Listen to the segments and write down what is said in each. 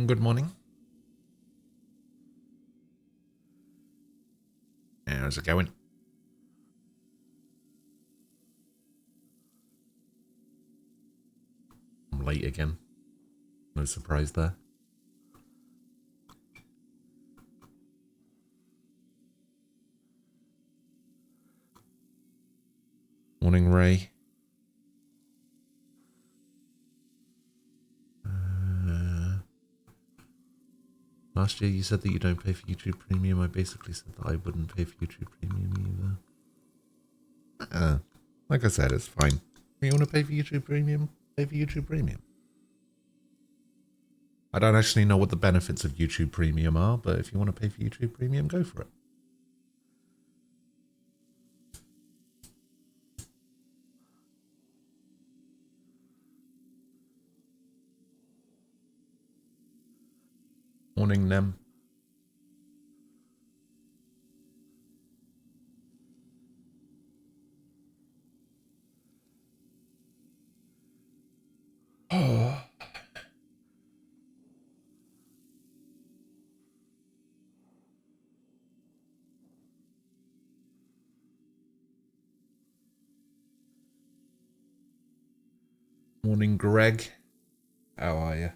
morning, good morning. How's it going? I'm late again. No surprise there. Morning, Ray. Last year you said that you don't pay for YouTube Premium. I basically said that I wouldn't pay for YouTube Premium either. Like I said, it's fine. You want to pay for YouTube Premium? Pay for YouTube Premium. I don't actually know what the benefits of YouTube Premium are, but if you want to pay for YouTube Premium, go for it. Morning, Nem. Oh. Morning, Greg. How are you?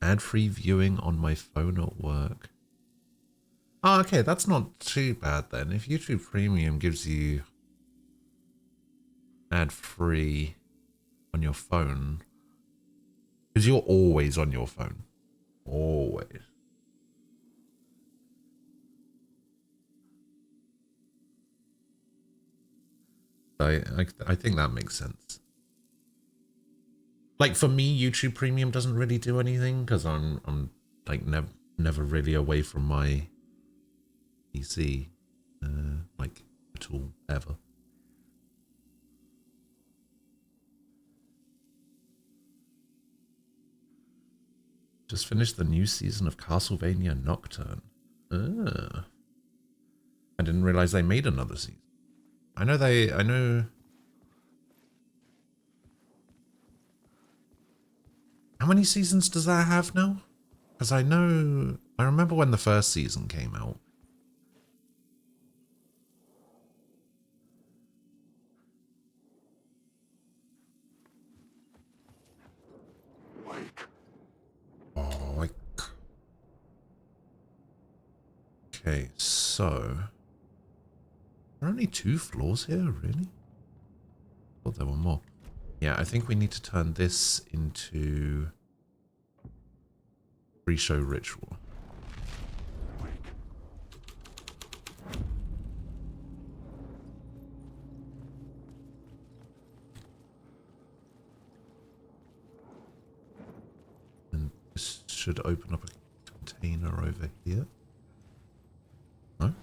Ad-free viewing on my phone at work. Oh, okay, that's not too bad then. If YouTube Premium gives you ad-free on your phone, because you're always on your phone. Always. I think that makes sense. Like for me, YouTube Premium doesn't really do anything because I'm like never really away from my PC, like at all ever. Just finished the new season of Castlevania Nocturne. I didn't realize they made another season. I know. How many seasons does that have now? Because I remember when the first season came out. Oh, okay, so there are only 2 floors here, really? I thought there were more. Yeah, I think we need to turn this into pre-show ritual. And this should open up a container over here. No?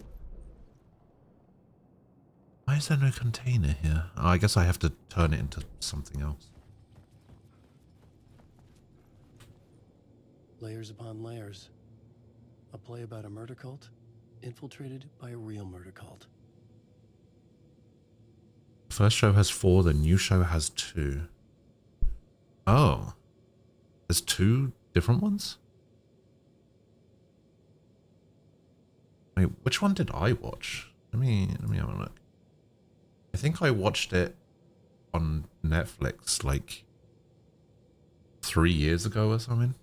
Why is there no container here? Oh, I guess I have to turn it into something else. Layers upon layers. A play about a murder cult infiltrated by a real murder cult. The first show has 4, the new show has 2. Oh. There's 2 different ones? Wait, which one did I watch? Let me have a look. I think I watched it on Netflix like 3 years ago or something.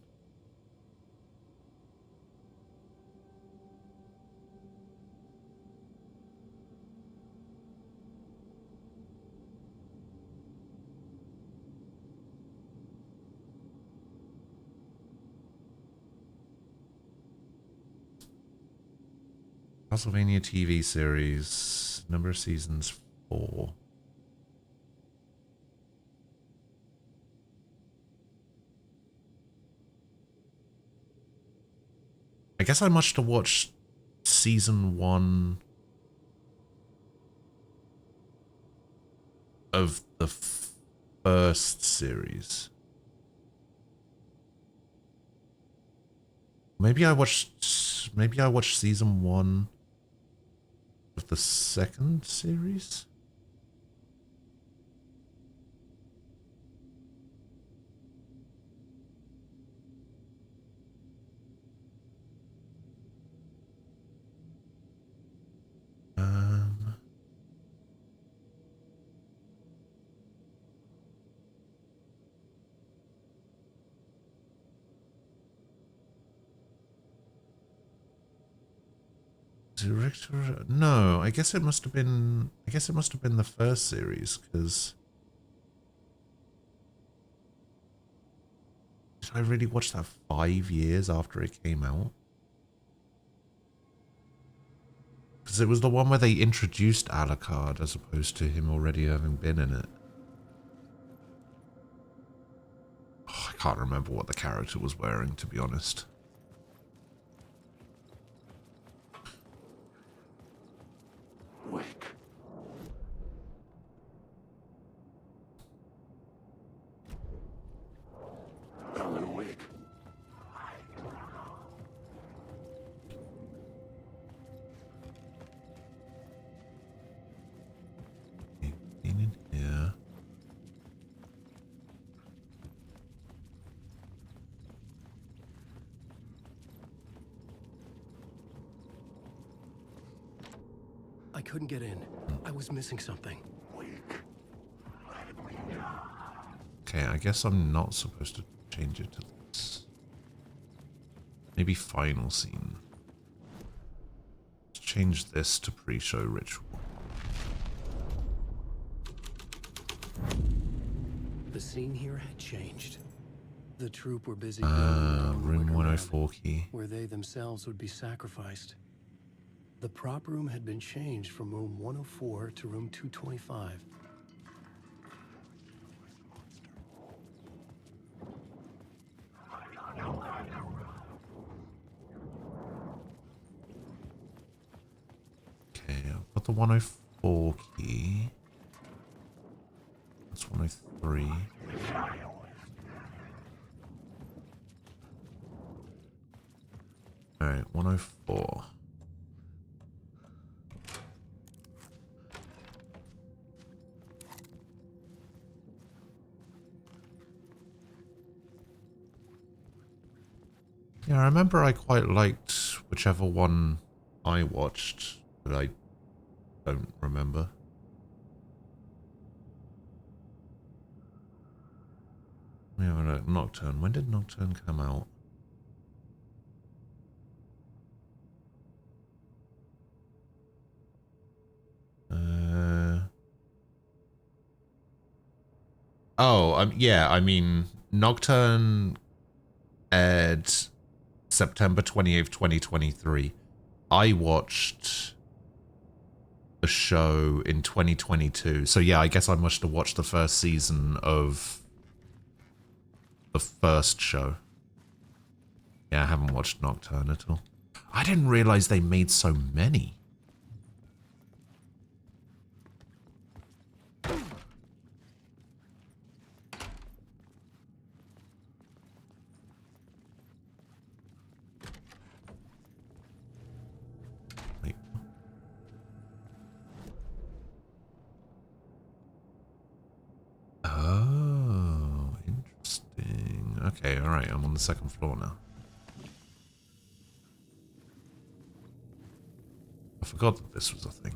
Castlevania TV series, number of seasons 4. I guess I must have watched season 1 of the first series. Maybe I watched maybe I watched season 1 of the second series. Director? No, I guess it must have been. I guess it must have been the first series, because did I really watch that 5 years after it came out? Because it was the one where they introduced Alucard as opposed to him already having been in it. Oh, I can't remember what the character was wearing, to be honest. Wake. Alan, wake. In here. I couldn't get in. I was missing something. Okay, I guess I'm not supposed to change it to this. Maybe final scene. Let's change this to pre-show ritual. The scene here had changed. The troop were busy building their own Room wicker 104 man, key. where they themselves would be sacrificed. The prop room had been changed from room 104 to room 225. Okay, I've got the 104 key. That's 103. Alright, 104. Yeah, I remember I quite liked whichever one I watched, but I don't remember. We have a Nocturne. When did Nocturne come out? Yeah, I mean, Nocturne aired September 28th, 2023. I watched the show in 2022. So yeah, I guess I must have watched the first season of the first show. Yeah, I haven't watched Nocturne at all. I didn't realize they made so many. Wait. Oh, interesting. Okay, alright, I'm on the second floor now. I forgot that this was a thing.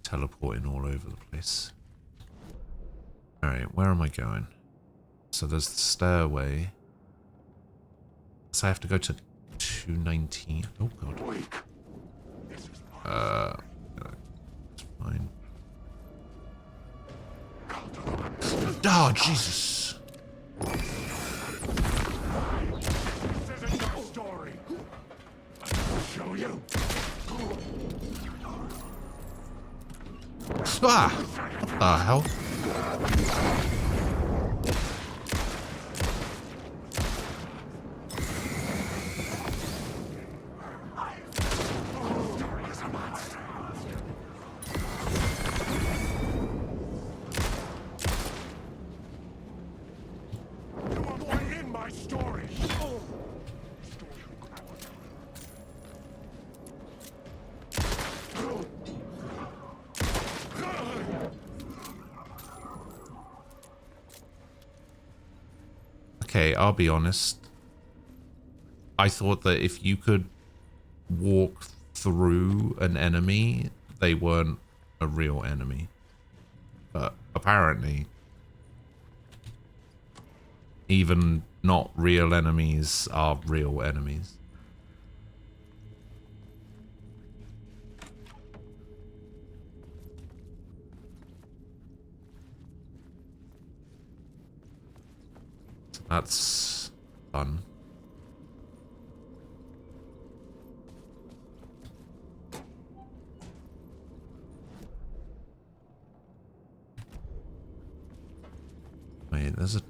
Teleporting all over the place. Alright, where am I going? So there's the stairway. So I have to go to 219. Oh god. It's fine. Oh, Jesus. This isn't your story. I'll show you. Ah! What the hell? You are playing in my story. okay, I'll be honest. I thought that if you could walk through an enemy, they weren't a real enemy. But apparently, even not real enemies are real enemies. So that's fun. Wait, there's a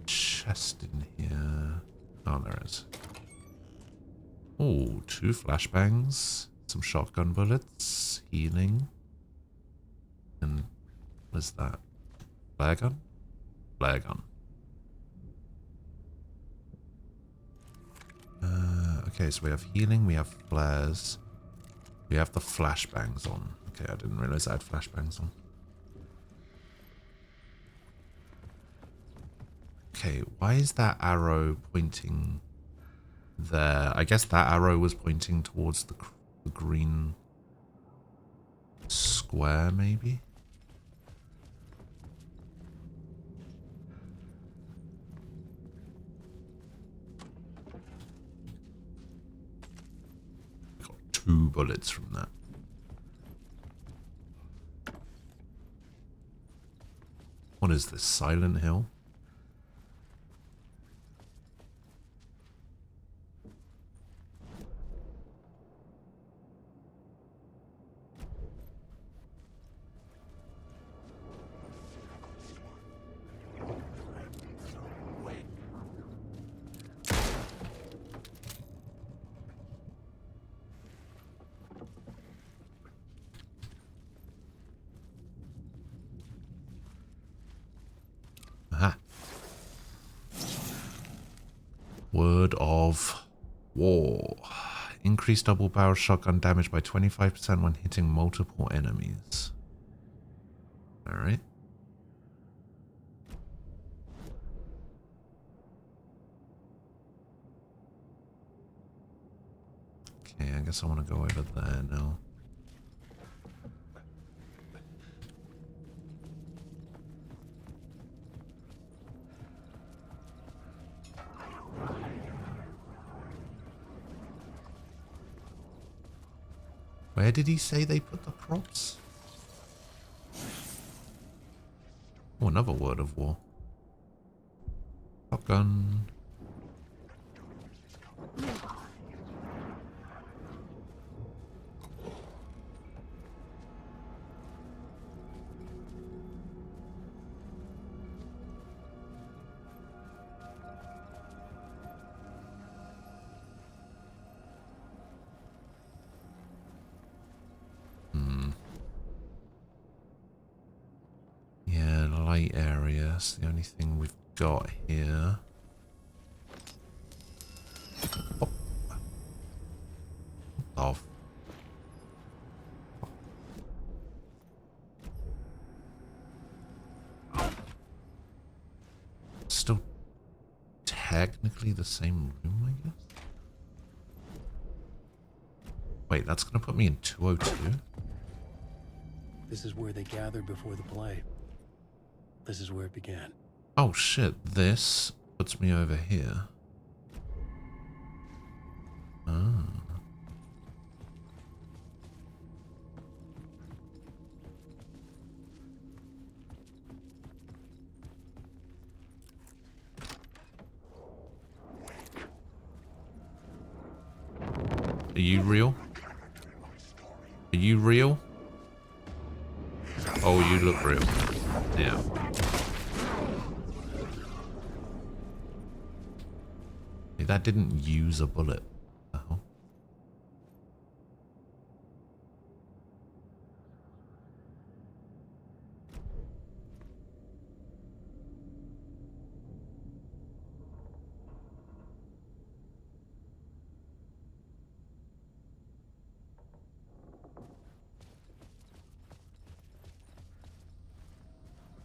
chest in here. Oh, there is. Oh, 2 flashbangs, some shotgun bullets, healing, and what is that? Flare gun? Flare gun. Okay, so we have healing, we have flares, we have the flashbangs on. Okay, I didn't realize I had flashbangs on. Okay, why is that arrow pointing there? I guess that arrow was pointing towards the green square, maybe? Got 2 bullets from that. What is this, Silent Hill? Aha. Word of War. Increase double barrel shotgun damage by 25% when hitting multiple enemies. Alright. Okay, I guess I want to go over there now. Where did he say they put the props? Oh, another word of war. Shotgun. Yeah, light area. That's the only thing we've got here. Oh. Oh. Still technically the same room, I guess? Wait, that's gonna put me in 202? This is where they gathered before the play. This is where it began. Oh shit, this puts me over here. Ah. Are you real? Are you real? Oh, you look real. Yeah. Hey, that didn't use a bullet. Oh.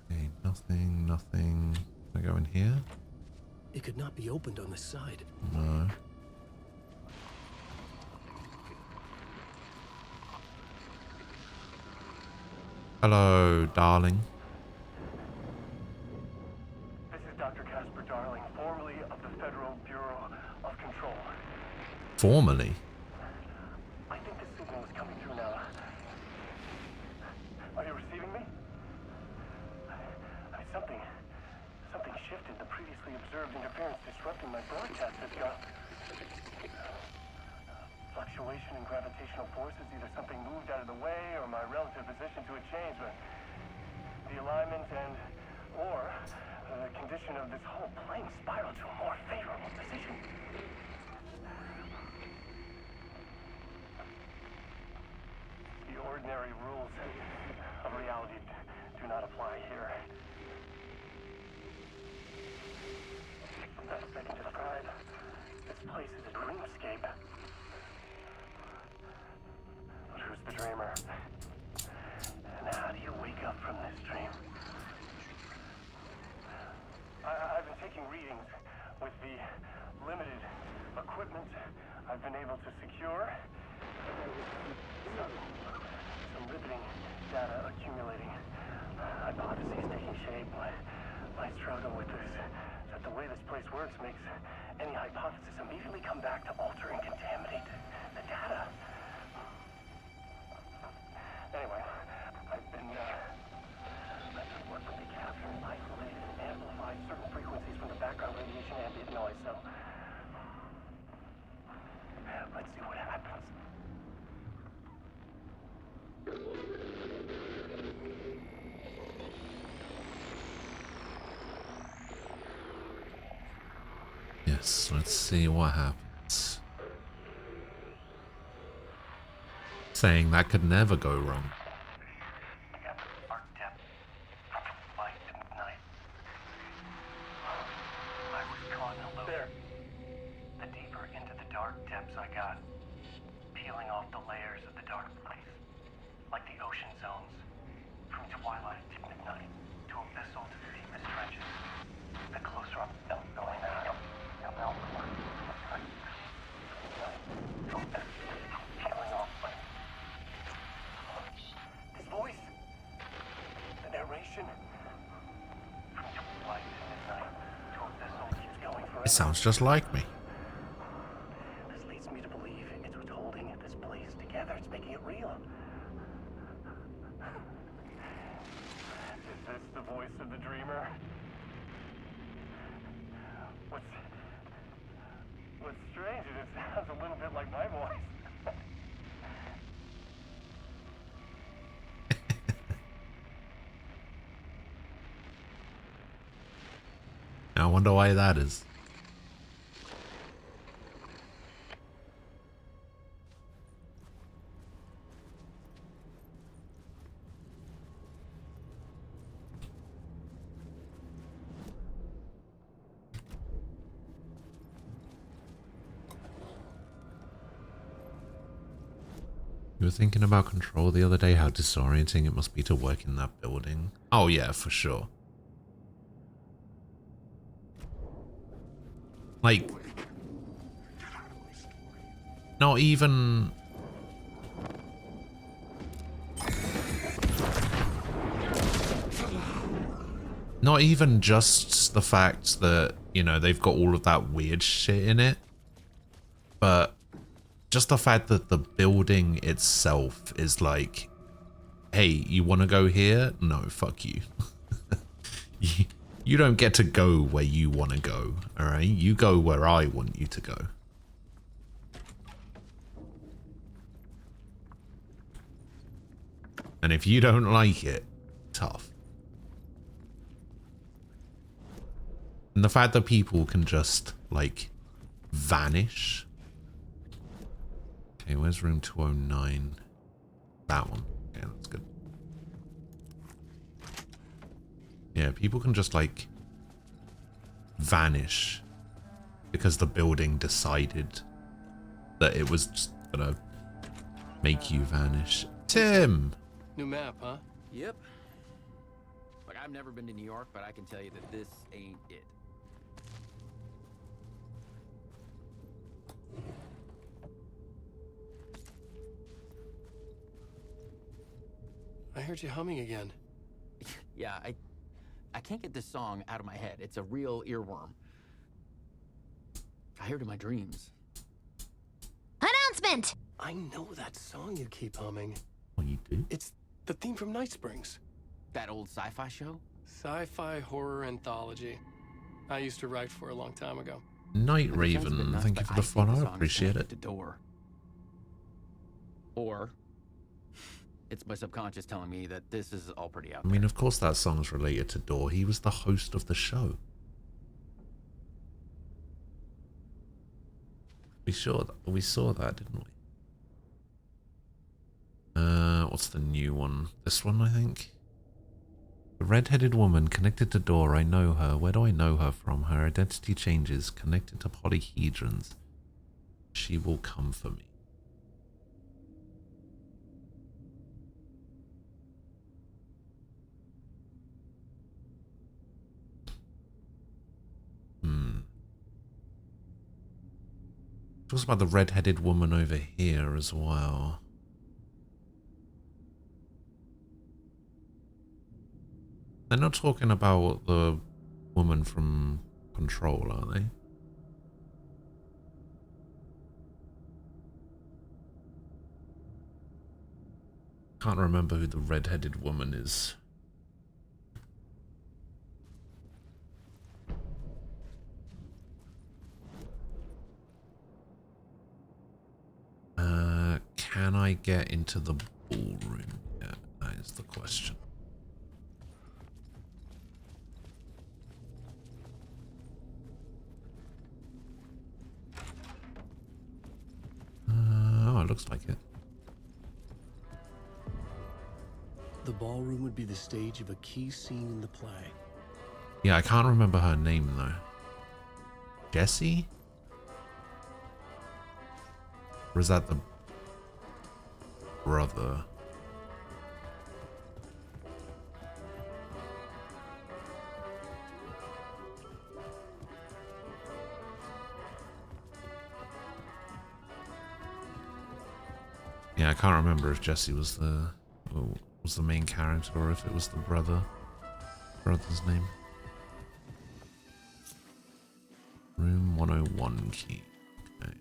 Okay, nothing, nothing. Can I go in here? It could not be opened on this side. No. Hello, darling. This is Dr. Casper Darling, formerly of the Federal Bureau of Control. Formally? I think the signal is coming through now. Are you receiving me? Something shifted. The previously observed interference disrupting my broadcast has got fluctuation in gravitational forces. Either something moved out of the way or my relative position to it changed. But the alignment or the condition of this whole plane spiraled to a more favorable position. The ordinary rules of reality do not apply here. Best I can describe, this place is a dreamscape. But who's the dreamer? And how do you wake up from this dream? I've been taking readings with the limited equipment I've been able to secure. Some riveting data accumulating. Hypotheses taking shape. My struggle with this is that the way this place works makes any hypothesis immediately come back to alter and contaminate the data. Anyway, I've been working to capture and isolate and amplify certain frequencies from the background radiation ambient noise, so let's see what happens. Yes, let's see what happens. Saying that could never go wrong. There. The deeper into the dark depths I got, peeling off the layers of the dark place, like the ocean zones, from twilight to midnight, to abyssal to the deepest trenches. The closer I'm going out, peeling off my... This voice, the narration, from twilight to midnight, to abyssal keeps going forever. It sounds just like me. This leads me to believe it's what's holding this place together. It's making it real. Is this the voice of the dreamer? What's strange is it sounds a little bit like my voice. I wonder why that is. You were thinking about Control the other day, how disorienting it must be to work in that building. Oh yeah, for sure. Like, not even... Not even just the fact that, you know, they've got all of that weird shit in it, but just the fact that the building itself is like, hey, you want to go here? No, fuck you. You don't get to go where you want to go, alright? You go where I want you to go. And if you don't like it, tough. And the fact that people can just, like, vanish. Okay, where's room 209? That one. Yeah, that's good. Yeah, people can just, like, vanish because the building decided that it was just gonna make you vanish. Tim! New map, huh? Yep. Like, I've never been to New York, but I can tell you that this ain't it. I heard you humming again. Yeah, I can't get this song out of my head. It's a real earworm. I hear it in my dreams. Announcement! I know that song you keep humming. What you do? It's the theme from Night Springs. That old sci-fi show? Sci-fi horror anthology. I used to write for a long time ago. Night The defense have been Raven, nuts, thank you but for the think follow. song I is appreciate connected it. to Door. Or it's my subconscious telling me that this is all pretty out I there. mean, of course that song's related to Door. He was the host of the show. We saw that, didn't we? What's the new one? This one, I think. The red-headed woman connected to Door. I know her. Where do I know her from? Her identity changes. Connected to polyhedrons. She will come for me. Talks about the red-headed woman over here as well. They're not talking about the woman from Control, are they? Can't remember who the red-headed woman is. Can I get into the ballroom? Yeah, that is the question. Oh, it looks like it. The ballroom would be the stage of a key scene in the play. Yeah, I can't remember her name though. Jessie? Or is that the brother? Yeah, I can't remember if Jessie was the main character or if it was the brother's name. Room 101 key. Okay.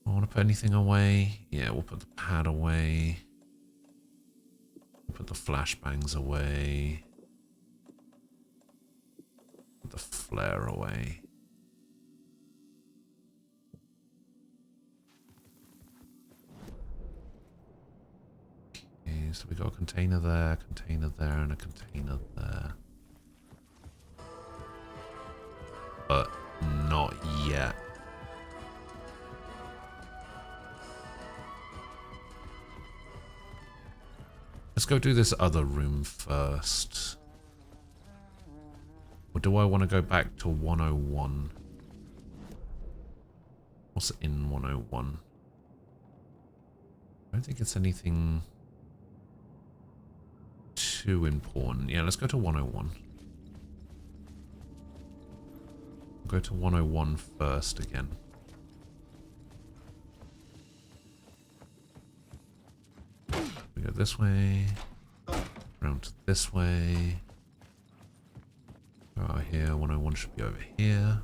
I want to put anything away. Yeah, we'll put the pad away. We'll put the flashbangs away. Put the flare away. Okay, so we got a container there, and a container there. But not yet. Let's go do this other room first. Or do I want to go back to 101? What's in 101? I don't think it's anything too important. Yeah, let's go to 101. Go to 101 first again. We go this way, round to this way. Go out here. 101 should be over here.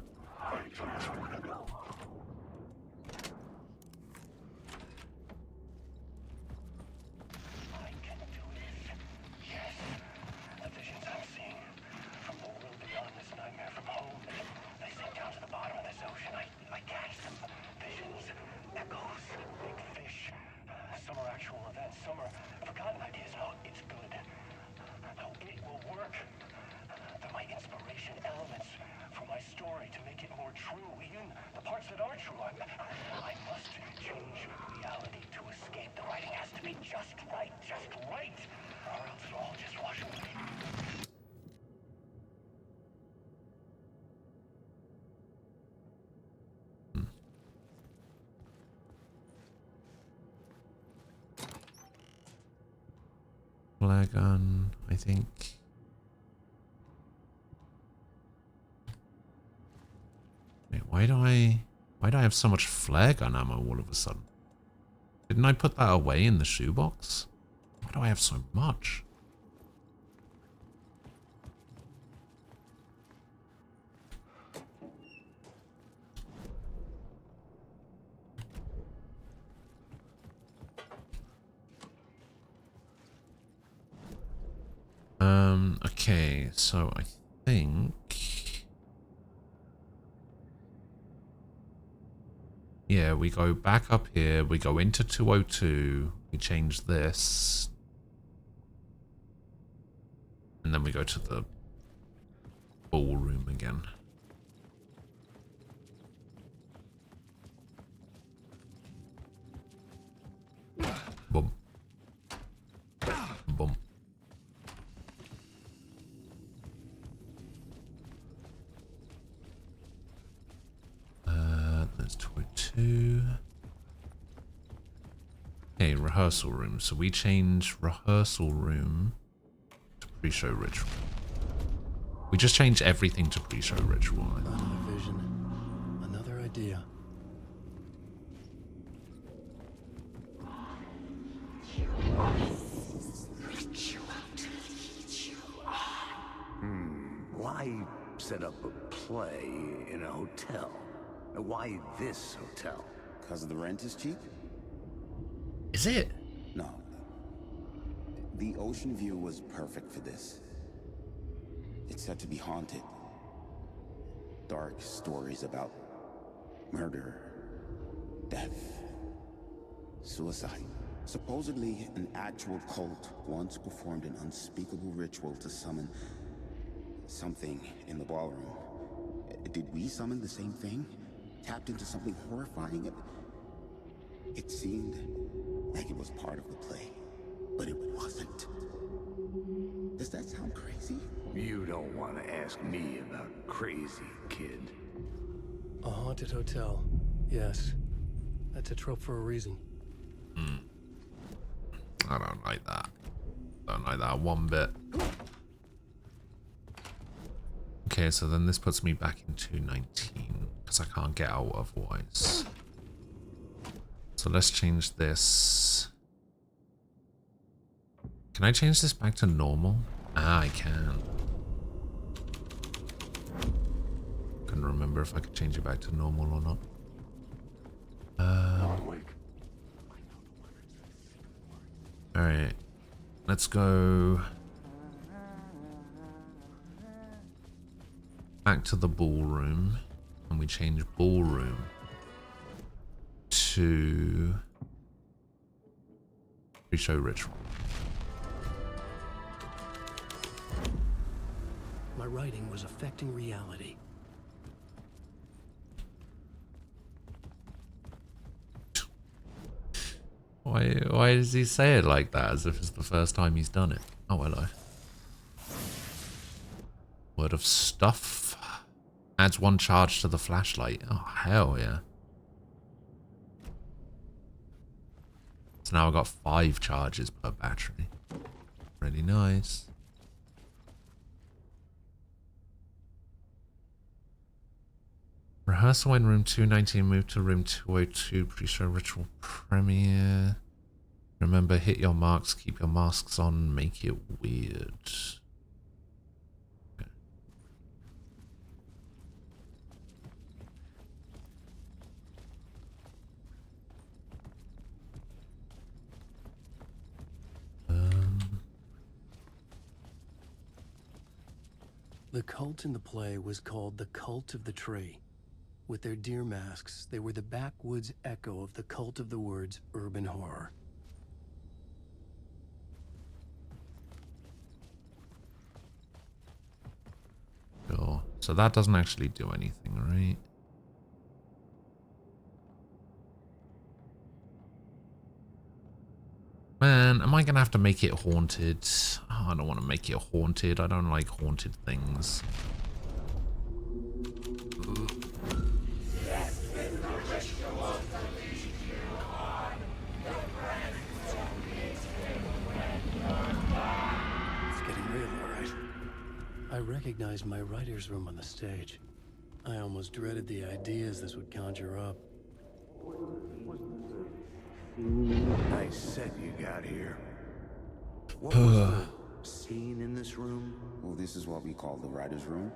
Flare gun, I think. Wait, why do I have so much flare gun ammo all of a sudden? Didn't I put that away in the shoebox? Why do I have so much? Okay, so I think... Yeah, we go back up here, we go into 202, we change this. And then we go to the ballroom again. Boom. Boom. That's 202. Okay, rehearsal room. So we change rehearsal room to pre-show ritual. We just change everything to pre-show ritual. Another vision. Another idea. Why set up a play in a hotel? Why this hotel? Because the rent is cheap? Is it? No. The ocean view was perfect for this. It's said to be haunted. Dark stories about murder, death, suicide. Supposedly, an actual cult once performed an unspeakable ritual to summon something in the ballroom. Did we summon the same thing? Tapped into something horrifying? It seemed like it was part of the play, but it wasn't. Does that sound crazy? You don't want to ask me about crazy, kid. A haunted hotel. Yes. That's a trope for a reason. I don't like that. Don't like that one bit. Okay, so then this puts me back in 219 because I can't get out otherwise. So let's change this. Can I change this back to normal? Ah, I can. Couldn't remember if I could change it back to normal or not. Alright. Let's go back to the ballroom. And we change ballroom to pre-show ritual. My writing was affecting reality. Why does he say it like that, as if it's the first time he's done it? Oh, hello. Word of stuff. Adds 1 charge to the flashlight. Oh, hell yeah. So now I've got 5 charges per battery. Really nice. Rehearsal in room 219, move to room 202, pre-show ritual premiere. Remember, hit your marks, keep your masks on, make it weird. Okay. The cult in the play was called the Cult of the Tree. With their deer masks, they were the backwoods echo of the cult of the words urban horror. Sure. So that doesn't actually do anything, right? Man, am I gonna have to make it haunted? Oh, I don't want to make it haunted. I don't like haunted things. It's getting real, all right. I recognized my writer's room on the stage. I almost dreaded the ideas this would conjure up. Nice set you got here. What was the scene in this room? Well, this is what we call the writer's room.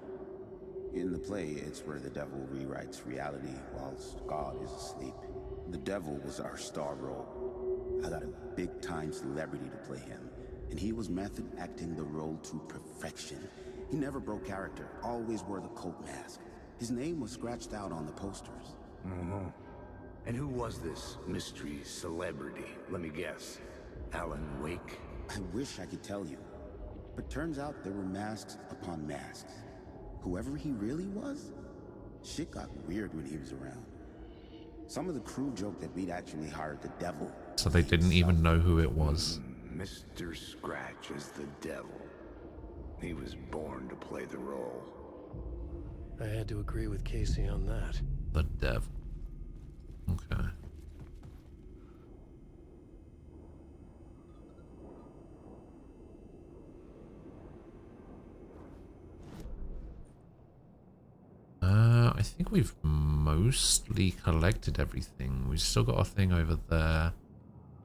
In the play, it's where the devil rewrites reality whilst God is asleep. The devil was our star role. I got a big-time celebrity to play him, and he was method acting the role to perfection. He never broke character, always wore the cult mask. His name was scratched out on the posters. Mm-hmm. And who was this mystery celebrity? Let me guess. Alan Wake? I wish I could tell you, but turns out there were masks upon masks. Whoever he really was, shit got weird when he was around. Some of the crew joked that we'd actually hired the devil. So they didn't even know who it was. Mr. Scratch is the devil. He was born to play the role. I had to agree with Casey on that. The devil. Okay. I think we've mostly collected everything. We've still got a thing over there.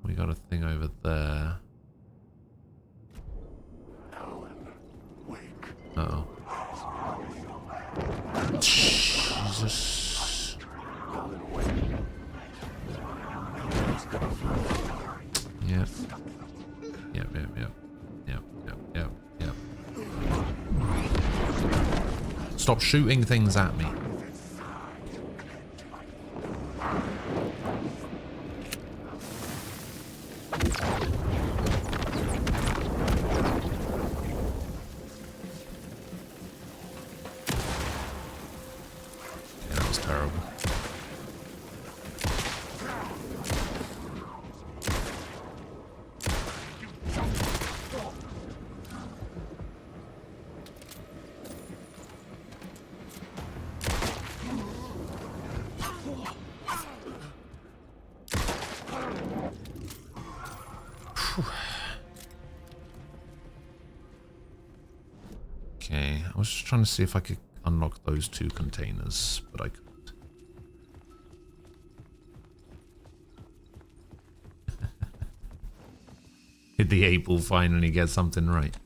We got a thing over there. Uh-oh. Jesus. Yep. Yep. Stop shooting things at me. That was terrible. Okay, I was just trying to see if I could unlock those two containers, but I couldn't. Did the Able finally get something right?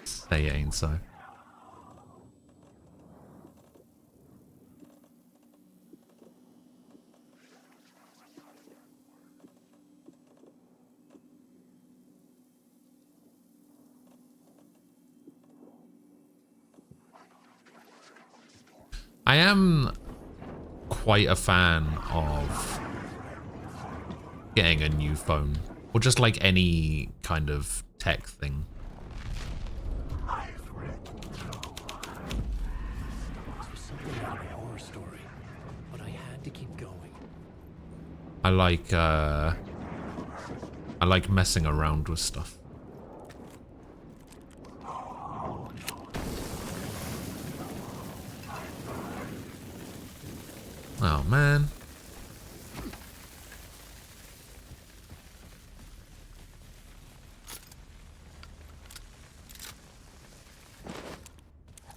Say it ain't so. I am quite a fan of getting a new phone, or just like any kind of tech thing. This was something out of a horror story, but I had to keep going. I like messing around with stuff. Oh man.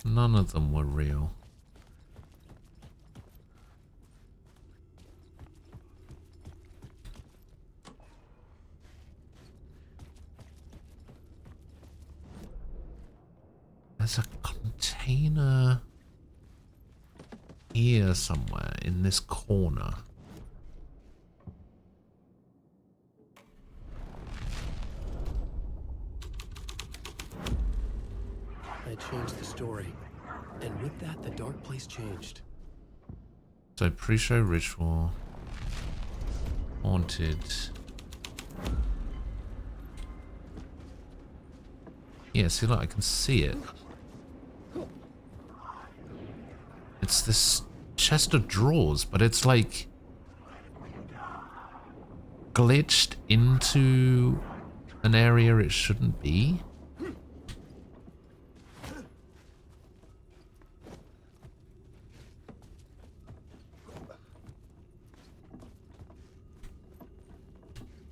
None of them were real. There's a container here somewhere in this corner. I changed the story, and with that, the dark place changed. So pre-show ritual, haunted. Yeah, see, look, I can see it. It's this chest of drawers, but it's like glitched into an area it shouldn't be.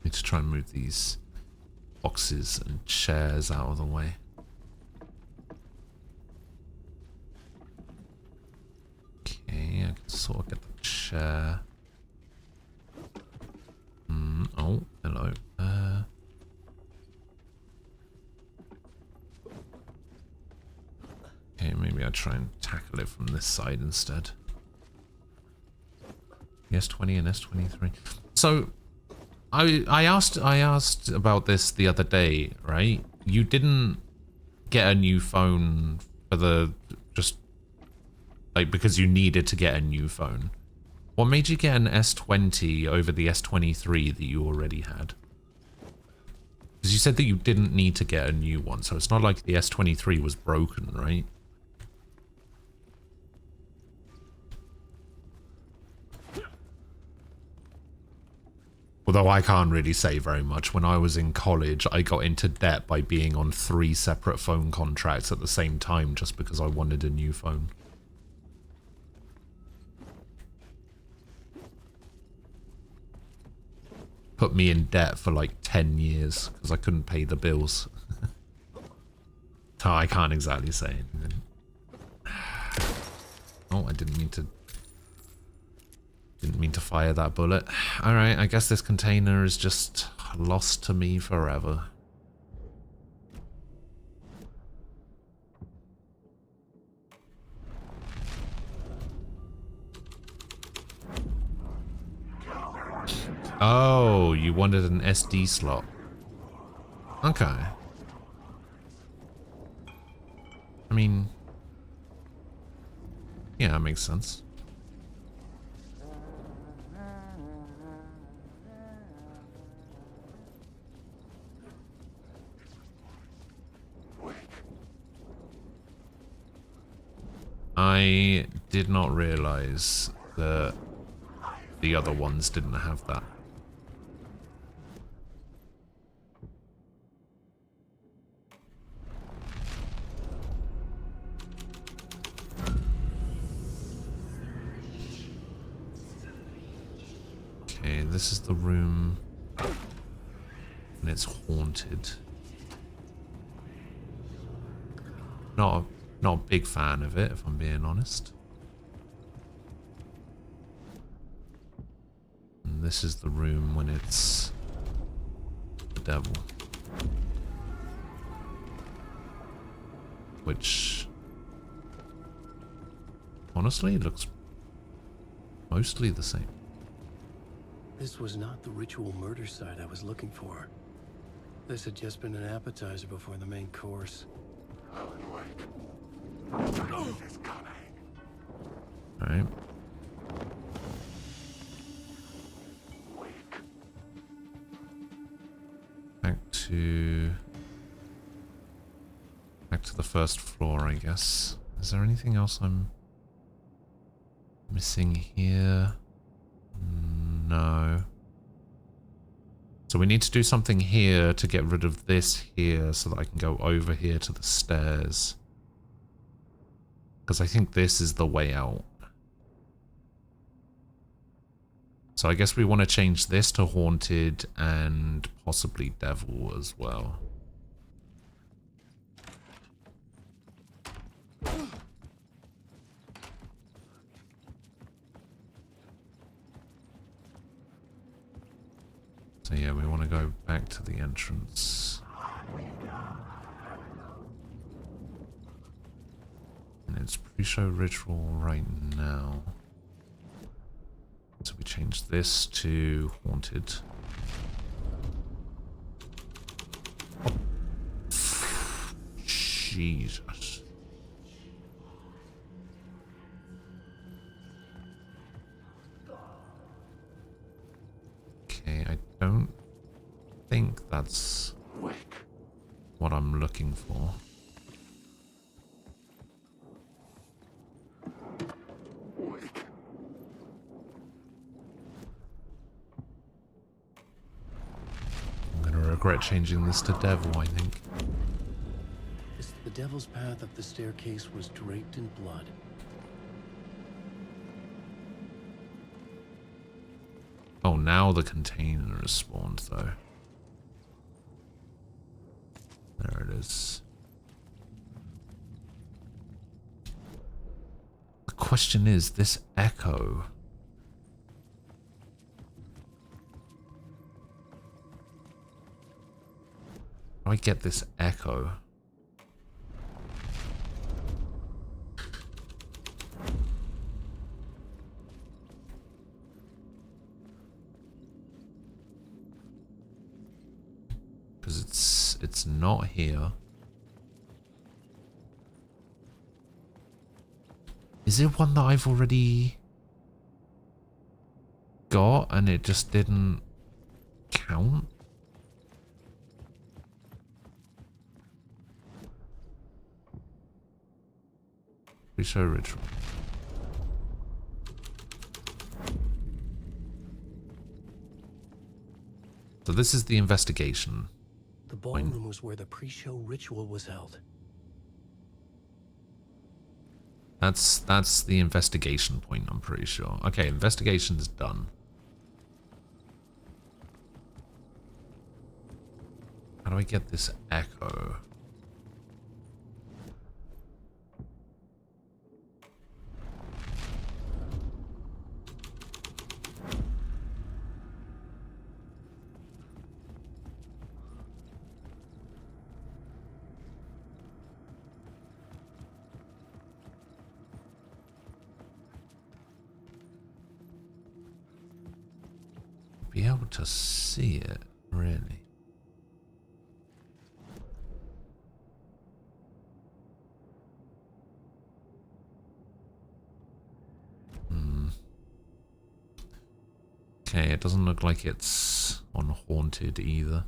Need to try and move these boxes and chairs out of the way. Okay, I can sort of get the chair. Oh, hello. gonna try and tackle it from this side instead. S20 and S23. So I asked about this the other day, right? You didn't get a new phone for the just like because you needed to get a new phone. What made you get an S20 over the S23 that you already had? Because you said that you didn't need to get a new one, so it's not like the S23 was broken, right? Although I can't really say very much. When I was in college, I got into debt by being on 3 separate phone contracts at the same time just because I wanted a new phone. Put me in debt for like 10 years because I couldn't pay the bills. So I can't exactly say anything. Oh, I didn't mean to fire that bullet. Alright, I guess this container is just lost to me forever. Oh, you wanted an SD slot. Okay. I mean, yeah, that makes sense. I did not realize that the other ones didn't have that. Okay, this is the room, and it's haunted. Not a big fan of it, if I'm being honest. And this is the room when it's the devil. Which, honestly, looks mostly the same. This was not the ritual murder site I was looking for. This had just been an appetizer before the main course. Alright. Back to the first floor, I guess. Is there anything else I'm missing here? No. So we need to do something here to get rid of this here so that I can go over here to the stairs. Because I think this is the way out. So I guess we want to change this to haunted and possibly devil as well. So yeah, we want to go back to the entrance. And it's pre-show ritual right now. So we change this to haunted. Oh. Jesus. Okay, I don't think that's what I'm looking for. Regret changing this to devil, I think. The devil's path up the staircase was draped in blood. Oh, now the container is spawned, though. There it is. The question is, this echo... How do I get this echo? because it's not here. Is it one that I've already got and it just didn't count? Pre-show ritual. So this is the investigation. The ballroom was where the pre-show ritual was held. That's the investigation point, I'm pretty sure. Okay, investigation's done. How do I get this echo? Be able to see it, really. Okay, it doesn't look like it's on Haunted either.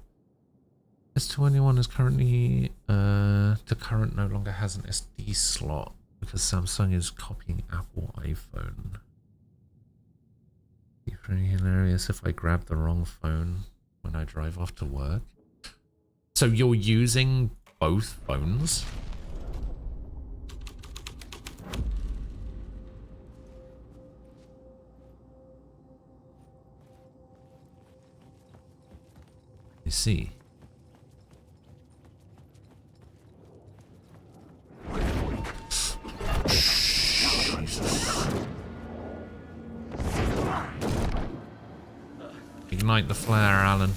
S21 is currently, the current no longer has an SD slot because Samsung is copying Apple iPhone. It'd be pretty hilarious if I grab the wrong phone when I drive off to work. So you're using both phones? You see. Jesus. Ignite the flare, Alan.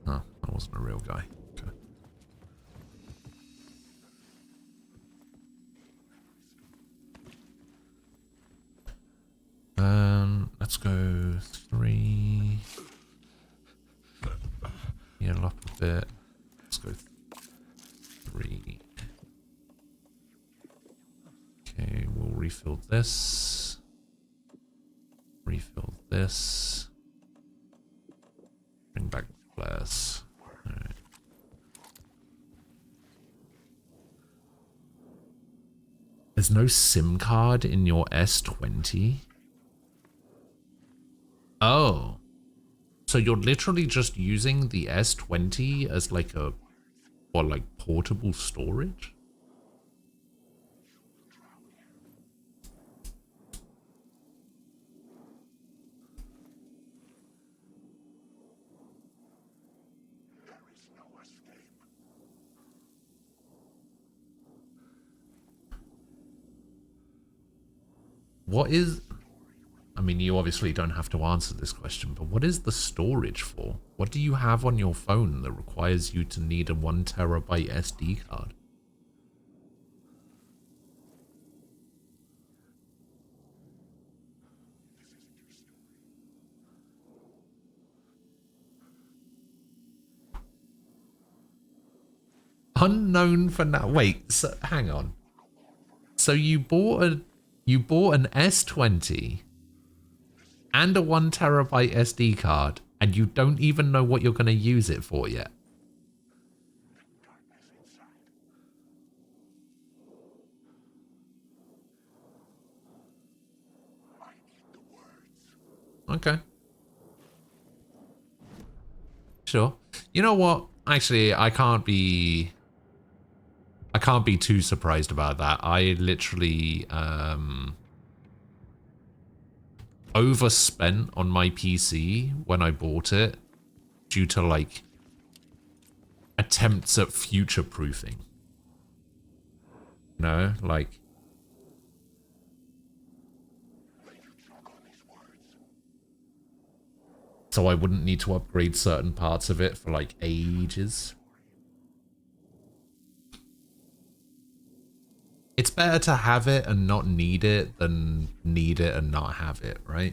Oh, that wasn't a real guy. Okay. Let's go 3. Heal up a bit. Let's go 3. Okay, we'll refill this. Refill this. Bring back the flares. Alright. There's no SIM card in your S20? Oh. So you're literally just using the S20 as like a, or like portable storage? What is... I mean, you obviously don't have to answer this question, but what is the storage for? What do you have on your phone that requires you to need a 1 terabyte SD card? Unknown for now. Wait, so hang on. So you bought an S20 and a 1 terabyte SD card, and you don't even know what you're going to use it for yet. Okay. Sure. You know what? Actually, I can't be too surprised about that. I literally overspent on my PC when I bought it due to like attempts at future proofing. You know, like so I wouldn't need to upgrade certain parts of it for like ages. It's better to have it and not need it than need it and not have it, right?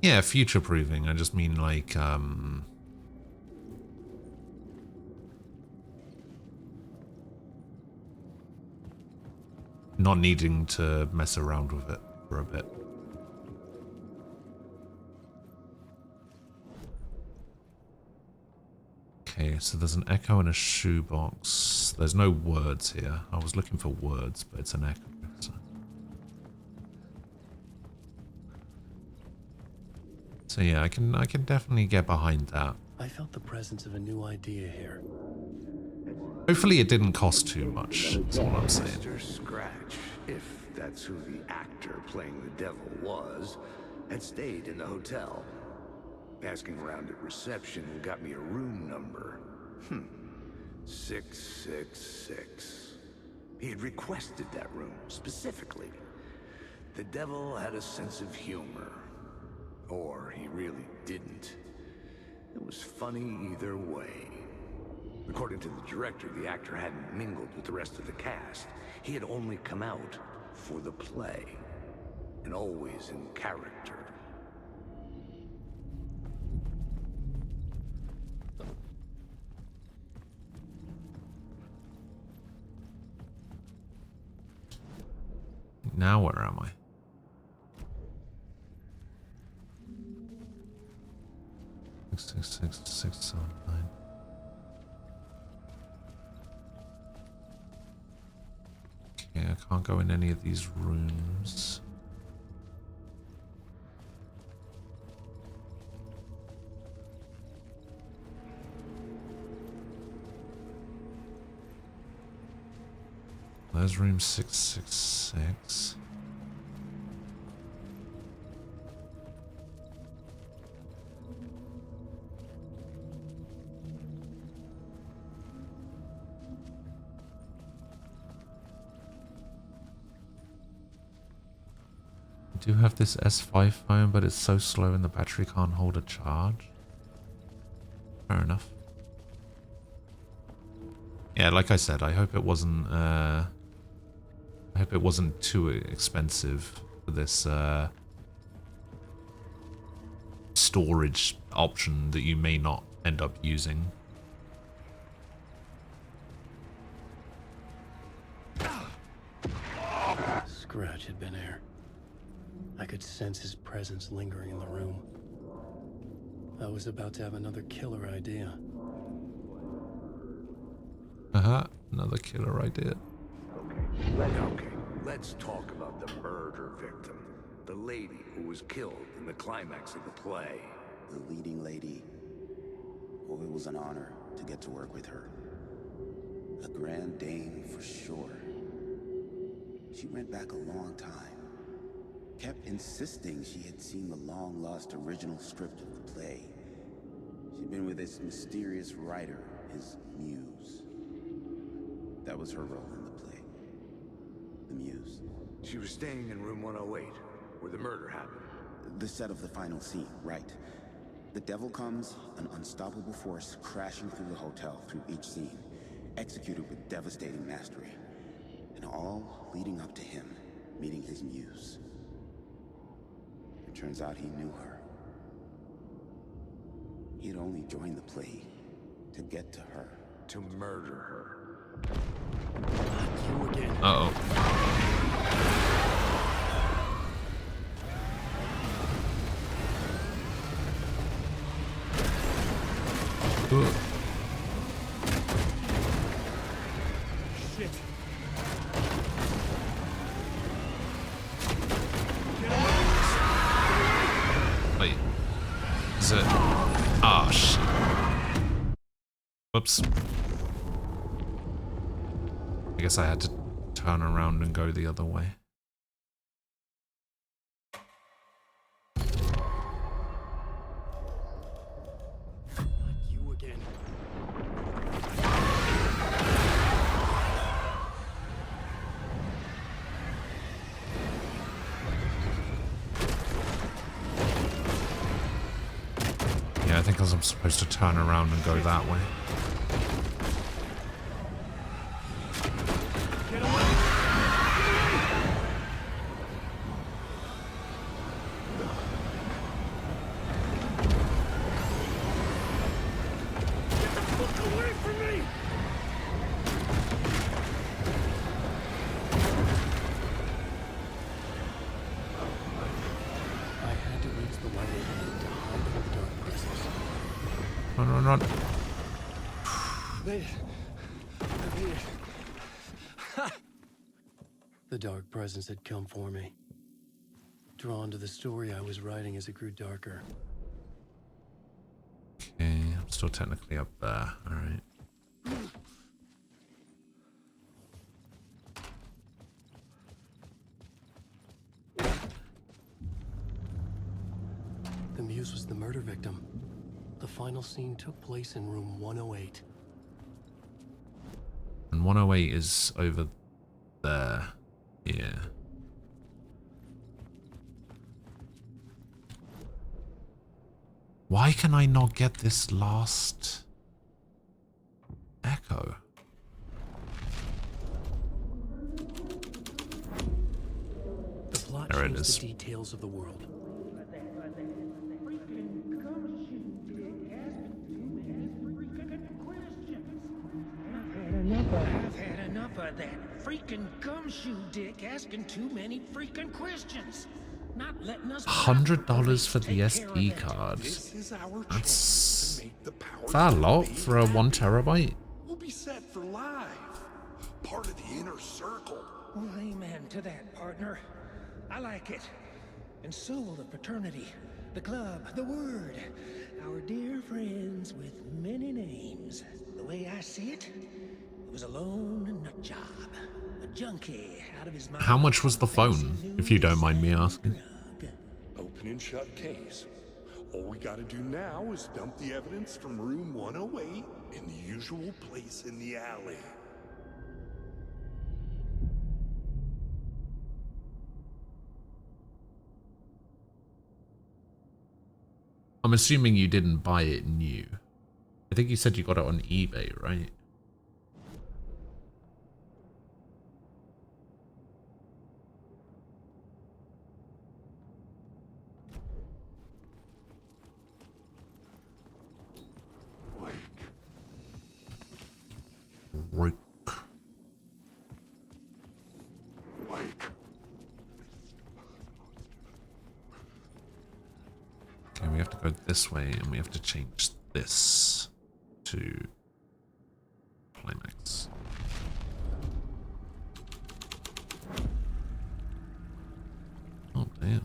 Yeah, future-proofing. I just mean like, not needing to mess around with it for a bit. Okay, so there's an echo and a shoebox. There's no words here. I was looking for words, but it's an echo. So yeah, I can definitely get behind that. I felt the presence of a new idea here. Hopefully it didn't cost too much, that's all I'm saying. Mr. Scratch, if that's who the actor playing the devil was, had stayed in the hotel. Asking around at reception got me a room number. 666. He had requested that room, specifically. The devil had a sense of humor. Or he really didn't. It was funny either way. According to the director, the actor hadn't mingled with the rest of the cast. He had only come out for the play. And always in character. Now where am I? Six, 7, 9. Okay, I can't go in any of these rooms. There's room 666. I do have this S5 phone, but it's so slow and the battery can't hold a charge. Fair enough. Yeah, like I said, I hope it wasn't too expensive for this storage option that you may not end up using. Scratch had been here. I could sense his presence lingering in the room. I was about to have another killer idea. Another killer idea. Okay, let's talk about the murder victim. The lady who was killed in the climax of the play. The leading lady. Oh, it was an honor to get to work with her. A grand dame for sure. She went back a long time. Kept insisting she had seen the long-lost original script of the play. She'd been with this mysterious writer, his muse. That was her role in the play. The muse. She was staying in room 108, where the murder happened. The set of the final scene, right. The devil comes, an unstoppable force crashing through the hotel through each scene, executed with devastating mastery. And all leading up to him meeting his muse. It turns out he knew her. He had only joined the play to get to her. To murder her. You again. Uh-oh. Ugh. Shit. Wait. Is it? Ah, shit. Whoops. I guess I had to turn around and go the other way. because I'm supposed to turn around and go that way. Run. Made it. I made it. The dark presence had come for me. Drawn to the story I was writing as it grew darker. Okay, I'm still technically up there. Alright. The Muse was the murder victim. The final scene took place in room 108. And 108 is over there. Yeah. Why can I not get this last echo? The plot There it changed is. the details of the world. I've had enough of that freaking gumshoe dick asking too many freaking questions. Not letting us $100 for the SD card. That's that a lot for a 1 terabyte? We'll be set for life. Part of the inner circle. Well, amen to that, partner. I like it. And so will the fraternity, the club, the word. Our dear friends with many names. The way I see it, it was a lone nut job. A junkie out of his mind. How much was the phone, if you don't mind me asking? Open and shut case. All we gotta do now is dump the evidence from room 108 in the usual place in the alley. I'm assuming you didn't buy it new. I think you said you got it on eBay, right? Wake. Okay, we have to go this way and we have to change this to climax. Oh, damn.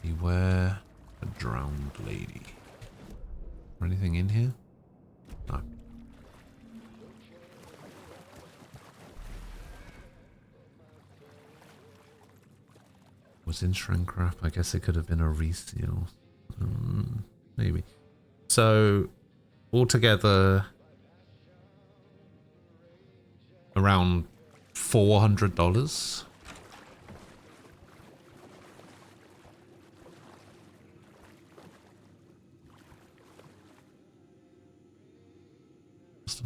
Beware a drowned lady. Or anything in here? No. Was in shrink wrap? I guess it could have been a reseal. Maybe. So, altogether, around $400.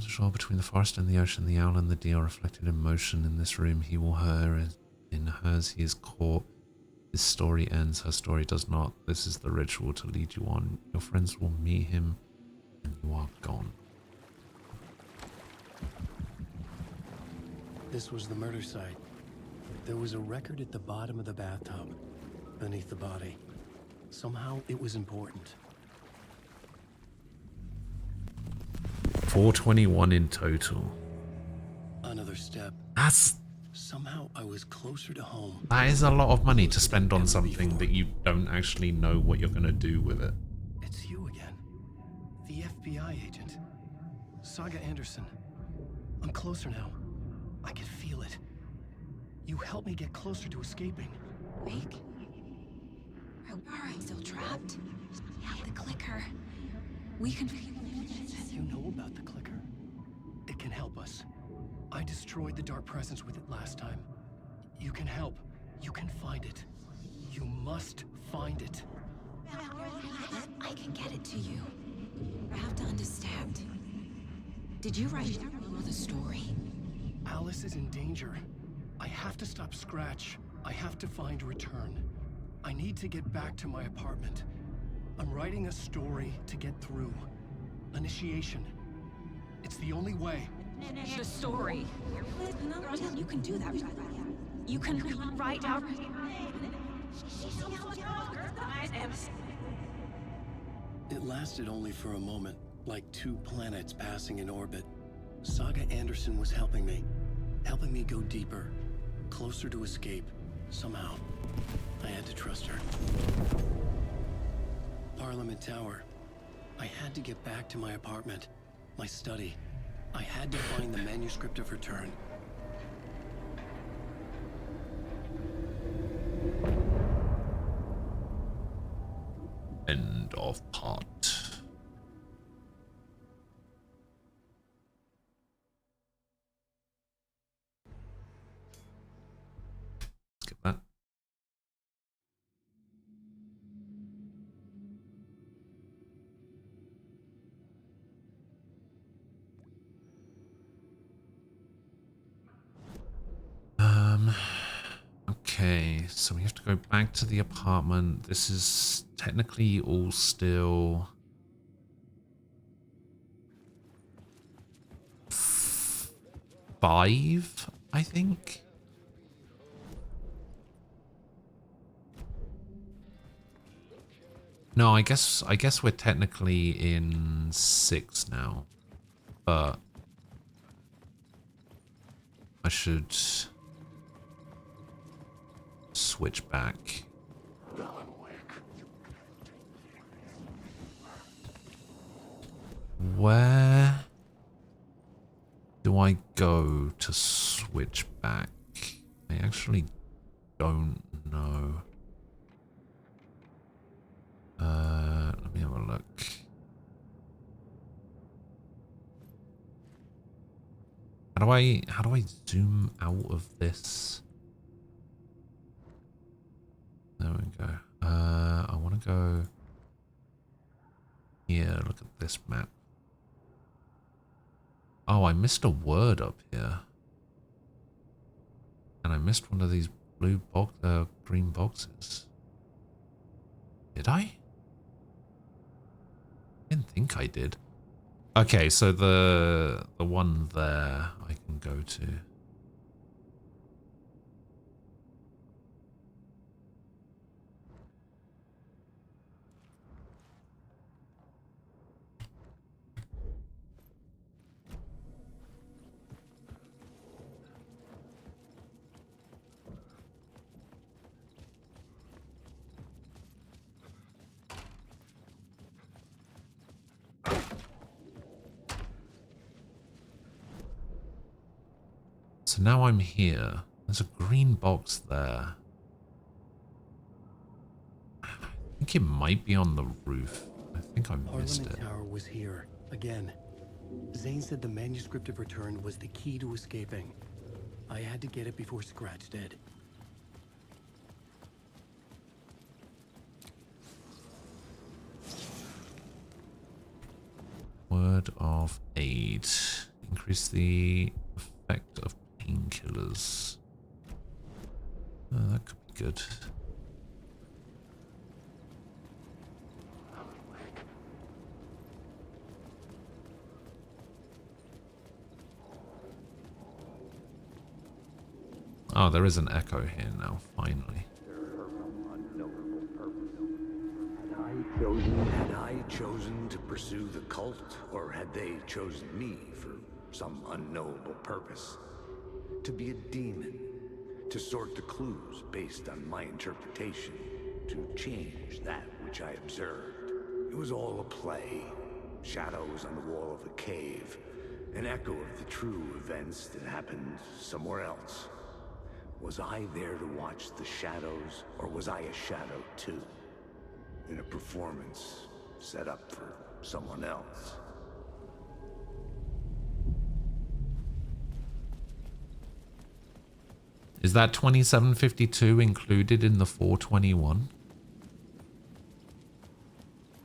Shore between the forest and the ocean, the owl and the deer reflected in motion in this room. He or her is in hers. He is caught. His story ends. Her story does not. This is the ritual to lead you on. Your friends will meet him, and you are gone. This was the murder site. There was a record at the bottom of the bathtub, beneath the body. Somehow it was important. 421 in total. Another step. Somehow I was closer to home. That is a lot of money to spend on something that you don't actually know what you're going to do with it. It's you again. The FBI agent. Saga Anderson. I'm closer now. I can feel it. You helped me get closer to escaping. Wake? Are I still trapped? Yeah, the clicker. We can... You know about the clicker? It can help us. I destroyed the Dark Presence with it last time. You can help. You can find it. You must find it. I can get it to you. I have to understand. Did you write the story? Alice is in danger. I have to stop Scratch. I have to find Return. I need to get back to my apartment. I'm writing a story to get through. Initiation. It's the only way. The story. You can do that. You can write out. It lasted only for a moment, like two planets passing in orbit. Saga Anderson was helping me go deeper, closer to escape, somehow. I had to trust her. Parliament Tower. I had to get back to my apartment, my study. I had to find the manuscript of Return. End of part. Skip that. Okay, so we have to go back to the apartment. This is technically all still 5, I think. No, I guess we're technically in 6 now. But I should switch back. Where do I go to switch back? I actually don't know. Let me have a look. How do I zoom out of this? There we go. I want to go here. Look at this map. Oh, I missed a word up here. And I missed one of these blue box, green boxes. Did I? Didn't think I did. Okay, so the one there I can go to. So now I'm here. There's a green box there. I think it might be on the roof. I think I missed it. Parliament Tower was here, again. Zane said the manuscript of Return was the key to escaping. I had to get it before Scratch did. Word of aid. Increase the effect of painkillers. Oh, that could be good. Oh, there is an echo here now, finally. Had I chosen to pursue the cult, or had they chosen me for some unknowable purpose? To be a demon, to sort the clues based on my interpretation, to change that which I observed. It was all a play. Shadows on the wall of a cave, an echo of the true events that happened somewhere else. Was I there to watch the shadows, or was I a shadow too? In a performance set up for someone else. Is that 2752 included in the 421?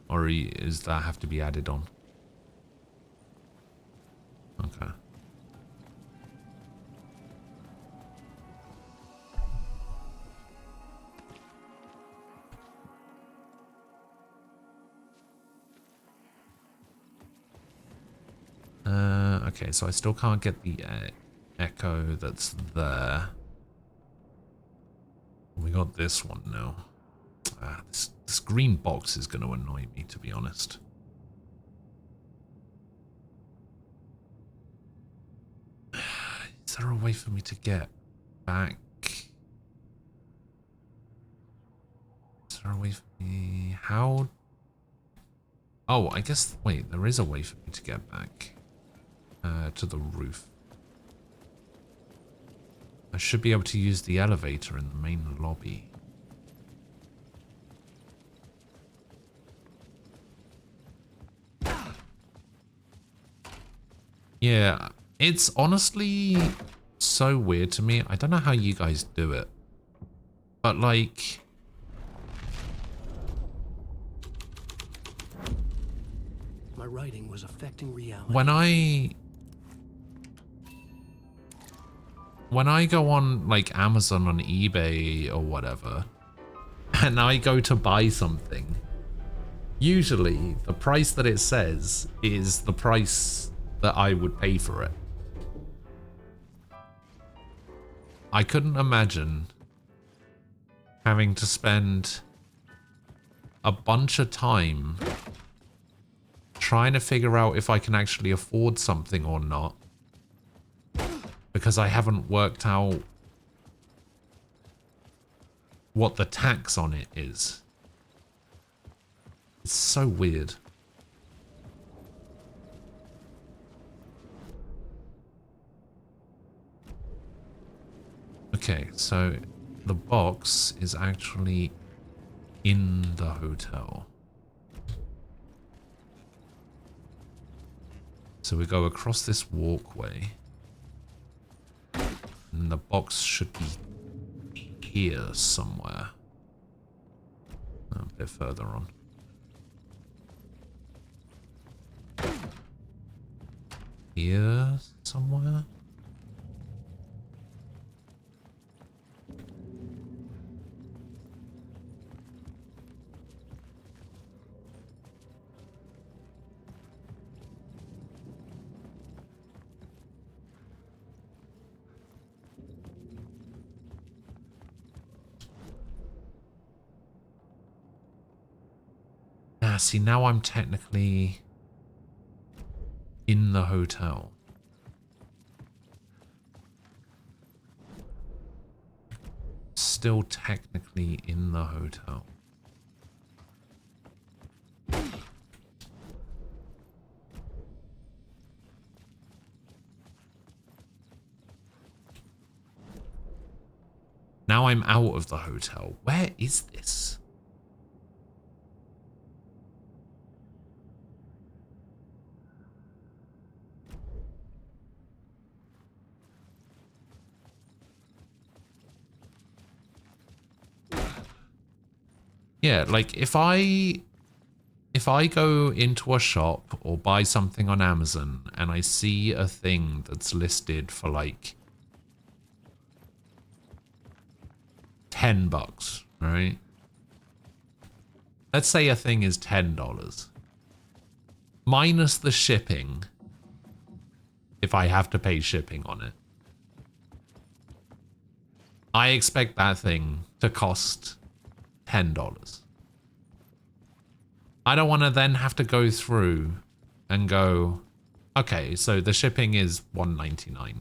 Or does that have to be added on? Okay. Okay, so I still can't get the echo that's there. We got this one now. This green box is going to annoy me, to be honest. Is there a way for me to get back? Is there a way for me? How? Oh, I guess, wait, there is a way for me to get back to the roof. I should be able to use the elevator in the main lobby. Yeah, it's honestly so weird to me. I don't know how you guys do it. But like... My writing was affecting reality. When I go on like Amazon, on eBay or whatever, and I go to buy something, usually the price that it says is the price that I would pay for it. I couldn't imagine having to spend a bunch of time trying to figure out if I can actually afford something or not, because I haven't worked out what the tax on it is. It's so weird. Okay, so the box is actually in the hotel. So we go across this walkway. And the box should be here somewhere. A bit further on. Here somewhere? See, now I'm technically in the hotel. Still technically in the hotel. Now I'm out of the hotel. Where is this? Yeah, like if I go into a shop or buy something on Amazon and I see a thing that's listed for like $10, right? Let's say a thing is $10. Minus the shipping, if I have to pay shipping on it. I expect that thing to cost $10. I don't want to then have to go through and go, okay, so the shipping is $1.99.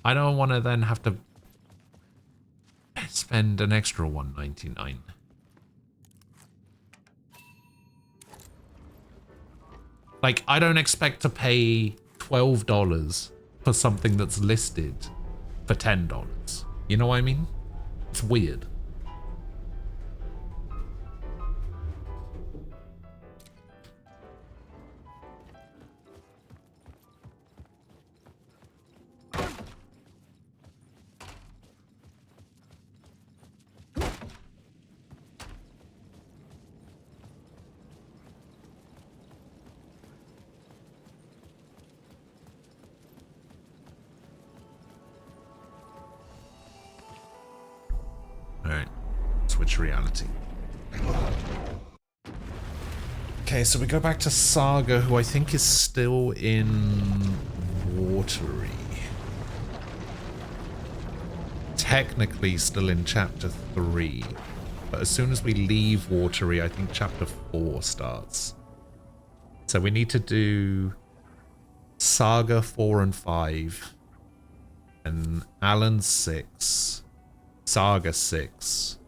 I don't want to then have to spend an extra $1.99. Like, I don't expect to pay $12 for something that's listed for $10. You know what I mean? It's weird. switch reality. Okay, so we go back to Saga, who I think is still in Watery. Technically still in chapter 3, but as soon as we leave Watery, I think chapter 4 starts. So we need to do Saga 4 and 5, and Alan 6, Saga 6,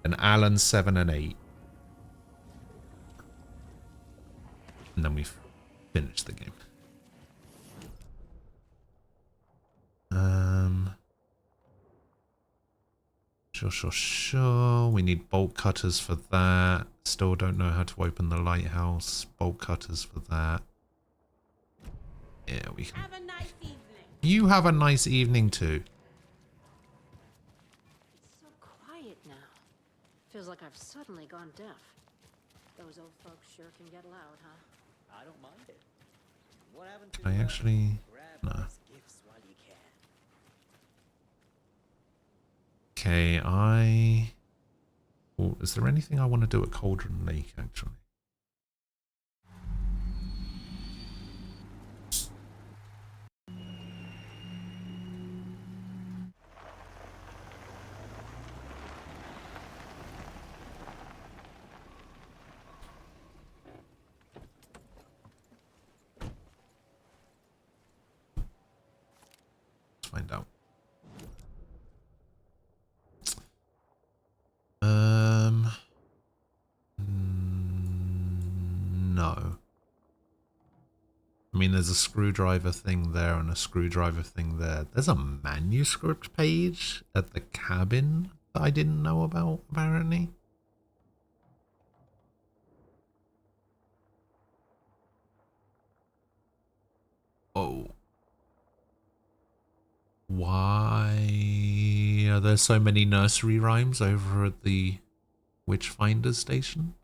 and Alan 7 and 8. And then we've finished the game. Sure. We need bolt cutters for that. Still don't know how to open the lighthouse. Bolt cutters for that. Yeah, we can. Have a nice evening. You have a nice evening too. It's so quiet now. Feels like I've suddenly gone deaf. Those old folks sure can get loud, huh? I don't mind it. What happened I actually no. gifts while you can? Okay, oh, is there anything I want to do at Cauldron Lake actually? Find out. No. I mean, there's a screwdriver thing there and a screwdriver thing there. There's a manuscript page at the cabin that I didn't know about, apparently. Oh. Why are there so many nursery rhymes over at the Witchfinder station?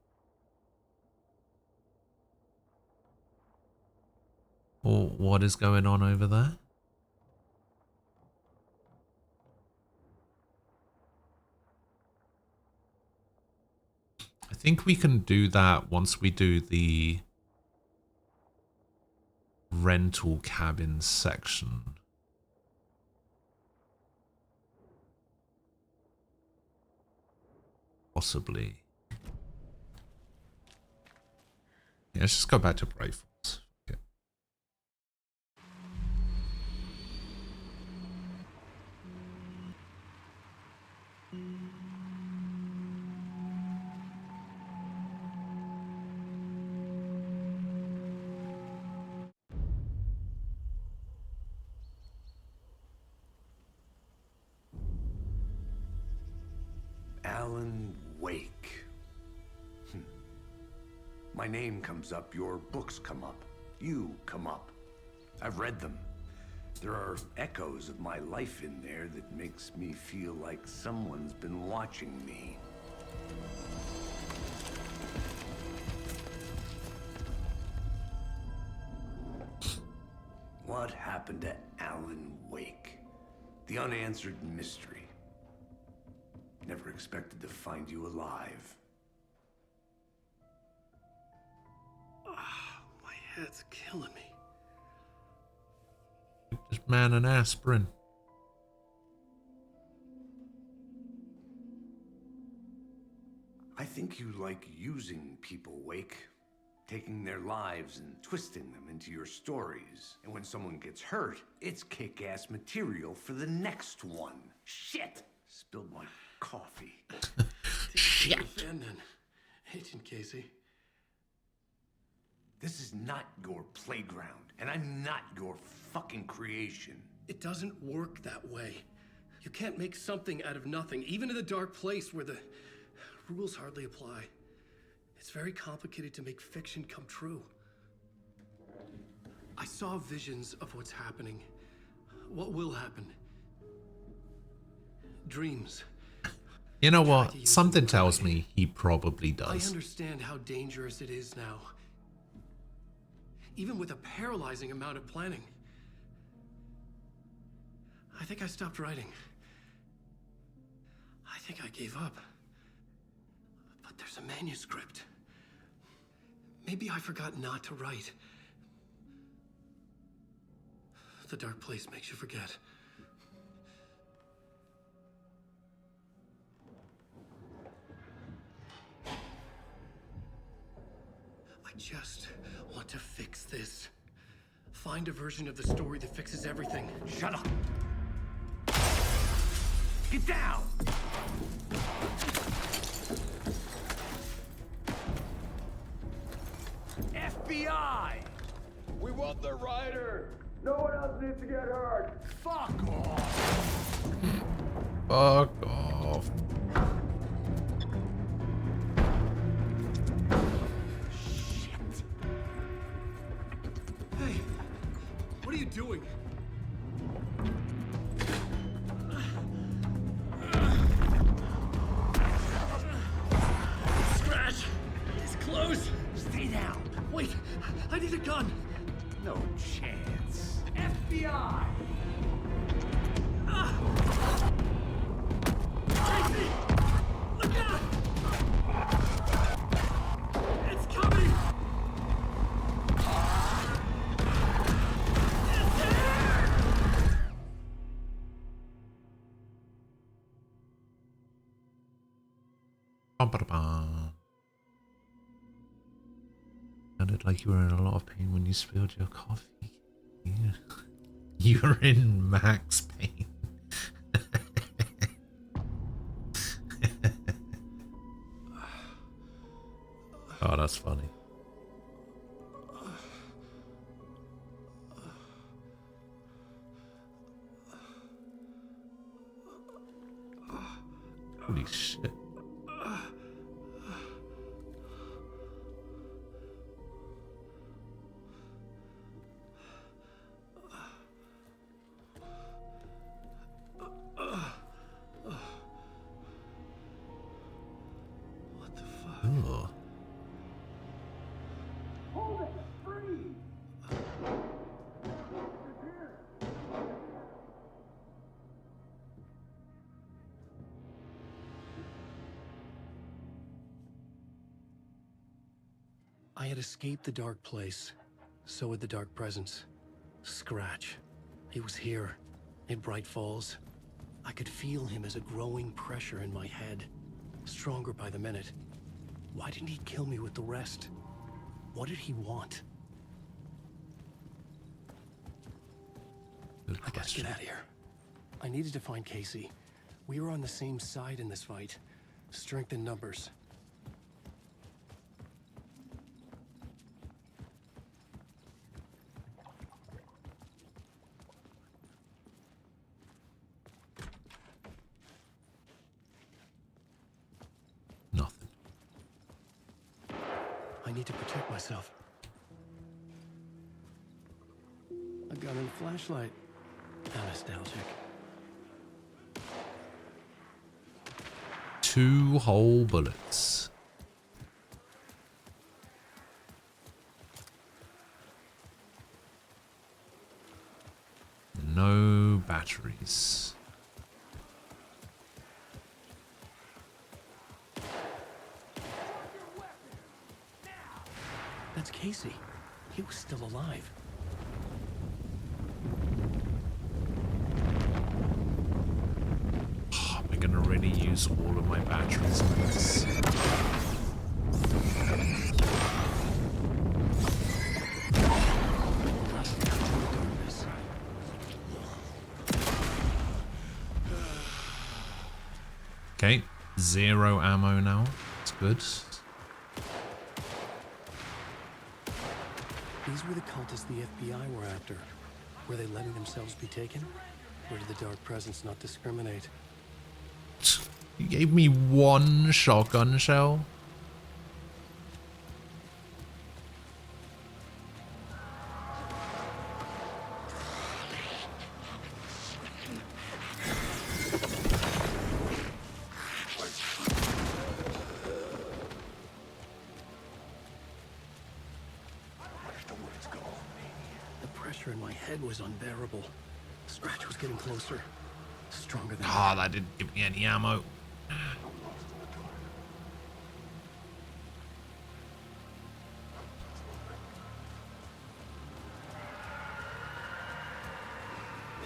Or what is going on over there? I think we can do that once we do the rental cabin section. Possibly. Yeah, let's just go back to Bright Falls. Okay. Alan Wake. My name comes up, your books come up, you come up. I've read them. There are echoes of my life in there that makes me feel like someone's been watching me. What happened to Alan Wake? The unanswered mystery. Never expected to find you alive. My head's killing me. Just man an aspirin. I think you like using people, Wake. Taking their lives and twisting them into your stories. And when someone gets hurt, it's kick-ass material for the next one. Shit! Spilled my coffee. Shit. Agent Casey. This is not your playground, and I'm not your fucking creation. It doesn't work that way. You can't make something out of nothing, even in the dark place where the rules hardly apply. It's very complicated to make fiction come true. I saw visions of what's happening. What will happen. Dreams. You know what? Something tells me he probably does. I understand how dangerous it is now. Even with a paralyzing amount of planning. I think I stopped writing. I think I gave up. But there's a manuscript. Maybe I forgot not to write. The dark place makes you forget. I just want to fix this. Find a version of the story that fixes everything. Shut up! Get down! FBI! We want the rider! No one else needs to get hurt! Fuck off! Fuck off. Hey, what are you doing? Scratch! He's close! Stay down! Wait, I need a gun! No chance. FBI! Tracy! Look out! It's coming! It's here! Bum-ba-da-bum. Sounded like you were in a lot of pain when you spilled your coffee. Yeah. You were in max pain. Oh, that's funny. Holy shit. What the fuck? Ugh. Hold it! Free! I had escaped the dark place. So had the dark presence. Scratch. He was here, in Bright Falls. I could feel him as a growing pressure in my head. Stronger by the minute. Why didn't he kill me with the rest? What did he want? Good I gotta question. get out of here. I needed to find Casey. We were on the same side in this fight. Strength in numbers. Nothing. I need to protect myself. A gun and a flashlight. How nostalgic. 2 whole bullets. No batteries. That's Casey. He was still alive. Am I gonna really use all of my batteries on this? Okay, 0 ammo now. That's good. These were the cultists the FBI were after. Were they letting themselves be taken? Or did the dark presence not discriminate? You gave me 1 shotgun shell? The pressure in my head was unbearable. Scratch was getting closer. Stronger than Ah, that didn't give me any ammo.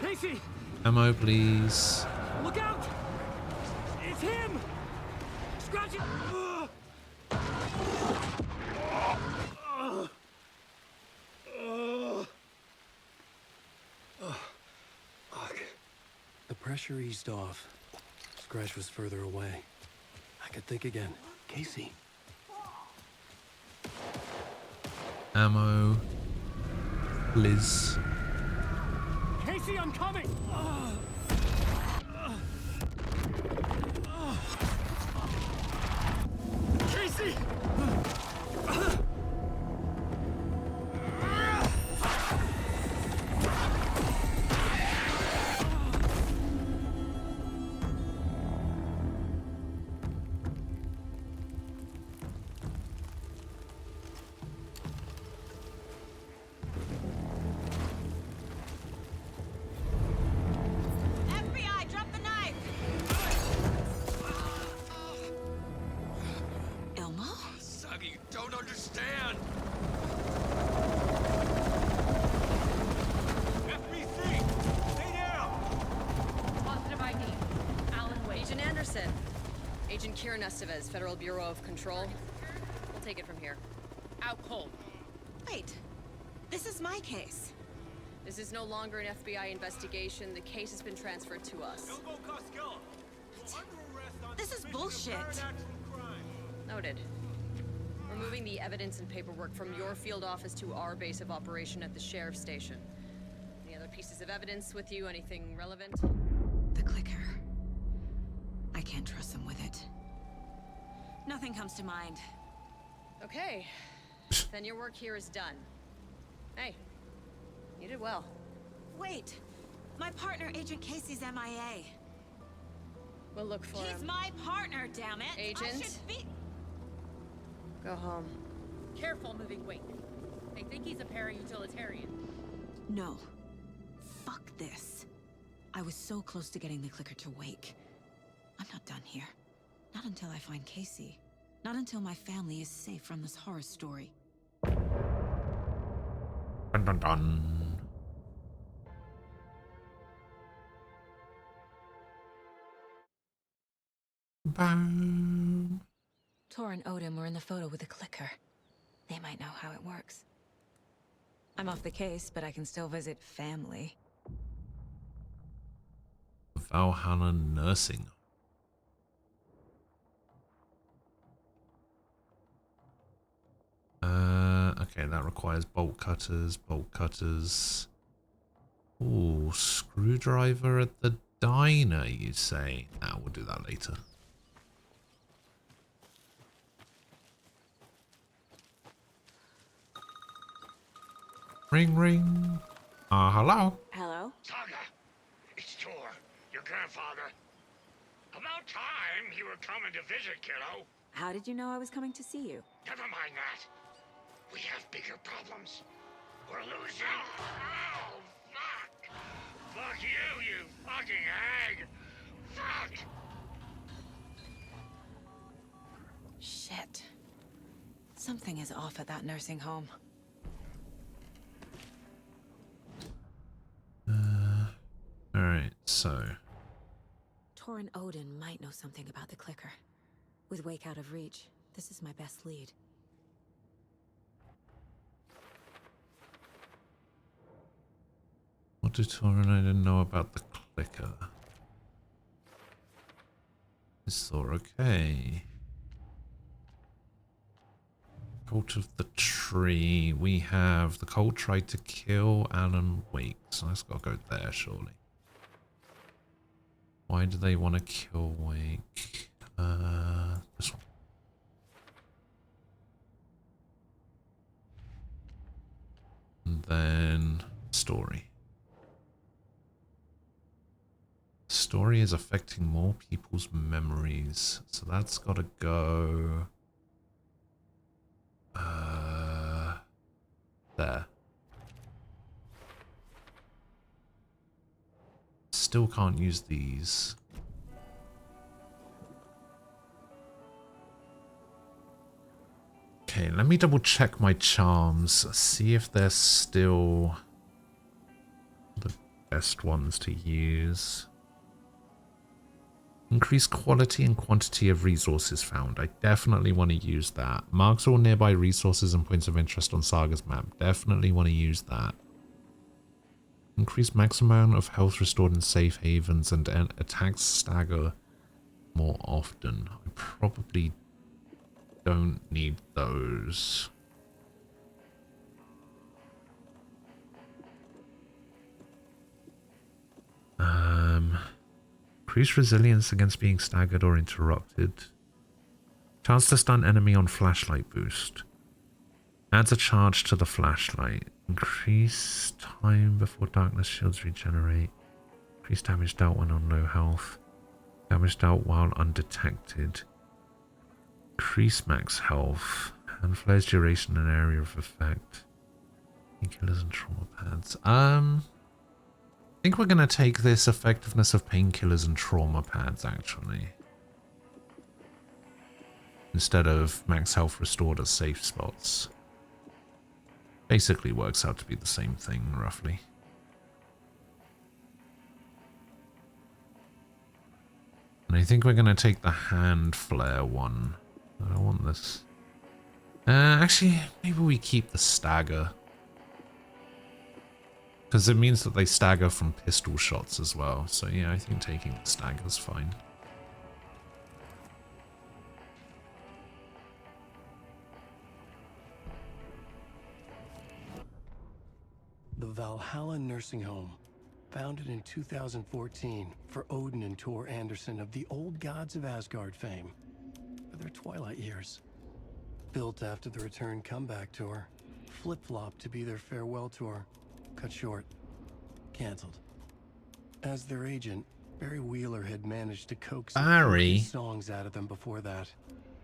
Casey! Ammo, please. Look out! It's him! Scratch it! Fuck. The pressure eased off. Scratch was further away. I could think again. Casey. Ammo. Liz. Casey, I'm coming! Casey! FBI, drop the knife! Elmo? Suggy, you don't understand. FBC, stay down. Positive ID. Alan Wade. Agent Anderson. Agent Kieran Estevez, Federal Bureau of Control. We'll take it from here. Out cold. Wait. This is my case. This is no longer an FBI investigation. The case has been transferred to us. This is bullshit. Noted. We're moving the evidence and paperwork from your field office to our base of operation at the sheriff's station. Any other pieces of evidence with you? Anything relevant? The clicker. I can't trust them with it. Nothing comes to mind. Okay. Then your work here is done. Hey, you did well. Wait. My partner, Agent Casey's MIA. We'll look for He's him. my partner, damn it! Agent? I should be... Go home. Careful moving weight. They think he's a para-utilitarian. No. Fuck this. I was so close to getting the clicker to wake. I'm not done here. Not until I find Casey. Not until my family is safe from this horror story. Dun dun dun. Bam. Tor and Odin were in the photo with the clicker. They might know how it works. I'm off the case, but I can still visit family. Valhalla Nursing. Okay, that requires bolt cutters. Ooh, screwdriver at the diner, you say? Nah, we'll do that later. Ring, ring. Hello? Hello? Saga, it's Tor, your grandfather. About time you were coming to visit, kiddo. How did you know I was coming to see you? Never mind that. We have bigger problems. We're losing. Oh, fuck! Fuck you, you fucking hag! Fuck! Shit. Something is off at that nursing home. Alright, so... Tor and Odin might know something about the clicker. With Wake out of reach, this is my best lead. What do Tor and Odin know about the clicker? Is Thor okay? Cult of the Tree. We have the cult tried to kill Alan Wake, so that's got to go there, surely. Why do they want to kill Wake? This one. And then story. Story is affecting more people's memories, so that's got to go there. Still can't use these. Okay, let me double check my charms, see if they're still the best ones to use. Increase quality and quantity of resources found. I definitely want to use that. Marks all nearby resources and points of interest on Saga's map. Definitely want to use that. Increase maximum amount of health restored in safe havens and attacks stagger more often. I probably don't need those. Increase resilience against being staggered or interrupted. Chance to stun enemy on flashlight boost. Adds a charge to the flashlight. Increase time before darkness shields regenerate. Increase damage dealt when on low health. Damage dealt while undetected. Increase max health. And flares duration and area of effect. Painkillers and trauma pads. I think we're going to take this effectiveness of painkillers and trauma pads, actually. Instead of max health restored at safe spots. Basically works out to be the same thing, roughly. And I think we're going to take the hand flare one. I don't want this. Actually, maybe we keep the stagger. Because it means that they stagger from pistol shots as well. So yeah, I think taking the stagger's fine. The Valhalla Nursing Home, founded in 2014 for Odin and Tor Anderson of the Old Gods of Asgard fame, for their twilight years. Built after the Return Comeback Tour, flip-flopped to be their farewell tour, cut short, canceled. As their agent, Barry Wheeler had managed to coax Barry songs out of them before that.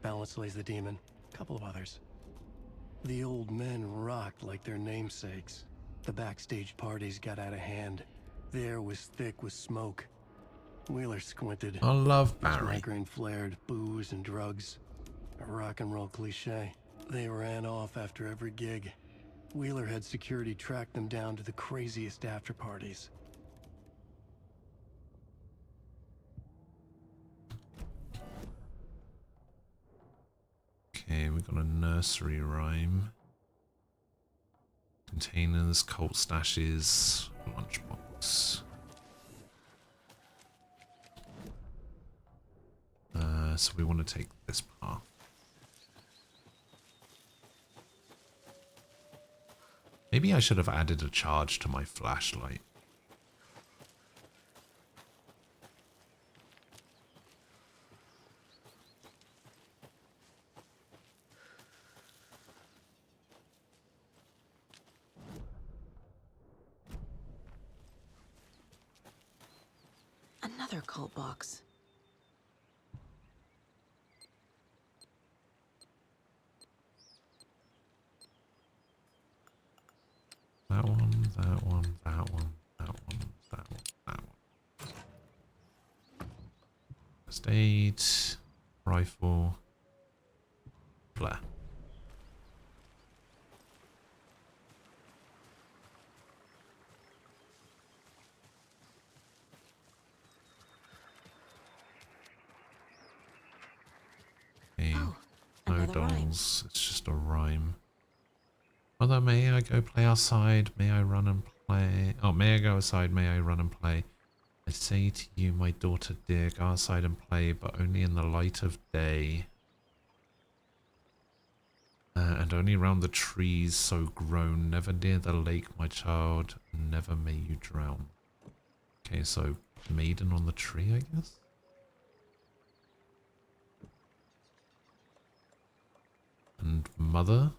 Balance Lays the Demon, a couple of others. The old men rocked like their namesakes. The backstage parties got out of hand. The air was thick with smoke. Wheeler squinted. I love His Barry. migraine flared, booze and drugs. A rock and roll cliche. They ran off after every gig. Wheeler had security track them down to the craziest after parties. Okay, we got a nursery rhyme. Containers, cult stashes, lunchbox. So we want to take this path. Maybe I should have added a charge to my flashlight. Another cult box. That one, that one, that one, that one, that one, that one. First aid, rifle, flare. Okay, no dolls, it's just a rhyme. Mother, may I go play outside? May I run and play? Oh, may I go outside? May I run and play? I say to you, my daughter dear, go outside and play, but only in the light of day. And only round the trees so grown. Never near the lake, my child. Never may you drown. Okay, so maiden on the tree, I guess? And mother?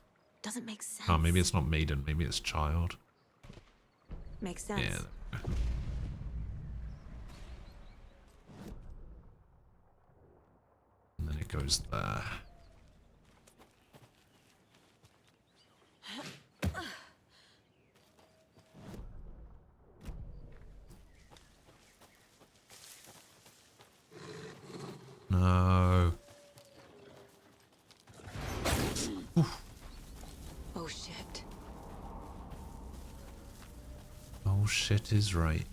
Doesn't make sense. Oh, maybe it's not maiden, maybe it's child. Makes sense. Yeah. And then it goes there. No. Oof. Oh shit. Oh shit is right.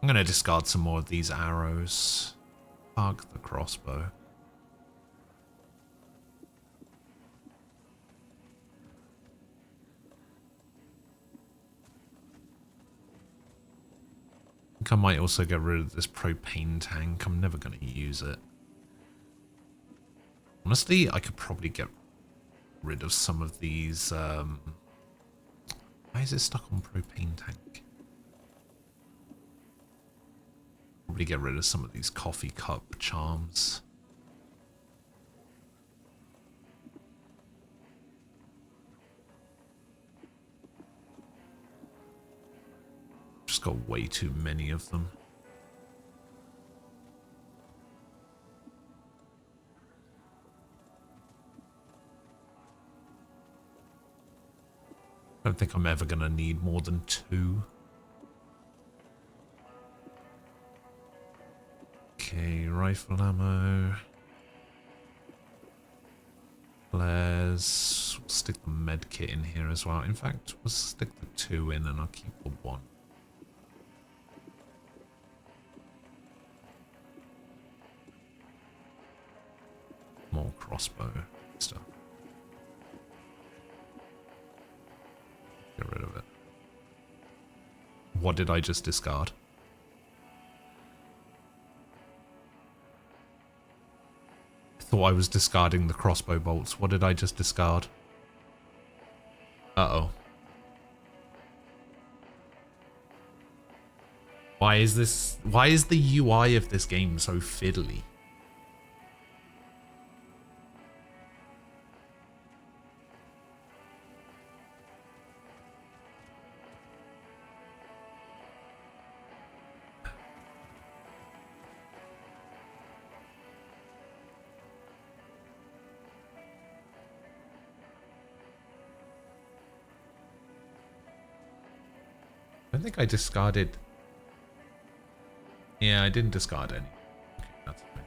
I'm gonna discard some more of these arrows. Park the crossbow. I think I might also get rid of this propane tank. I'm never going to use it. Honestly, I could probably get rid of some of these. Why is it stuck on propane tank? Probably get rid of some of these coffee cup charms. Just got way too many of them. I don't think I'm ever going to need more than 2. Okay, rifle ammo. Flares. We'll stick the med kit in here as well. In fact, we'll stick the 2 in and I'll keep the 1. More crossbow stuff. Get rid of it. What did I just discard? I thought I was discarding the crossbow bolts. What did I just discard? Uh-oh. Why is the UI of this game so fiddly? I think I discarded. Yeah, I didn't discard any. Okay, that's fine.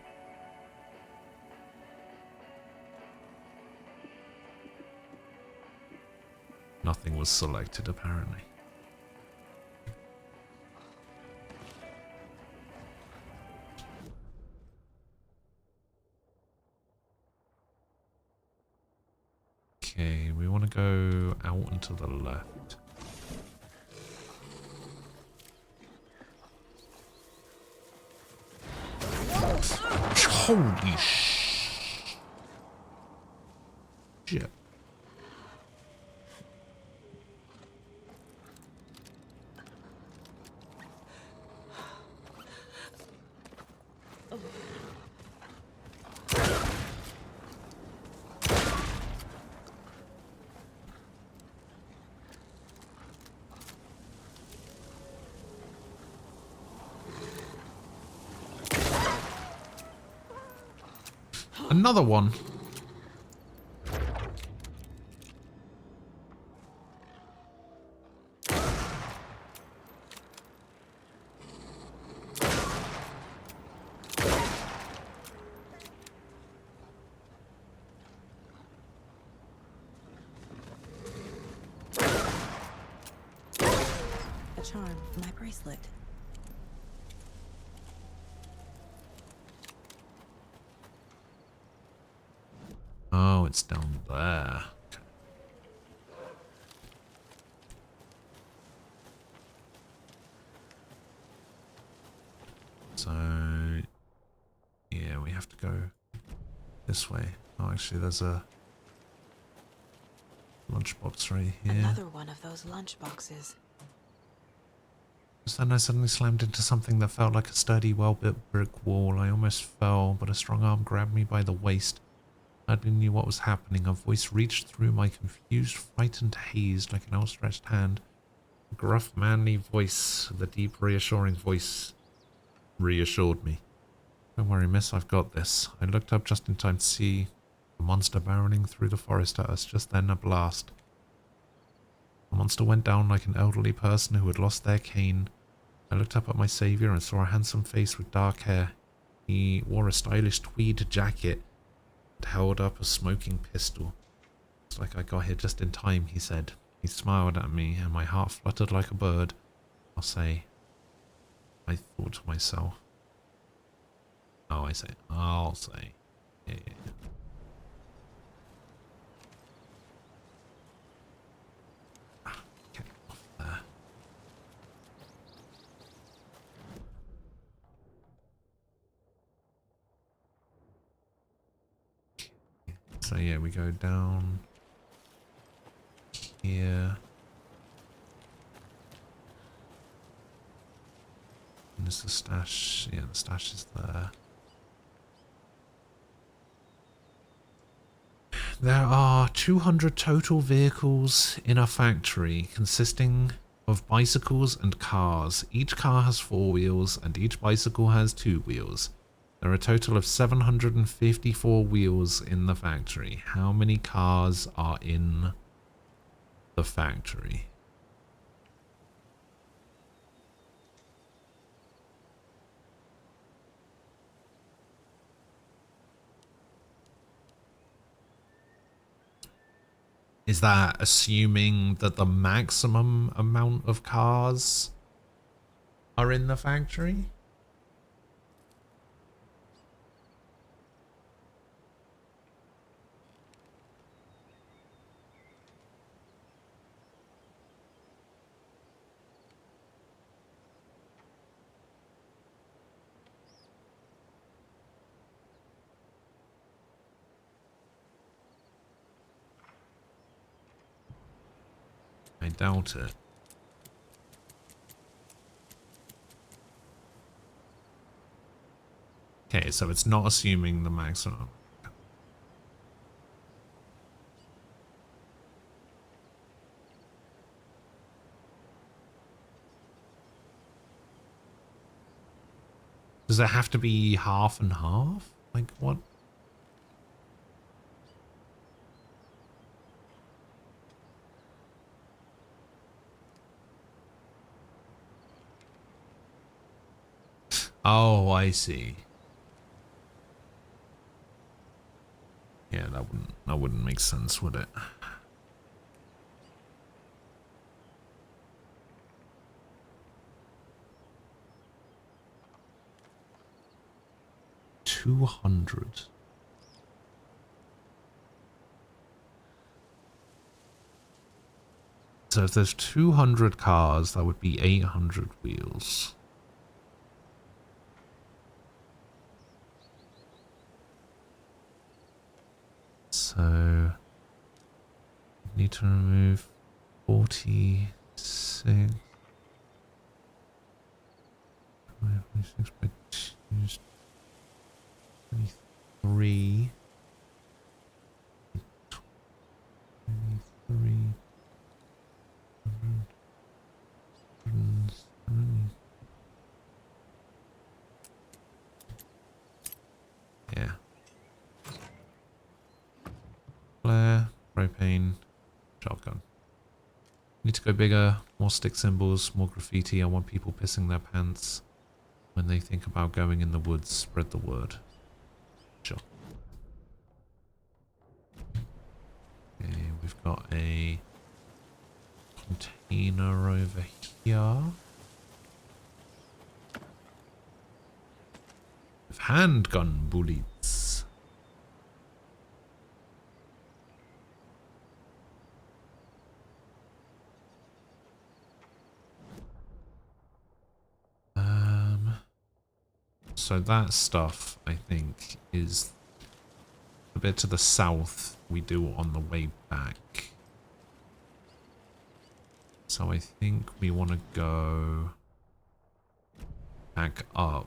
Nothing was selected, apparently. Okay, we want to go out and to the left. Holy shit. Another one. A charm for my bracelet. Oh, it's down there. Okay. So, yeah, we have to go this way. Oh, actually, there's a lunchbox right here. Another one of those lunchboxes. Just then I suddenly slammed into something that felt like a sturdy, well-built brick wall. I almost fell, but a strong arm grabbed me by the waist. I hardly knew what was happening. A voice reached through my confused, frightened haze like an outstretched hand. A gruff, manly voice, the deep, reassuring voice, reassured me. Don't worry, miss, I've got this. I looked up just in time to see a monster barreling through the forest at us. Just then, a blast. The monster went down like an elderly person who had lost their cane. I looked up at my savior and saw a handsome face with dark hair. He wore a stylish tweed jacket and held up a smoking pistol. It's like I got here just in time, he said. He smiled at me and my heart fluttered like a bird. I'll say, I thought to myself. Oh, I say. I'll say. Yeah. Get off there. So yeah, we go down here. And there's the stash. Yeah, the stash is there. There are 200 total vehicles in a factory consisting of bicycles and cars. Each car has 4 wheels and each bicycle has 2 wheels. There are a total of 754 wheels in the factory. How many cars are in the factory? Is that assuming that the maximum amount of cars are in the factory? I doubt it. Okay, so it's not assuming the maximum. Does it have to be half and half? Like what? Oh, I see. Yeah, that wouldn't make sense, would it? $200. So if there's 200 cars, that would be 800 wheels. So need to remove 46. 46 by 2 is 23. 23. 170. Yeah. Flare, propane, shotgun. Need to go bigger, more stick symbols, more graffiti. I want people pissing their pants when they think about going in the woods. Spread the word. Sure. Okay, we've got a container over here. With handgun bullets. So that stuff, I think, is a bit to the south we do on the way back. So I think we want to go back up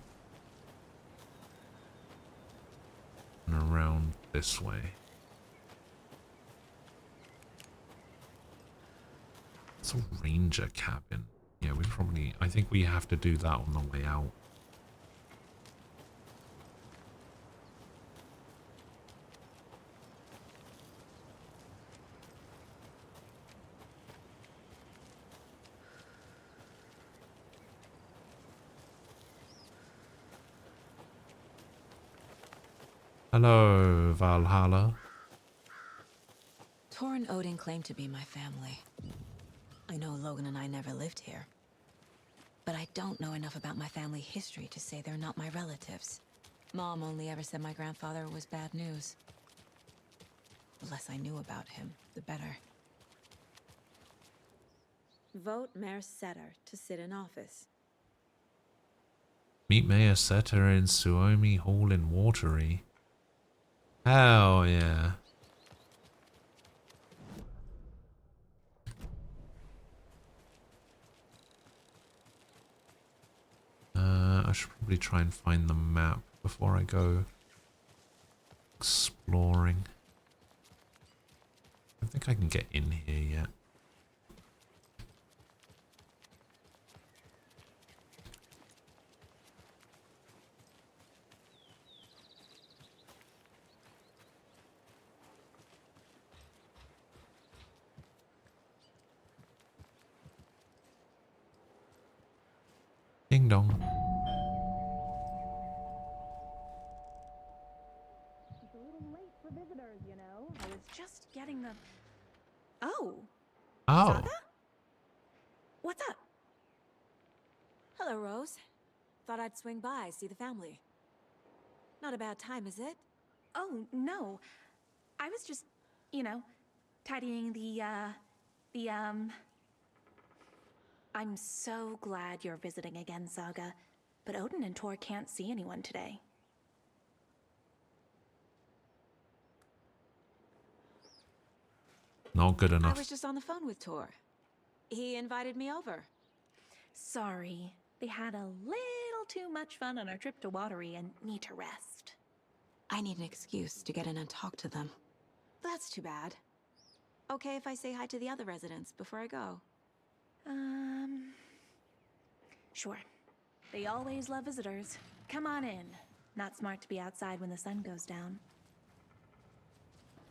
and around this way. It's a ranger cabin. Yeah, we probably, I think we have to do that on the way out. Hello, Valhalla. Tor and Odin claim to be my family. I know Logan and I never lived here. But I don't know enough about my family history to say they're not my relatives. Mom only ever said my grandfather was bad news. The less I knew about him, the better. Vote Mayor Setter to sit in office. Meet Mayor Setter in Suomi Hall in Watery. Hell yeah. I should probably try and find the map before I go exploring. I don't think I can get in here yet. Ding dong. It's a little late for visitors, you know. I was just getting the... Oh. Oh. Saga? What's up? Hello, Rose. Thought I'd swing by, see the family. Not a bad time, is it? Oh, no. I was just, you know, tidying the I'm so glad you're visiting again, Saga. But Odin and Tor can't see anyone today. Not good enough. I was just on the phone with Tor. He invited me over. Sorry. They had a little too much fun on our trip to Watery and need to rest. I need an excuse to get in and talk to them. That's too bad. Okay if I say hi to the other residents before I go? Sure. They always love visitors. Come on in. Not smart to be outside when the sun goes down.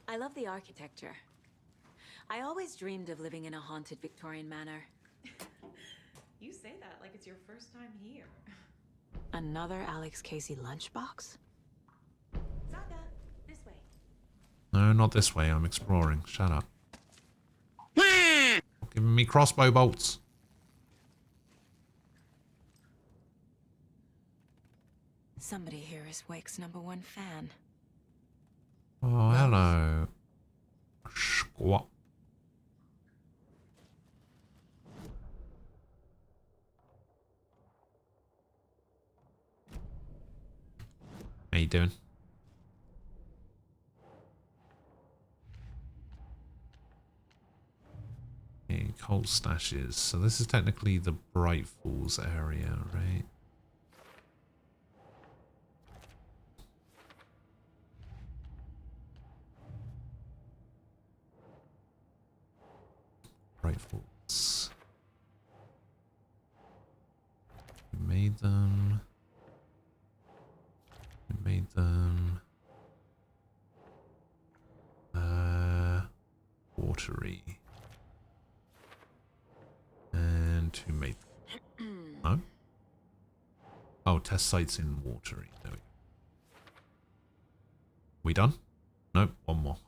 I love the architecture. I always dreamed of living in a haunted Victorian manor. You say that like it's your first time here. Another Alex Casey lunchbox? Saga, this way. No, not this way. I'm exploring. Shut up. Giving me crossbow bolts. Somebody here is Wake's #1 fan. Oh, hello. Squat. How you doing? Okay, cult stashes. So this is technically the Bright Falls area, right? Bright Falls. We made them. We made them. Watery. And who made them? No? Oh, test sites in Watery. There we go. We done? Nope, one more.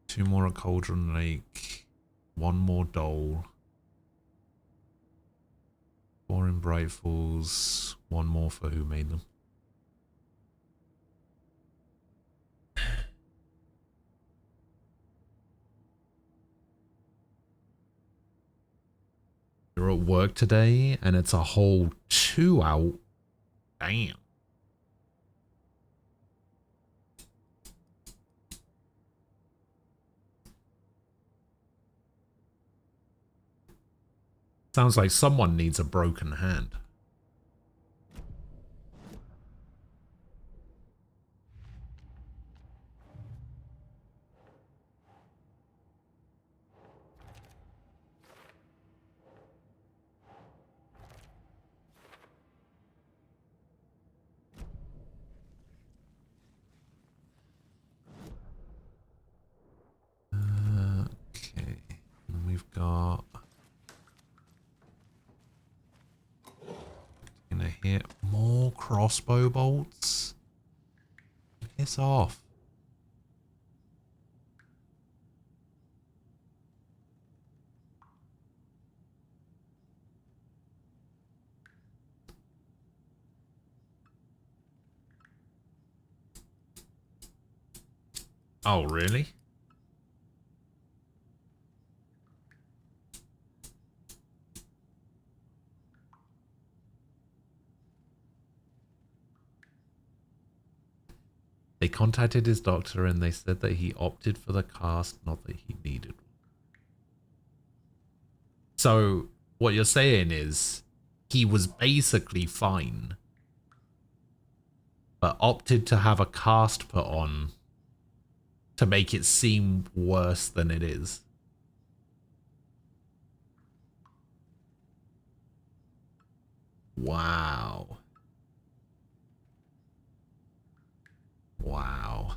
2 more at Cauldron Lake. 1 more Dole. 4 in Bright Falls. 1 more for who made them. You're at work today and it's a whole 2 out. Damn. Sounds like someone needs a broken hand. Okay, and we've got... Gonna hit more crossbow bolts. Piss off. Oh, really? They contacted his doctor and they said that he opted for the cast, not that he needed one. So what you're saying is he was basically fine, but opted to have a cast put on to make it seem worse than it is. Wow. Wow.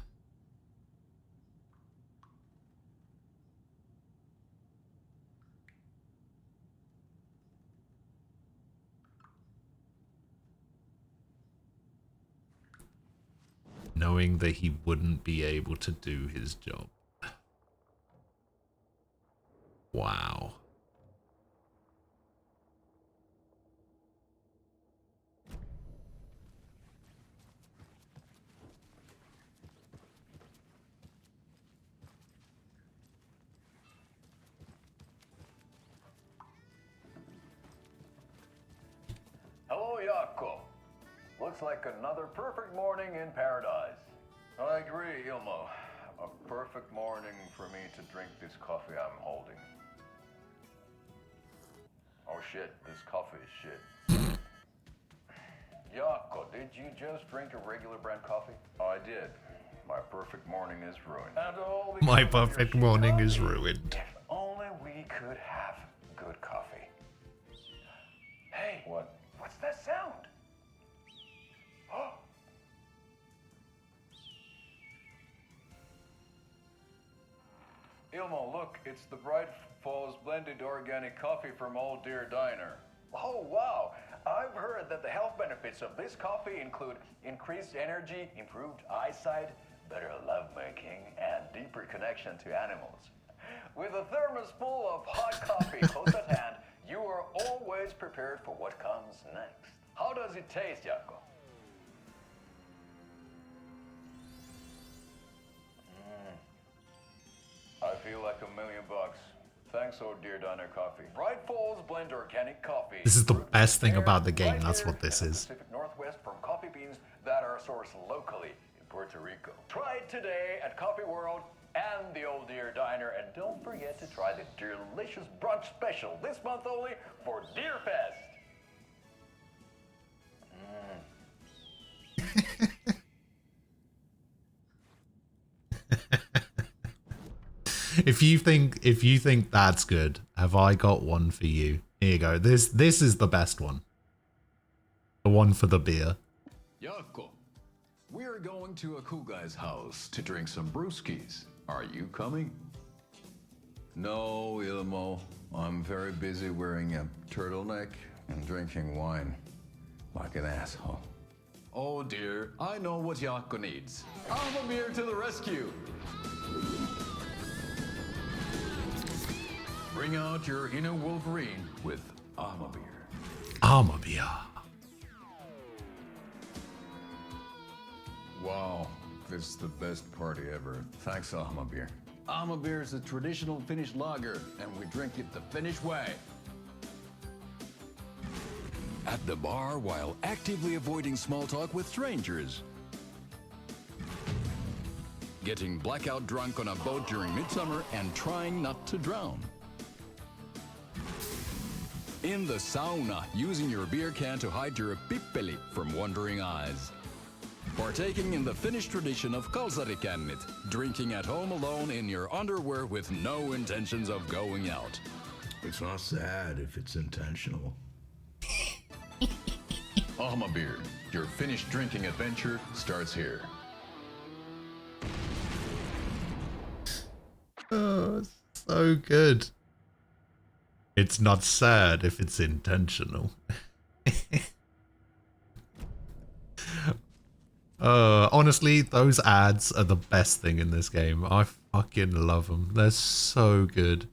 Knowing that he wouldn't be able to do his job. Wow. Hello, Jaakko. Looks like another perfect morning in paradise. I agree, Ilmo. A perfect morning for me to drink this coffee I'm holding. Oh shit, this coffee is shit. Jaakko, did you just drink a regular brand coffee? I did. My perfect morning is ruined. And all because My of your perfect shit morning is coffee. ruined. If only we could have good coffee. Hey, what's that sound? Ilmo, look, it's the Bright Falls blended organic coffee from Old Deer Diner. Oh, wow. I've heard that the health benefits of this coffee include increased energy, improved eyesight, better lovemaking, and deeper connection to animals. With a thermos full of hot coffee close at hand, you are always prepared for what comes next. How does it taste, Jaakko? I feel like $1 million. Thanks, Old Deer Diner Coffee. Bright Falls blend organic coffee. This is the best thing about the game. That's what this is. Pacific Northwest from coffee beans that are sourced locally in Puerto Rico. Try it today at Coffee World and the Old Deer Diner, and don't forget to try the delicious brunch special this month only for Deer Fest. If you think that's good, have I got one for you? Here you go. This is the best one. The one for the beer. Jaakko, we're going to a cool guy's house to drink some brewskis. Are you coming? No, Ilmo. I'm very busy wearing a turtleneck and drinking wine like an asshole. Oh dear, I know what Jaakko needs. I'm a beer to the rescue. Bring out your inner Wolverine with Armor Beer. Armor beer. Wow, this is the best party ever. Thanks, Armor Beer. Armor Beer is a traditional Finnish lager, and we drink it the Finnish way. At the bar while actively avoiding small talk with strangers. Getting blackout drunk on a boat during midsummer and trying not to drown. In the sauna, using your beer can to hide your pippeli from wandering eyes. Partaking in the Finnish tradition of kalsarikännit, drinking at home alone in your underwear with no intentions of going out. It's not sad if it's intentional. Alma Beer, your Finnish drinking adventure starts here. Oh, so good. It's not sad if it's intentional. Honestly, those ads are the best thing in this game. I fucking love them. They're so good.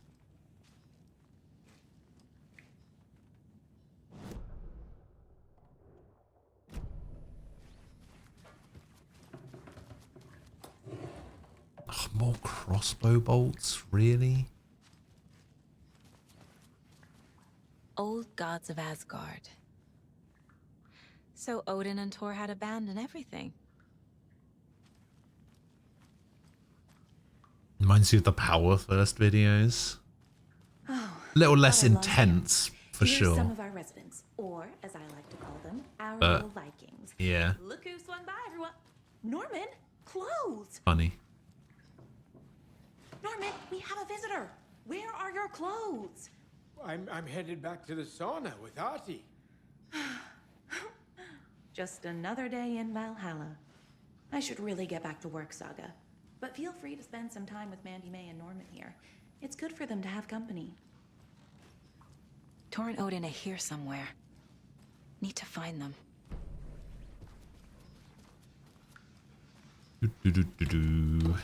Oh, More crossbow bolts, really? Old gods of Asgard. So Odin and Thor had a band and everything. Reminds you of the Power First videos. Oh, A little less what I love intense, for Here's sure. some of our residents, or as I like to call them, our But, little Vikings. yeah. Look who swung by, everyone. Norman, clothes. Funny. Norman, we have a visitor. Where are your clothes? I'm headed back to the sauna with Artie. Just another day in Valhalla. I should really get back to work, Saga. But feel free to spend some time with Mandy May and Norman here. It's good for them to have company. Thor and Odin are here somewhere. Need to find them. Do.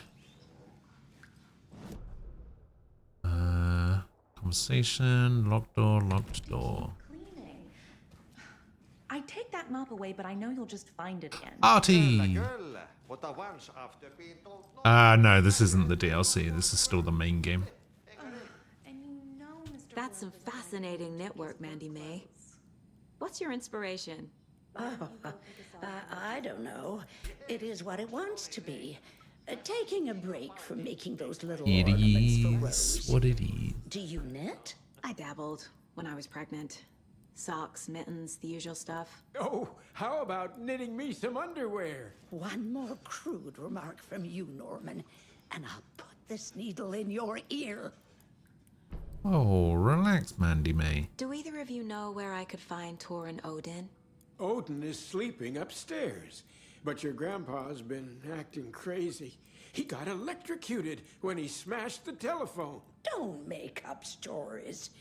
Conversation, locked door, locked door. Cleaning. I take that mop away, but I know you'll just find it again. Artie! No, this isn't the DLC. This is still the main game. That's some fascinating network, Mandy May. What's your inspiration? I don't know. It is what it wants to be. Taking a break from making those little It ornaments for is Rose. what it is. Do you knit? I dabbled when I was pregnant. Socks, mittens, the usual stuff. Oh, how about knitting me some underwear? One more crude remark from you, Norman, and I'll put this needle in your ear. Oh, relax, Mandy May. Do either of you know where I could find Thor and Odin? Odin is sleeping upstairs, but your grandpa's been acting crazy. He got electrocuted when he smashed the telephone. Don't make up stories.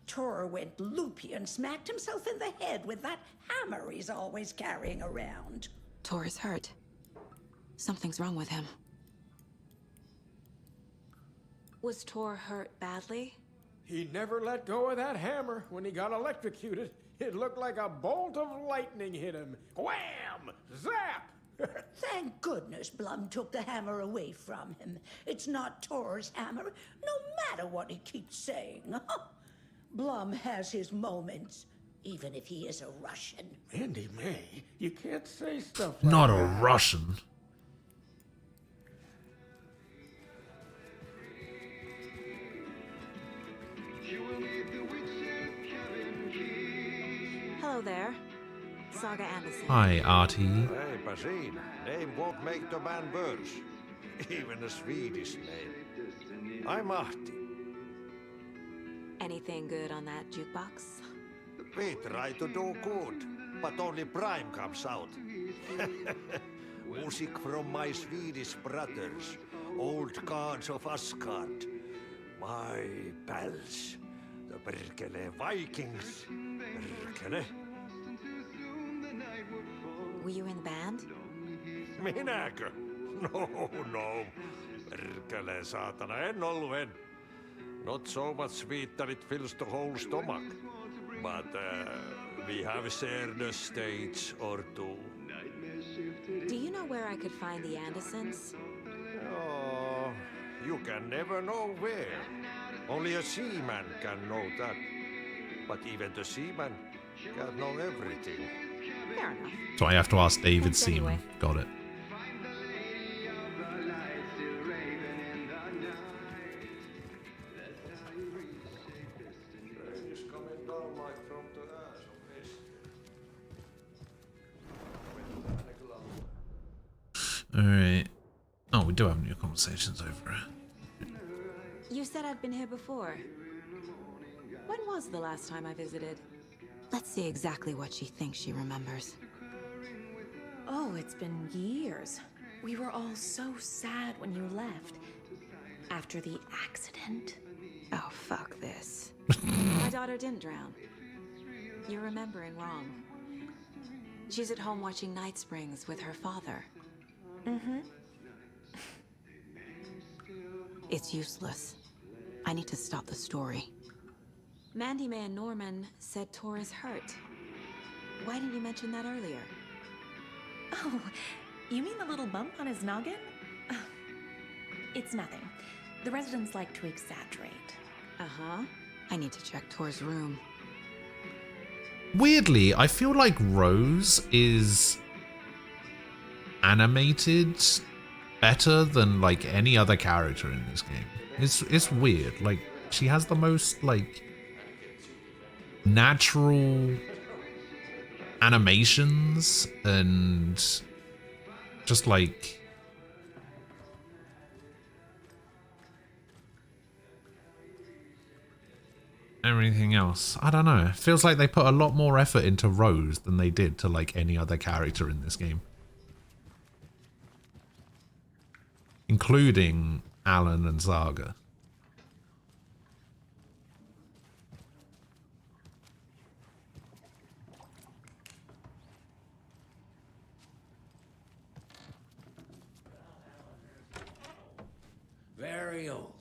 Thor went loopy and smacked himself in the head with that hammer he's always carrying around. Thor is hurt. Something's wrong with him. Was Thor hurt badly? He never let go of that hammer when he got electrocuted. It looked like a bolt of lightning hit him. Wham! Zap! Thank goodness Blum took the hammer away from him. It's not Thor's hammer, no matter what he keeps saying. Blum has his moments, even if he is a Russian. Mandy May, you can't say stuff like Not that. a Russian. Hello there. Saga Anderson. Hi, Artie. Hey, Basin. Name won't make the man worse. Even a Swedish name. I'm Ahti. Anything good on that jukebox? We try to do good, but only Prime comes out. Music from my Swedish brothers, old gods of Asgard. My pals, the Perkele Vikings. Perkele. Were you in the band? Minäkö? No. Perkele saatana, en ollut en. Not so much sweet that it fills the whole stomach. But we have shared a stage or two. Do you know where I could find the Andersons? Oh, you can never know where. Only a seaman can know that. But even the seaman can't know everything. Fair enough. So I have to ask David Thanks Seaman. anyway. Got it. Alright. Oh, we do have new conversations over it. You said I'd been here before. When was the last time I visited? Let's see exactly what she thinks she remembers. Oh, it's been years. We were all so sad when you left. After the accident. Oh, fuck this. My daughter didn't drown. You're remembering wrong. She's at home watching Night Springs with her father. Mm-hmm. It's useless. I need to stop the story. Mandy May and Norman said Thor is hurt. Why didn't you mention that earlier? Oh, you mean the little bump on his noggin? It's nothing. The residents like to exaggerate. Uh-huh. I need to check Tor's room. Weirdly, I feel like Rose is animated better than like any other character in this game. It's weird. Like she has the most like natural animations and just like everything else. I don't know. It feels like they put a lot more effort into Rose than they did to like any other character in this game. Including Alan and Saga. Very old.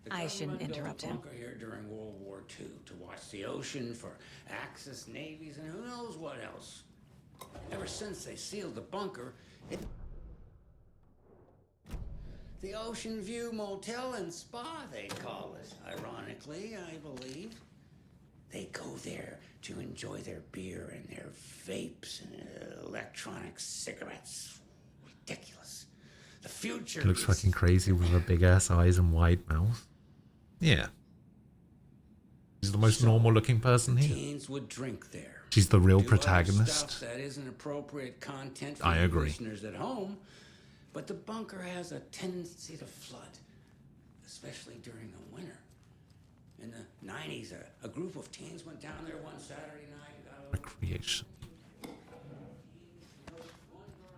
The I shouldn't government built a interrupt him. bunker here during World War II to watch the ocean for Axis navies and who knows what else. Ever since they sealed the bunker, the Ocean View Motel and Spa, they call it. Ironically, I believe. They go there to enjoy their beer and their vapes and electronic cigarettes. Ridiculous. The future He looks is- fucking crazy with a big ass eyes and wide mouth. Yeah. She's the most normal looking person here. Teens would drink there. She's the real Do other protagonist. Stuff that isn't appropriate content for I you agree. listeners at home, but the bunker has a tendency to flood, especially during the winter. In the 90s, a group of teens went down there one Saturday night and got a Recreation.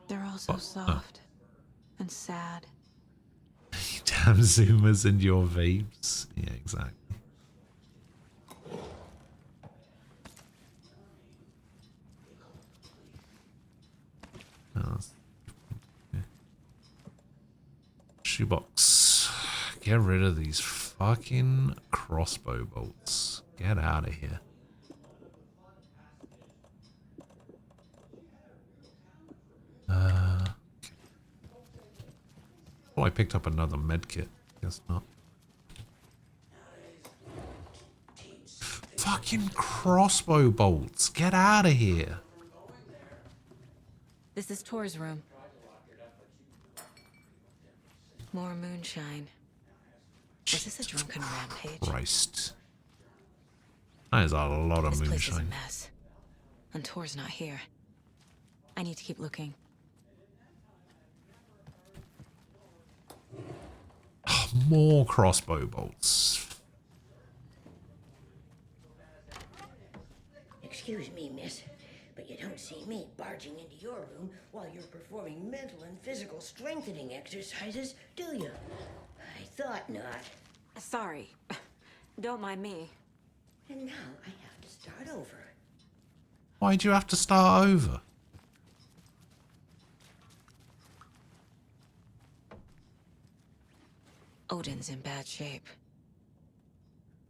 They're all so soft and sad. Damn Zoomers and your vapes. Yeah, exactly. Oh, yeah. Shoebox. Get rid of these fucking crossbow bolts. Get out of here. Oh, I picked up another med kit. Guess not. Fucking crossbow bolts. Get out of here. This is Tor's room. More moonshine. Was this a drunken rampage? Christ. That is a lot of This place is a moonshine. mess. And Tor's not here. I need to keep looking. More crossbow bolts. Excuse me, miss, but you don't see me barging into your room while you're performing mental and physical strengthening exercises, do you? I thought not. Sorry. Don't mind me. And now I have to start over. Why'd you have to start over? Odin's in bad shape.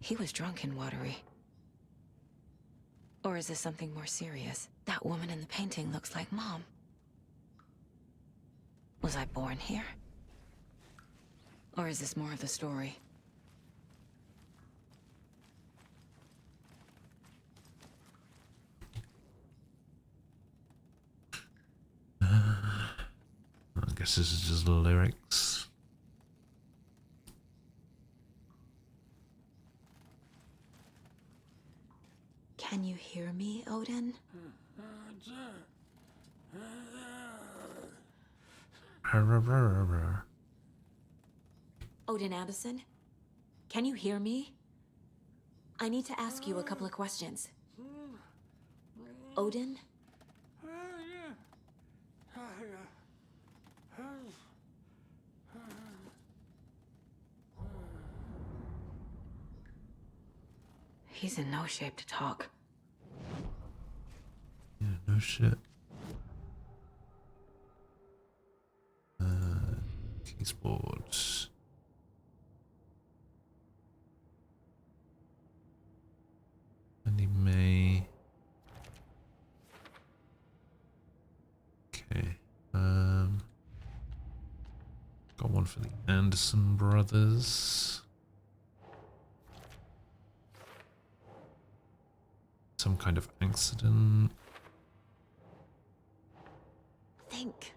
He was drunk and watery. Or is this something more serious? That woman in the painting looks like Mom. Was I born here? Or is this more of the story? I guess this is just lyrics. Can you hear me, Odin? Odin Addison? Can you hear me? I need to ask you a couple of questions. Odin? He's in no shape to talk. Yeah, no shit. Keyboard. Anime. Okay. got one for the Anderson brothers. Some kind of accident. Think.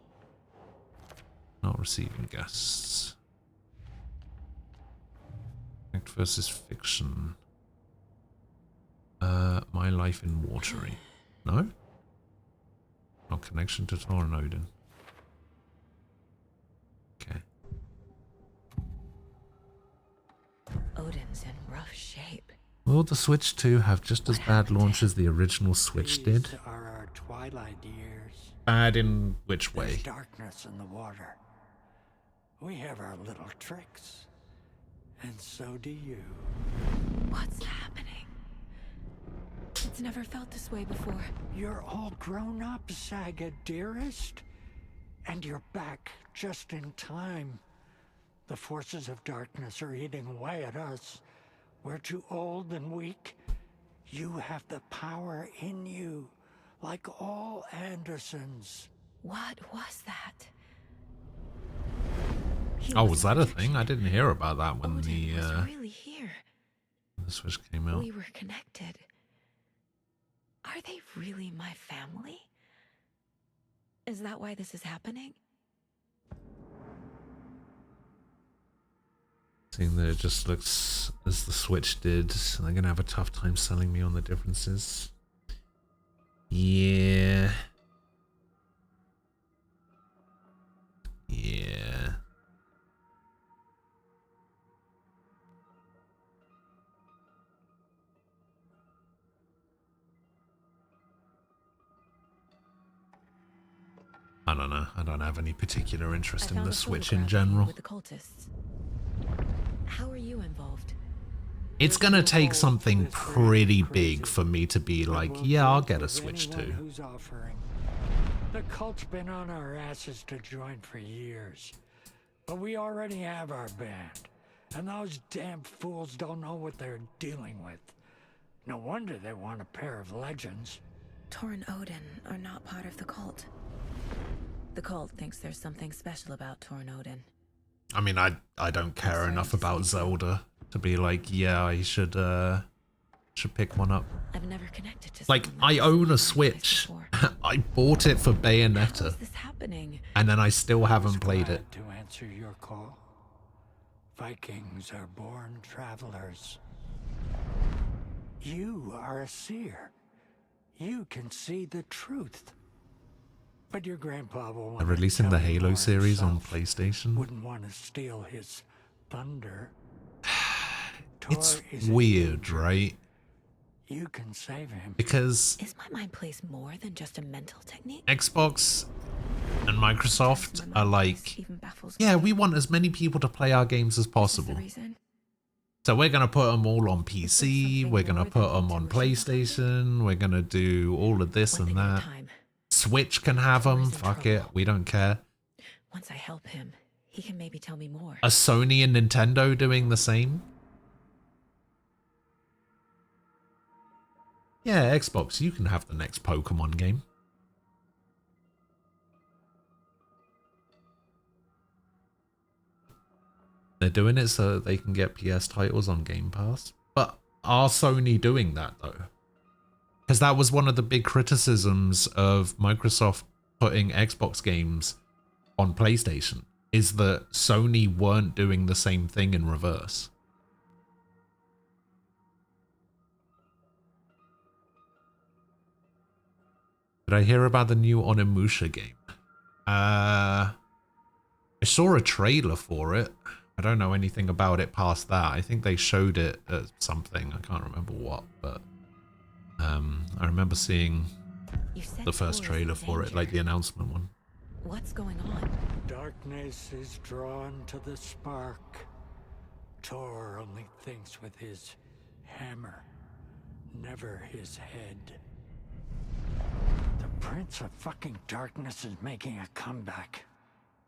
Not receiving guests. Fact versus fiction. My life in Watery. No? No connection to Tor and Odin. Okay. Odin's in rough shape. Will the Switch 2 have just as bad launch as the original Switch did? These are our twilight years. Bad in which way? There's darkness in the water. We have our little tricks. And so do you. What's happening? It's never felt this way before. You're all grown up, Saga, dearest. And you're back just in time. The forces of darkness are eating away at us. We're too old and weak. You have the power in you, like all Andersons. What was that? Oh, was that a thing? I didn't hear about that when Odin was really here. the Switch came out. We were connected. Are they really my family? Is that why this is happening? Seeing that it just looks as the Switch did, so they're gonna have a tough time selling me on the differences. Yeah. Yeah. I don't know. I don't have any particular interest in the Switch in general. With the cultists. How are you involved? It's gonna take something pretty big for me to be like, yeah, I'll get a Switch too. Who's offering? The cult's been on our asses to join for years. But we already have our band. And those damn fools don't know what they're dealing with. No wonder they want a pair of legends. Tor and Odin are not part of the cult. The cult thinks there's something special about Tor and Odin. I mean, I don't care enough about Zelda to be like, yeah, I should pick one up. I've never connected to like, I own a Switch. I bought it for Bayonetta. How is this happening? And then I still haven't played it. To answer your call, Vikings are born travelers. You are a seer. You can see the truth. But your grandpa will want They're releasing the Halo series on PlayStation. Wouldn't want to steal his thunder. It's weird, right? You can save him. Because is my mind place more than just a mental technique? Xbox and Microsoft are like, yeah, we want as many people to play our games as possible. So we're going to put them all on PC, we're going to put them on PlayStation, we're going to do all of this and that. Switch can have them, fuck it, we don't care. Once I help him, he can maybe tell me more. Are Sony and Nintendo doing the same? Yeah, Xbox, you can have the next Pokemon game. They're doing it so that they can get PS titles on Game Pass. But are Sony doing that though? Because that was one of the big criticisms of Microsoft putting Xbox games on PlayStation, is that Sony weren't doing the same thing in reverse. Did I hear about the new Onimusha game? I saw a trailer for it. I don't know anything about it past that. I think they showed it at something. I can't remember what, but I remember seeing the first trailer for it, like the announcement one. What's going on? Darkness is drawn to the spark. Tor only thinks with his hammer, never his head. The Prince of fucking Darkness is making a comeback.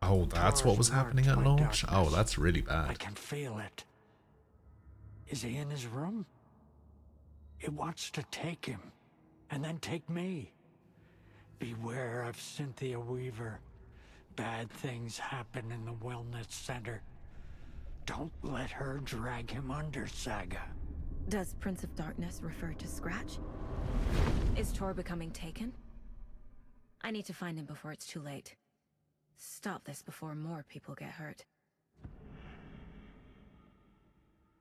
Oh, that's what was happening at launch? Oh, that's really I bad. can feel it. Is he in his room? It wants to take him, and then take me. Beware of Cynthia Weaver. bad things happen in the Wellness Center. Don't let her drag him under, Saga. Does Prince of Darkness refer to Scratch? Is Tor becoming taken? I need to find him before it's too late. Stop this before more people get hurt.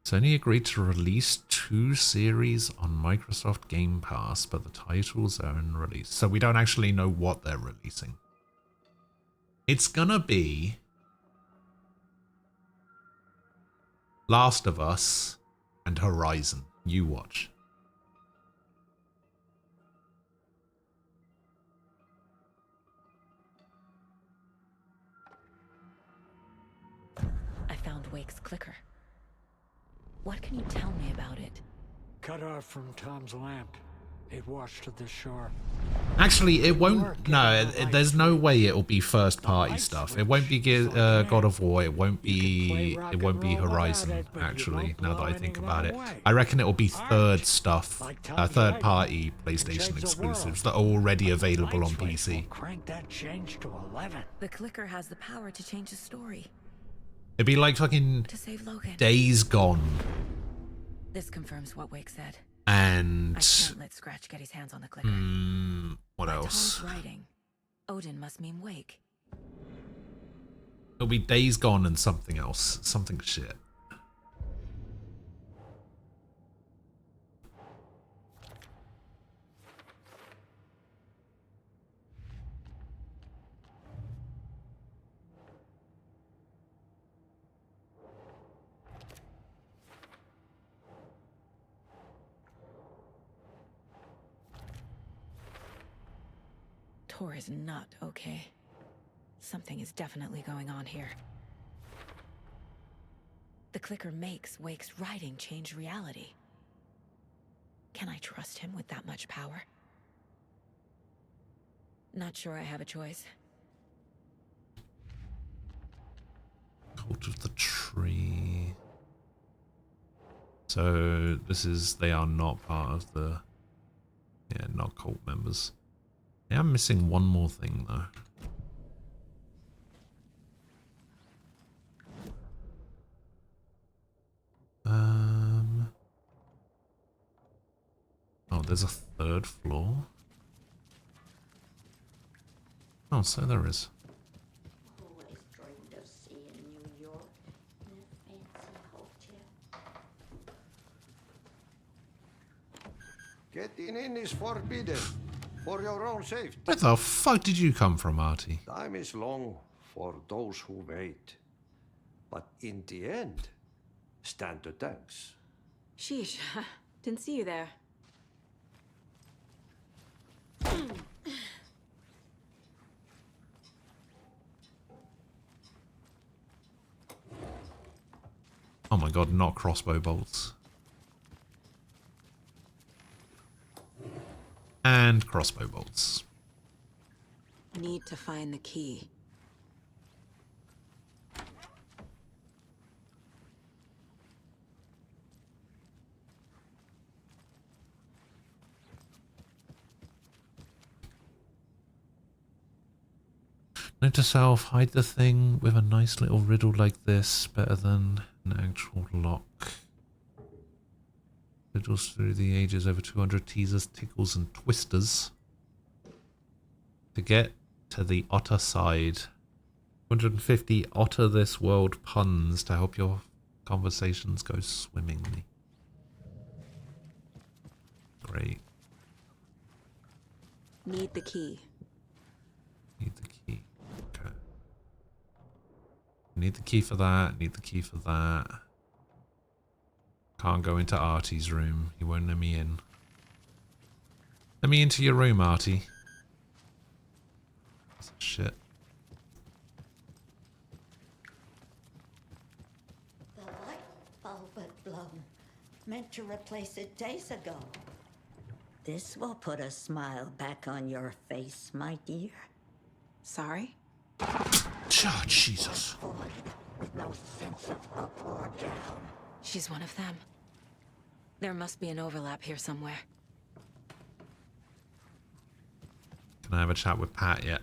Sony agreed to release 2 series on Microsoft Game Pass, but the titles are unreleased. So we don't actually know what they're releasing. It's gonna be Last of Us and Horizon. You watch. I found Wake's clicker. What can you tell me about it? Cut off from Tom's lamp. It washed to the shore. Actually, it won't. No, there's no way it'll be first-party stuff. It won't be God of War. It won't be. It won't be Horizon. Actually, now that I think about it, I reckon it will be third stuff, third-party PlayStation exclusives that are already available on PC. Crank that change to 11. The clicker has the power to change the story. It'd be like fucking To save Logan. Days Gone. This confirms what Wake said. And I can't let Scratch get his hands on the clicker. what By else? Tom's writing, Odin must mean Wake. It'll be Days Gone and something else. Something shit. Tor is not okay. Something is definitely going on here. The clicker makes Wake's writing change reality. Can I trust him with that much power? Not sure I have a choice. Cult of the Tree. So this is, they are not part of the, yeah, not cult members. I am missing one more thing though. Oh, there's a third floor. Oh, so there is. Always dreamed of seeing New York in a fancy hotel. Getting in is forbidden. For your own safety. Where the fuck did you come from, Artie? Time is long for those who wait. But in the end, stand the thanks. Sheesh, didn't see you there. Oh my god, not crossbow bolts. And crossbow bolts. Need to find the key. Note to self, hide the thing with a nice little riddle like this, better than an actual lock. Riddles through the ages, over 200 teasers, tickles and twisters. To get to the otter side. 150 otter this world puns to help your conversations go swimmingly. Great. Need the key. Need the key. Okay. Need the key for that. Need the key for that. Can't go into Artie's room. He won't let me in. Let me into your room, Artie. That's shit. The light bulb at Blum. Meant to replace it days ago. This will put a smile back on your face, my dear. Sorry? Oh, Jesus. With no sense of up or down. She's one of them. There must be an overlap here somewhere. Can I have a chat with Pat yet?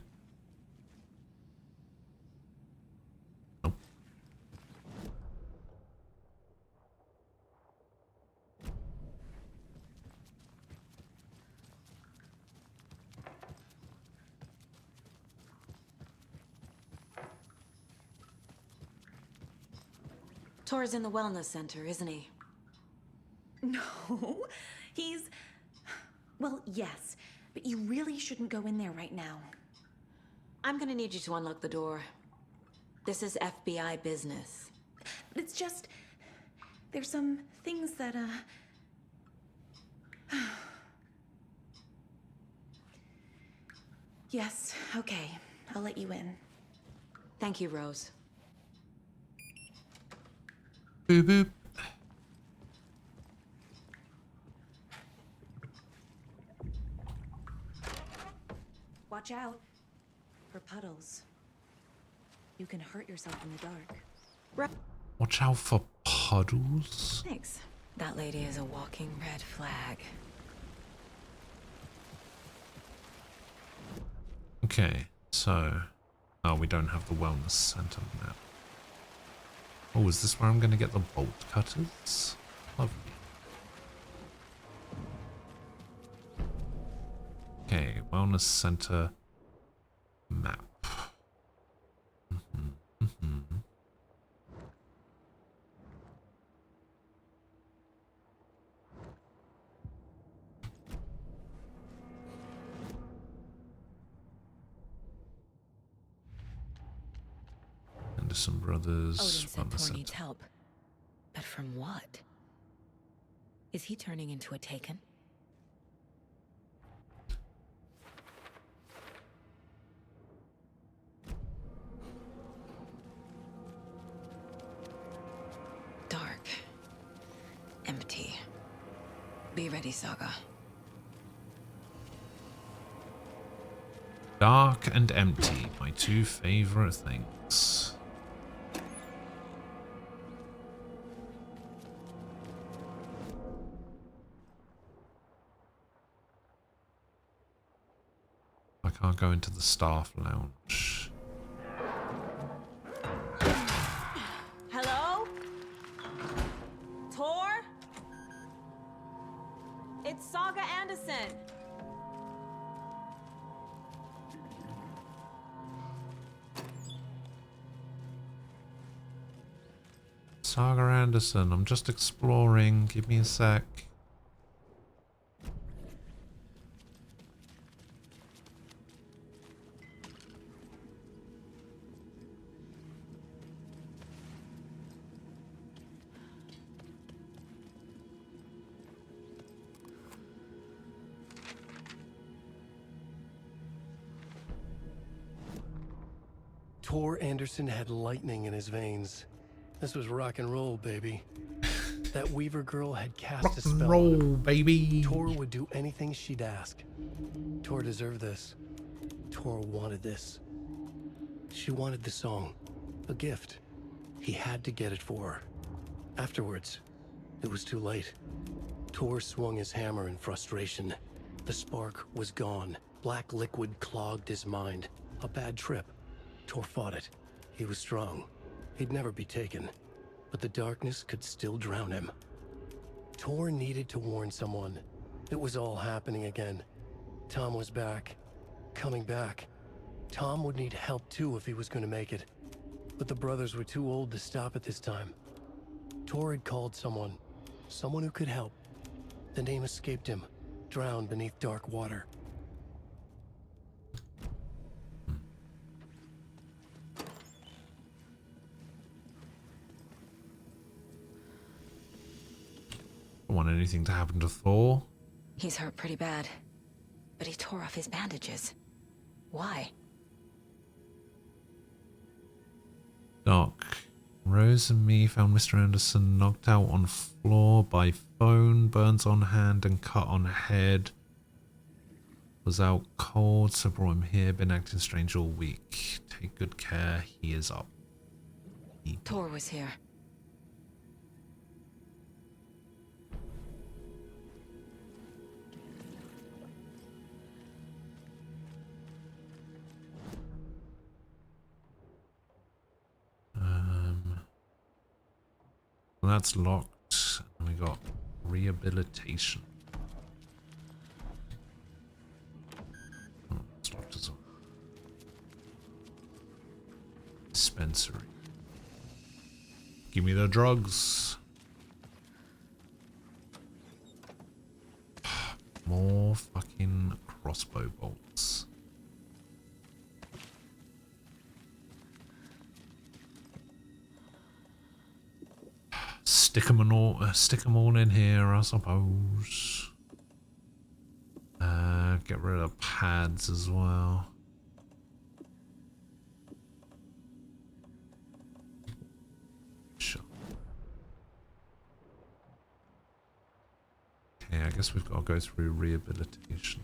Tor's in the wellness center, isn't he? No, he's... Well, yes, but you really shouldn't go in there right now. I'm gonna need you to unlock the door. This is FBI business. It's just... There's some things that, Yes, okay. I'll let you in. Thank you, Rose. Boop boop. Watch out for puddles. You can hurt yourself in the dark. Watch out for puddles. Thanks. That lady is a walking red flag. Okay, so... Oh, we don't have the wellness center map. Oh, is this where I'm going to get the bolt cutters? Lovely. Okay, wellness center map. Anderson Brothers. Odin said wellness Tor center. needs help. But from what? Is he turning into a Taken? Dark. Empty. Be ready, Saga. Dark and empty, my two favorite things. I can't go into the staff lounge. Hello? Tor? It's Saga Anderson. Saga Anderson, I'm just exploring. Give me a sec. Tor Anderson had lightning in his veins. This was rock and roll, baby. That Weaver girl had cast a spell roll, on him. baby. Tor would do anything she'd ask. Tor deserved this. Tor wanted this. She wanted the song, a gift. He had to get it for her. Afterwards, it was too late. Tor swung his hammer in frustration. The spark was gone. Black liquid clogged his mind. A bad trip. Tor fought it. He was strong. He'd never be taken. But the darkness could still drown him. Tor needed to warn someone. It was all happening again. Tom was back. Coming back. Tom would need help too if he was going to make it. But the brothers were too old to stop at this time. Tor had called someone. Someone who could help. The name escaped him. Drowned beneath dark water. Don't want anything to happen to Thor. He's hurt pretty bad. But he tore off his bandages. Why? Doc. Rose and me found Mr. Anderson knocked out on floor by phone, burns on hand and cut on head. Was out cold, so brought him here, been acting strange all week. Take good care, he is up. Tor was here. Well, that's locked. And we got rehabilitation. Oh, it's locked as well. Dispensary. Give me the drugs. More fucking crossbow bolts. Stick them all in here, I suppose. Get rid of pads as well. Sure. Okay, I guess we've got to go through rehabilitation.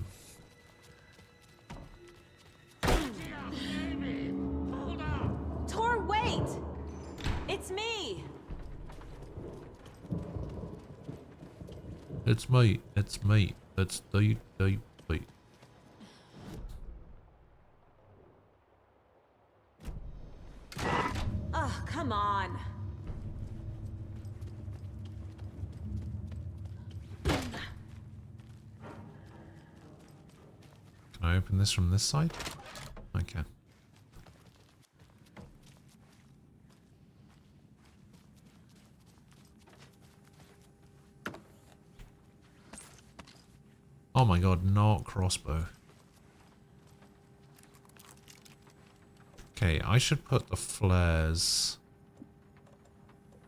Tor, wait! It's me! It's me. It's me. It's the. Oh, come on. Can I open this from this side? Okay. Oh my god, not crossbow. Okay, I should put the flares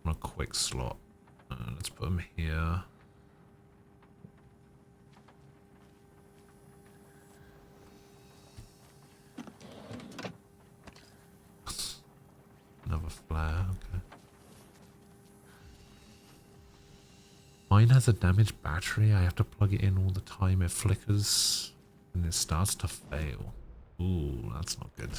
on a quick slot. Let's put them here. Another flare, okay. Mine has a damaged battery. I have to plug it in all the time. It flickers and it starts to fail. Ooh, that's not good.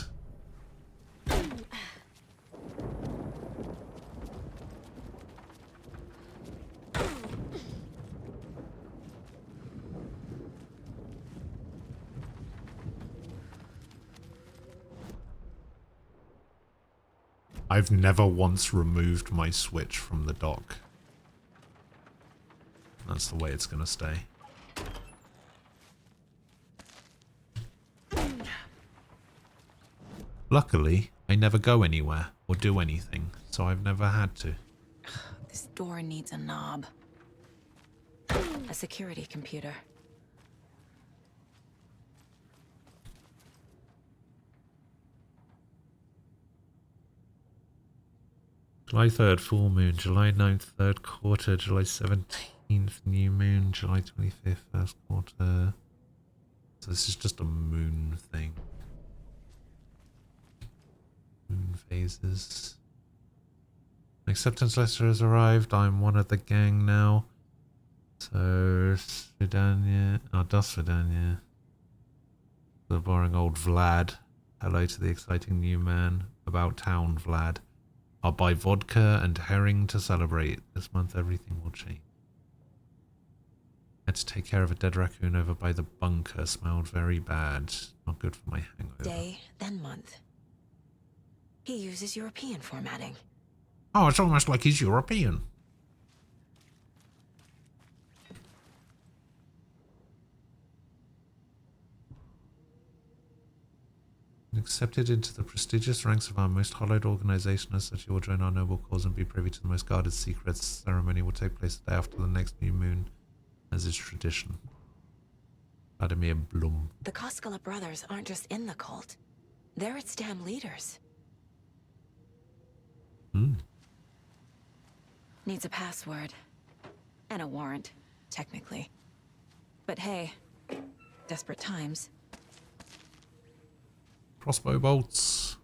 I've never once removed my Switch from the dock. That's the way it's gonna stay. Luckily, I never go anywhere or do anything, so I've never had to. This door needs a knob. A security computer. July 3rd, full moon. July 9th, third quarter. July 17th, new moon. July 25th, first quarter. So this is just a moon thing. Moon phases. Acceptance letter has arrived. I'm one of the gang now. So, Svidania. Oh, das Svidania. The boring old Vlad. Hello to the exciting new man. About town, Vlad. I'll buy vodka and herring to celebrate. This month everything will change. Had to take care of a dead raccoon over by the bunker. Smelled very bad. Not good for my hangover. Day, then month. He uses European formatting. Oh, it's almost like he's European. Accepted into the prestigious ranks of our most hallowed organization, as such you will join our noble cause and be privy to the most guarded secrets. Ceremony will take place the day after the next new moon, as is tradition. Vladimir Blum. The Koskela brothers aren't just in the cult. They're its damn leaders. Needs a password. And a warrant, technically. But hey, desperate times. Crossbow bolts.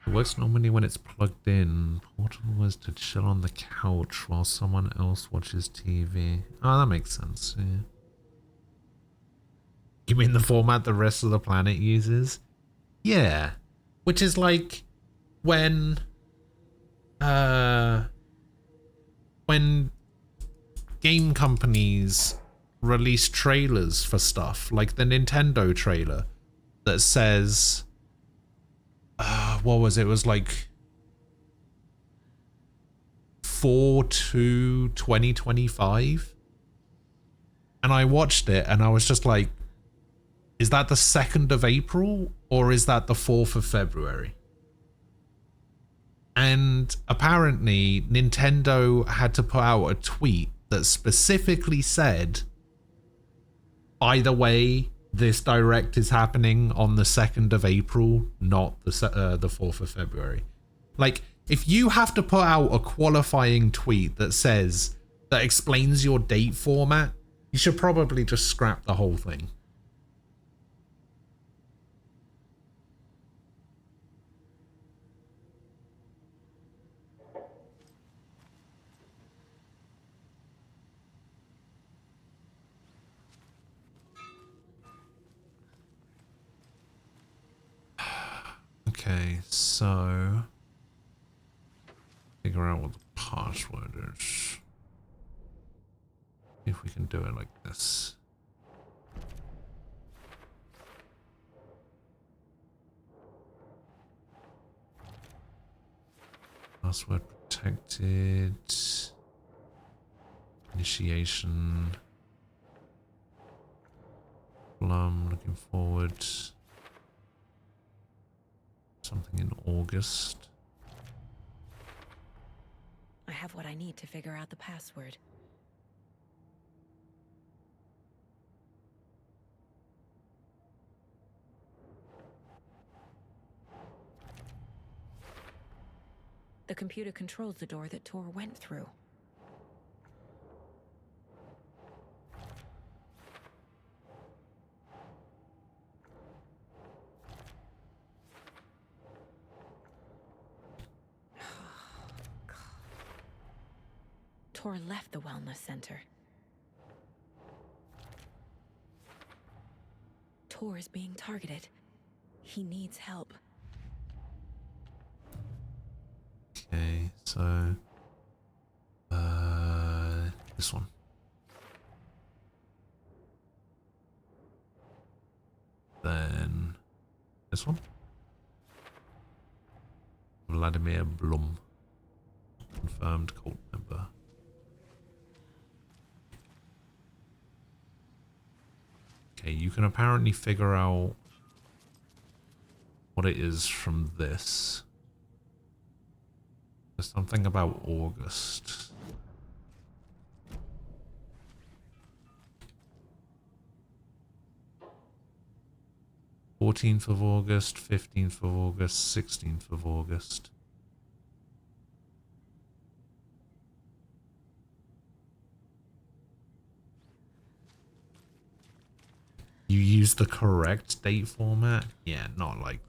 It works normally when it's plugged in. Portable was to chill on the couch while someone else watches TV. Oh, that makes sense, yeah. You mean the format the rest of the planet uses? Yeah. Which is like when game companies release trailers for stuff, like the Nintendo trailer that says, what was it? It was like 4/2/2025. And I watched it and I was just like, is that the 2nd of April or is that the 4th of February? And apparently Nintendo had to put out a tweet that specifically said, by the way, this direct is happening on the 2nd of April, not the 4th of February. Like, if you have to put out a qualifying tweet that explains your date format, you should probably just scrap the whole thing. Okay, so figure out what the password is. See if we can do it like this. Password protected. Initiation. Plum, looking forward. Something in August. I have what I need to figure out the password. The computer controls the door that Tor went through. Tor left the wellness center. Tor is being targeted. He needs help. Okay, so this one. Then this one. Vladimir Blum. Confirmed cult member. Okay, you can apparently figure out what it is from this. There's something about August. (14th of August, 15th of August, 16th of August). You use the correct date format? Yeah, not like...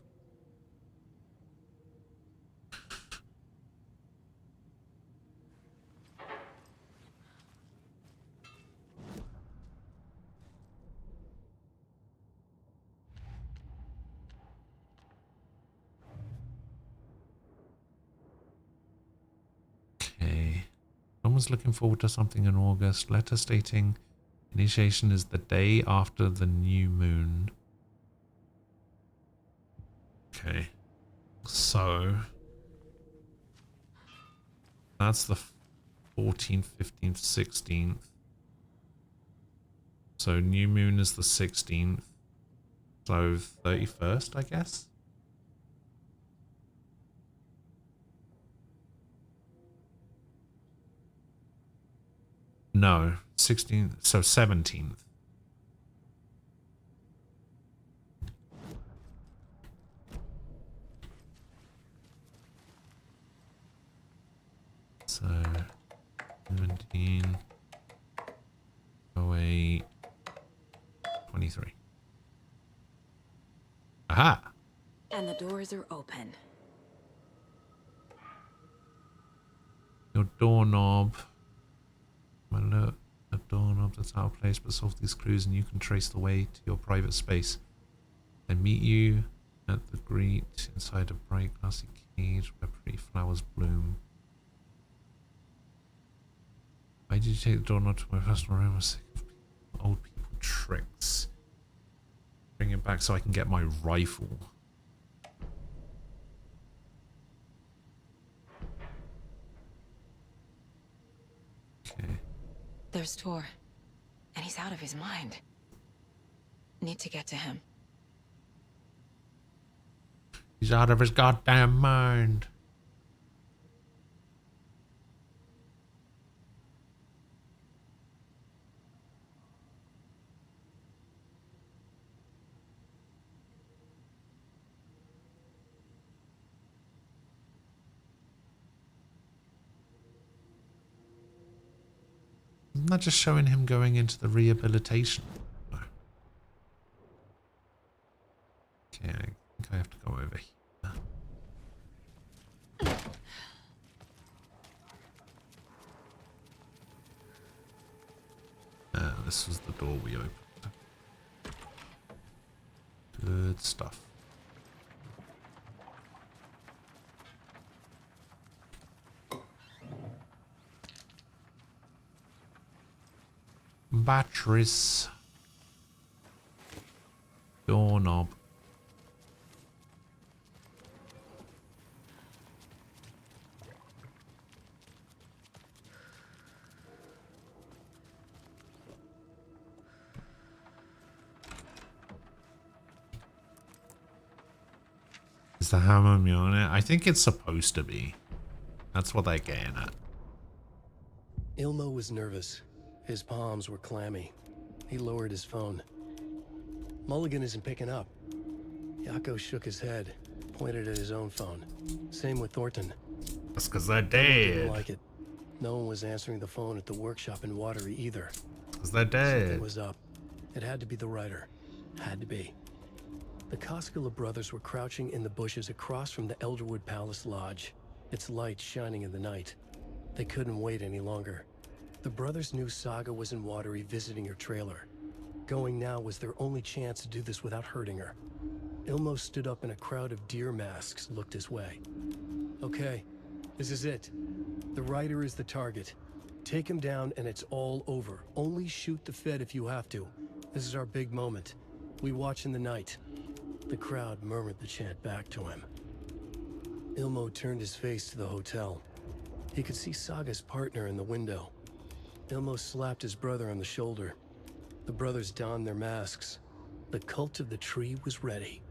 Okay. Someone's looking forward to something in August. Letter stating... Initiation is the day after the new moon. Okay. So that's the 14th, 15th, 16th. So new moon is the 16th. So 31st, I guess. No, 16th, so 17th. So 17, 08, 23. Aha! And the doors are open. Your doorknob. Alert a doorknob that's out of place, but solve these clues and you can trace the way to your private space. They meet you at the greet inside a bright glassy cage where pretty flowers bloom. Why did you take the doorknob to my personal room? I'm sick of old people tricks. Bring it back so I can get my rifle. Okay. There's Tor, and he's out of his mind. Need to get to him. He's out of his goddamn mind. Isn't that just showing him going into the rehabilitation? Okay, I think I have to go over here. This was the door we opened. Good stuff. Batteries. Doorknob. Is the hammer Mjolnir? I think it's supposed to be. That's what they're getting at. Ilmo was nervous. His palms were clammy. He lowered his phone. Mulligan isn't picking up. Yako shook his head, pointed at his own phone. Same with Thornton. That's because they're Didn't dead. like it. No one was answering the phone at the workshop in Watery either. Because they're dead. Something was up. It had to be the writer. Had to be. The Koskela brothers were crouching in the bushes across from the Elderwood Palace Lodge, its light shining in the night. They couldn't wait any longer. The brothers knew Saga was in Watery visiting her trailer. Going now was their only chance to do this without hurting her. Ilmo stood up and a crowd of deer masks looked his way. Okay, this is it. The writer is the target. Take him down and it's all over. Only shoot the Fed if you have to. This is our big moment. We watch in the night. The crowd murmured the chant back to him. Ilmo turned his face to the hotel. He could see Saga's partner in the window. Ilmo slapped his brother on the shoulder. The brothers donned their masks. The cult of the tree was ready.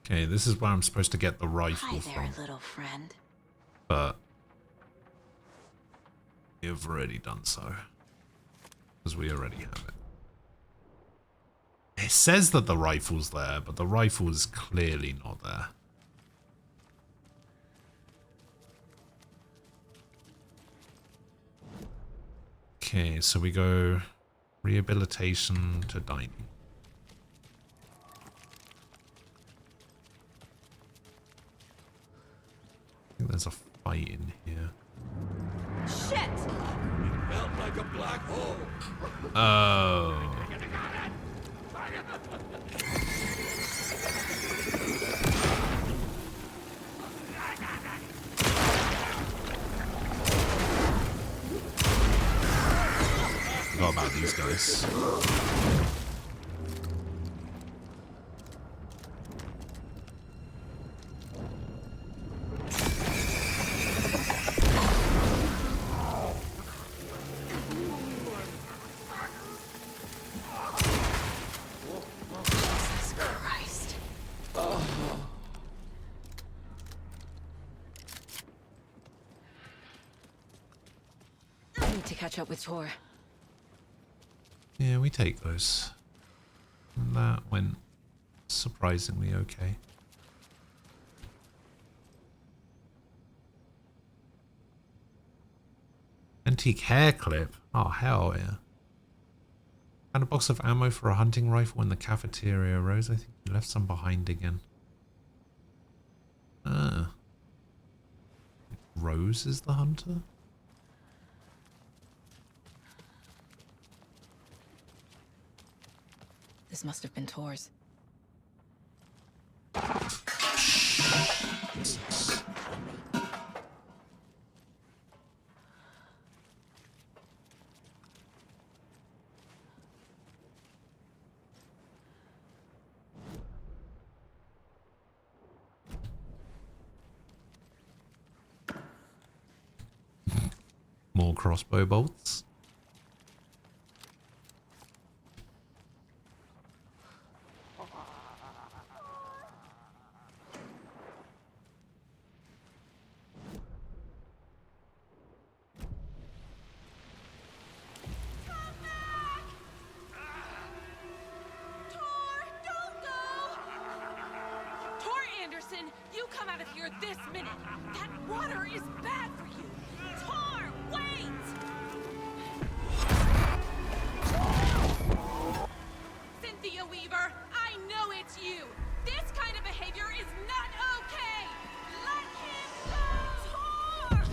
Okay, this is where I'm supposed to get the rifle Hi there, from. little friend. But you've already done so. Because we already have it. It says that the rifle's there, but the rifle is clearly not there. Okay, so we go rehabilitation to dining. I think there's a fight in here. Shit! It felt like a black hole. Oh. Forgot about these guys. Jesus Christ. I need to catch up with Tor. Yeah, we take those. And that went surprisingly okay. Antique hair clip. Oh, hell yeah. And a box of ammo for a hunting rifle in the cafeteria. Rose, I think you left some behind again. Ah. Rose is the hunter? This must have been Tor's. More crossbow bolts. You come out of here this minute. That water is bad for you. Tor, wait! Cynthia Weaver, I know it's you. This kind of behavior is not okay. Let him go! Tor!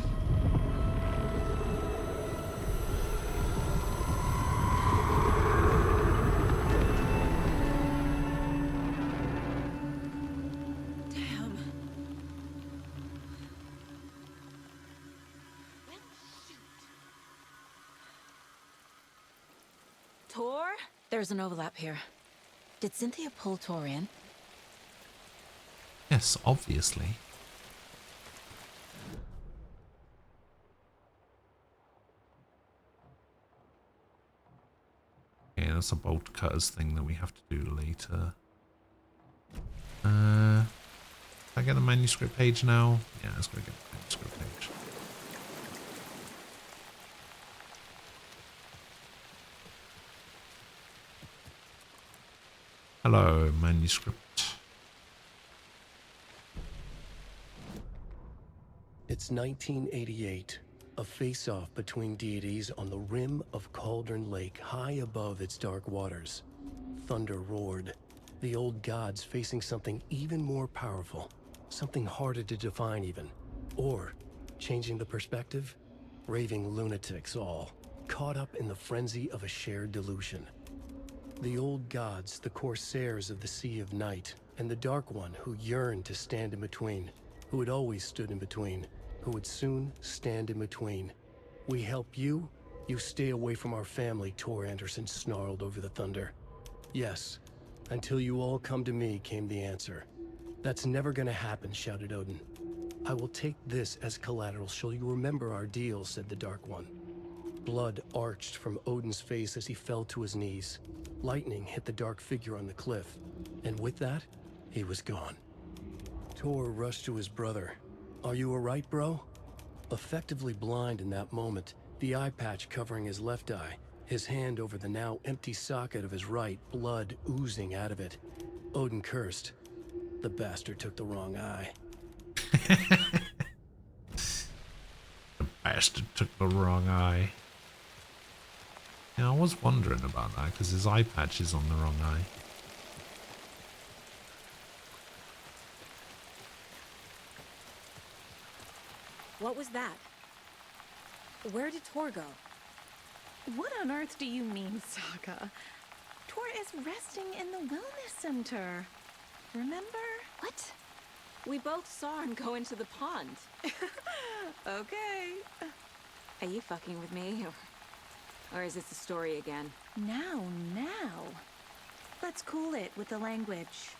Damn. Tor? There's an overlap here. Did Cynthia pull Tor in? Yes, obviously. Okay, that's a bolt cutters thing that we have to do later. Can I get the manuscript page now? Yeah, let's go get the manuscript page. Hello, manuscript. It's 1988, a face-off between deities on the rim of Cauldron Lake, high above its dark waters. Thunder roared, the old gods facing something even more powerful, something harder to define even. Or, changing the perspective, raving lunatics all, caught up in the frenzy of a shared delusion. The old gods, the corsairs of the Sea of Night, and the Dark One who yearned to stand in between, who had always stood in between, who would soon stand in between. We help you, you stay away from our family, Tor Anderson snarled over the thunder. Yes, until you all come to me, came the answer. That's never gonna happen, shouted Odin. I will take this as collateral, shall you remember our deal, said the Dark One. Blood arched from Odin's face as he fell to his knees. Lightning hit the dark figure on the cliff, and with that, he was gone. Tor rushed to his brother. Are you alright, bro? Effectively blind in that moment, the eye patch covering his left eye, his hand over the now empty socket of his right, blood oozing out of it. Odin cursed. The bastard took the wrong eye. The bastard took the wrong eye. Yeah, I was wondering about that because his eye patch is on the wrong eye. What was that? Where did Tor go? What on earth do you mean, Saga? Tor is resting in the wellness center. Remember? What? We both saw him go into the pond. Okay. Are you fucking with me? Or is this a story again? Now. Let's cool it with the language.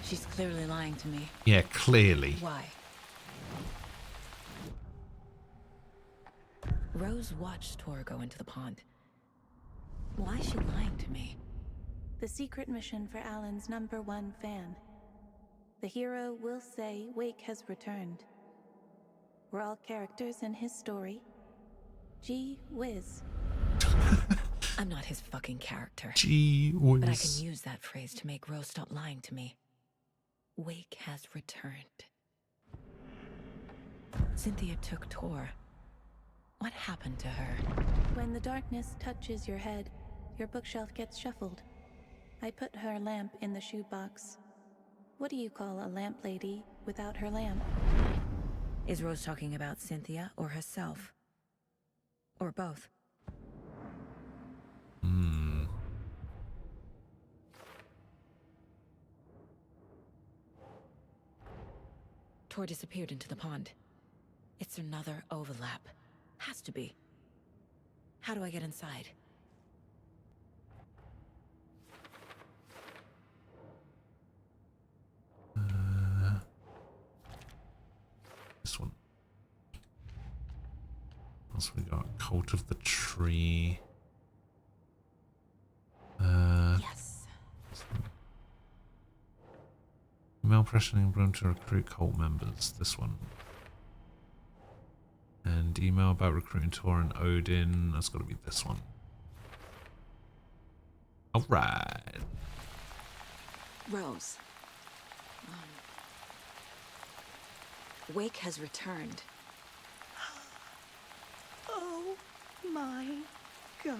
She's clearly lying to me. Yeah, clearly. Why? Rose watched Tor go into the pond. Why is she lying to me? The secret mission for Alan's #1 fan. The hero will say Wake has returned. We're all characters in his story. Gee whiz. I'm not his fucking character. Gee whiz. But I can use that phrase to make Rose stop lying to me. Wake has returned. Cynthia took Tor. What happened to her? When the darkness touches your head, your bookshelf gets shuffled. I put her lamp in the shoebox. What do you call a lamp lady without her lamp? Is Rose talking about Cynthia or herself? Or both? Tor disappeared into the pond. It's another overlap. Has to be. How do I get inside? This one. What else we got? Cult of the Tree. Yes. Email pressuring Bloom to recruit cult members. This one. And email about recruiting Tor and Odin. That's got to be this one. Alright. Rose. Wake has returned. Oh my god.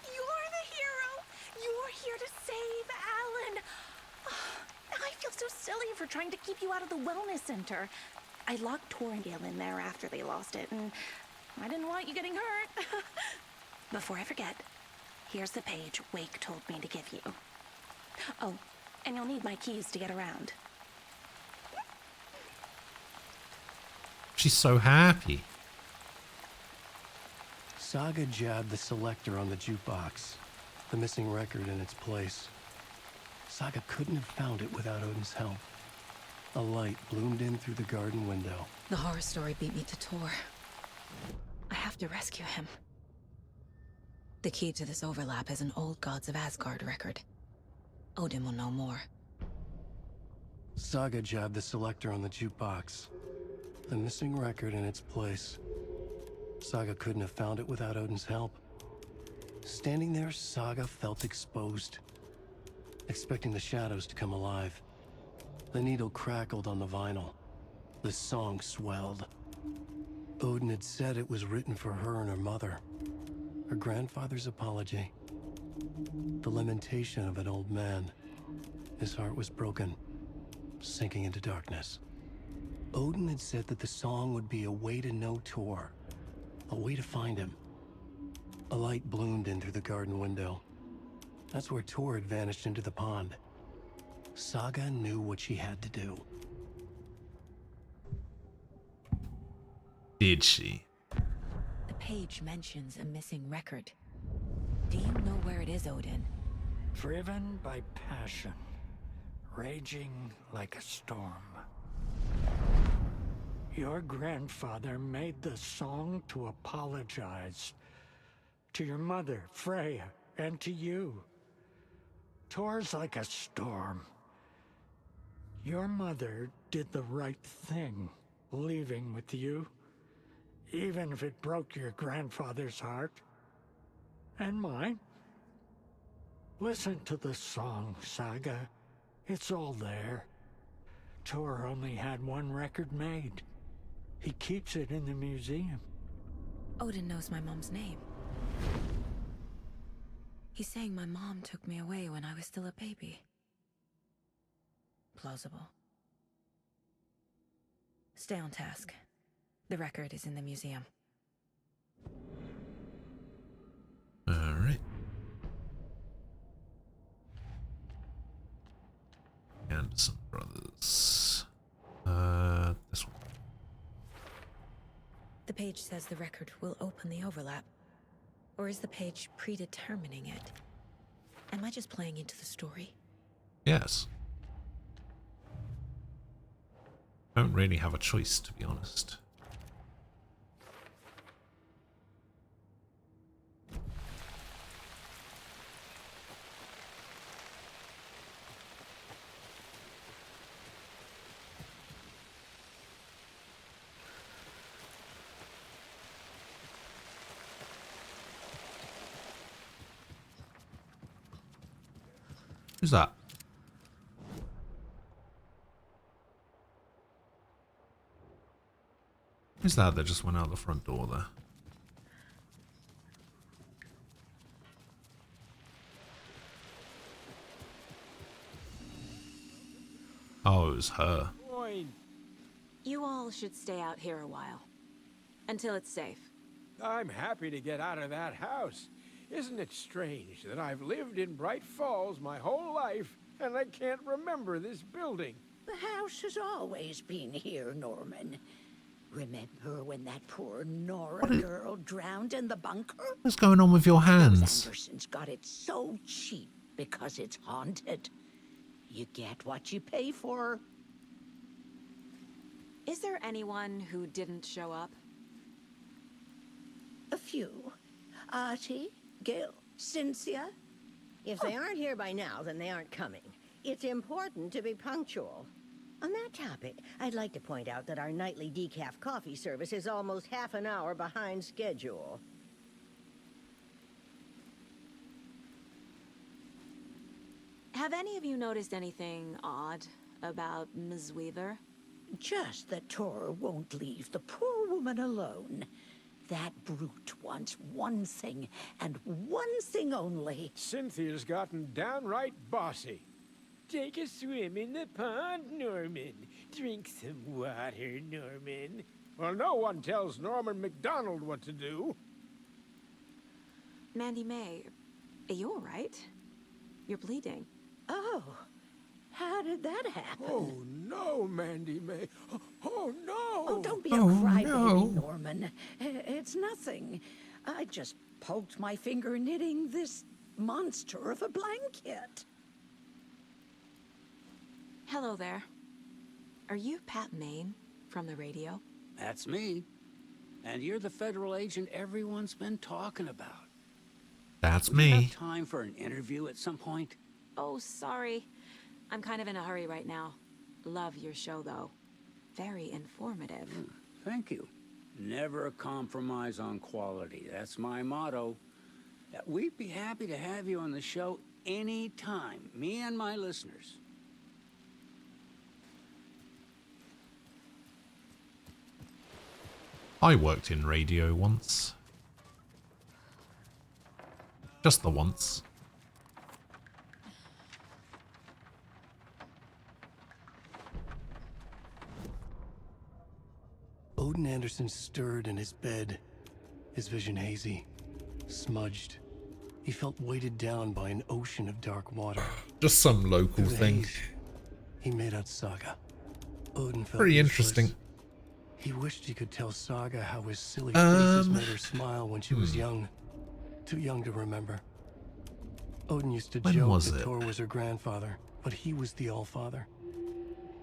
You're the hero! You're here to save Alan! I feel so silly for trying to keep you out of the wellness center. I locked Torringale in there after they lost it, and I didn't want you getting hurt. Before I forget, here's the page Wake told me to give you. Oh, and you'll need my keys to get around. She's so happy. Saga jabbed the selector on the jukebox, the missing record in its place. Saga couldn't have found it without Odin's help. A light bloomed in through the garden window. The horror story beat me to Tor. I have to rescue him. The key to this overlap is an old Gods of Asgard record. Odin will know more. Saga jabbed the selector on the jukebox, the missing record in its place. Saga couldn't have found it without Odin's help. Standing there, Saga felt exposed, expecting the shadows to come alive. The needle crackled on the vinyl. The song swelled. Odin had said it was written for her and her mother. Her grandfather's apology. The lamentation of an old man. His heart was broken, sinking into darkness. Odin had said that the song would be a way to know Tor, a way to find him. A light bloomed in through the garden window. That's where Tor had vanished into the pond. Saga knew what she had to do. Did she? The page mentions a missing record. Do you know where it is, Odin? Driven by passion, raging like a storm. Your grandfather made the song to apologize to your mother, Freya, and to you. Tor's like a storm. Your mother did the right thing, leaving with you, even if it broke your grandfather's heart. And mine. Listen to the song, Saga. It's all there. Tor only had one record made. He keeps it in the museum. Odin knows my mom's name. He's saying my mom took me away when I was still a baby. Plausible. Stay on task. The record is in the museum. Alright. Anderson Brothers. This one. The page says the record will open the overlap. Or is the page predetermining it? Am I just playing into the story? Yes. Don't really have a choice, to be honest. Who's that? Who's that that just went out the front door there? Oh, it was her. You all should stay out here a while. Until it's safe. I'm happy to get out of that house. Isn't it strange that I've lived in Bright Falls my whole life and I can't remember this building? The house has always been here, Norman. Remember when that poor Nora girl drowned in the bunker? What's going on with your hands? Those Andersons got it so cheap because it's haunted. You get what you pay for. Is there anyone who didn't show up? A few. Artie, Gil, Cynthia. If they aren't here by now, then they aren't coming. It's important to be punctual. On that topic, I'd like to point out that our nightly decaf coffee service is almost half an hour behind schedule. Have any of you noticed anything odd about Ms. Weaver? Just that Tor won't leave the poor woman alone. That brute wants one thing, and one thing only. Cynthia's gotten downright bossy. Take a swim in the pond, Norman. Drink some water, Norman. Well, no one tells Norman MacDonald what to do. Mandy May, are you all right? You're bleeding. Oh, how did that happen? Oh, no, Mandy May. Oh, no. Oh, don't be a crybaby, Norman. It's nothing. I just poked my finger knitting this monster of a blanket. Hello there. Are you Pat Maine from the radio? That's me. And you're the federal agent everyone's been talking about. That's Would you me. have time for an interview at some point? Oh, sorry. I'm kind of in a hurry right now. Love your show, though. Very informative. Thank you. Never compromise on quality. That's my motto. We'd be happy to have you on the show anytime, me and my listeners. I worked in radio once. Just the once. Odin Anderson stirred in his bed, his vision hazy, smudged. He felt weighted down by an ocean of dark water. Just some local Through the thing. haze, he made out Saga. Odin felt Pretty useless. interesting. He wished he could tell Saga how his silly faces made her smile when she was hmm. young. Too young to remember. Odin used to When joke was that it? Thor was her grandfather, but he was the Allfather.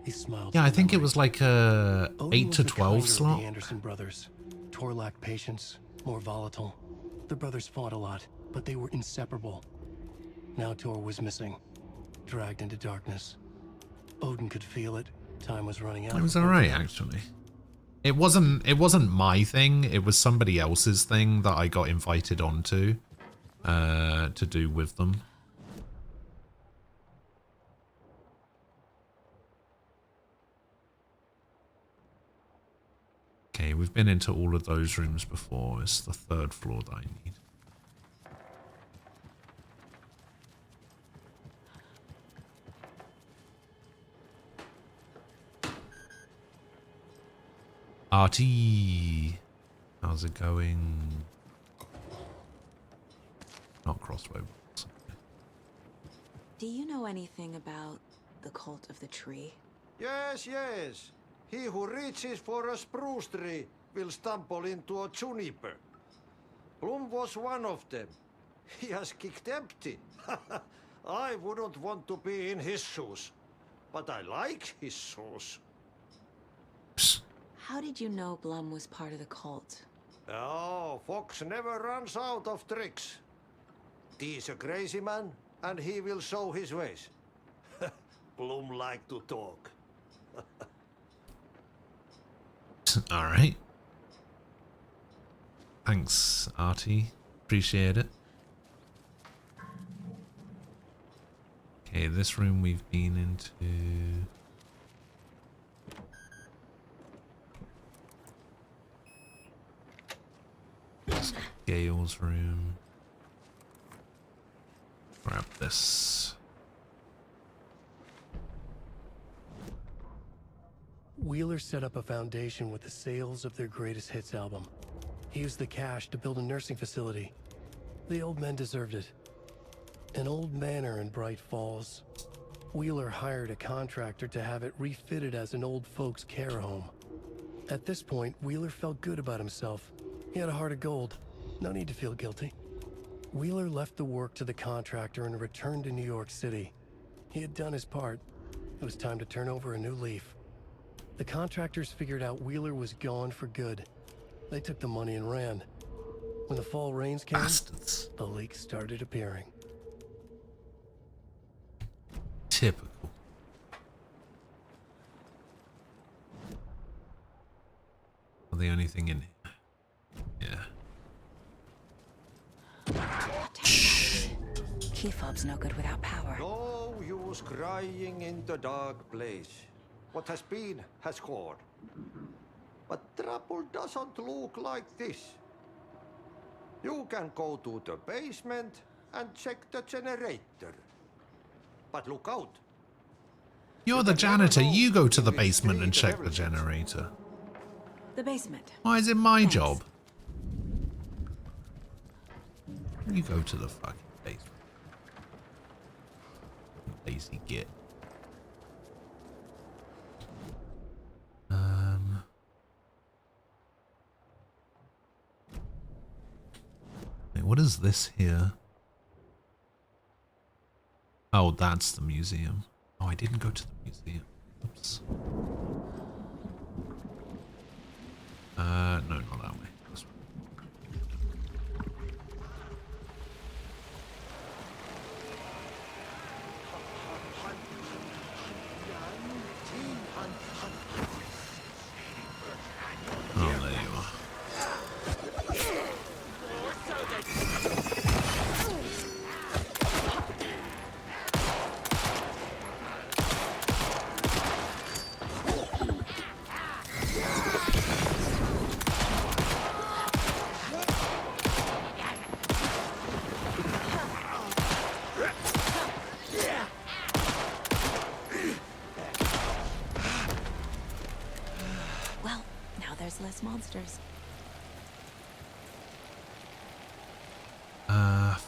He smiled. Yeah, for I think it memory. was like a Odin 8 was to the 12 kinder of slot. The Anderson brothers. Thor lacked patience, more volatile. The brothers fought a lot, but they were inseparable. Now Thor was missing, dragged into darkness. Odin could feel it. Time was running out. It was alright, actually. It wasn't my thing. It was somebody else's thing that I got invited onto to do with them. Okay, we've been into all of those rooms before. It's the third floor that I need. Artie, how's it going? Not crossbow. Do you know anything about the Cult of the Tree? Yes, yes. He who reaches for a spruce tree will stumble into a juniper. Bloom was one of them. He has kicked empty. I wouldn't want to be in his shoes. But I like his shoes. How did you know Blum was part of the cult? Oh, Fox never runs out of tricks. He's a crazy man, and he will show his ways. Bloom like to talk. Alright. Thanks, Artie. Appreciate it. Okay, this room we've been into. This is Gale's room. Grab this. Wheeler set up a foundation with the sales of their greatest hits album. He used the cash to build a nursing facility. The old men deserved it. An old manor in Bright Falls. Wheeler hired a contractor to have it refitted as an old folks' care home. At this point, Wheeler felt good about himself. He had a heart of gold. No need to feel guilty. Wheeler left the work to the contractor and returned to New York City. He had done his part. It was time to turn over a new leaf. The contractors figured out Wheeler was gone for good. They took the money and ran. When the fall rains came, the leaks started appearing. Typical. Are the only thing in here? Yeah. Key fob's no good without power. No use crying in the dark place. What has been has gone. But trouble doesn't look like this. You can go to the basement and check the generator. But look out. You're the janitor. You go to the basement and check the generator. The basement. Why is it my job? You go to the fucking basement. Lazy git. Wait, what is this here? Oh, that's the museum. Oh, I didn't go to the museum. Oops. No, not that way. This way. Oh, there you are. Well, now there's less monsters.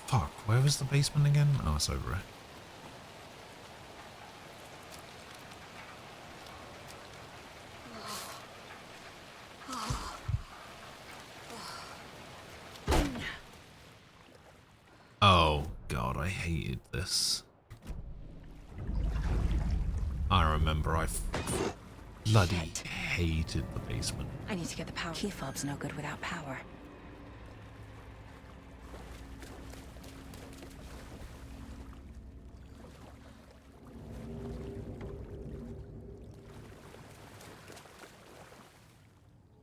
Fuck. Where was the basement again? Oh, it's over it. Oh, God, I hated this. I remember I bloody hated the basement. I need to get the power. Key fob's no good without power.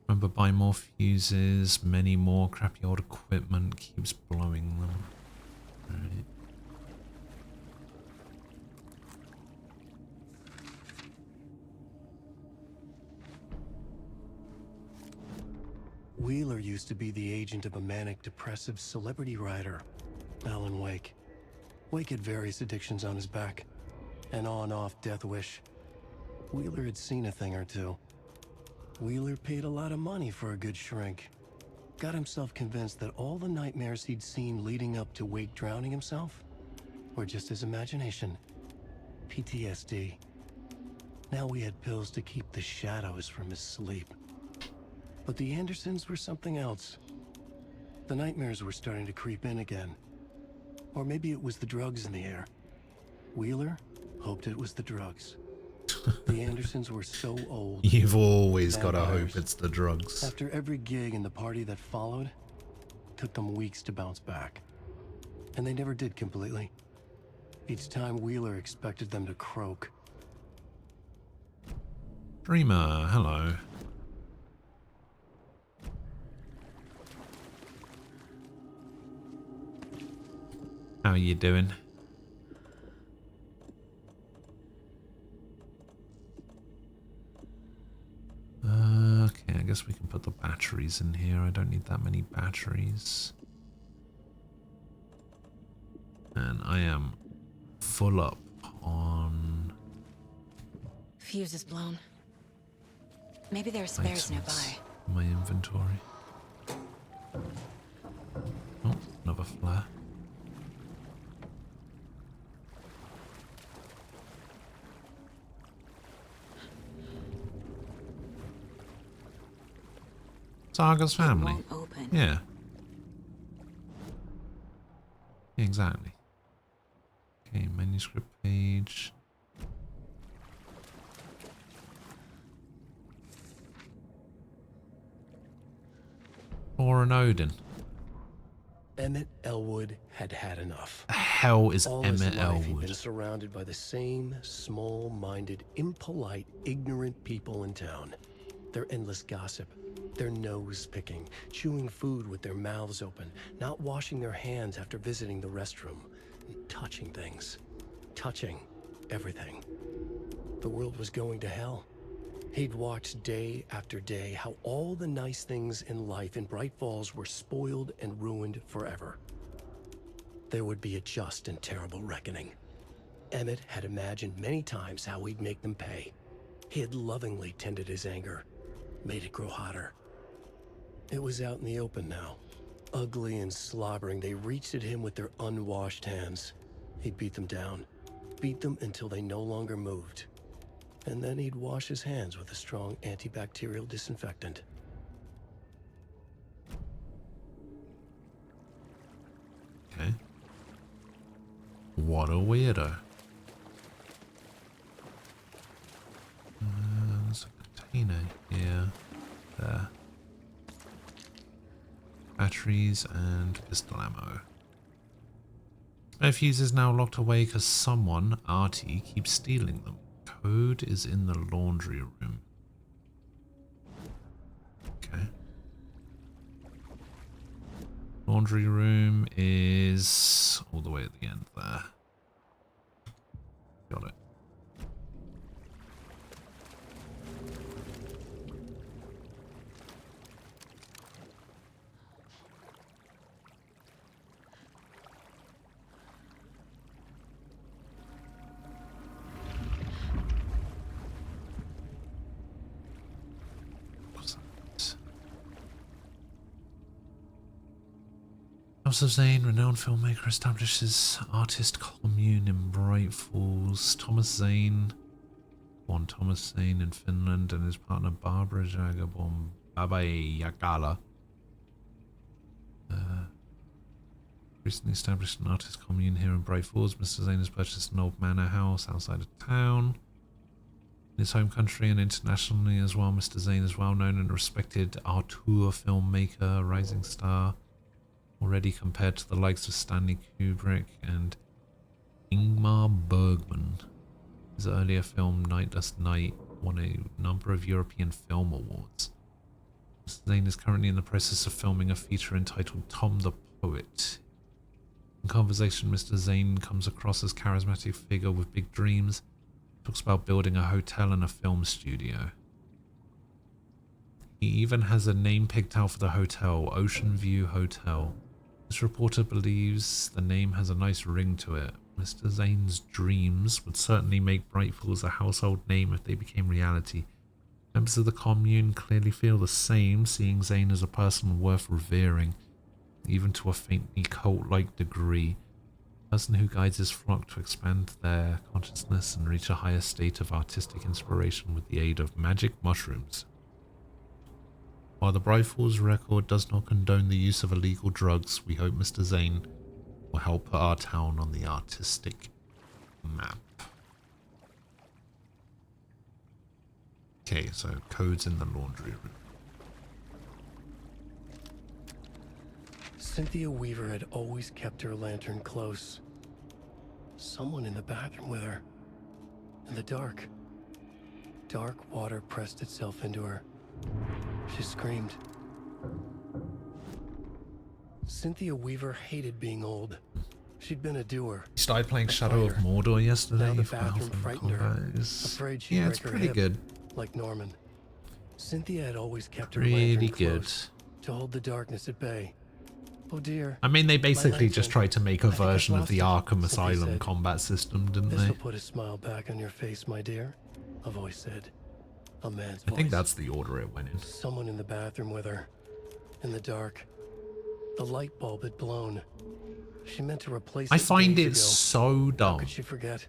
Remember, buy more fuses, many more crappy old equipment, keeps blowing them. Right. Wheeler used to be the agent of a manic-depressive celebrity writer, Alan Wake. Wake had various addictions on his back, an on-off death wish. Wheeler had seen a thing or two. Wheeler paid a lot of money for a good shrink. Got himself convinced that all the nightmares he'd seen leading up to Wake drowning himself were just his imagination. PTSD. Now we had pills to keep the shadows from his sleep. But the Andersons were something else. The nightmares were starting to creep in again. Or maybe it was the drugs in the air. Wheeler hoped it was the drugs. The Andersons were so old. You've always got to Vampires. hope it's the drugs. After every gig and the party that followed, it took them weeks to bounce back. And they never did completely. Each time Wheeler expected them to croak. Dreamer, hello. How are you doing? Okay, I guess we can put the batteries in here. I don't need that many batteries. And I am full up on... Fuse is blown. Maybe there are spares nearby. in my inventory. Oh, another flare. Saga's family. Yeah. Exactly. Okay, manuscript page. Or an Odin. Emmett Elwood had had enough. The hell is All his Emmett life, he'd Elwood? been surrounded by the same small-minded, impolite, ignorant people in town. Their endless gossip, their nose-picking, chewing food with their mouths open, not washing their hands after visiting the restroom, and touching things. Touching everything. The world was going to hell. He'd watched day after day how all the nice things in life in Bright Falls were spoiled and ruined forever. There would be a just and terrible reckoning. Emmett had imagined many times how he'd make them pay. He had lovingly tended his anger, made it grow hotter. It was out in the open now. Ugly and slobbering, they reached at him with their unwashed hands. He'd beat them down, beat them until they no longer moved. And then he'd wash his hands with a strong antibacterial disinfectant. Okay. What a weirdo. There's a container here. There. Batteries and pistol ammo. Spare fuse is now locked away because someone, Artie, keeps stealing them. Code is in the laundry room. Okay. Laundry room is all the way at the end there. Got it. House of Zane, renowned filmmaker, establishes artist commune in Bright Falls. Thomas Zane, born Thomas Zane in Finland, and his partner Barbara Jagger, born Babai Yakala. Recently established an artist commune here in Bright Falls. Mr. Zane has purchased an old manor house outside of town. In his home country and internationally as well, Mr. Zane is well known and respected auteur filmmaker, rising star. Already compared to the likes of Stanley Kubrick and Ingmar Bergman. His earlier film, Night Dust Night, won a number of European Film Awards. Mr. Zane is currently in the process of filming a feature entitled Tom the Poet. In conversation, Mr. Zane comes across as a charismatic figure with big dreams. Talks about building a hotel and a film studio. He even has a name picked out for the hotel, Ocean View Hotel. This reporter believes the name has a nice ring to it. Mr. Zane's dreams would certainly make Bright Falls a household name if they became reality. Members of the commune clearly feel the same, seeing Zane as a person worth revering, even to a faintly cult-like degree. A person who guides his flock to expand their consciousness and reach a higher state of artistic inspiration with the aid of magic mushrooms. While the Bright Falls record does not condone the use of illegal drugs, we hope Mr. Zane will help put our town on the artistic map. Okay, so code's in the laundry room. Cynthia Weaver had always kept her lantern close. Someone in the bathroom with her. In the dark. Dark water pressed itself into her. She screamed. Cynthia Weaver hated being old. She'd been a doer. He started playing Shadow of Mordor yesterday. Now the bathroom frightened her. Afraid she'd break it's her pretty hip, good. like Norman. Cynthia had always kept her Really lantern good. close to hold the darkness at bay. Oh dear. I mean, they my basically lantern. just tried to make a I think I've version of lost the it, Arkham Cynthia Asylum said. combat system, didn't This they? will put a smile back on your face, my dear, a voice said. A man's I voice. think that's the order it went in. Someone in the bathroom with her. In the dark. The light bulb had blown. She meant to replace it I find days it ago. so How dumb could she forget?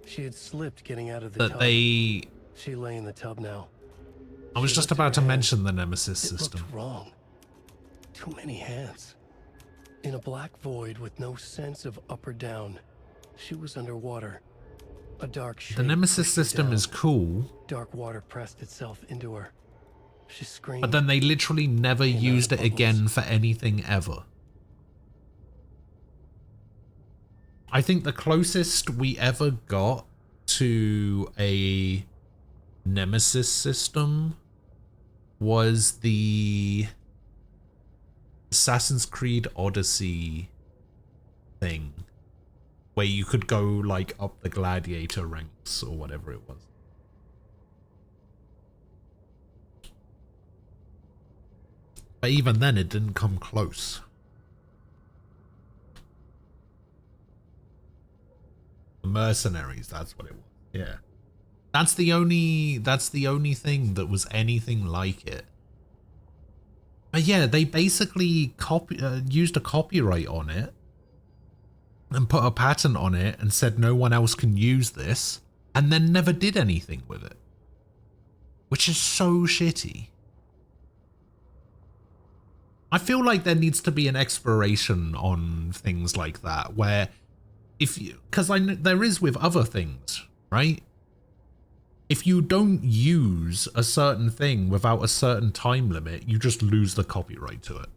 She had slipped getting out of the that tub. they... She lay in the tub now. I was She just lifted about to her hand. mention the Nemesis It system. looked wrong. Too many hands. In a black void with no sense of up or down, she was underwater. A dark shape The Nemesis pushed her system down. is cool, Dark water pressed itself into her. She screamed. but then they literally never Came out used of it again for anything ever. I think the closest we ever got to a Nemesis system was the Assassin's Creed Odyssey thing, where you could go like up the gladiator ranks or whatever it was. But even then, it didn't come close. The Mercenaries, that's what it was. Yeah. That's the only thing that was anything like it. But yeah, they basically used a copyright on it and put a patent on it and said no one else can use this, and then never did anything with it. Which is so shitty. I feel like there needs to be an expiration on things like that, where if you, because I know there is with other things, right? If you don't use a certain thing without a certain time limit, you just lose the copyright to it.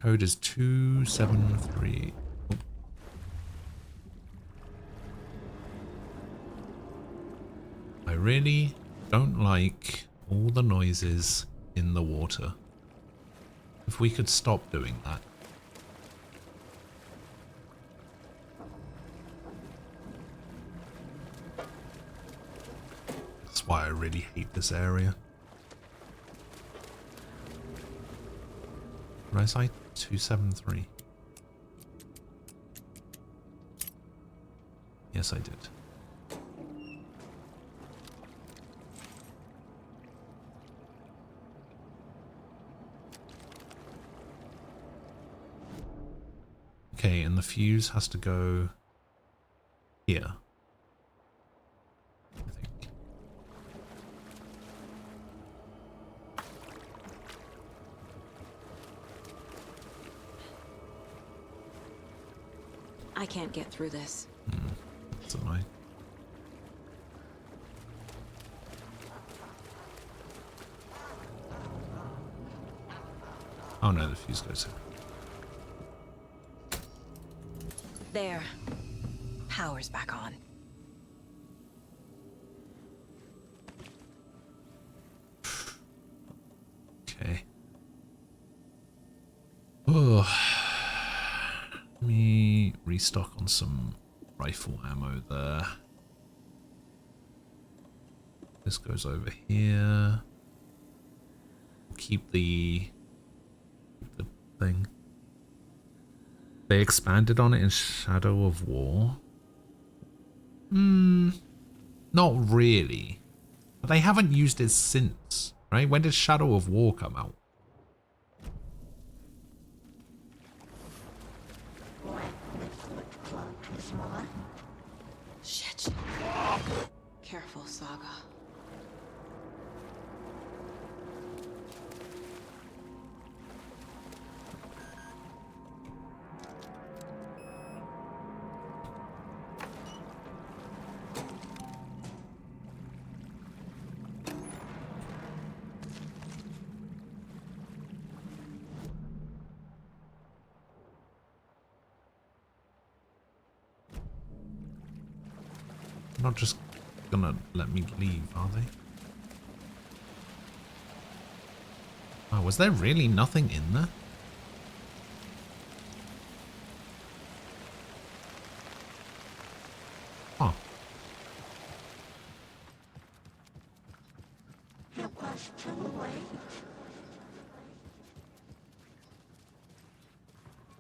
Code is 273. Oh. I really don't like all the noises in the water. If we could stop doing that. That's why I really hate this area. What did I say? 273. Yes, I did. Okay, and the fuse has to go here. I think. I can't get through this. That's annoying. Oh no, the fuse goes here. There. Power's back on. Okay. Oh. Let me restock on some rifle ammo there. This goes over here. Keep the thing. They expanded on it in Shadow of War. Not really. But they haven't used it since, right? When did Shadow of War come out? Shit. Careful, Saga. Not just gonna let me leave, are they? Oh, was there really nothing in there? Oh.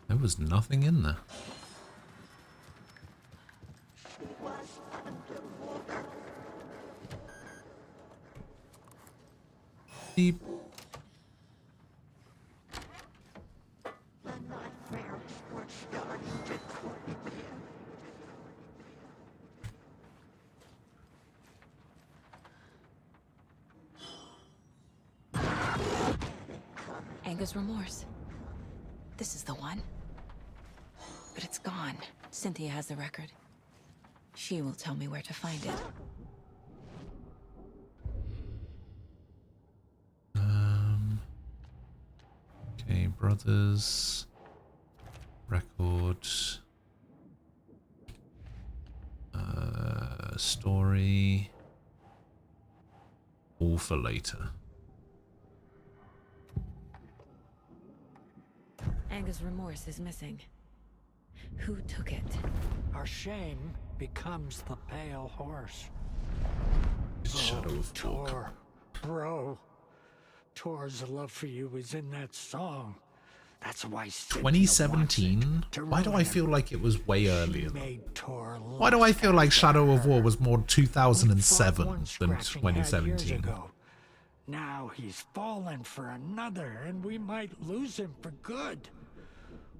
There was nothing in there. Beep. Anger's remorse. This is the one. But it's gone. Cynthia has the record. She will tell me where to find it. Okay, brothers. Record. Story. All for later. Angus Remorse is missing. Who took it? Our shame becomes the pale horse. Shadow of Tor, bro. Tor's love for you is in that song. That's why 2017? Why do I feel like it was way earlier? Tor Why do I feel like Shadow of War was more 2007 than 2017? Now he's fallen for another, and we might lose him for good.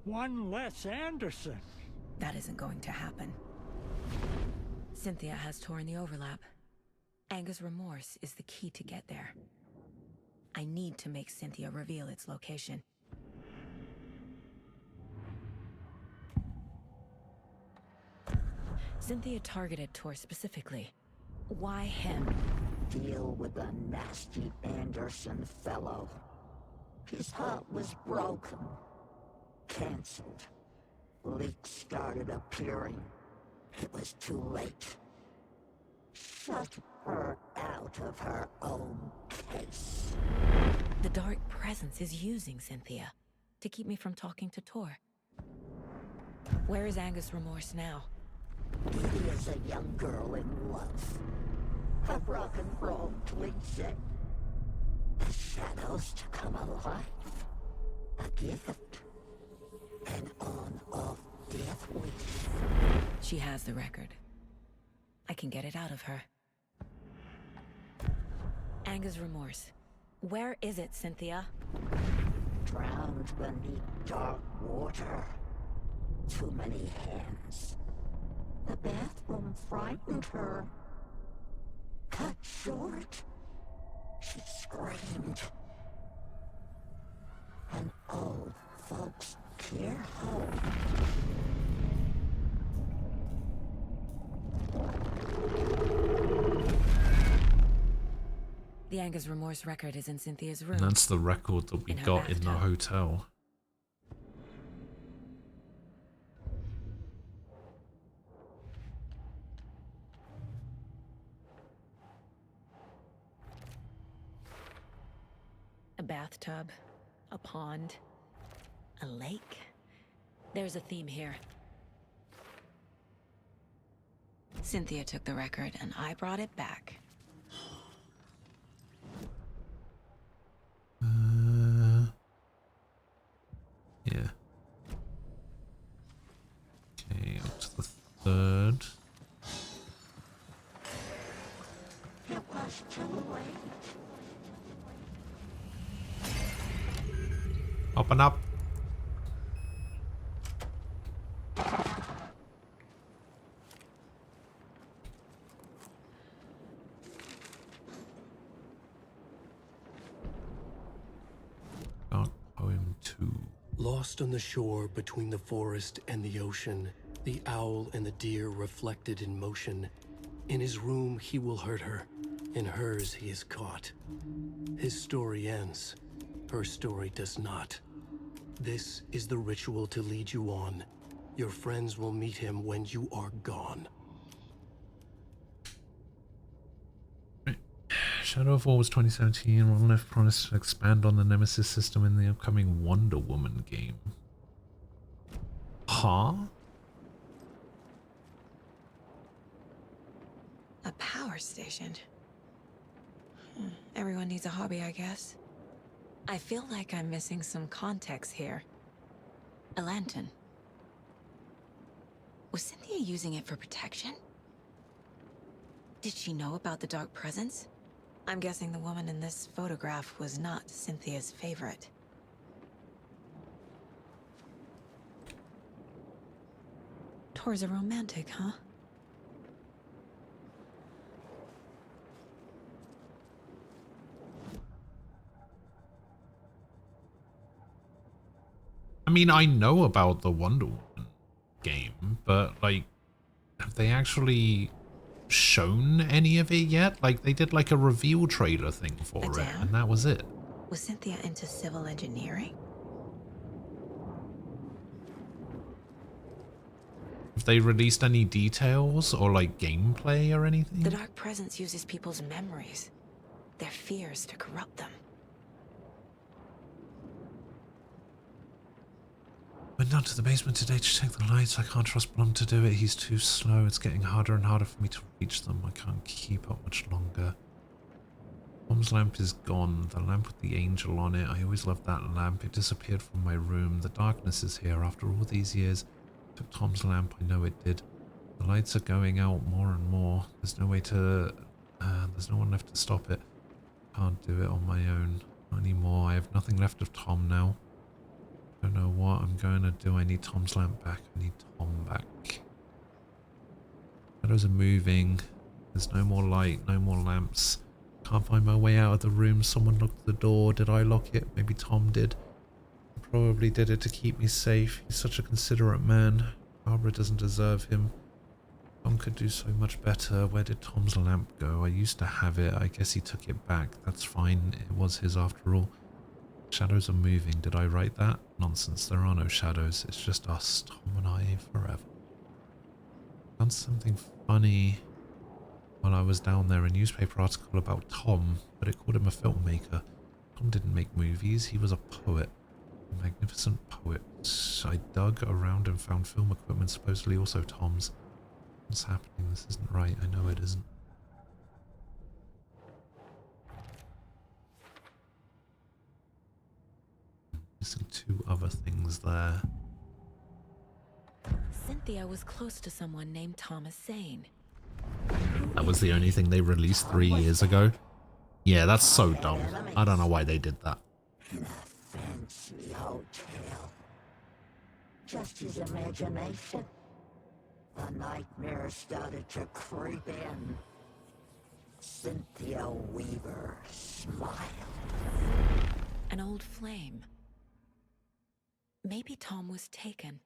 One less Anderson. That isn't going to happen. Cynthia has Tor in the overlap. Angus Remorse is the key to get there. I need to make Cynthia reveal its location. Cynthia targeted Tor specifically. Why him? Deal with the nasty Anderson fellow. His heart was broken. Cancelled. Leaks started appearing. It was too late. Shut her out of her own case. The Dark Presence is using Cynthia to keep me from talking to Tor. Where is Angus Remorse now? He is a young girl in love. Her rock and roll twigs it. The shadows to come alive. A gift. An on-off death wish. She has the record. I can get it out of her. Angus Remorse. Where is it, Cynthia? Drowned beneath dark water. Too many hands. The bathroom frightened her. Cut short. She screamed. An old folks' care home. The Angus Remorse record is in Cynthia's room. And that's the record that we got in the hotel. A bathtub, a pond, a lake. There's a theme here. Cynthia took the record and I brought it back. Yeah. Okay, up to the third. It was too late. Open up. Dark Poem 2. Lost on the shore between the forest and the ocean, the owl and the deer reflected in motion. In his room he will hurt her, in hers he is caught. His story ends, her story does not. This is the ritual to lead you on. Your friends will meet him when you are gone. Shadow of War was 2017. Monolith promised to expand on the Nemesis system in the upcoming Wonder Woman game. Huh? A power station. Everyone needs a hobby, I guess. I feel like I'm missing some context here. A lantern. Was Cynthia using it for protection? Did she know about the Dark Presence? I'm guessing the woman in this photograph was not Cynthia's favorite. Tor's a romantic, huh? I mean, I know about the Wonder Woman game, but, like, have they actually shown any of it yet? Like, they did, like, a reveal trailer thing for it, and that was it. Was Cynthia into civil engineering? Have they released any details or, like, gameplay or anything? The Dark Presence uses people's memories, their fears to corrupt them. down to the basement today to check the lights. I can't trust Blum to do it. He's too slow. It's getting harder and harder for me to reach them. I can't keep up much longer. Tom's lamp is gone. The lamp with the angel on it. I always loved that lamp. It disappeared from my room. The darkness is here. After all these years, it took Tom's lamp. I know it did. The lights are going out more and more. There's no way to... there's no one left to stop it. Can't do it on my own. Not anymore. I have nothing left of Tom now. Don't know what I'm going to do. I need Tom's lamp back. I need Tom back. Shadows are moving. There's no more light. No more lamps. Can't find my way out of the room. Someone locked the door. Did I lock it? Maybe Tom did. He probably did it to keep me safe. He's such a considerate man. Barbara doesn't deserve him. Tom could do so much better. Where did Tom's lamp go? I used to have it. I guess he took it back. That's fine. It was his after all. Shadows are moving. Did I write that? Nonsense. There are no shadows. It's just us, Tom and I, forever. Done something funny while I was down there. A newspaper article about Tom, but it called him a filmmaker. Tom didn't make movies. He was a poet. A magnificent poet. I dug around and found film equipment, supposedly also Tom's. What's happening? This isn't right. I know it isn't. Missing two other things there. Cynthia was close to someone named Thomas Zane. That was the only thing they released 3 years ago. Yeah, that's so dumb. I don't know why they did that. In a fancy hotel. Just his imagination. The nightmare started to creep in. Cynthia Weaver smiled. An old flame. Maybe Tom was taken.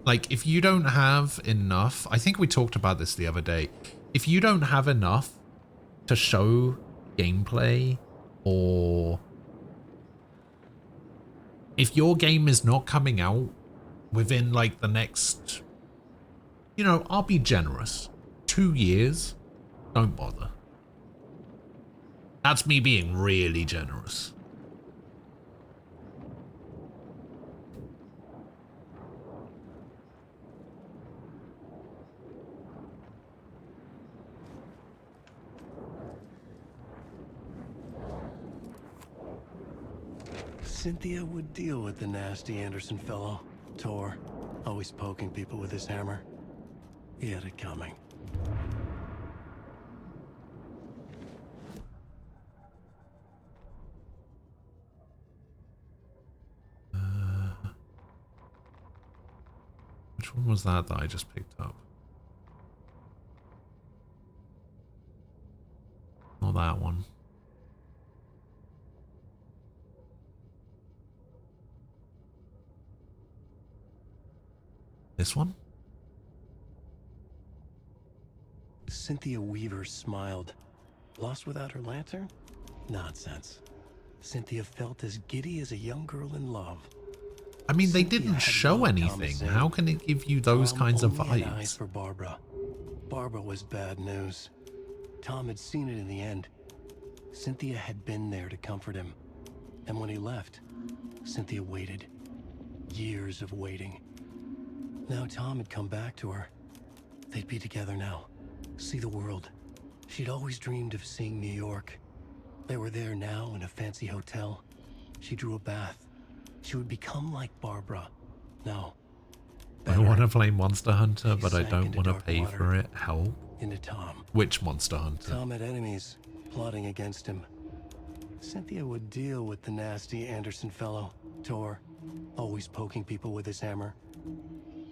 Like, if you don't have enough, I think we talked about this the other day. If you don't have enough to show gameplay, or if your game is not coming out within like the next, you know, I'll be generous, 2 years, don't bother. That's me being really generous. Cynthia would deal with the nasty Anderson fellow, Tor, always poking people with his hammer. He had it coming. Which one was that I just picked up? Not that one. This one? Cynthia Weaver smiled. Lost without her lantern? Nonsense. Cynthia felt as giddy as a young girl in love. I mean, they didn't show anything. How can it give you those kinds of Tom only had eyes vibes? for Barbara. Barbara was bad news. Tom had seen it in the end. Cynthia had been there to comfort him. And when he left, Cynthia waited. Years of waiting. Now Tom had come back to her. They'd be together now. See the world. She'd always dreamed of seeing New York. They were there now in a fancy hotel. She drew a bath. She would become like Barbara. No. I want to play Monster Hunter, She but I sank don't into want to dark pay water. for it. Help. Into Tom. Which Monster Hunter? Tom had enemies plotting against him. Cynthia would deal with the nasty Anderson fellow, Tor, always poking people with his hammer.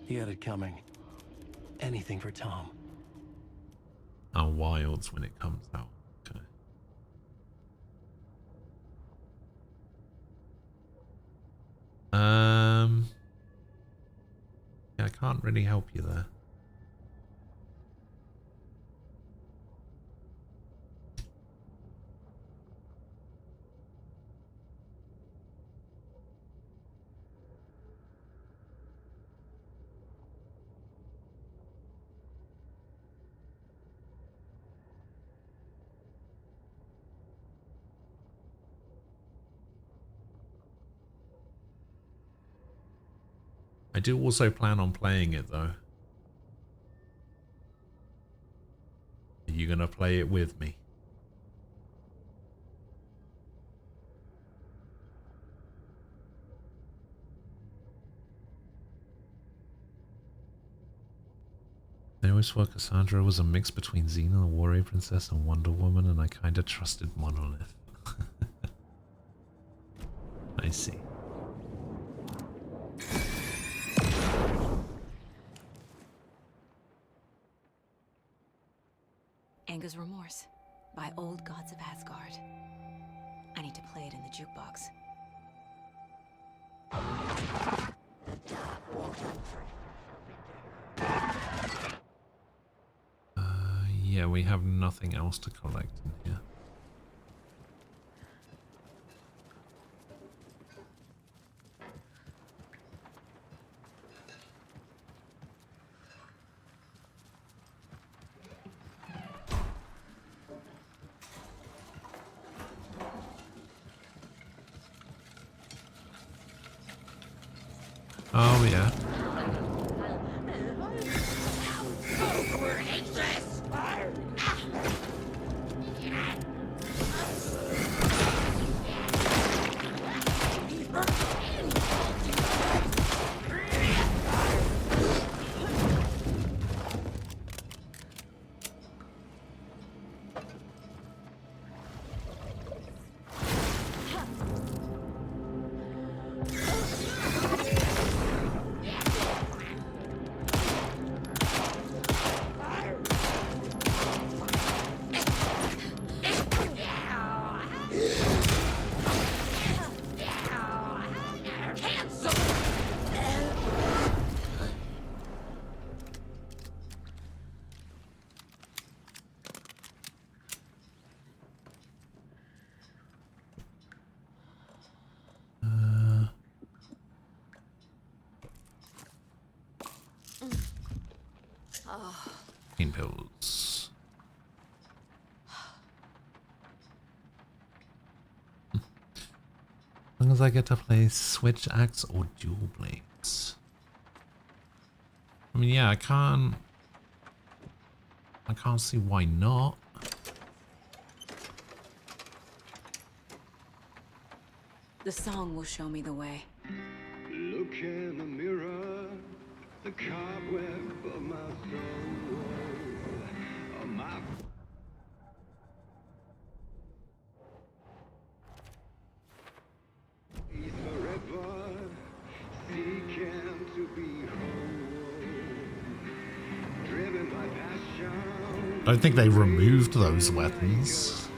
He had it coming. Anything for Tom. Our Wilds when it comes out. Okay. Yeah, I can't really help you there. I do also plan on playing it though. Are you gonna play it with me? I always thought Cassandra was a mix between Xena the Warrior Princess and Wonder Woman, and I kinda trusted Monolith. I see. Anger's Remorse by Old Gods of Asgard. I need to play it in the jukebox. Yeah, we have nothing else to collect in here. Oh, yeah. Pain pills. As long as I get to play Switch Axe or Dual Blades. I mean, yeah, I can't see why not. The song will show me the way. Look in the mirror, the cobweb of my soul, of my... forever, seeking to be whole, driven by passion. I don't think they removed those weapons.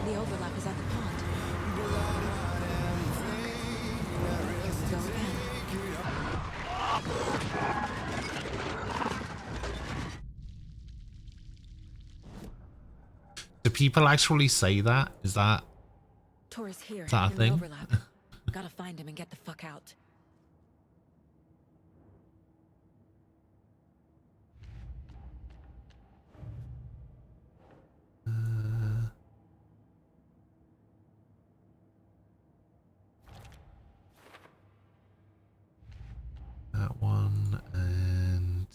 The overlap is at the pond. Go again. Do people actually say that? Is that Tor's here is that a in thing? the overlap. Gotta find him and get the fuck out. That one and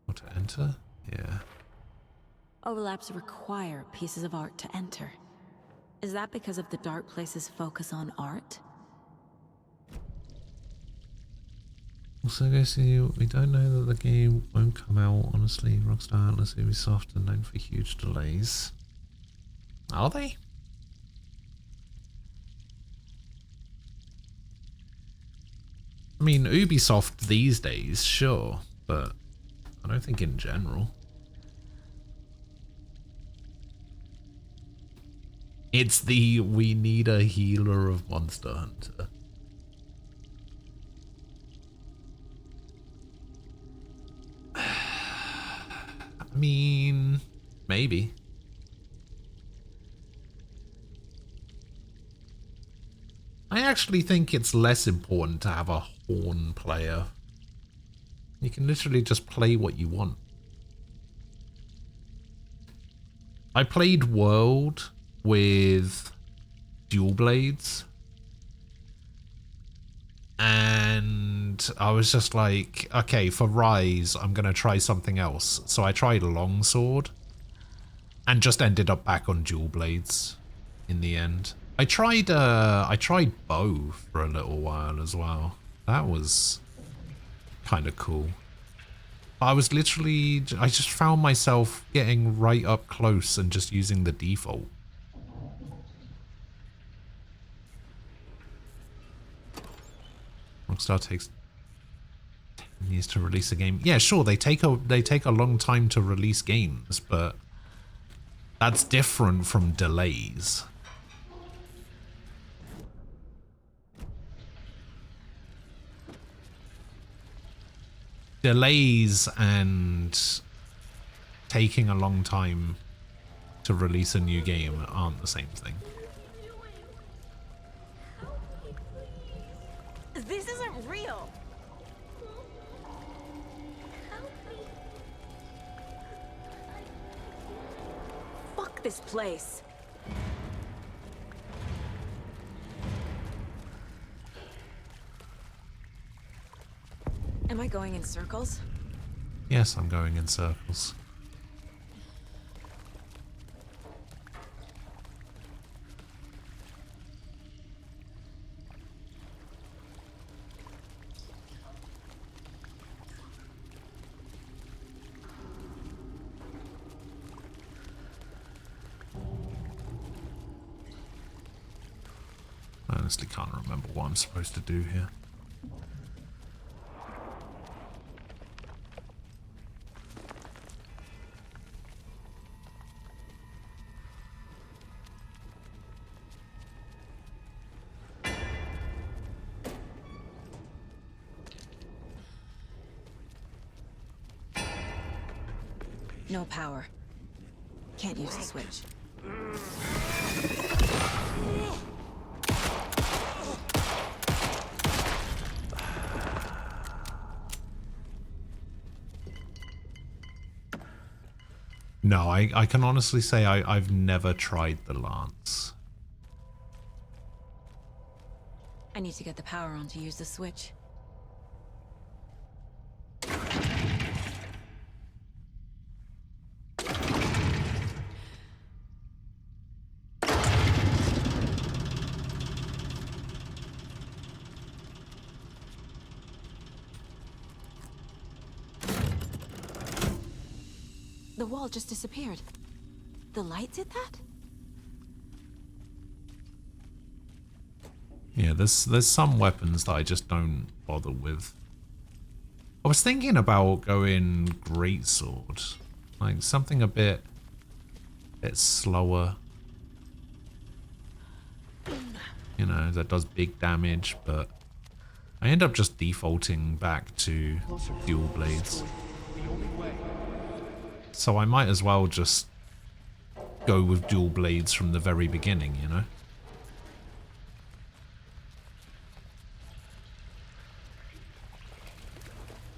what to enter? Yeah. Overlaps require pieces of art to enter. Is that because of the Dark Place's focus on art? Also, guys, we don't know that the game won't come out. Honestly, Rockstar, Atlas, Ubisoft are known for huge delays. Are they? I mean, Ubisoft these days, sure, but I don't think in general. It's the we need a healer of Monster Hunter. I mean, maybe. I actually think it's less important to have a Horn player. You can literally just play what you want. I played World with dual blades. And I was just like, okay, for Rise, I'm going to try something else. So I tried Longsword and just ended up back on dual blades in the end. I tried bow for a little while as well. That was kind of cool. I just found myself getting right up close and just using the default. Rockstar takes 10 years to release a game. Yeah, sure, they take a long time to release games, but that's different from delays. Delays and taking a long time to release a new game aren't the same thing. This isn't real. Fuck this place. Am I going in circles? Yes, I'm going in circles. I honestly can't remember what I'm supposed to do here. No power. Can't use the switch. No, I can honestly say I've never tried the lance. I need to get the power on to use the switch. The wall just disappeared. The light did that? Yeah, there's some weapons that I just don't bother with. I was thinking about going greatsword, like something a bit slower. You know, that does big damage, but I end up just defaulting back to dual blades. So I might as well just go with dual blades from the very beginning, you know?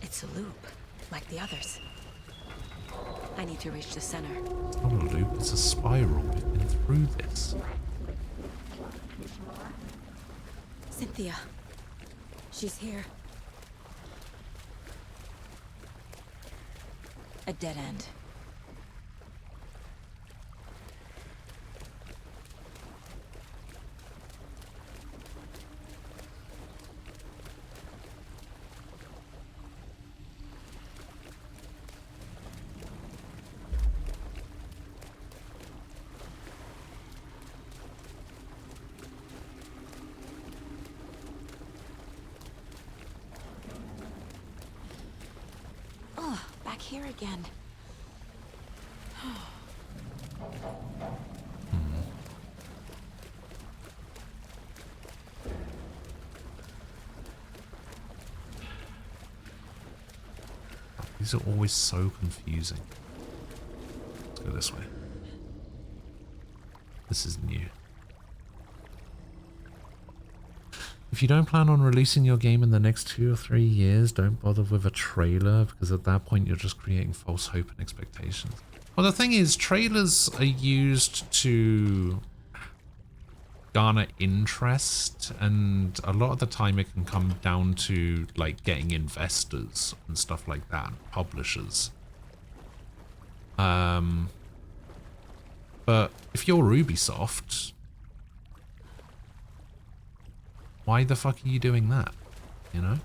It's a loop, like the others. I need to reach the center. It's not a loop, it's a spiral. We've been through this. Cynthia. She's here. A dead end. Oh, back here again. These are always so confusing. Let's go this way. This is new. If you don't plan on releasing your game in the next 2 or 3 years, don't bother with a trailer, because at that point you're just creating false hope and expectations. Well, the thing is, trailers are used to garner interest, and a lot of the time it can come down to like getting investors and stuff like that, publishers. But if you're Ubisoft, why the fuck are you doing that? You know?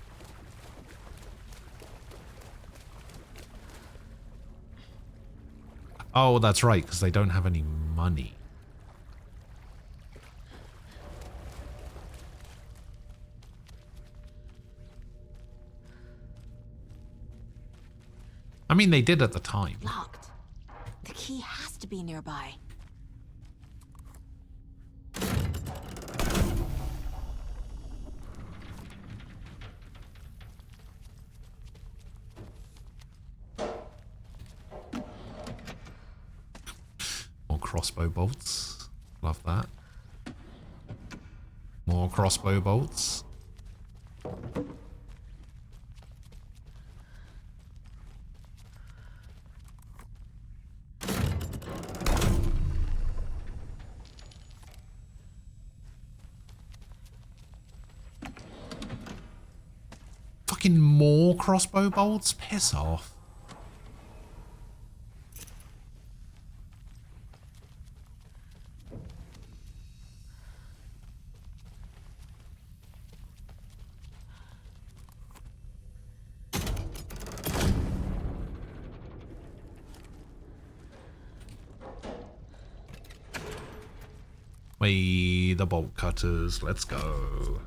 Oh, that's right, because they don't have any money. I mean, they did at the time. Locked. The key has to be nearby. More crossbow bolts. Love that. More crossbow bolts. Fucking more crossbow bolts? Piss off. Way the bolt cutters, let's go.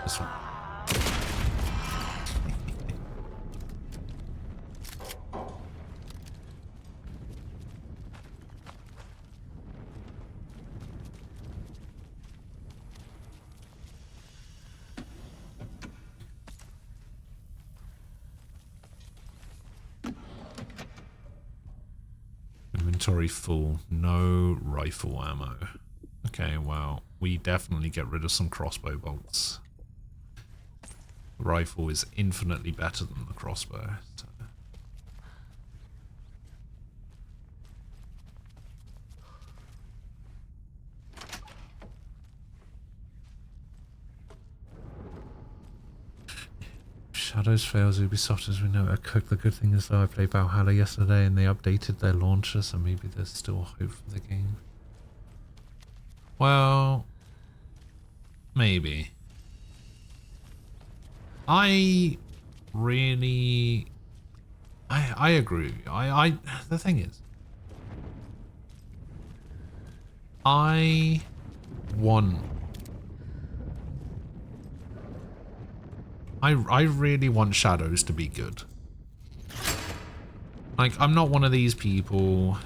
This one. Inventory full, no rifle ammo. Okay, well, we definitely get rid of some crossbow bolts. The rifle is infinitely better than the crossbow. So. Shadows fails Ubisoft as we know at Cook. The good thing is though I played Valhalla yesterday and they updated their launcher, so maybe there's still hope for the game. Well, maybe. I really I agree. The thing is, I really want Shadows to be good. Like, I'm not one of these people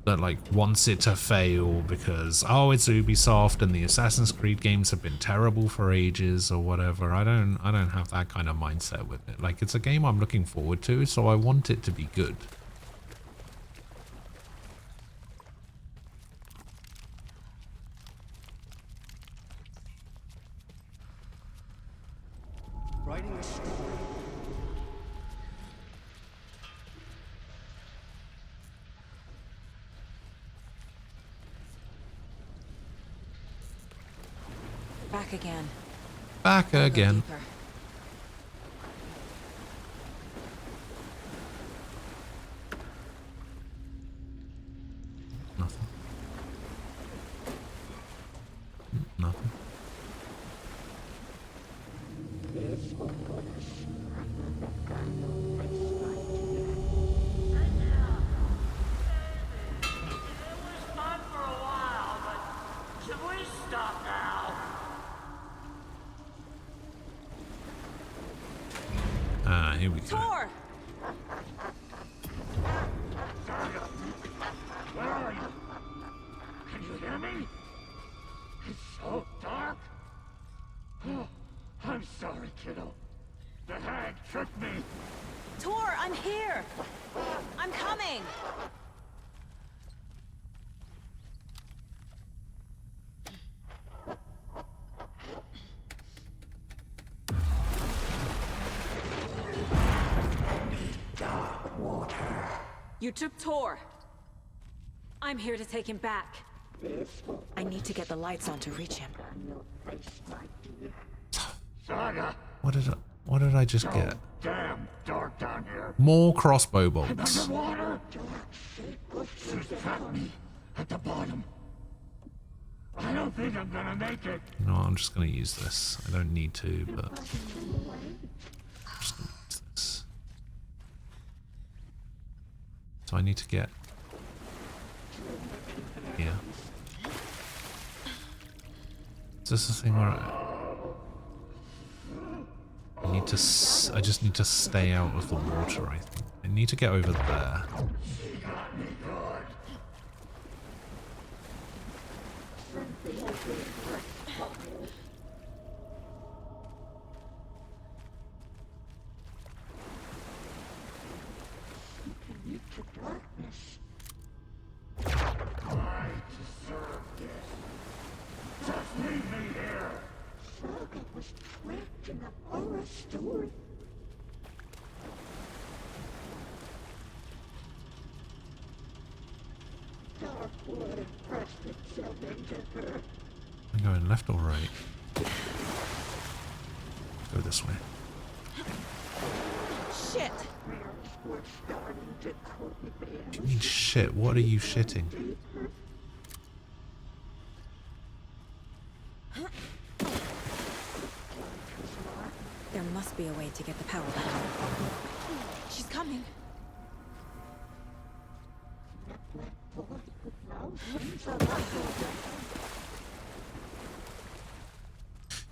that like wants it to fail because, oh, it's Ubisoft and the Assassin's Creed games have been terrible for ages or whatever. I don't have that kind of mindset with it. Like, it's a game I'm looking forward to, so I want it to be good. Writing a story. Back again. Back again. Nothing. Nothing. Ah, here we go. Tor! Where are you? Can you hear me? It's so dark. Oh, I'm sorry, kiddo. The hag tricked me. Tor, I'm here! I'm coming! Dark water. You took Tor. I'm here to take him back. I need to get the lights on to reach him. Saga. What did I just get? Damn dark down here. More crossbow bolts. Underwater. She's trapped me at the bottom. I don't think I'm gonna make it. No, I'm just gonna use this. I don't need to, but I'm just gonna use this. So I need to get here. Is this the thing where I need to? I just need to stay out of the water. I think I need to get over there. I deserve this. Just leave me here. Saga was trapped in a horror story. Dark water pressed itself into her. I'm going left or right? Go this way. Shit! What do you mean shit? What are you shitting? There must be a way to get the power back on. She's coming.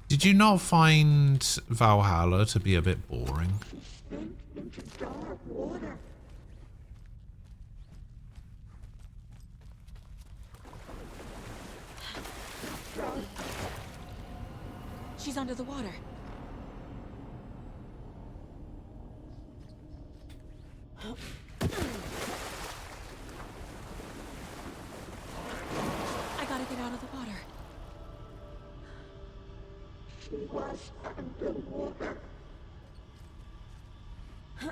Did you not find Valhalla to be a bit boring? Into dark water. She's under the water. I gotta get out of the water. She was underwater. I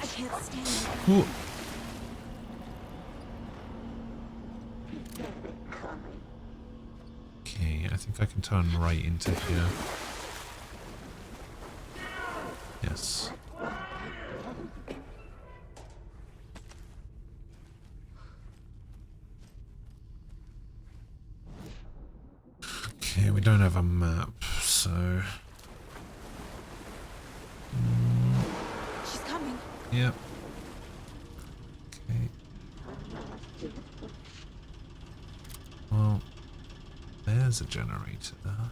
can't stand. Ooh. Okay, I think I can turn right into here. Yes. Okay, we don't have a map, so... She's coming. Yep. Okay. Well, there's a generator there.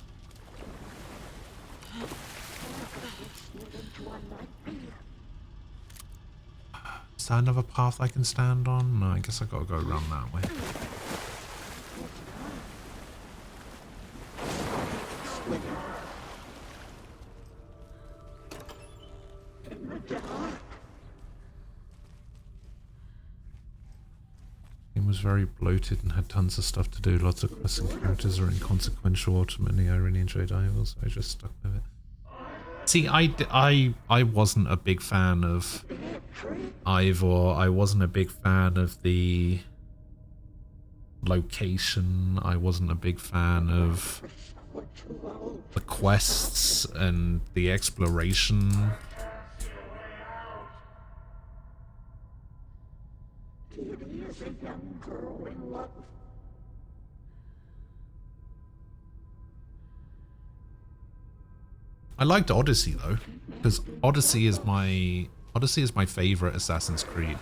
Is that another path I can stand on? No, I guess I gotta go around that way. It was very bloated and had tons of stuff to do. Lots of quests and characters are inconsequential. Ultimately, I really enjoyed Ivor, so I just stuck with it. See, I wasn't a big fan of Ivor. I wasn't a big fan of the location. I wasn't a big fan of the quests and the exploration. Kitty is a young girl in love. I liked Odyssey though, because Odyssey is my favorite Assassin's Creed.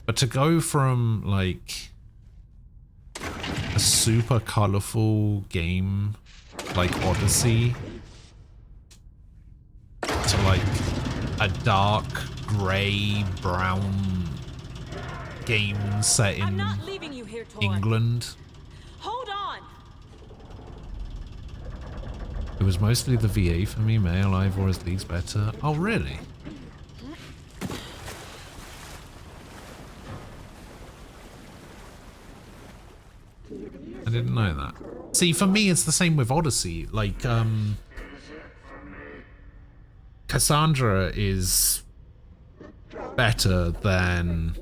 But to go from like a super colorful game like Odyssey to like a dark gray brown game set in England. Hold on. It was mostly the VA for me. May Alive or His League's better. Oh really? I didn't know that. See, for me, it's the same with Odyssey. Like, Cassandra is better than...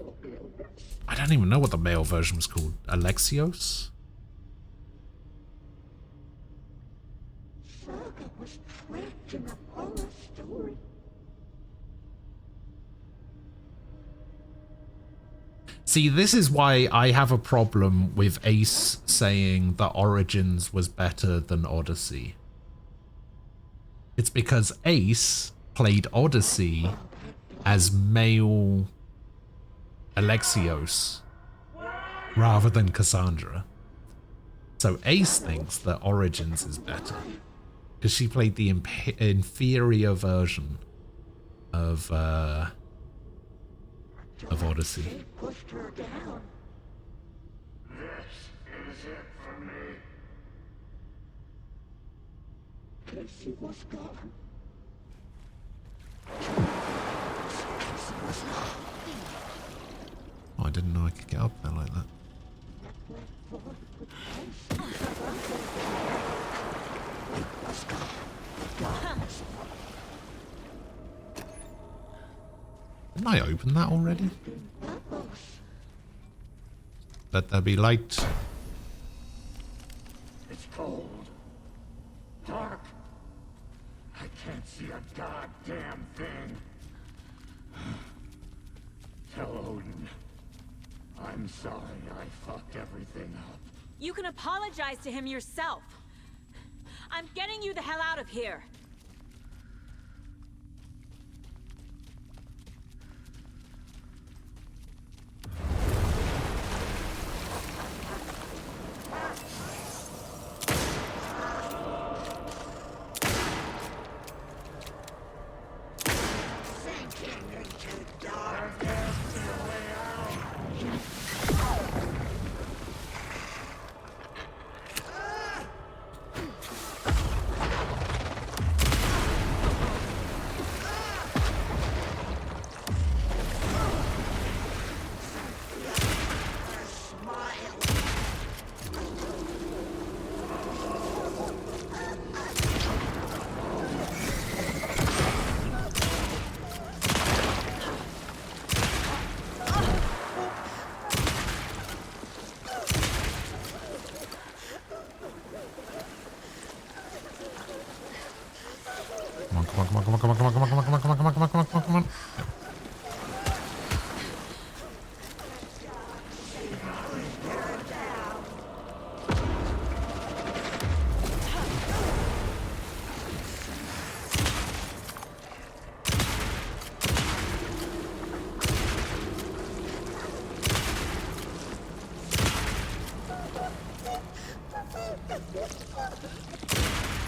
I don't even know what the male version was called. Alexios? See, this is why I have a problem with Ace saying that Origins was better than Odyssey. It's because Ace played Odyssey as male Alexios rather than Cassandra. So Ace thinks that Origins is better because she played the inferior version of Odyssey. Pushed her down. This is it for me. Casey was gone. Oh, I didn't know I could get up there like that. Didn't I open that already? Let there be light. It's cold. Dark. I can't see a goddamn thing. Tell Odin. I'm sorry I fucked everything up. You can apologize to him yourself. I'm getting you the hell out of here.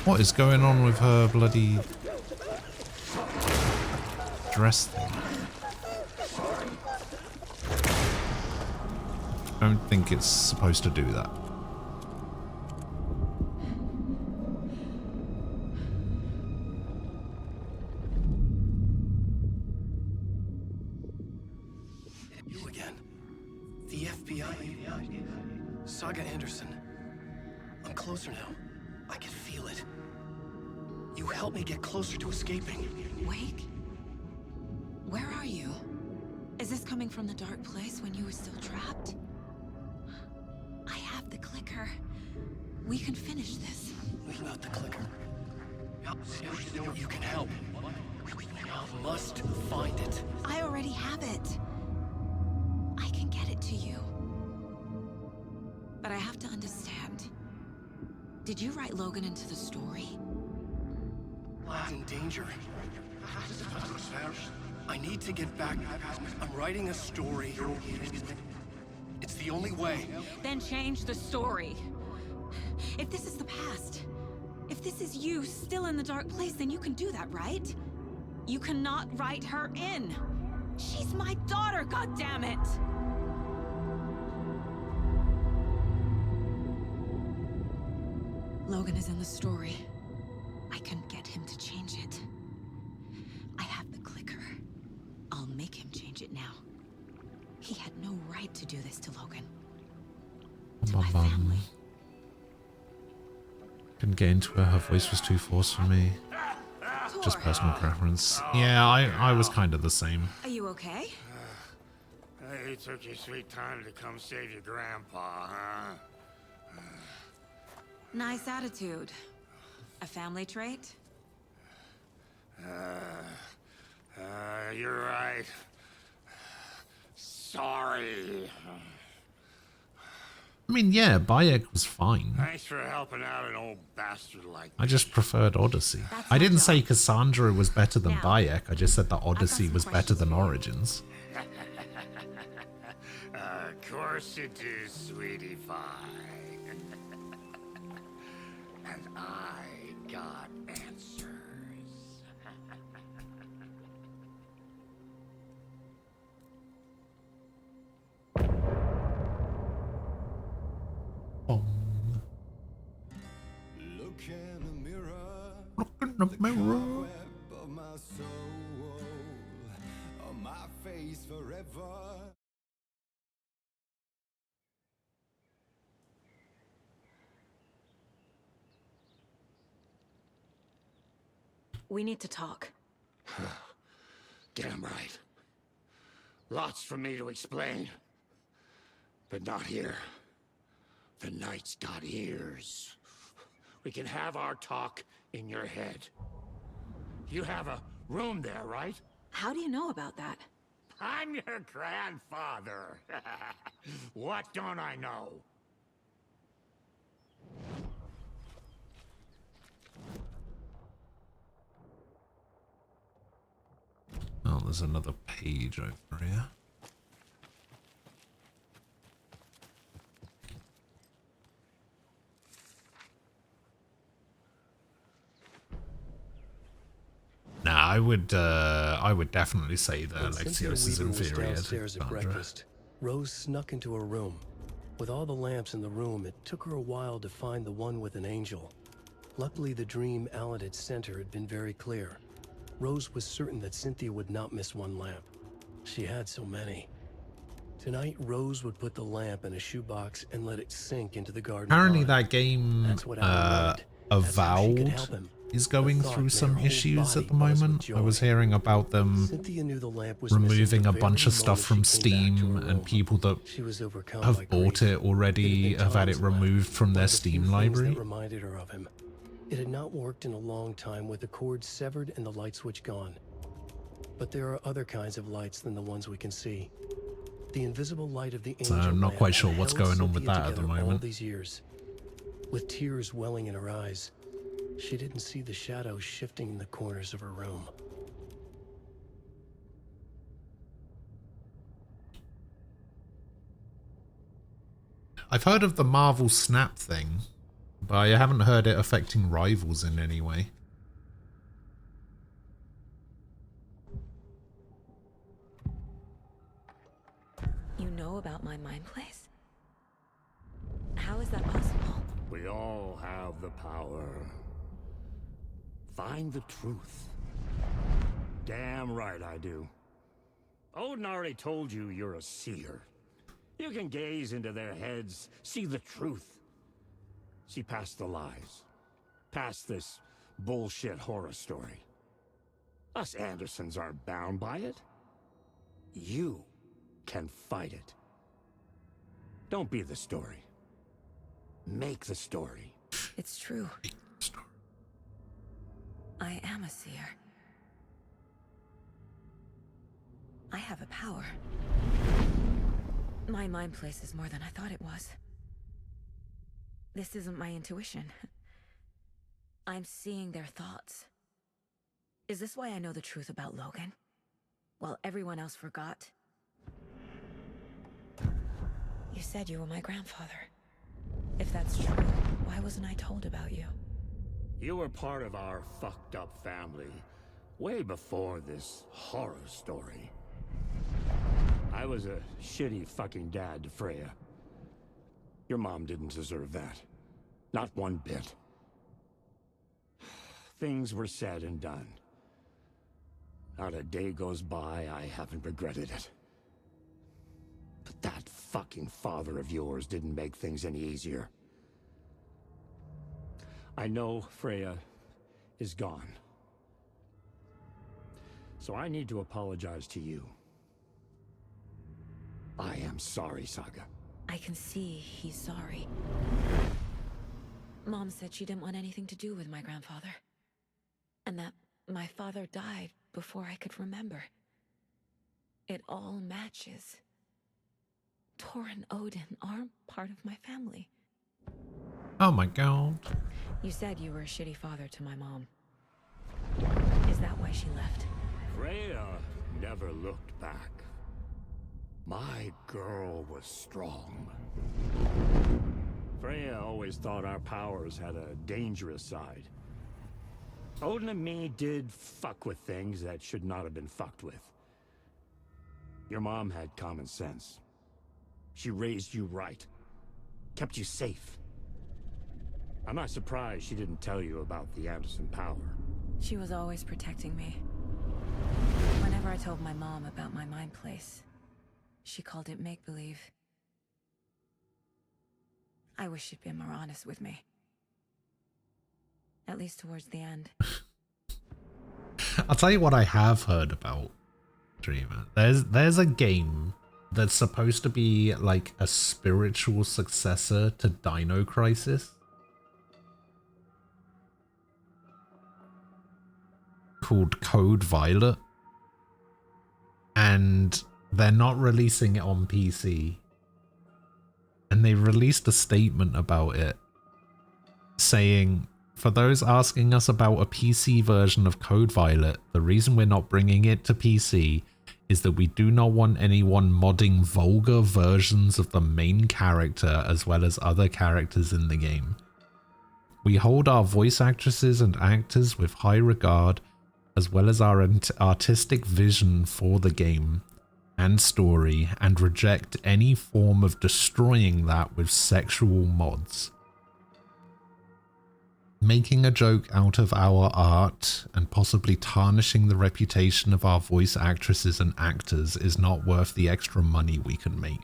What is going on with her bloody dress thing? I don't think it's supposed to do that. You again. The FBI. Saga Anderson. I'm closer now. I can feel it. You helped me get closer to escaping. Wake? Where are you? Is this coming from the dark place when you were still trapped? I have the clicker. We can finish this. Without the clicker. You can help. I must find it. I already have it. I can get it to you. But I have to understand. Did you write Logan into the story? I'm in danger. I need to get back. I'm writing a story. It's the only way. Then change the story. If this is the past, if this is you still in the dark place, then you can do that, right? You cannot write her in. She's my daughter, goddammit! Logan is in the story. I can get him to change it. I have the clicker. I'll make him change it now. He had no right to do this to Logan. To my family. Couldn't get into her. Her voice was too forced for me. Just personal preference. Yeah, I was kind of the same. Are you okay? You took your sweet time to come save your grandpa, huh? Nice attitude. A family trait? You're right. Sorry. I mean, yeah, Bayek was fine. Thanks for helping out an old bastard like I just preferred Odyssey. I didn't say Cassandra was better than Bayek. I just said that Odyssey was better than Origins. Of course you do, sweetie pie. And I got answers. Look in the mirror. Look in the mirror. Of my soul, on my face forever. We need to talk. Damn right. Lots for me to explain. But not here. The night's got ears. We can have our talk in your head. You have a room there, right? How do you know about that? I'm your grandfather. What don't I know? Oh, there's another page over here. Nah, I would definitely say that When Cynthia Alexios is Weaver was inferior to downstairs at Cassandra. breakfast, Rose snuck into her room. With all the lamps in the room, it took her a while to find the one with an angel. Luckily, the dream Alan had sent her had been very clear. Rose was certain that Cynthia would not miss one lamp. She had so many. Tonight, Rose would put the lamp in a shoebox and let it sink into the garden. Apparently pond. that game, That's what Alan wanted. That's how she could help Avowed, him. is going The thought through made some her whole issues at the body buzz with moment. joy. I was hearing about them Cynthia knew the lamp was missing removing the a very bunch of stuff moment from she came back to Steam, her and room. people that She was overcome have by bought grief. it already have had it removed from their One of the few Steam things library. that reminded her of him. It had not worked in a long time with the cord severed and the light switch gone. But there are other kinds of lights than the ones we can see. The invisible light of the So angel I'm not lamp quite sure had what's held going on with Cynthia that at the together all moment. these years. With tears welling in her eyes, she didn't see the shadows shifting in the corners of her room. I've heard of the Marvel Snap thing, but I haven't heard it affecting Rivals in any way. You know about my mind place? How is that possible? We all have the power. Find the truth. Damn right I do. Odin already told you you're a seer. You can gaze into their heads, see the truth. See past the lies. Past this bullshit horror story. Us Andersons aren't bound by it. You can fight it. Don't be the story. Make the story. It's true. I am a seer. I have a power. My mind place is more than I thought it was. This isn't my intuition. I'm seeing their thoughts. Is this why I know the truth about Logan? While everyone else forgot? You said you were my grandfather. If that's true, why wasn't I told about you? You were part of our fucked up family, way before this horror story. I was a shitty fucking dad to Freya. Your mom didn't deserve that. Not one bit. Things were said and done. Not a day goes by I haven't regretted it. But that fucking father of yours didn't make things any easier. I know Freya is gone. So I need to apologize to you. I am sorry, Saga. I can see he's sorry. Mom said she didn't want anything to do with my grandfather. And that my father died before I could remember. It all matches. Tor and Odin aren't part of my family. Oh my god. You said you were a shitty father to my mom. Is that why she left? Freya never looked back. My girl was strong. Freya always thought our powers had a dangerous side. Odin and me did fuck with things that should not have been fucked with. Your mom had common sense. She raised you right. Kept you safe. I'm not surprised she didn't tell you about the Anderson power. She was always protecting me. Whenever I told my mom about my mind place, she called it make-believe. I wish she'd been more honest with me. At least towards the end. I'll tell you what I have heard about Dreamer. There's a game that's supposed to be like a spiritual successor to Dino Crisis. Called Code Violet. And they're not releasing it on PC. And they released a statement about it saying, for those asking us about a PC version of Code Violet, the reason we're not bringing it to PC is that we do not want anyone modding vulgar versions of the main character as well as other characters in the game. We hold our voice actresses and actors with high regard, as well as our artistic vision for the game and story, and reject any form of destroying that with sexual mods. Making a joke out of our art and possibly tarnishing the reputation of our voice actresses and actors is not worth the extra money we can make.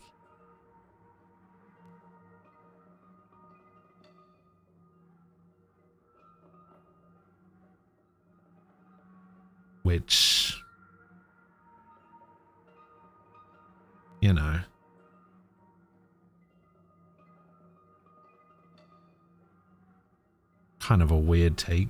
Which, you know, kind of a weird take.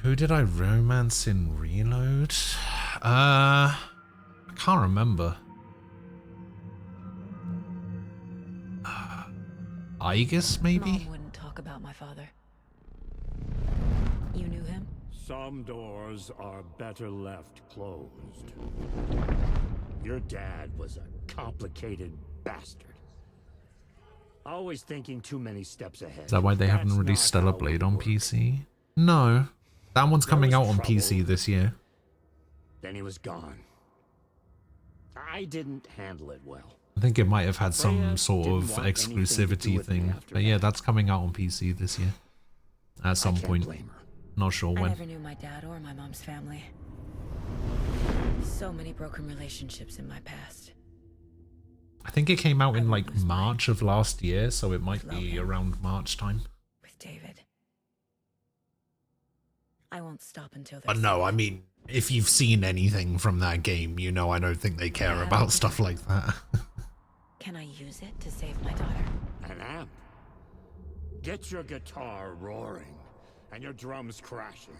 Who did I romance in Reload? I can't remember. Aegis, maybe? Mom wouldn't talk about my father. You knew him? Some doors are better left closed. Your dad was a complicated bastard. Always thinking too many steps ahead. Is that why they haven't released Stellar Blade on PC? No. That one's coming out on PC this year. Then he was gone. I didn't handle it well. I think it might have had some sort of exclusivity thing. But yeah, that's coming out on PC this year. At some point. Not sure when. I never knew my dad or my mom's family. So many broken relationships in my past. think it came out in like March of last year, so it might be around March time. With David. I won't stop until But no, I mean, if you've seen anything from that game, you know I don't think they care about stuff like that. Can I use it to save my daughter? An amp. Get your guitar roaring and your drums crashing.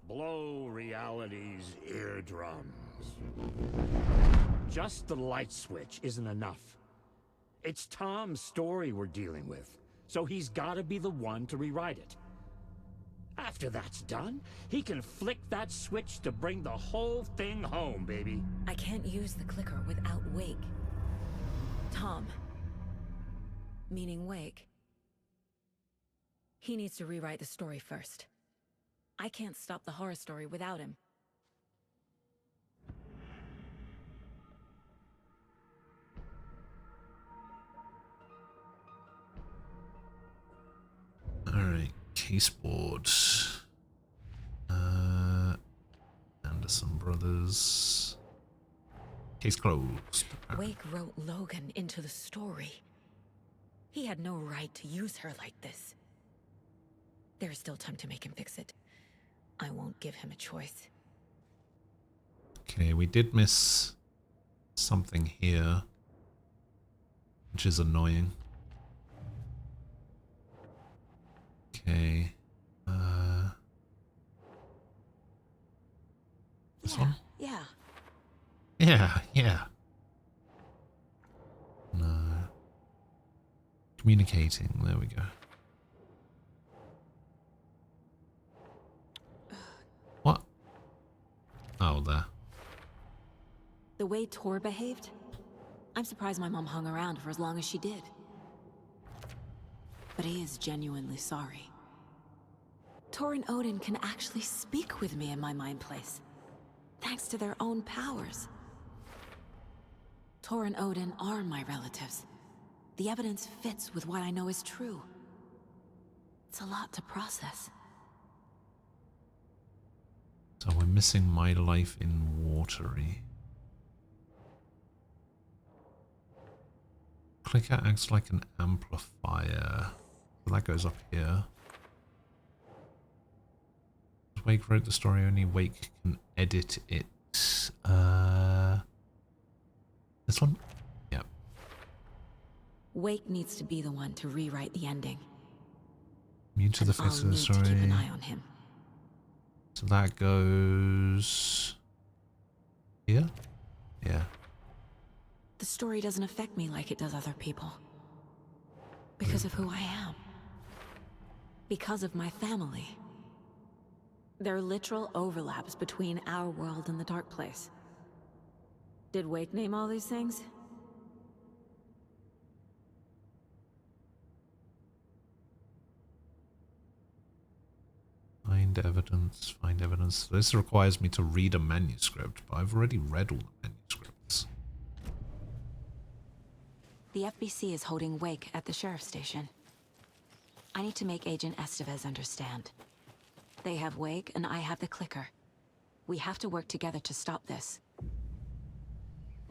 Blow reality's eardrums. Just the light switch isn't enough. It's Tom's story we're dealing with, so he's gotta be the one to rewrite it. After that's done, he can flick that switch to bring the whole thing home, baby. I can't use the clicker without Wake. Tom. Meaning Wake. He needs to rewrite the story first. I can't stop the horror story without him. Alright, caseboard. Anderson Brothers. Case closed. Wake wrote Logan into the story. He had no right to use her like this. There's still time to make him fix it. I won't give him a choice. Okay, we did miss something here, which is annoying. Okay. This one? Yeah. Yeah. No. Communicating, there we go. What? Oh, there. The way Tor behaved? I'm surprised my mom hung around for as long as she did. But he is genuinely sorry. Tor and Odin can actually speak with me in my mind place, thanks to their own powers. Tor and Odin are my relatives. The evidence fits with what I know is true. It's a lot to process. So we're missing My Life in Watery. Clicker acts like an amplifier. So that goes up here. Wake wrote the story, only Wake can edit it. This one? Yep. Wake needs to be the one to rewrite the ending. Immune to the And I'll face of the need to keep story. an eye on him. So that goes here? Yeah. The story doesn't affect me like it does other people. Because of who I am. Because of my family. There are literal overlaps between our world and the Dark Place. Did Wake name all these things? Find evidence, find evidence. This requires me to read a manuscript, but I've already read all the manuscripts. The FBC is holding Wake at the sheriff's station. I need to make Agent Estevez understand. They have Wake and I have the clicker. We have to work together to stop this.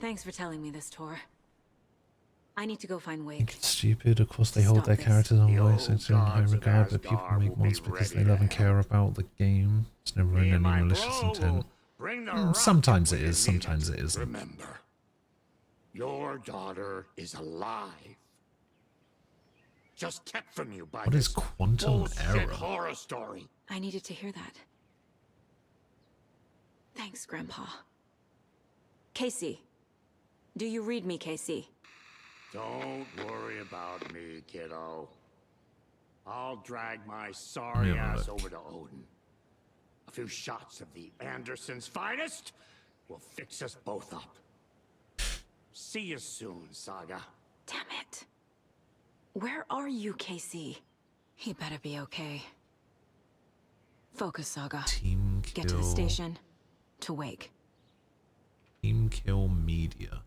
Thanks for telling me this, Tor. I need to go find Wake. It's stupid. Of course, they hold their characters on voice in high regard, but people make mods because they love and care about the game. It's never in any malicious intent. Sometimes it is, sometimes it isn't. Remember, your daughter is alive. Just kept from you by What is this quantum bullshit error? horror story. I needed to hear that. Thanks, Grandpa. Casey. Do you read me, Casey? Don't worry about me, kiddo. I'll drag my sorry ass over to Odin. A few shots of the Andersons' finest will fix us both up. See you soon, Saga. Damn it. Where are you, Casey? He better be okay. Focus, Saga. Team Get to the Kill. station. To Wake. Team Kill Media.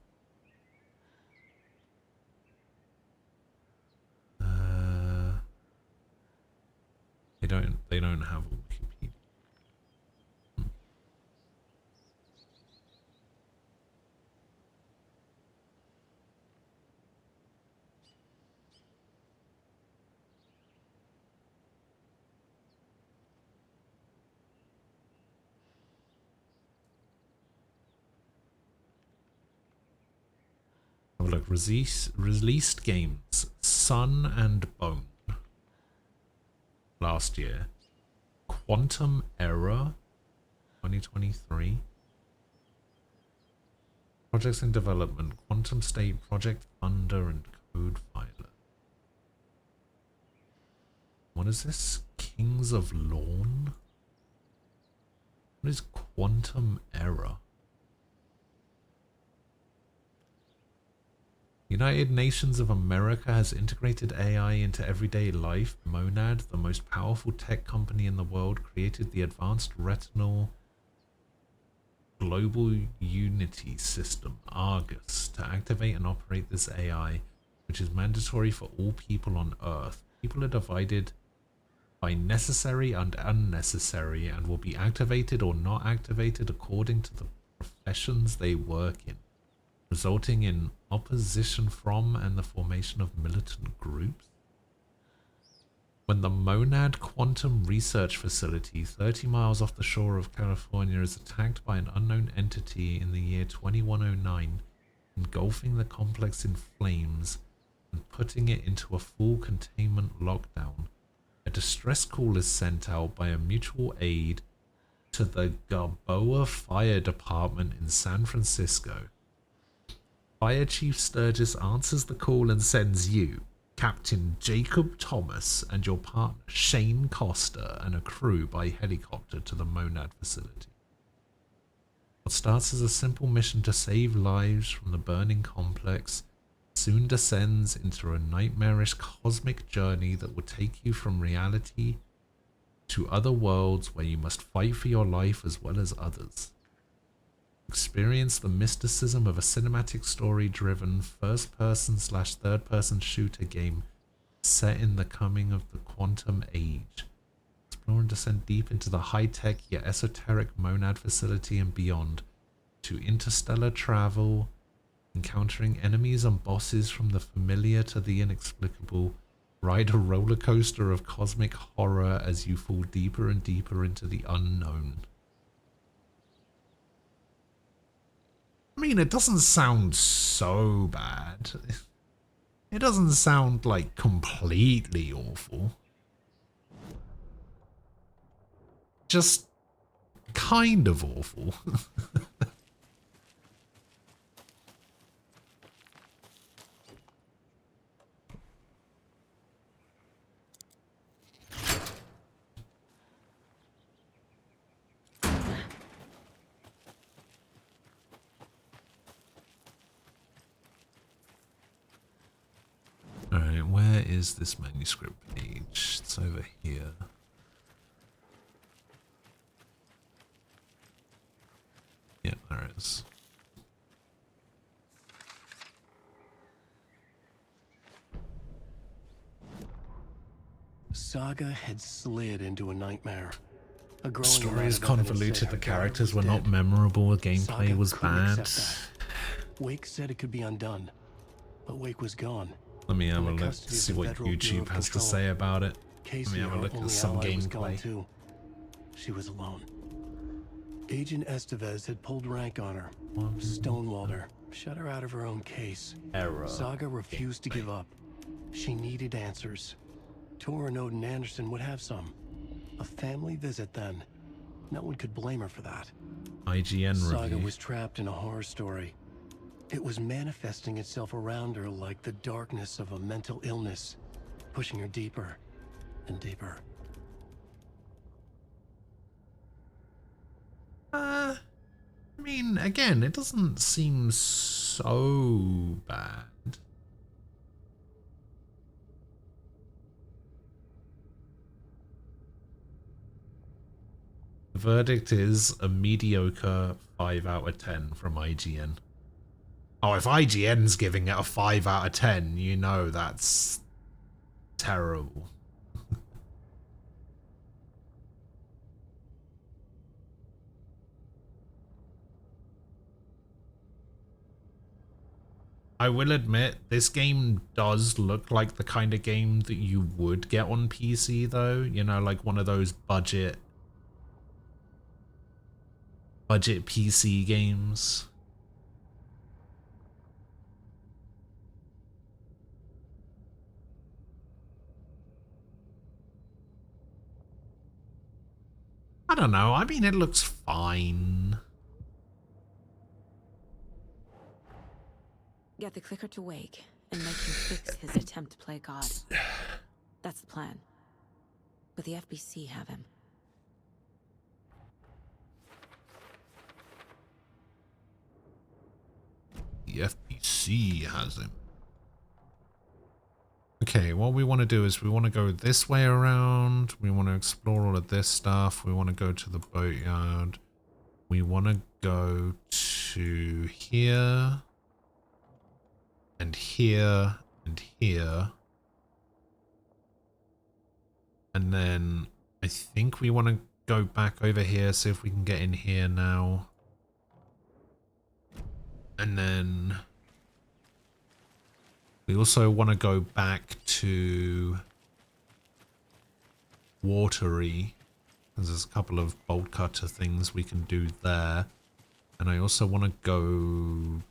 They don't have a Wikipedia. a look. Released games: Sun and Bone last year. Quantum Error 2023. Projects in development: Quantum State, Project Thunder, and Code Filer. What is this? Kings of Lawn? What is Quantum Error? United Nations of America has integrated AI into everyday life. Monad, the most powerful tech company in the world, created the Advanced Retinal Global Unity System, Argus, to activate and operate this AI, which is mandatory for all people on Earth. People are divided by necessary and unnecessary and will be activated or not activated according to the professions they work in, resulting in opposition from and the formation of militant groups. When the Monad Quantum Research Facility, 30 miles off the shore of California, is attacked by an unknown entity in the year 2109, engulfing the complex in flames and putting it into a full containment lockdown, a distress call is sent out by a mutual aid to the Garboa Fire Department in San Francisco. Fire Chief Sturgis answers the call and sends you, Captain Jacob Thomas, and your partner Shane Costa and a crew by helicopter to the Monad facility. What starts as a simple mission to save lives from the burning complex soon descends into a nightmarish cosmic journey that will take you from reality to other worlds where you must fight for your life as well as others. Experience the mysticism of a cinematic story-driven first-person/third-person shooter game set in the coming of the quantum age. Explore and descend deep into the high-tech yet esoteric Monad facility and beyond, to interstellar travel, encountering enemies and bosses from the familiar to the inexplicable. Ride a roller coaster of cosmic horror as you fall deeper and deeper into the unknown. I mean, it doesn't sound so bad. It doesn't sound like completely awful. Just kind of awful. Alright, where is this manuscript page? It's over here. Yeah, there it is. Saga had slid into a nightmare. The story is convoluted, the characters were not memorable, the gameplay was bad. Wake said it could be undone, but Wake was gone. Let me have a look, see what YouTube has to say about it. Let me have a look at some gameplay. She was alone. Agent Estevez had pulled rank on her, stonewalled her, shut her out of her own case. Error. Saga refused to give up. She needed answers. Tor and Odin Anderson would have some. A family visit then. No one could blame her for that. IGN Saga review. was trapped in a horror story. It was manifesting itself around her like the darkness of a mental illness, pushing her deeper and deeper. I mean, again, it doesn't seem so bad. The verdict is a mediocre 5 out of 10 from IGN. Oh, if IGN's giving it a 5 out of 10, you know that's terrible. I will admit, this game does look like the kind of game that you would get on PC though. You know, like one of those budget PC games. I don't know. I mean, it looks fine. Get the clicker to Wake and make him fix his attempt to play God. That's the plan. But the FBC have him. The FBC has him. Okay, what we want to do is we want to go this way around. We want to explore all of this stuff. We want to go to the boatyard. We want to go to here. And here. And here. And then I think we want to go back over here, see if we can get in here now. And then we also want to go back to Watery, because there's a couple of bolt cutter things we can do there. And I also want to go...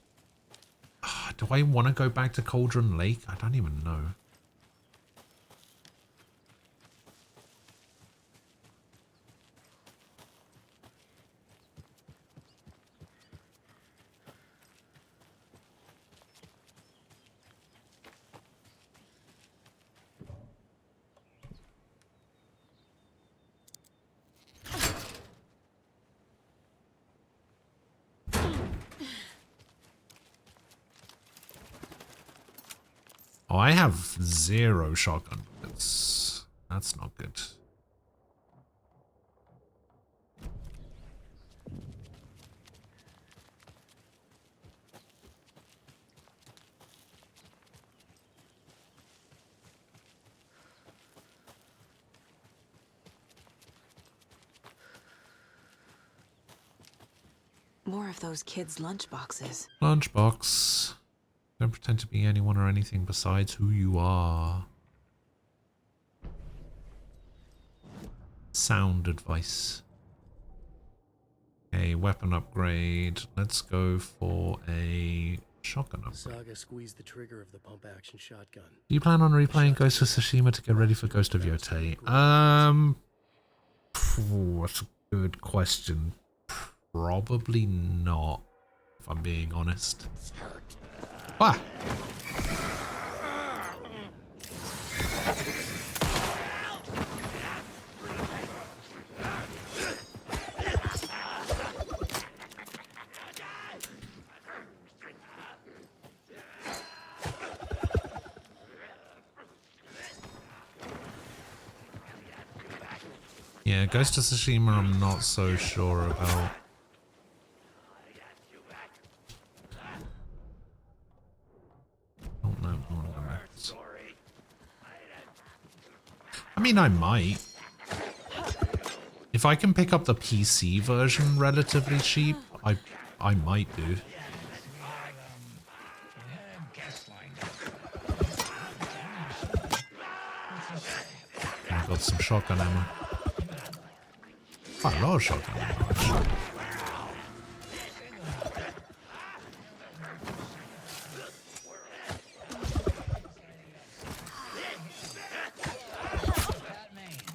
do I want to go back to Cauldron Lake? I don't even know. Oh, I have 0 shotgun bullets. That's not good. More of those kids' lunchboxes. Lunchbox. Don't pretend to be anyone or anything besides who you are. Sound advice. A weapon upgrade. Let's go for a shotgun upgrade. Saga squeezed the trigger of the pump-action shotgun. Do you plan on replaying Ghost of Tsushima to get ready for Ghost of Yotei? That's a good question. Probably not, if I'm being honest. Ah! Yeah, Ghost of Tsushima I'm not so sure about. I mean, I might. If I can pick up the PC version relatively cheap, I might do. I've got some shotgun ammo. Quite a lot of shotgun ammo, actually.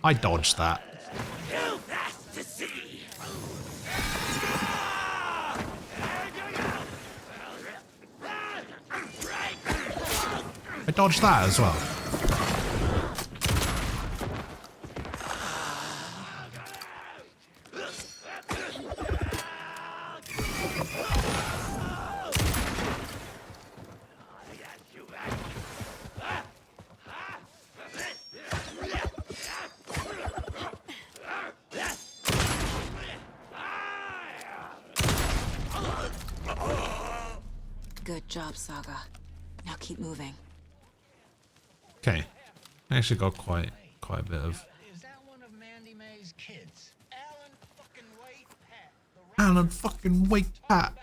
I dodged that. I dodged that as well. Good job, Saga. Now keep moving. Okay. I actually got quite a bit of... Alan fucking Wake Pat.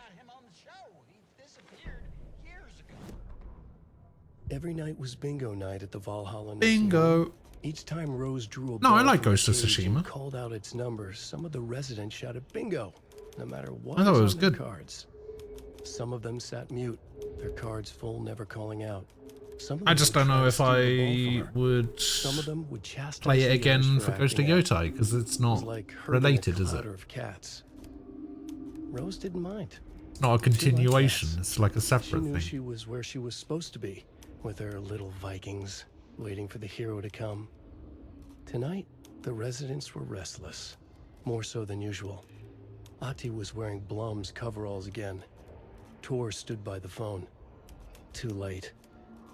Every night was bingo night at the Valhalla. Bingo. Each time Rose drew a No, I ball like from Ghost of the cage Tsushima. and called out its numbers, some of the residents shouted bingo, no matter what I thought it was on their good. cards. Some of them sat mute, their cards full, never calling out. I just don't know if I would play it again for Ghost of Yotai, because it's not related, is it? Of cats. Rose didn't mind. It's not a continuation, it's like a separate She knew thing. she was where she was supposed to be, with her little Vikings, waiting for the hero to come. Tonight, the residents were restless, more so than usual. Ahti was wearing Blum's coveralls again. Tor stood by the phone. Too late.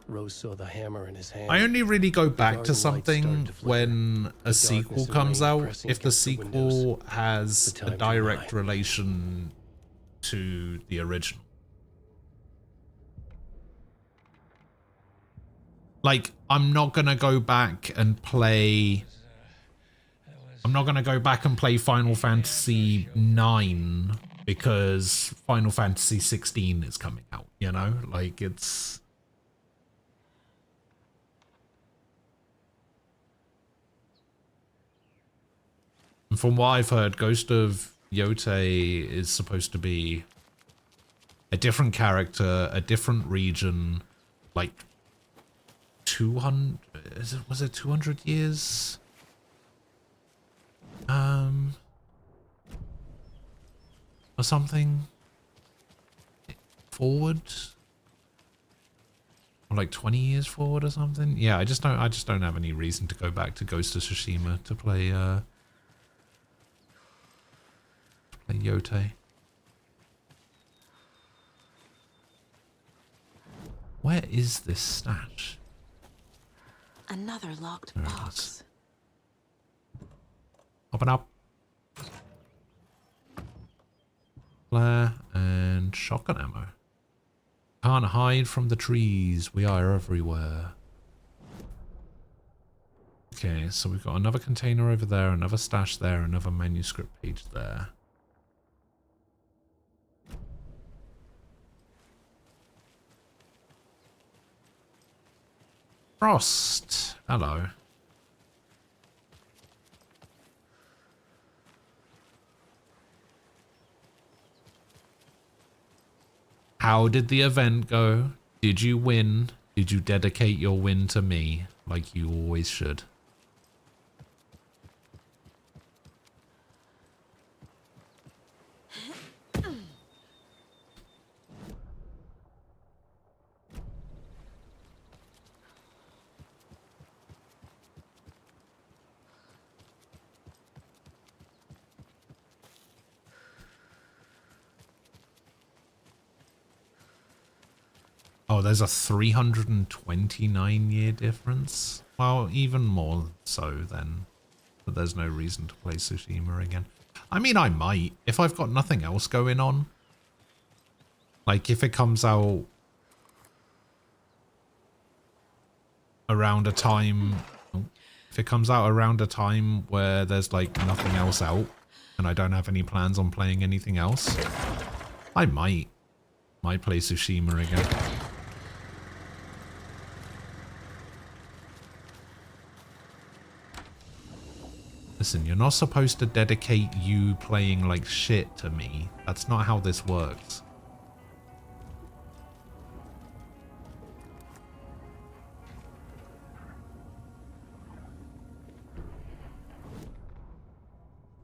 Rose saw the hammer in his hand. I only really go back to something when a sequel comes out if the sequel has a direct relation to the original. Like, I'm not gonna go back and play... I'm not gonna go back and play Final Fantasy 9 because Final Fantasy 16 is coming out, you know? Like, it's... And from what I've heard, Ghost of Yotai is supposed to be a different character, a different region, like 200, was it 200 years? Or something forward? Or like 20 years forward or something? Yeah, I just don't have any reason to go back to Ghost of Tsushima to play Yotai. Where is this stash? Another locked There it box. is. Open up. Flare and shotgun ammo. Can't hide from the trees. We are everywhere. Okay, so we've got another container over there, another stash there, another manuscript page there. Frost. Hello. How did the event go? Did you win? Did you dedicate your win to me, like you always should? Oh, there's a 329-year difference? Well, even more so then. But there's no reason to play Tsushima again. I mean, I might, if I've got nothing else going on. Like, if it comes out around a time... If it comes out around a time where there's, like, nothing else out, and I don't have any plans on playing anything else, I might play Tsushima again. Listen, you're not supposed to dedicate you playing like shit to me. That's not how this works.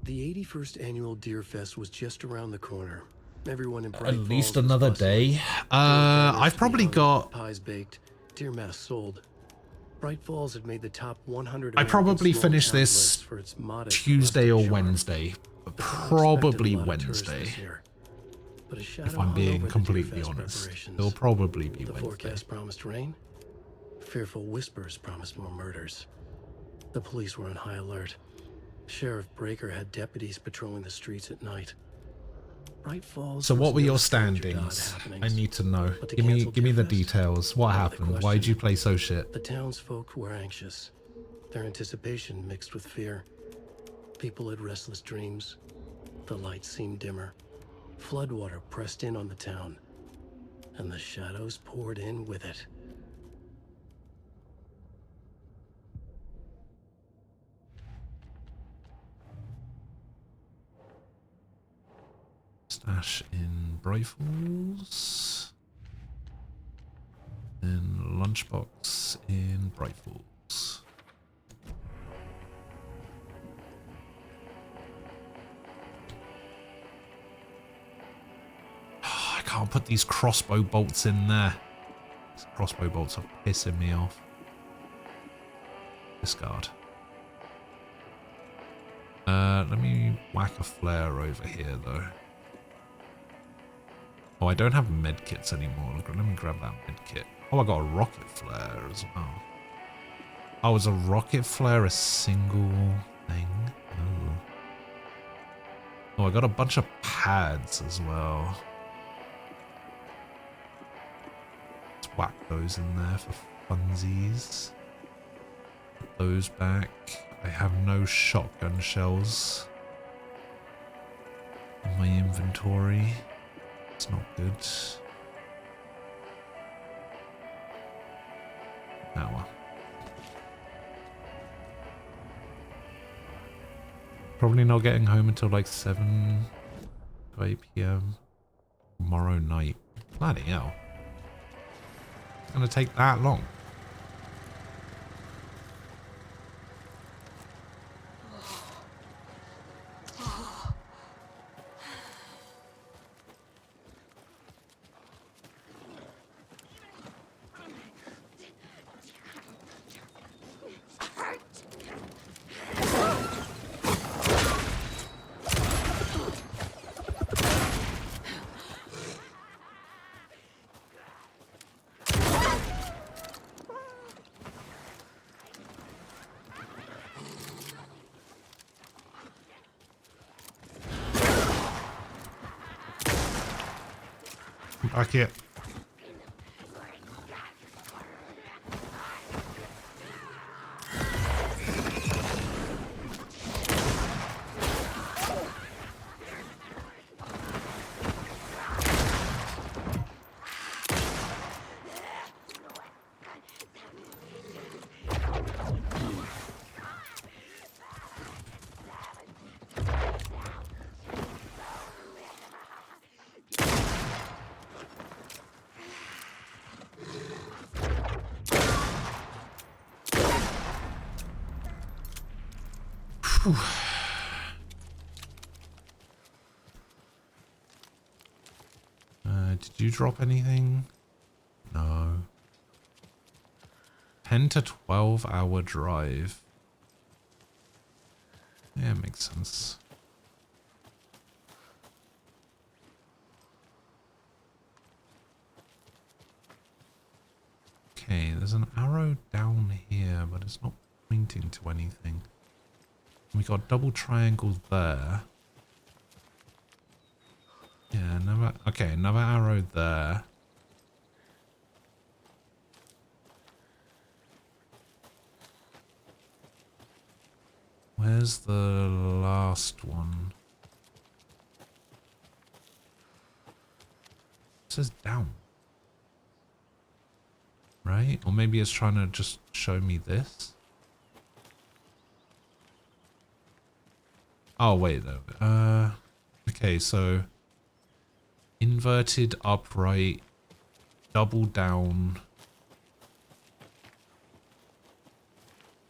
The 81st annual Deer Fest was just around the corner. Everyone in Bright At least Falls was another bustling. day. I've probably got... Pies baked, deer masks sold. Bright Falls had made the top 100. I probably American finish small town this list for its modest Tuesday or rustic charm. Wednesday. The town Probably expected a lot of tourists Wednesday. this year. But a shadow If I'm hung being over the completely Deer Fest honest. preparations. It'll probably be The Wednesday. forecast promised rain. Fearful whispers promised more murders. The police were on high alert. Sheriff Breaker had deputies patrolling the streets at night. Bright Falls. So was what were no your stranger to odd standings? I happenings. need to know. But to Give me cancel the Deer Fest? details. What Out of the happened? Why'd question. you play so shit? The townsfolk were anxious. Their anticipation mixed with fear. People had restless dreams. The lights seemed dimmer. Floodwater pressed in on the town. And the shadows poured in with it. Stash in Bright Falls. And lunchbox in Bright Falls. Oh, I can't put these crossbow bolts in there. These crossbow bolts are pissing me off. Discard. Let me whack a flare over here though. Oh, I don't have medkits anymore. Let me grab that medkit. Oh, I got a rocket flare as well. Oh, is a rocket flare a single thing? Oh. Oh, I got a bunch of pads as well. Let's whack those in there for funsies. Put those back. I have no shotgun shells in my inventory. It's not good. Oh well. Probably not getting home until like 7 to 8 PM tomorrow night. Bloody hell. It's gonna take that long. Back here. Did you drop anything? No. 10 to 12 hour drive. Yeah, it makes sense. Okay, there's an arrow down here, but it's not pointing to anything. We got double triangle there. Yeah, another arrow there. Where's the last one? It says down. Right? Or maybe it's trying to just show me this. Oh, wait though. Okay, so inverted upright, double down,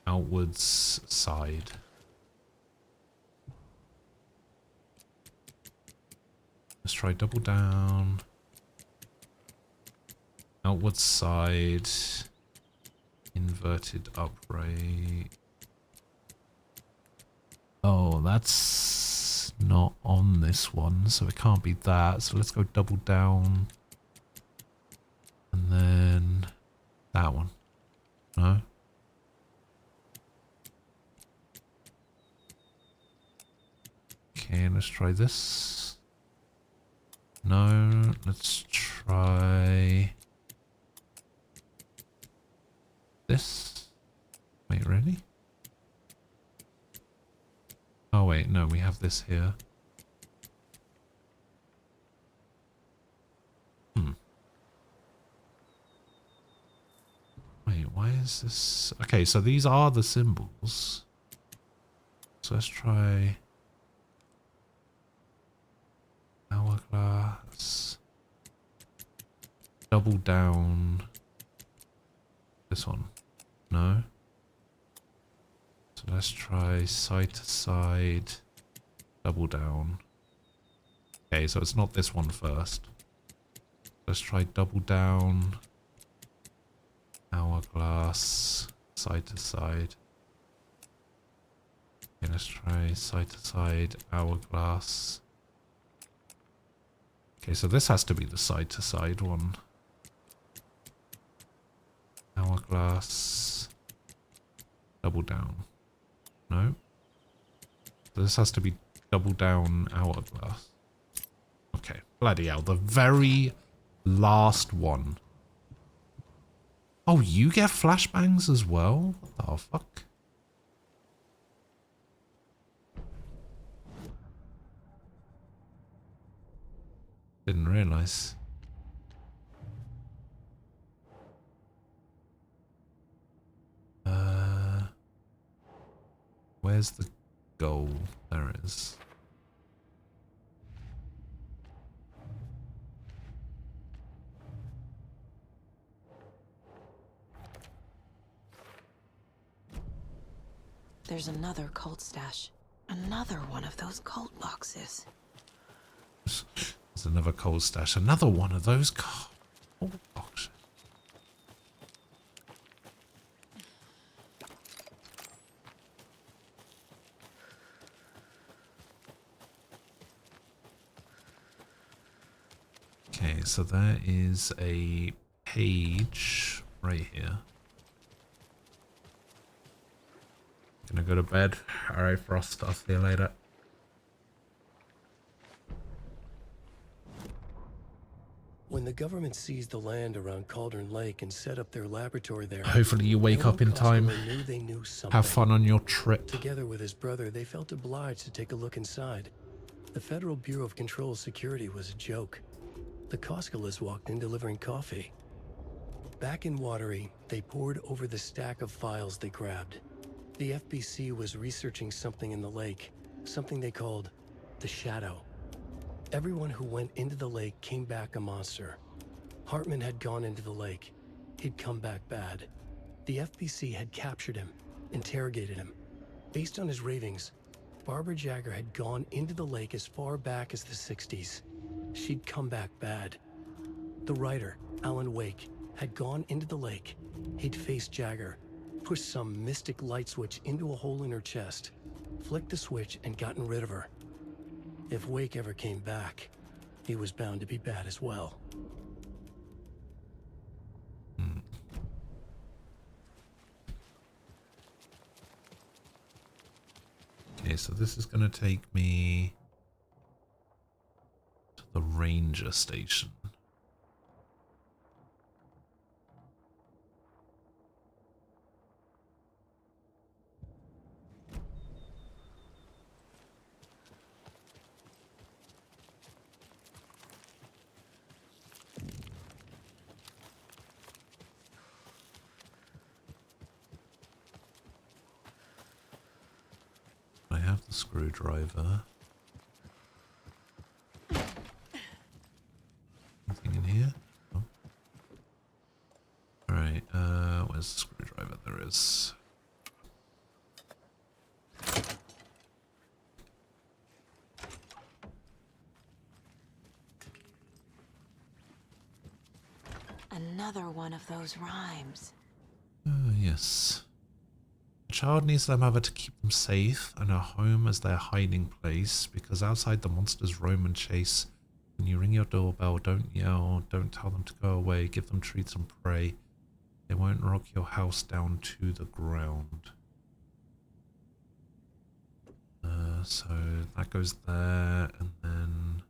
outwards side. Let's try double down, outwards side, inverted upright. Oh, that's not on this one, so it can't be that. So let's go double down. And then that one. No? Okay, let's try this. No, let's try this. Wait, really? Oh wait, no, we have this here. Wait, why is this? Okay, so these are the symbols. So let's try hourglass, double down, This one. No. So let's try side to side. Double down. Okay, so it's not this one first. Let's try double down. Hourglass. Side to side. Okay, let's try side to side. Hourglass. Okay, so this has to be the side to side one. Hourglass. Double down. No. So this has to be double down hourglass. Okay, bloody hell. The very last one. Oh, you get flashbangs as well? What the fuck? Didn't realize. Where's the goal? There it is. There's another cult stash. Another one of those cult boxes. There's another coal stash. Another one of those coal boxes. Okay, so there is a page right here. Gonna go to bed. Alright, Frost, I'll see you later. When the government seized the land around Cauldron Lake and set up their laboratory there, Hopefully you wake up in time. they knew something. Have fun on your trip. Together with his brother, they felt obliged to take a look inside. The Federal Bureau of Control Security was a joke. The Koskalas walked in delivering coffee. Back in Watery, they pored over the stack of files they grabbed. The FBC was researching something in the lake, something they called the Shadow. Everyone who went into the lake came back a monster. Hartman had gone into the lake. He'd come back bad. The FBC had captured him, interrogated him. Based on his ravings, Barbara Jagger had gone into the lake as far back as the 60s. She'd come back bad. The writer, Alan Wake, had gone into the lake. He'd faced Jagger, pushed some mystic light switch into a hole in her chest, flicked the switch and gotten rid of her. If Wake ever came back, he was bound to be bad as well. Okay, so this is going to take me to the ranger station. I have the screwdriver. Anything in here? Oh. Alright, where's the screwdriver? There is. Another one of those rhymes. Yes. A child needs their mother to keep them safe and a home as their hiding place, because outside the monsters roam and chase. When you ring your doorbell, don't yell, don't tell them to go away, give them treats and pray. They won't rock your house down to the ground. So that goes there, and then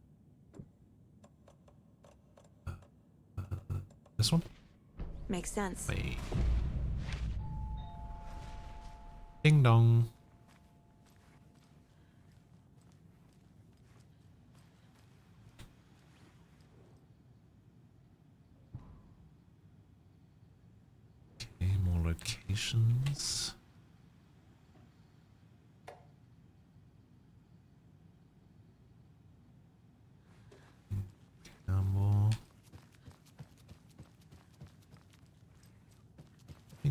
this one? Makes sense. Wait. Ding dong. Okay, more locations. More.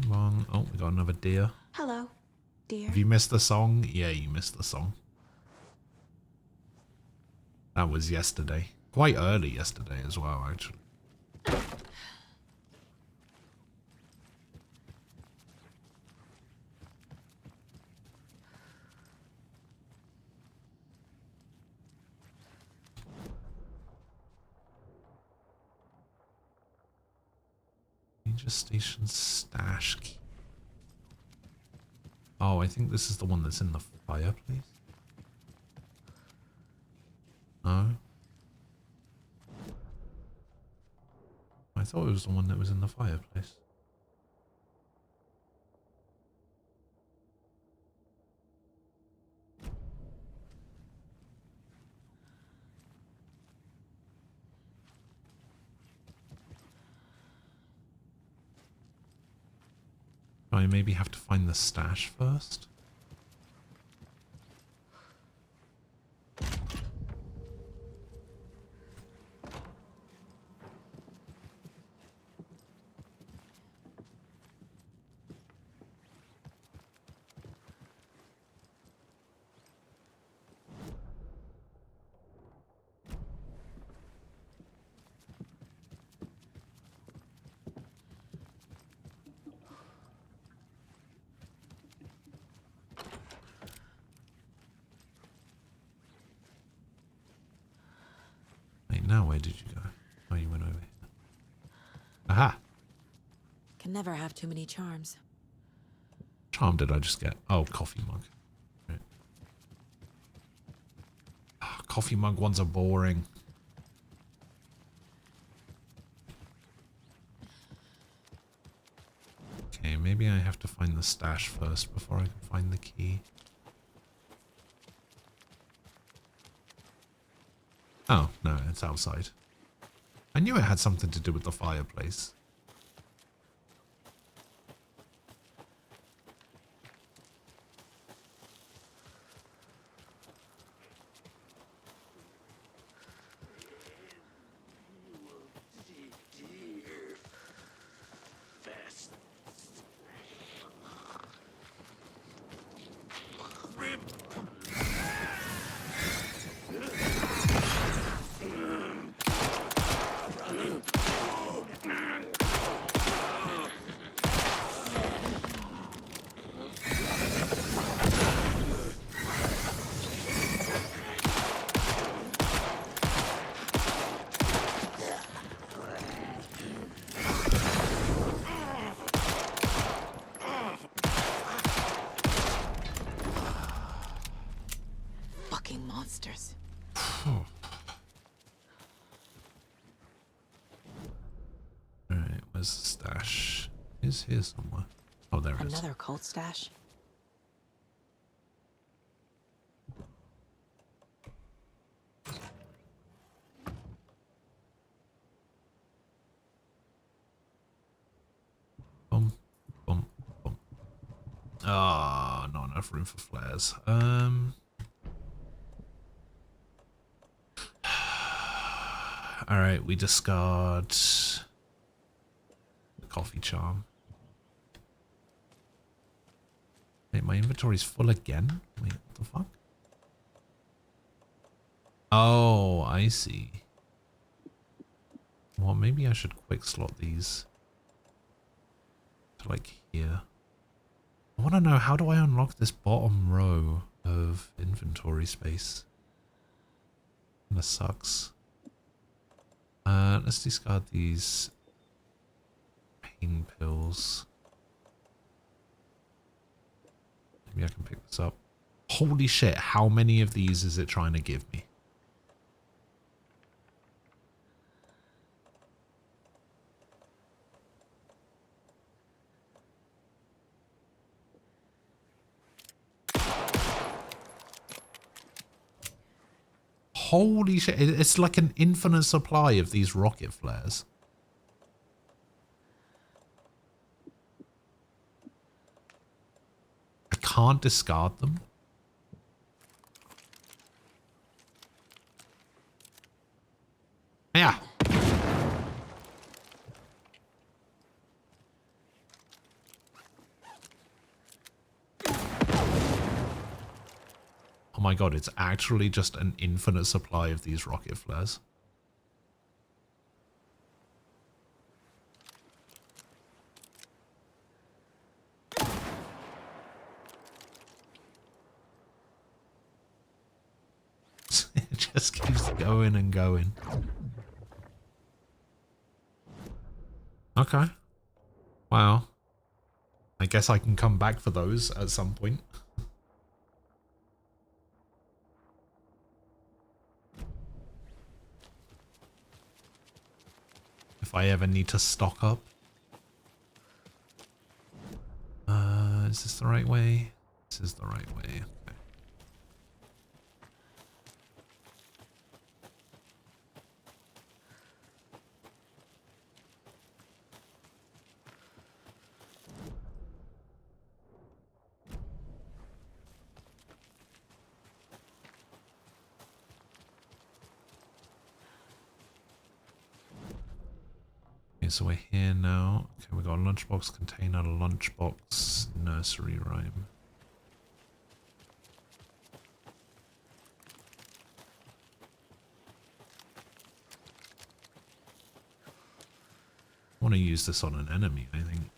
Bing bong. Oh, we got another deer. Hello, dear. Have you missed the song? Yeah, you missed the song. That was yesterday. Quite early yesterday as well, actually. Ranger Station stash key. Oh, I think this is the one that's in the fireplace. No. I thought it was the one that was in the fireplace. Do I maybe have to find the stash first? Now where did you go? Oh, you went over here. Aha! Can never have too many charms. Charm did I just get? Oh, coffee mug. Right. Oh, coffee mug ones are boring. Okay, maybe I have to find the stash first before I can find the key. Oh, no, it's outside. I knew it had something to do with the fireplace. Monsters. Alright, where's the stash? It's here somewhere. Oh, there it is. Another cult stash? Boom, boom, boom. Ah, not enough room for flares. Alright, we discard the coffee charm. Wait, my inventory's full again? Wait, what the fuck? Oh, I see. Well, maybe I should quick slot these to like here. I want to know, how do I unlock this bottom row of inventory space? Kinda sucks. Let's discard these pain pills. Maybe I can pick this up. Holy shit, how many of these is it trying to give me? Holy shit, it's like an infinite supply of these rocket flares. I can't discard them. Yeah. my god, it's actually just an infinite supply of these rocket flares. It just keeps going and going. Okay. Wow. I guess I can come back for those at some point. If I ever need to stock up. Is this the right way? This is the right way. Okay. Okay, so we're here now. Okay, we got a lunchbox container, lunchbox, nursery rhyme. I want to use this on an enemy, I think.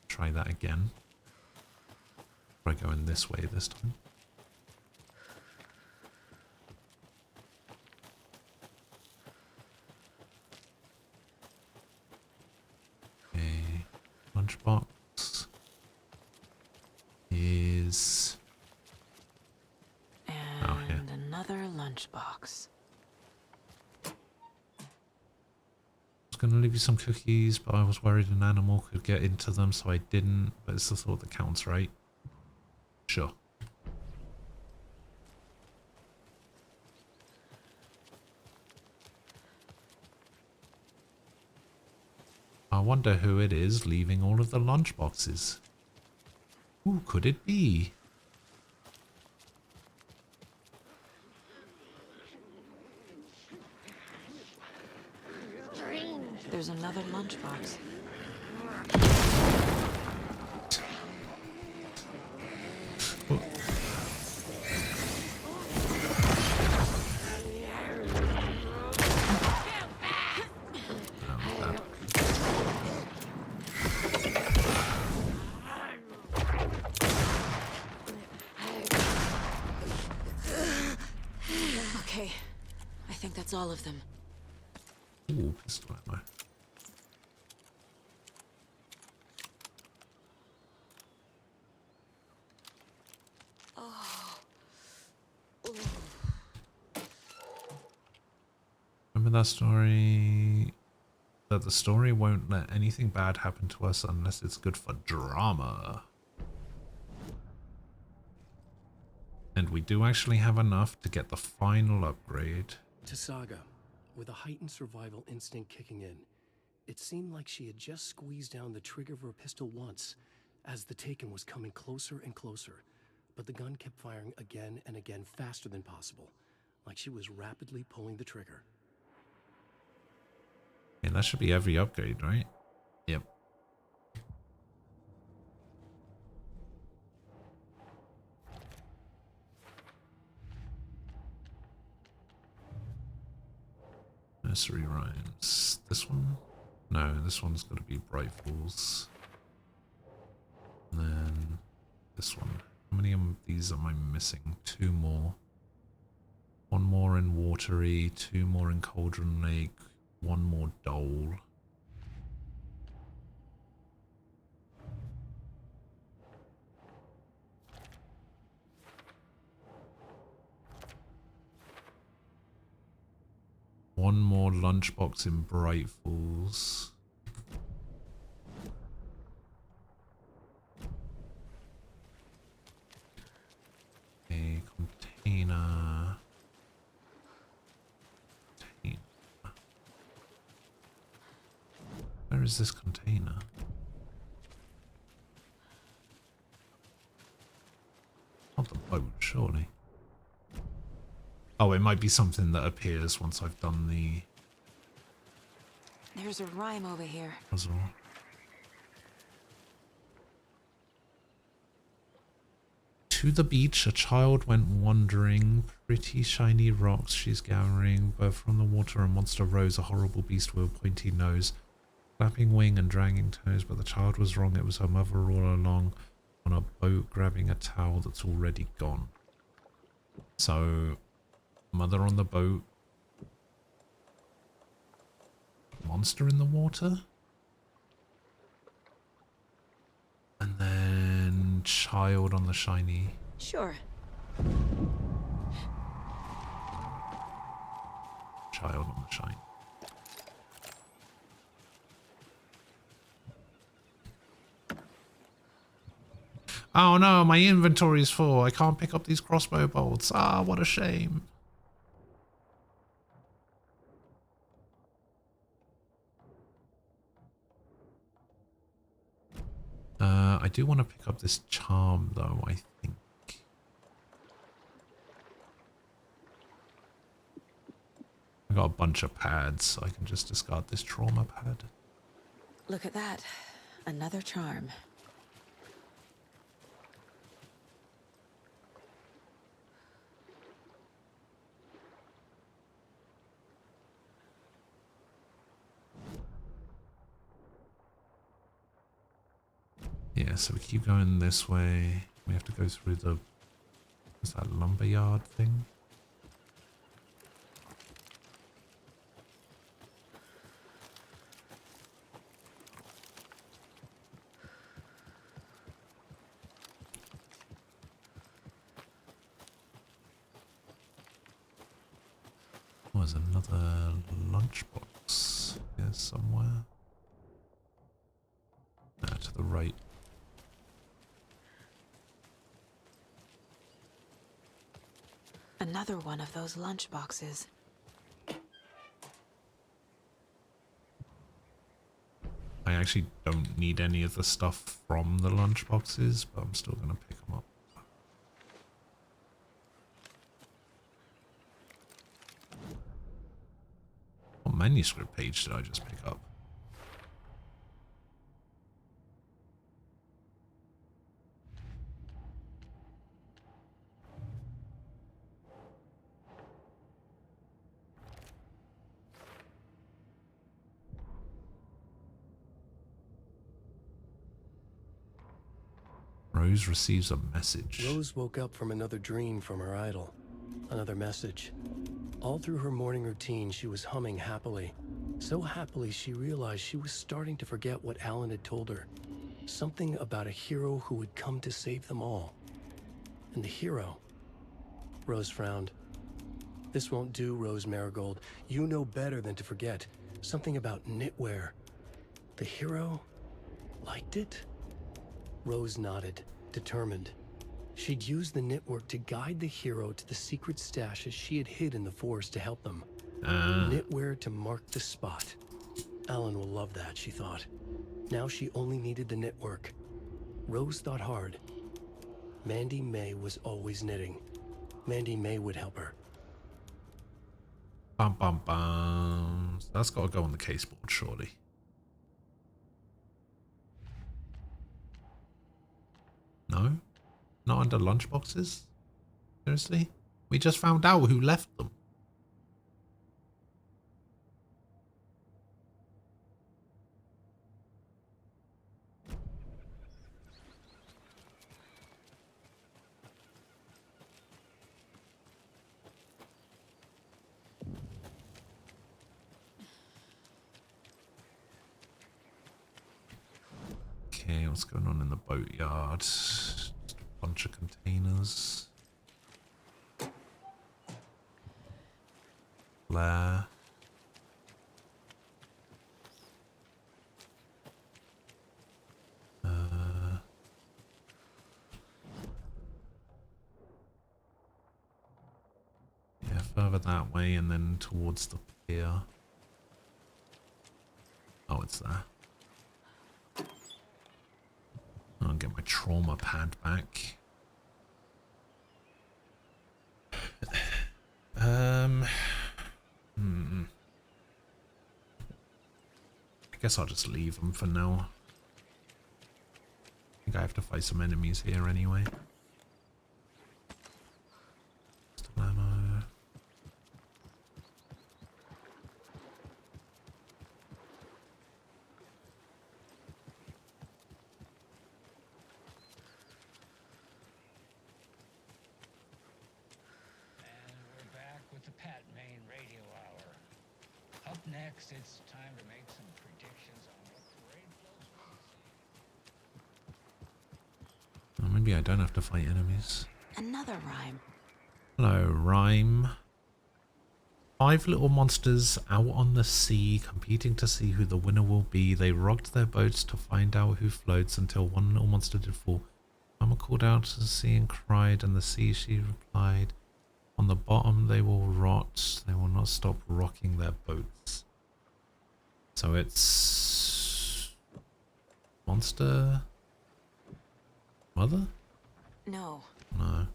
Try that again. Try going this way this time. Okay, lunchbox is and another lunchbox. I was going to leave you some cookies, but I was worried an animal could get into them, so I didn't. But it's the thought that counts, right? Sure. I wonder who it is leaving all of the lunchboxes. Who could it be? There's another lunchbox. Okay, I think that's all of them. Ooh, pistol ammo. Remember that story? That the story won't let anything bad happen to us unless it's good for drama. And we do actually have enough to get the final upgrade. To Saga, with a heightened survival instinct kicking in, it seemed like she had just squeezed down the trigger of her pistol once, as the Taken was coming closer and closer, but the gun kept firing again and again faster than possible, like she was rapidly pulling the trigger. Yeah, that should be every upgrade, right? Yep. Nursery rhymes. This one? No, this one's got to be Bright Falls. And then this one. How many of these am I missing? 2 more. 1 more in Watery, 2 more in Cauldron Lake, 1 more Dole. One more lunchbox in Bright Falls. A container. Where is this container? Oh, it might be something that appears once I've done the There's a rhyme over here. puzzle. To the beach, a child went wandering. Pretty shiny rocks she's gathering. But from the water, a monster rose, a horrible beast with a pointy nose, flapping wing and dragging toes. But the child was wrong. It was her mother all along, on a boat, grabbing a towel that's already gone. So, mother on the boat. Monster in the water? And then child on the shiny. Sure. Child on the shiny. Oh no, my inventory's full. I can't pick up these crossbow bolts. Ah, what a shame. I do want to pick up this charm though, I think. I got a bunch of pads, so I can just discard this trauma pad. Look at that. Another charm. Yeah, so we keep going this way. We have to go through the... What's that, lumberyard thing? Oh, there's another lunchbox here somewhere. To the right. Another one of those lunch boxes. I actually don't need any of the stuff from the lunch boxes, but I'm still going to pick them up. What manuscript page did I just pick up? Rose receives a message. Rose woke up from another dream from her idol. Another message. All through her morning routine, she was humming happily. So happily, she realized she was starting to forget what Alan had told her. Something about a hero who would come to save them all. And the hero... Rose frowned. This won't do, Rose Marigold. You know better than to forget. Something about knitwear. The hero... liked it? Rose nodded, determined. She'd use the knitwork to guide the hero to the secret stashes she had hid in the forest to help them. Knitwear to mark the spot. Alan will love that, she thought. Now she only needed the knitwork. Rose thought hard. Mandy May was always knitting. Mandy May would help her. Bum bum bum. So that's got to go on the caseboard, surely. No? Not under lunchboxes? Seriously? We just found out who left them. Okay, what's going on in the boatyard? Just a bunch of containers. Flare. Yeah, further that way and then towards the pier. Oh, it's there. I'll get my trauma pad back. I guess I'll just leave them for now. I think I have to fight some enemies here anyway. Still ammo. With the Pat Main Radio Hour. Up next, it's time to make some predictions on what parade flows. Oh, maybe I don't have to fight enemies. Another rhyme. Hello, rhyme. 5 little monsters out on the sea, competing to see who the winner will be. They rocked their boats to find out who floats until one little monster did fall. Mama called out to the sea and cried, and the sea, she replied, on the bottom they will rot, they will not stop rocking their boats. So it's... Monster... Mother? No. No.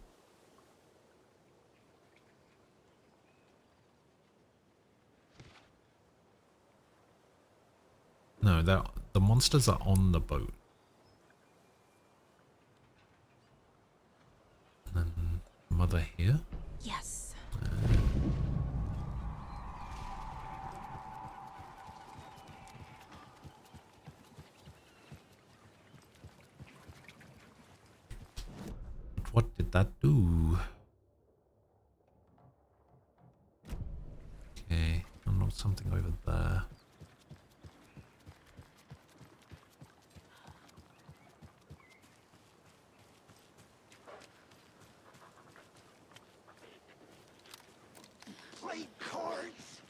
No, the monsters are on the boat. And then Mother here? Yes. What did that do? Okay, unlock something over there. Play cards.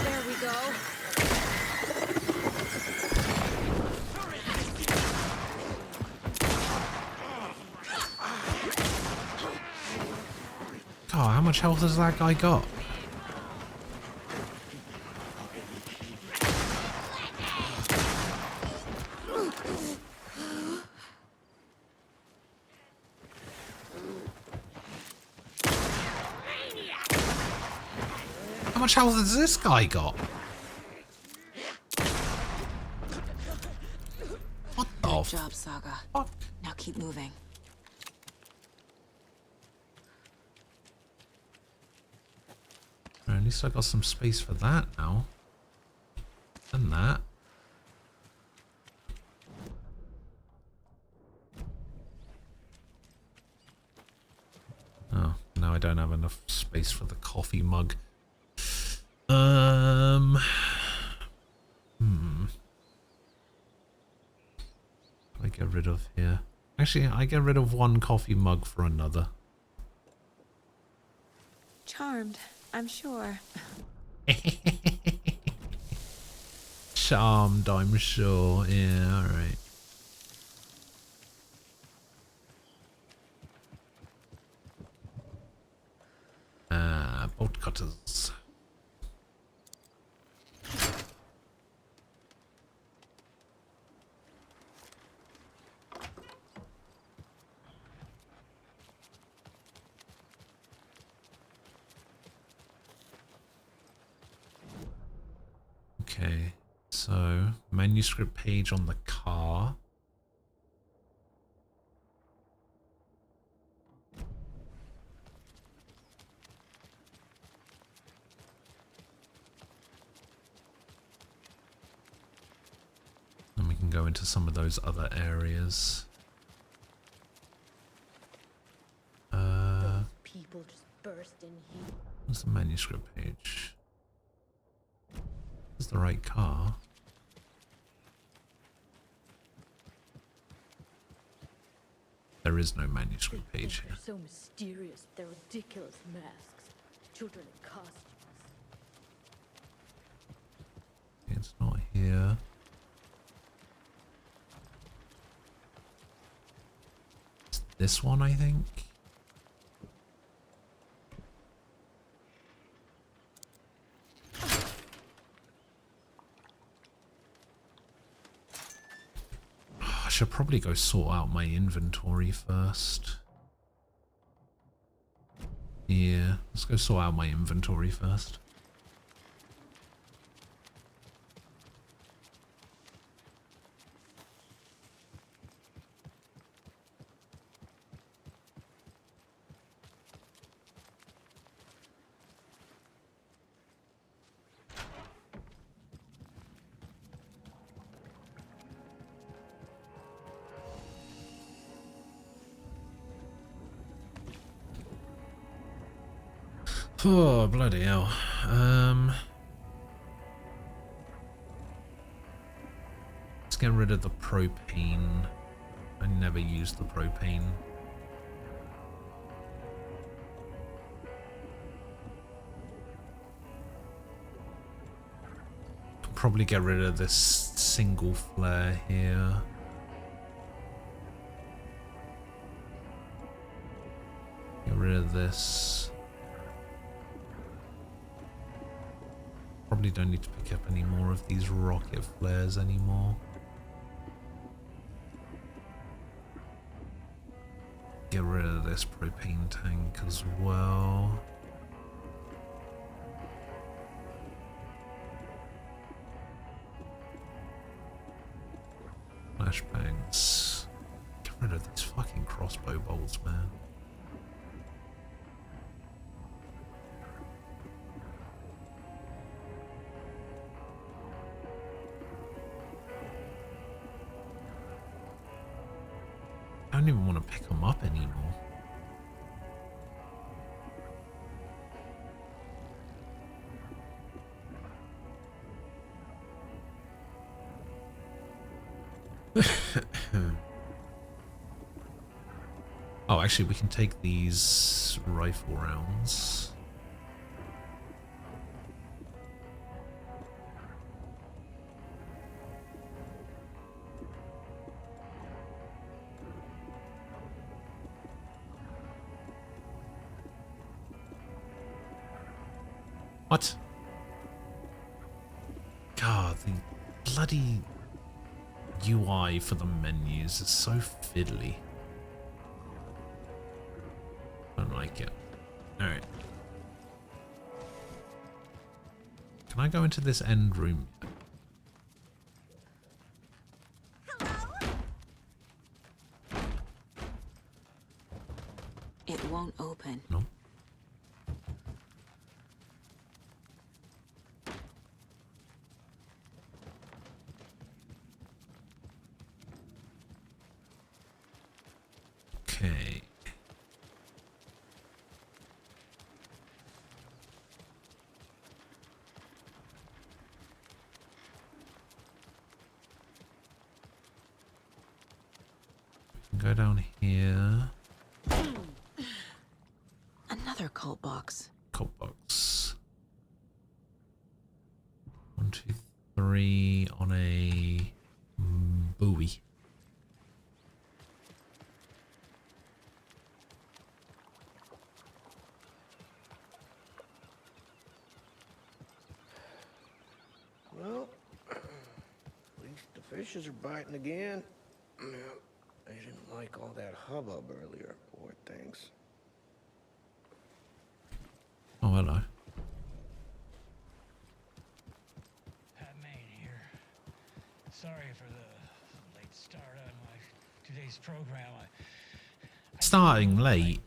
There we go. God, how much health has that guy got? How much health has this guy got? What the Good job, Saga. fuck? Now keep moving. At least I got some space for that now. And that. Oh, now I don't have enough space for the coffee mug. I get rid of here. Actually, I get rid of one coffee mug for another. Charmed, I'm sure. Charmed, I'm sure. Yeah, alright. Bolt cutters. Okay, so manuscript page on the car. And we can go into some of those other areas. People just burst in heat. What's the manuscript page? Is the right car? There is no manuscript page here. They're so mysterious. They're ridiculous masks. Children in costumes. It's not here. It's this one, I think. I should probably go sort out my inventory first. Yeah, let's go sort out my inventory first. Oh, bloody hell. Let's get rid of the propane. I never use the propane. Probably get rid of this single flare here. Get rid of this. Probably don't need to pick up any more of these rocket flares anymore. Get rid of this propane tank as well. Flashbangs. Get rid of these fucking crossbow bolts, man. I don't even want to pick them up anymore. Oh, actually, we can take these rifle rounds. What? God, the bloody UI for the menus is so fiddly. I don't like it. Alright. Can I go into this end room? It won't open. No. Okay. We can go down here. Another cult box. Cult box. 1, 2, 3 on a buoy. Well, at least the fishes are biting again. They didn't like all that hubbub earlier, poor things. Oh, hello. Pat Maine here. Sorry for the late start on my today's program. Starting late.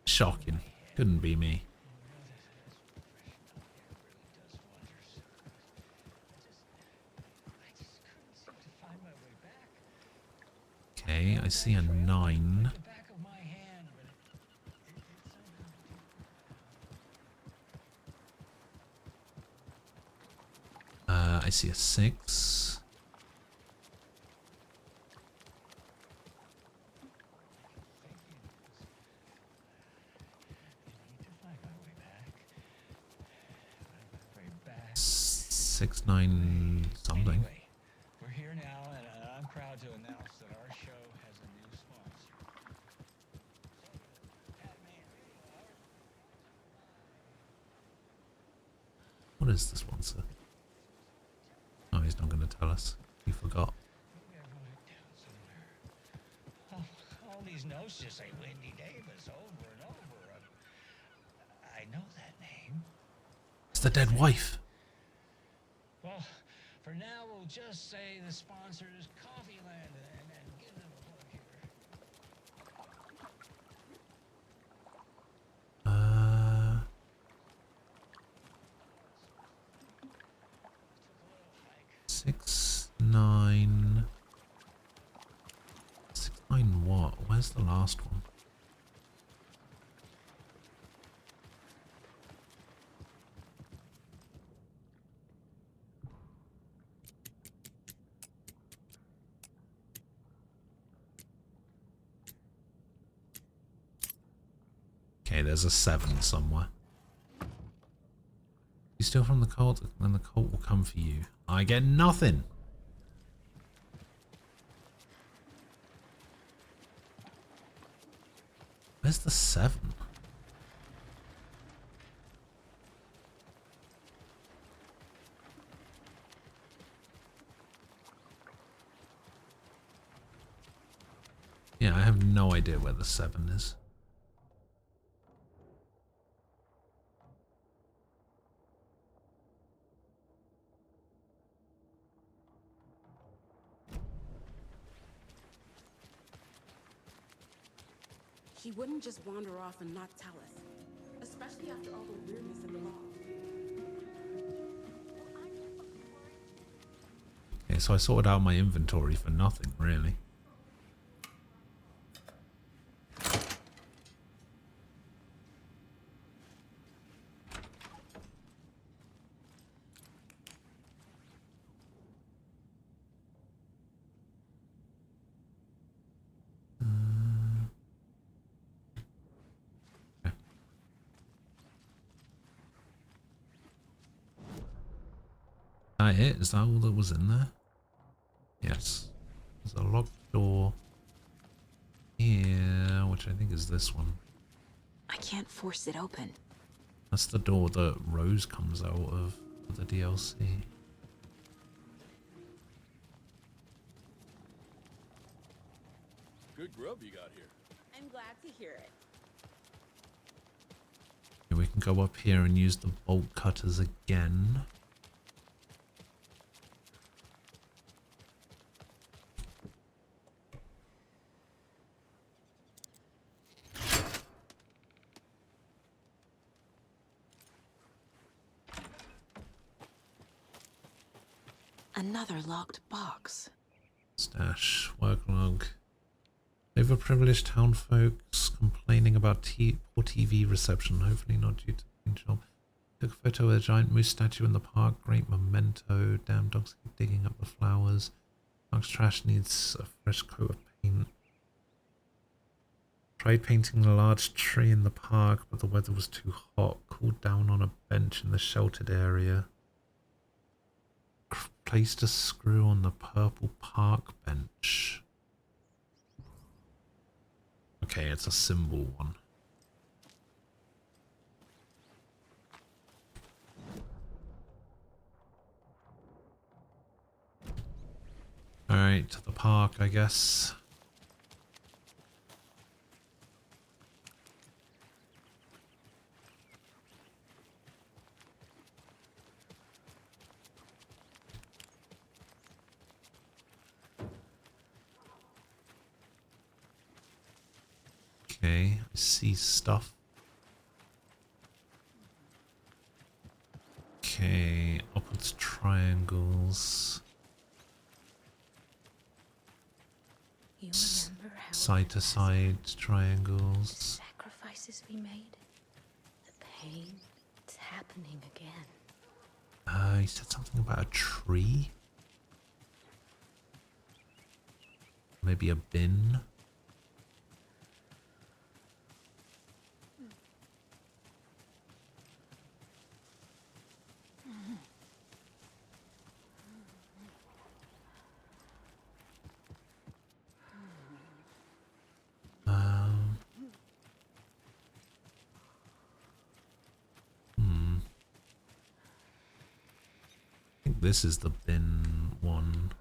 Shocking. Couldn't be me. Okay, I see a 9. I see a 6. Six, 9, something. Anyway, we're here now, and I'm proud to announce that our show has a new sponsor. What is this one, sir? Oh, he's not going to tell us. He forgot. Nobody's knows to say Wendy Davis over and over. I know that name. It's the dead wife. Well, for now, we'll just say the sponsor is Coffee Land and give them a plug here. 6-9. 6-9 what? Where's the last one? Okay, there's a 7 somewhere. You steal from the cult, then the cult will come for you. I get nothing. Where's the 7? Yeah, I have no idea where the 7 is. He wouldn't just wander off and not tell us, especially after all the weirdness involved. Okay, so I sorted out my inventory for nothing, really. Is that it? Is that all that was in there? Yes. There's a locked door here, which I think is this one. I can't force it open. That's the door that Rose comes out of for the DLC. Good grub you got here. I'm glad to hear it. Okay, we can go up here and use the bolt cutters again. Another locked box. Stash, work log. Overprivileged town folks complaining about poor TV reception, hopefully not due to the job. Took a photo of a giant moose statue in the park, great memento. Damn dogs keep digging up the flowers. Park's trash needs a fresh coat of paint. Tried painting a large tree in the park, but the weather was too hot. Cooled down on a bench in the sheltered area. Placed a screw on the purple park bench. Okay, it's a symbol one. Alright, to the park, I guess. Okay, I see stuff. Okay, upwards triangles. You remember how Side to side triangles. sacrifices we made? The pain, it's happening again. He said something about a tree. Maybe a bin. I think this is the bin one.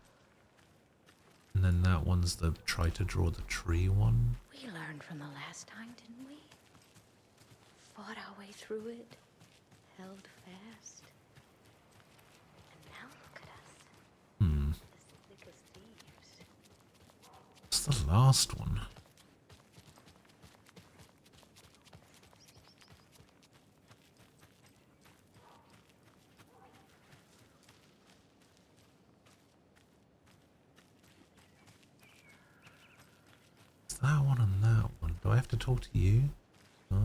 And then that one's the try to draw the tree one. We learned from the last time, didn't we? Fought our way through it, held fast. And now look at us. Hmm. As thick as thieves. What's the last one? That one and that one. Do I have to talk to you? No.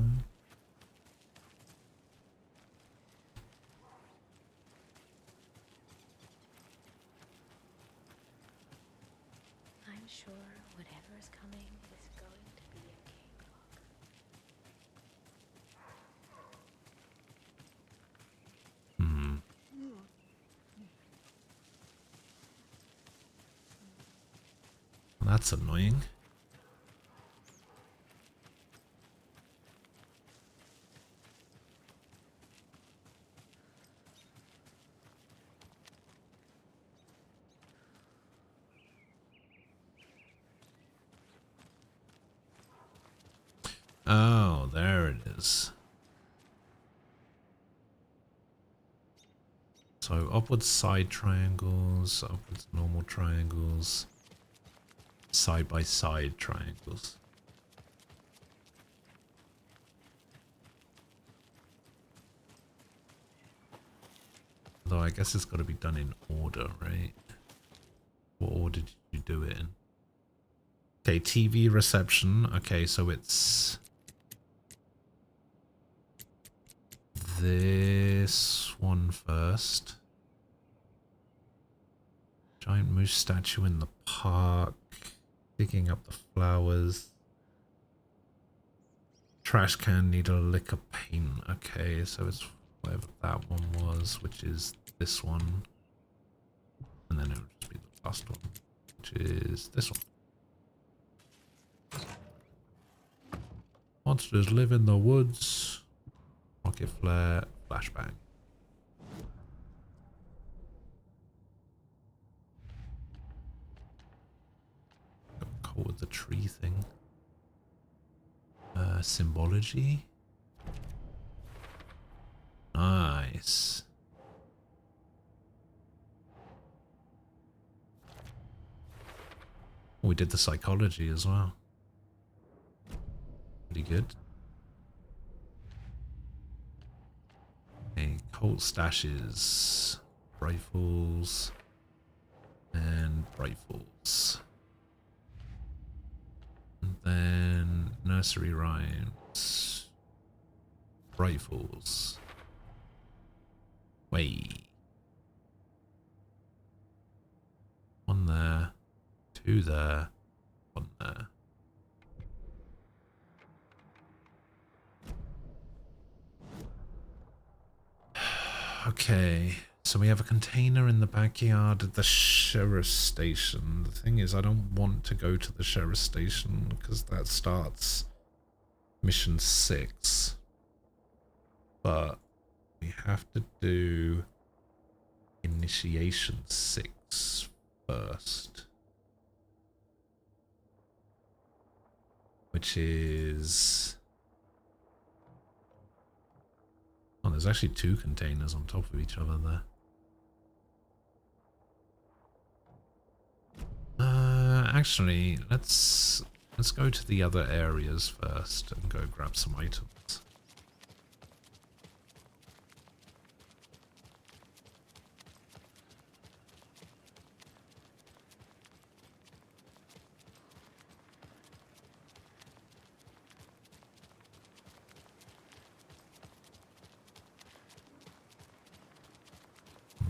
I'm sure whatever is coming is going to be a cakewalk. Hmm. That's annoying. Oh, there it is. So upwards side triangles, upwards normal triangles, side by side triangles. Although I guess it's got to be done in order, right? What order did you do it in? Okay, TV reception. Okay, so it's this one first. Giant moose statue in the park. Digging up the flowers. Trash can need a lick of paint. Okay, so it's whatever that one was, which is this one. And then it would just be the last one, which is this one. Monsters live in the woods. Rocket flare, flashbang. Cool with the tree thing. Symbology. Nice. We did the psychology as well. Pretty good. Okay, Colt stashes, rifles, and rifles. And then nursery rhymes, rifles. Wait. One there, two there, one there. Okay, so we have a container in the backyard of the sheriff's station. The thing is, I don't want to go to the sheriff's station because that starts mission 6. But we have to do initiation 6 first. Which is... Oh, there's actually 2 containers on top of each other there. Actually, let's go to the other areas first and go grab some items.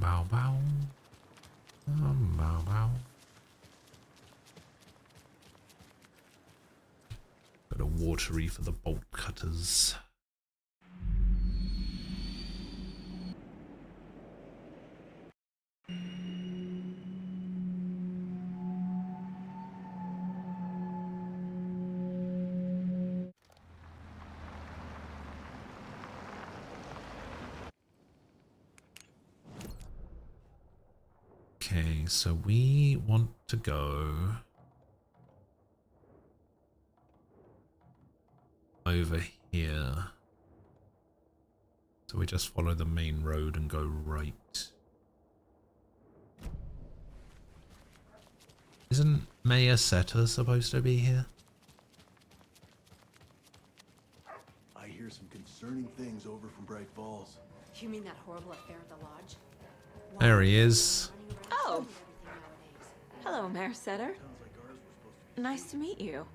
Bow bow. Bow bow. Bit of watery for the bolt cutters. Okay, so we want to go over here. So we just follow the main road and go right. Isn't Mayor Setter supposed to be here? I hear some concerning things over from Bright Falls. You mean that horrible affair at the lodge? There he is. Oh! Hello, Mayor Setter. Nice to meet you.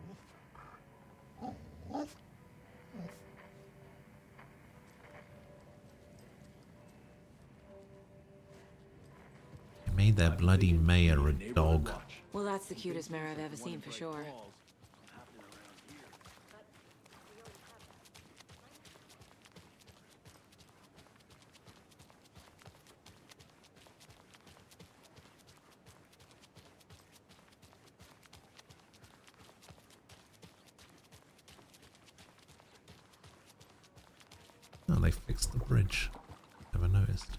They made their bloody mayor a dog. Well, that's the cutest mayor I've ever seen for sure. Oh, they fixed the bridge. Never noticed.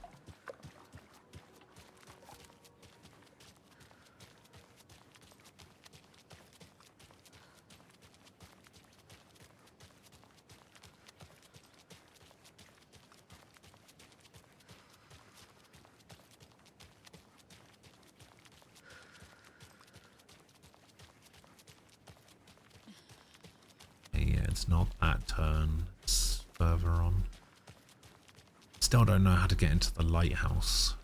Yeah, it's not that turn. It's further on. Still don't know how to get into the lighthouse.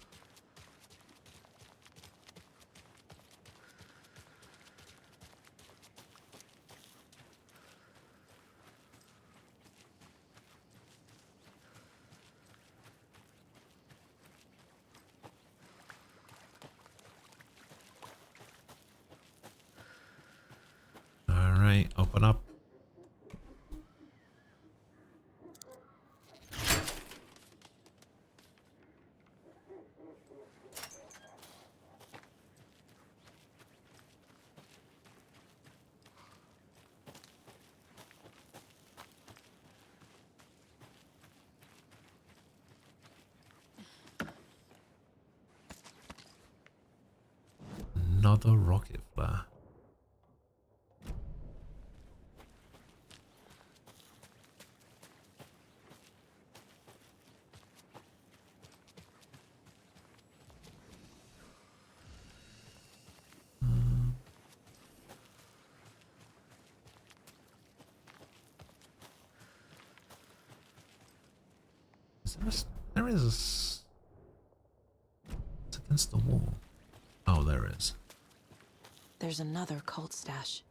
All right, open up. Another rocket flare. There is a... It's against the wall. Oh, there is. There's another cult stash.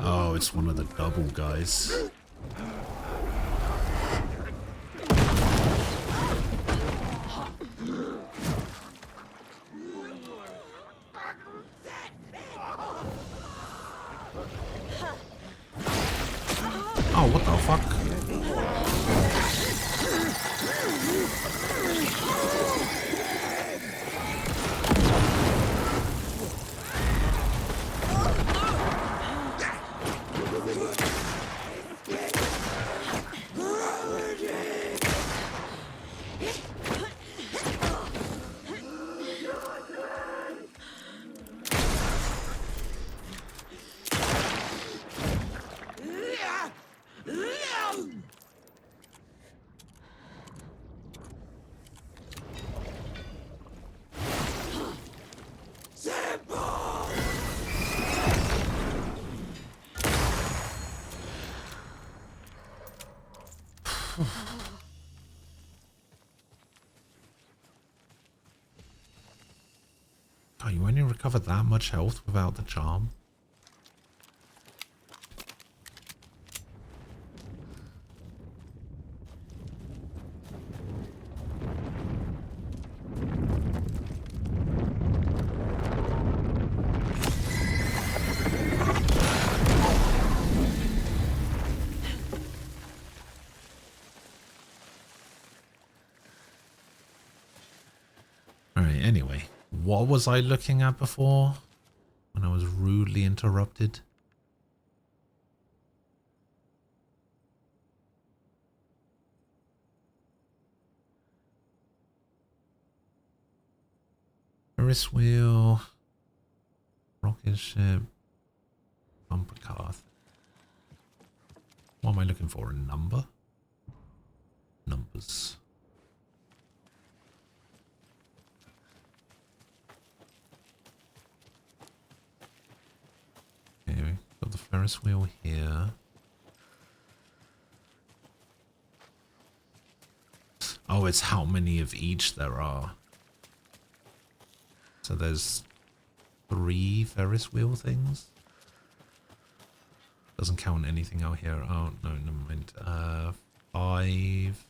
Oh, it's one of the double guys. Oh, what the fuck? Oh, you only recover that much health without the charm? Alright, anyway. What was I looking at before? When I was rudely interrupted? Ferris wheel, rocket ship, bumper car. What am I looking for? A number? Numbers. Okay, we've got the Ferris wheel here. Oh, it's how many of each there are. So there's 3 Ferris wheel things. Doesn't count anything out here. Oh, no, never mind. 5.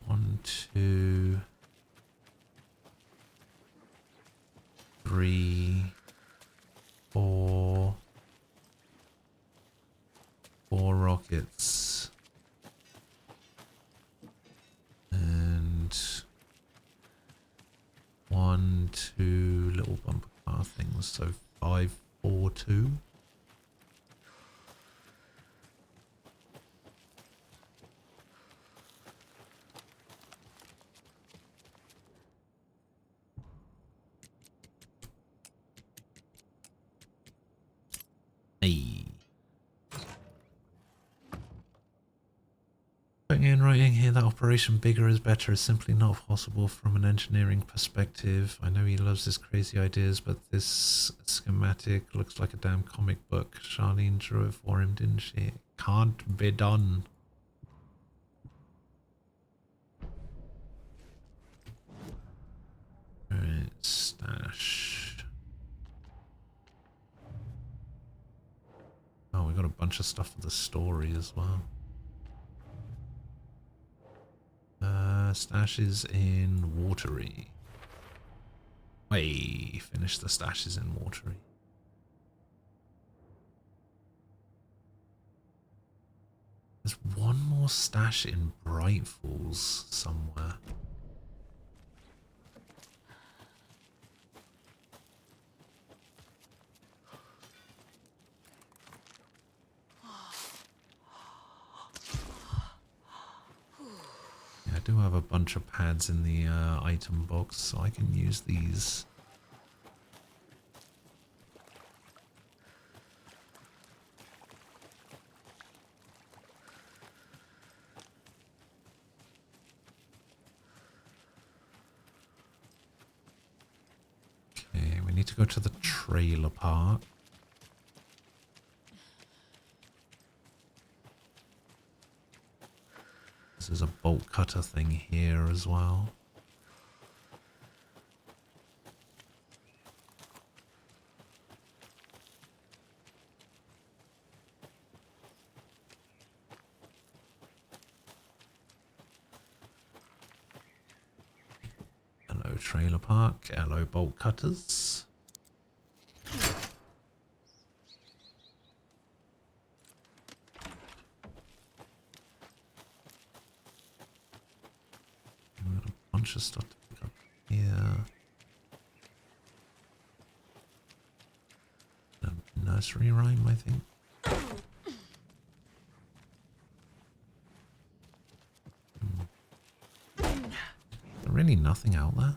One, 2, 3, 4. 4 rockets. And 1, 2 little bumper car things. So 5, 4, 2. Hey. Putting in writing here that Operation Bigger is Better is simply not possible from an engineering perspective. I know he loves his crazy ideas, but this schematic looks like a damn comic book. Charlene drew it for him, didn't she? It can't be done. Alright, stash. Oh, we got a bunch of stuff for the story as well. Stashes in Watery. Wait, finish the stashes in Watery. There's one more stash in Bright Falls somewhere. I do have a bunch of pads in the item box, so I can use these. Okay, we need to go to the trailer park. There's a bolt cutter thing here as well. Hello trailer park, hello bolt cutters. Bunch of stuff to pick up here. A nursery rhyme, I think. There's really nothing out there.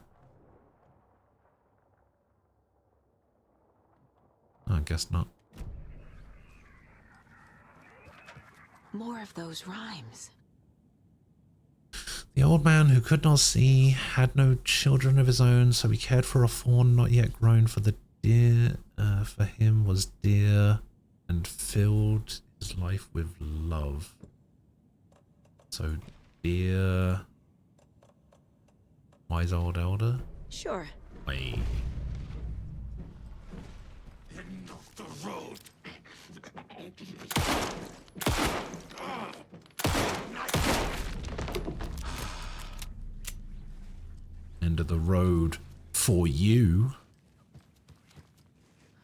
I guess not. More of those rhymes. The old man who could not see had no children of his own, so he cared for a fawn not yet grown, for the deer for him was dear, and filled his life with love. So, dear wise old elder? Sure. Wait. End of the road. End of the road for you.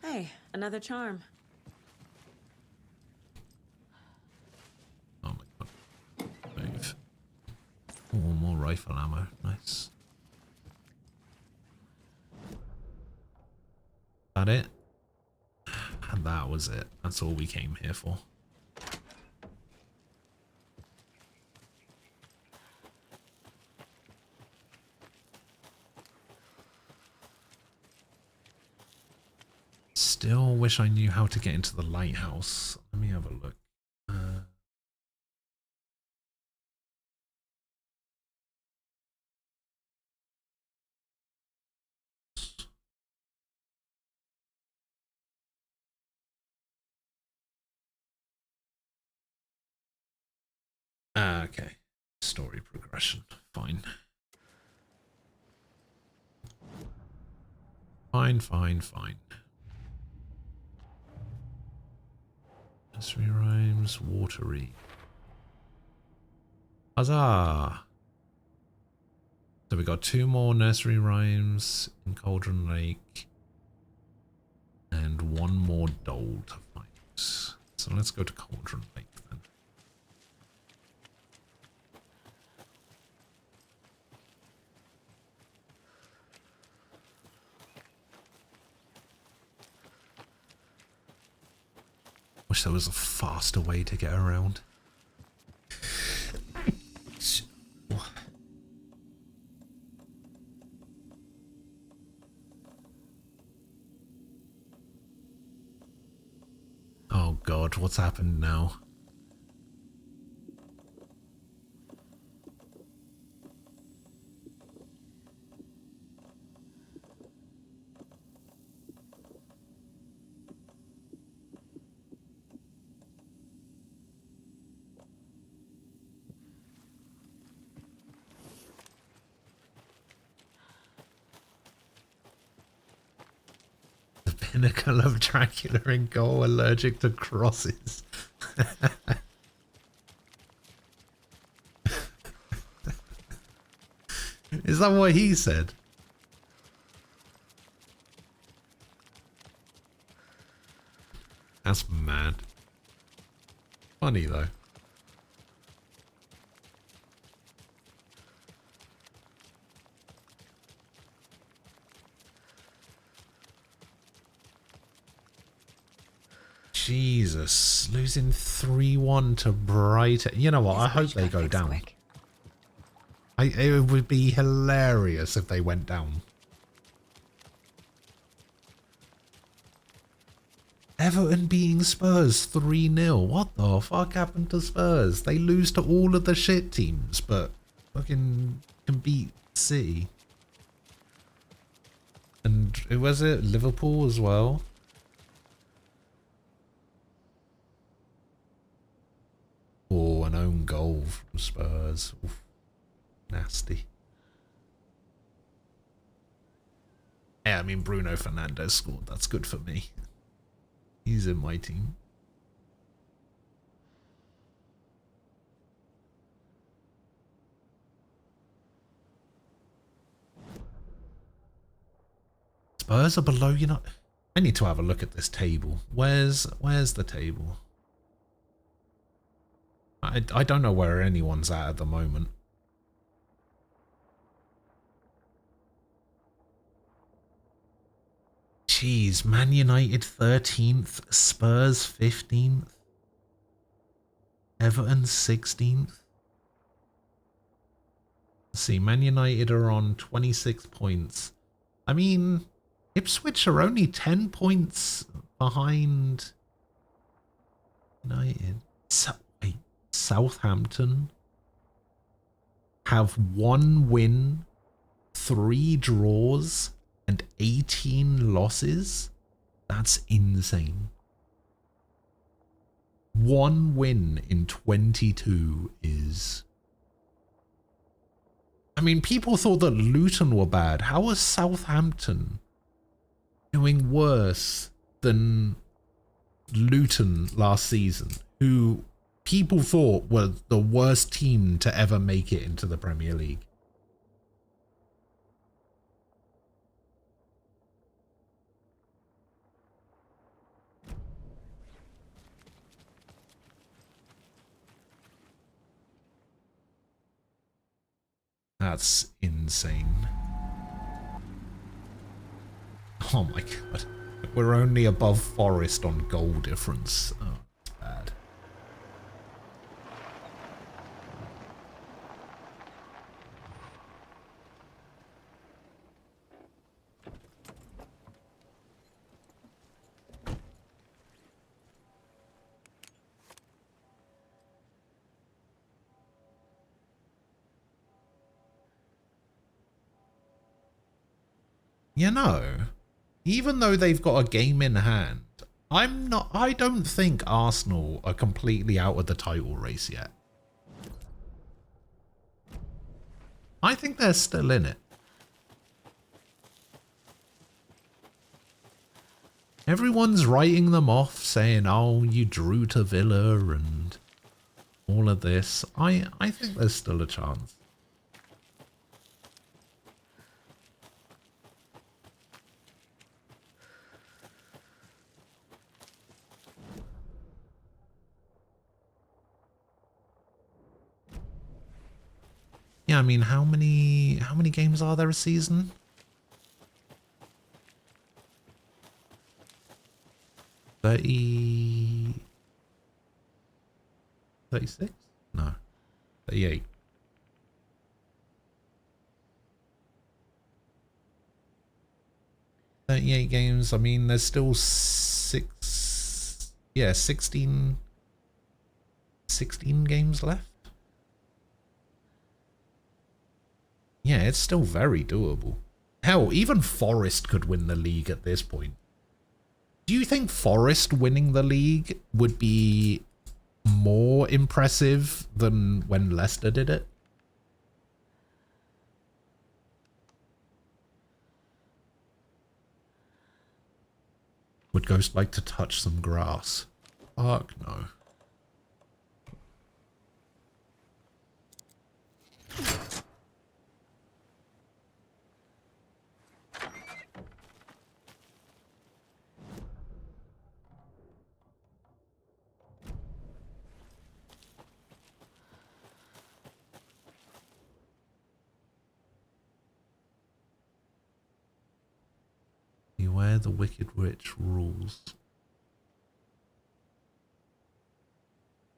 Hey, another charm. Oh my god. Move. Oh, more rifle ammo. Nice. That it? And that was it. That's all we came here for. Still wish I knew how to get into the lighthouse. Let me have a look. Okay. Story progression. Fine. Fine. Nursery rhymes, watery. Huzzah! So we got 2 more nursery rhymes in Cauldron Lake. And 1 more doll to find. So let's go to Cauldron Lake then. Wish there was a faster way to get around. Oh God, what's happened now? Pinnacle of Dracula and Go allergic to crosses. Is that what he said? That's mad. Funny though. Jesus, losing 3-1 to Brighton. You know what? I hope they go down. It would be hilarious if they went down. Everton beating Spurs 3-0. What the fuck happened to Spurs? They lose to all of the shit teams, but fucking can beat City. And who was it? Liverpool as well. Oh, an own goal from Spurs. Oof. Nasty. Yeah, I mean, Bruno Fernandes scored. That's good for me. He's in my team. Spurs are below, you know. I need to have a look at this table. Where's the table? I don't know where anyone's at the moment. Jeez, Man United 13th, Spurs 15th, Everton 16th. Let's see, Man United are on 26 points. I mean, Ipswich are only 10 points behind United. Southampton have 1 win, 3 draws, and 18 losses. That's insane. 1 win in 22 is... I mean, people thought that Luton were bad. How was Southampton doing worse than Luton last season, who people thought were the worst team to ever make it into the Premier League? That's insane. Oh my god. We're only above Forest on goal difference. Oh, that's bad. You know, even though they've got a game in hand, I don't think Arsenal are completely out of the title race yet. I think they're still in it. Everyone's writing them off, saying, oh, you drew to Villa and all of this. I think there's still a chance. Yeah, I mean, how many games are there a season? 36? No. 38. Games. I mean, there's still 16 games left. Yeah, it's still very doable. Hell, even Forest could win the league at this point. Do you think Forest winning the league would be more impressive than when Leicester did it? Would Ghost like to touch some grass? Fuck no. Beware the Wicked Witch rules.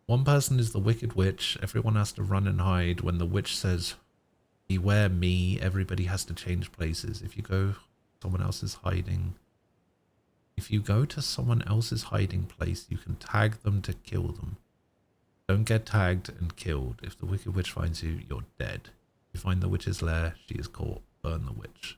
One person is the Wicked Witch. Everyone has to run and hide. When the witch says, beware me, everybody has to change places. If you go someone else's hiding. If you go to someone else's hiding place, you can tag them to kill them. Don't get tagged and killed. If the Wicked Witch finds you, you're dead. If you find the witch's lair, she is caught. Burn the witch.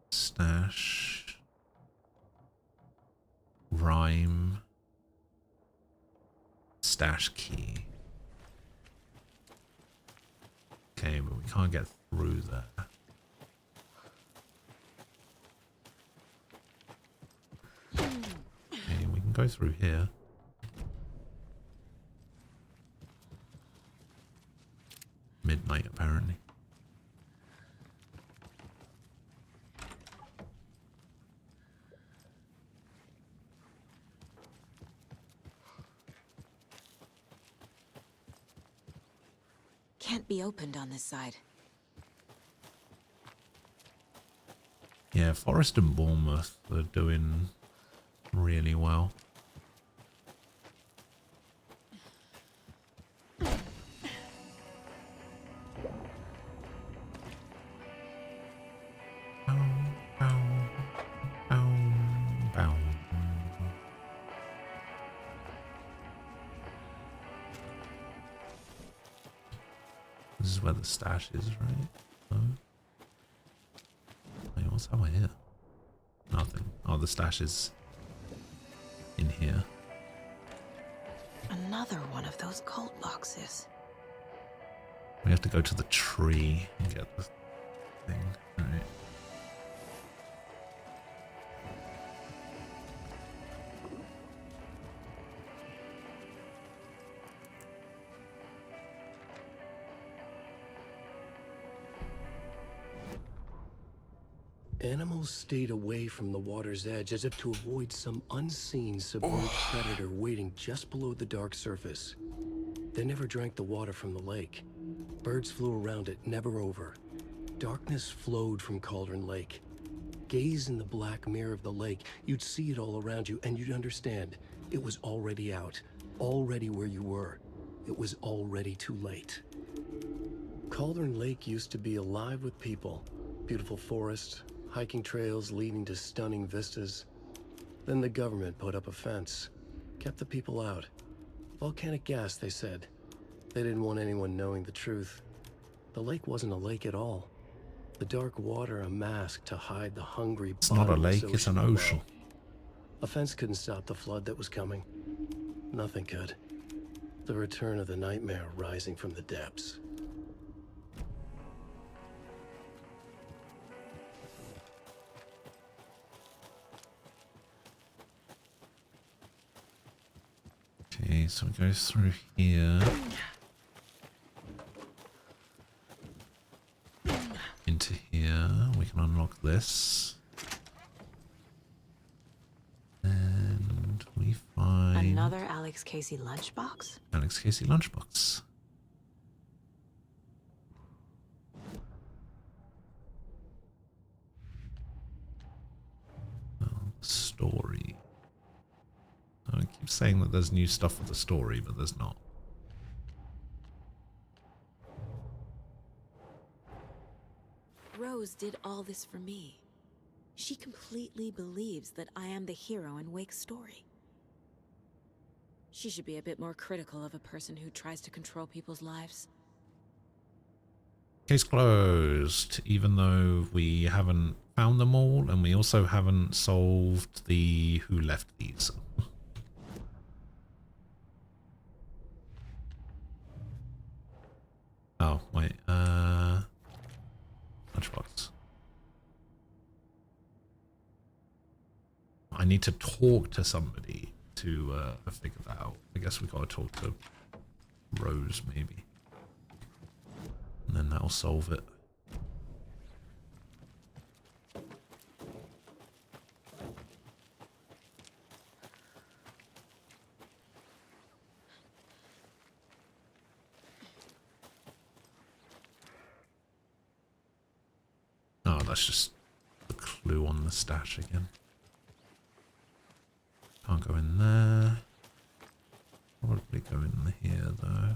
Stash. Rhyme. Stash key. Okay, but we can't get through there. Okay, we can go through here. Midnight, apparently. Can't be opened on this side. Yeah, Forest and Bournemouth are doing really well. This is where the stash is, right? No? Wait, what's over here? Nothing. Oh, the stash is in here. Another one of those cult boxes. We have to go to the tree and get the thing. All right. Animals stayed away from the water's edge as if to avoid some unseen submerged predator waiting just below the dark surface. They never drank the water from the lake. Birds flew around it, never over. Darkness flowed from Cauldron Lake. Gaze in the black mirror of the lake, you'd see it all around you, and you'd understand. It was already out, already where you were. It was already too late. Cauldron Lake used to be alive with people. Beautiful forest, hiking trails leading to stunning vistas. Then the government put up a fence, kept the people out. Volcanic gas, they said. They didn't want anyone knowing the truth. The lake wasn't a lake at all. The dark water a mask to hide the hungry. It's not a lake, it's an ocean. A fence couldn't stop the flood that was coming. Nothing could. The return of the nightmare rising from the depths. Okay, so it goes through here. Into here. We can unlock this. And we find... Another Alex Casey lunchbox? Alex Casey lunchbox. Story. I keep saying that there's new stuff for the story, but there's not. Rose did all this for me. She completely believes that I am the hero in Wake's story. She should be a bit more critical of a person who tries to control people's lives. Case closed, even though we haven't found them all, and we also haven't solved the who left these. Oh, wait, lunchbox. I need to talk to somebody to figure that out. I guess we gotta talk to Rose, maybe. And then that'll solve it. Oh, that's just the clue on the stash again. Can't go in there. Probably go in here though.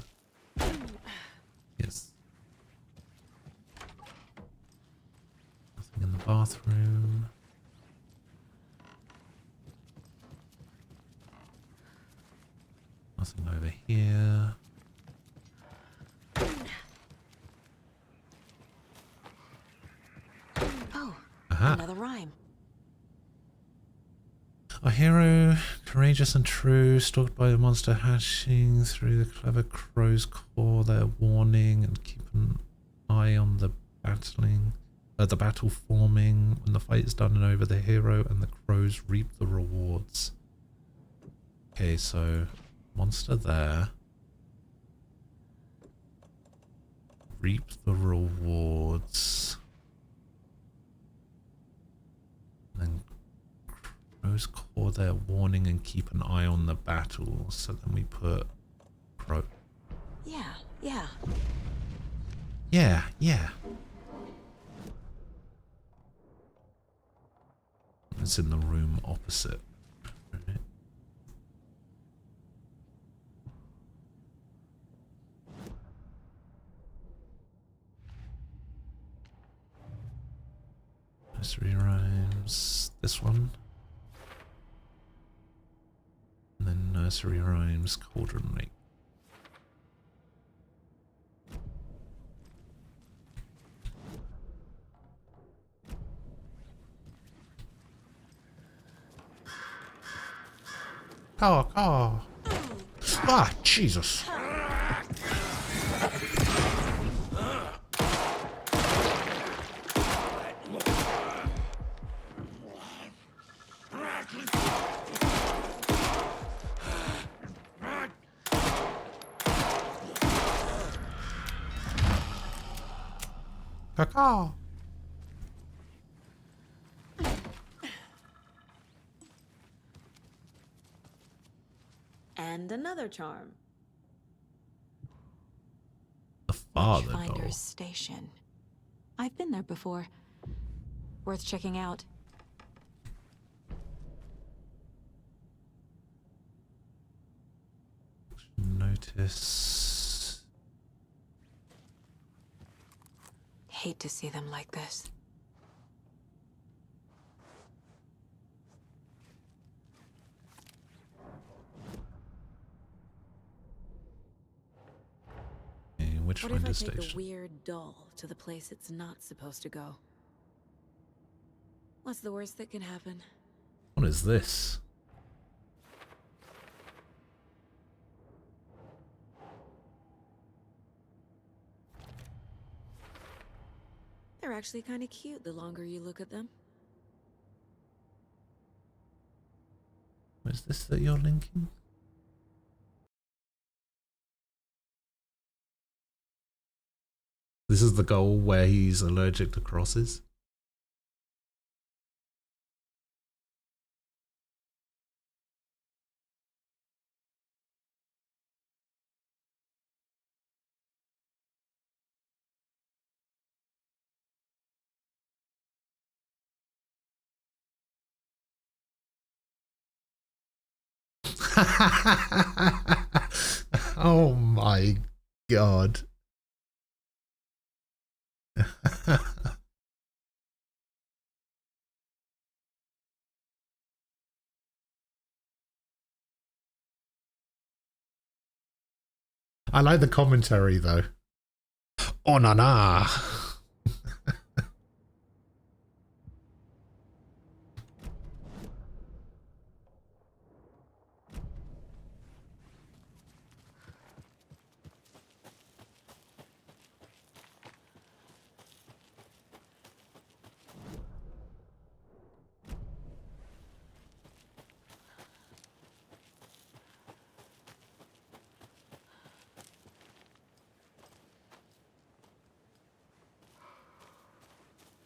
Yes. Nothing in the bathroom. Nothing over here. Oh, Aha. another rhyme. A hero, courageous and true, stalked by the monster hashing through the clever crow's core, their warning, and keep an eye on the battle forming. When the fight is done and over, the hero and the crows reap the rewards. Okay, so monster there. Reap the rewards. And then crows core their warning and keep an eye on the battle. So then we put crow. Yeah. Yeah. It's in the room opposite. Right. Nursery Rhymes. This one. And then Nursery Rhymes Cauldron Lake. Oh. Ah, Jesus. Caw. And another charm. The father doll. Witchfinder's Station. I've been there before. Worth checking out. Notice. Hate to see them like this. Which What if I Witchfinder take the Station? weird doll to the place it's not supposed to go? What's the worst that can happen? What is this? They're actually kind of cute the longer you look at them. What is this that you're linking? This is the goal where he's allergic to crosses. Oh my god. I like the commentary though. Oh na na.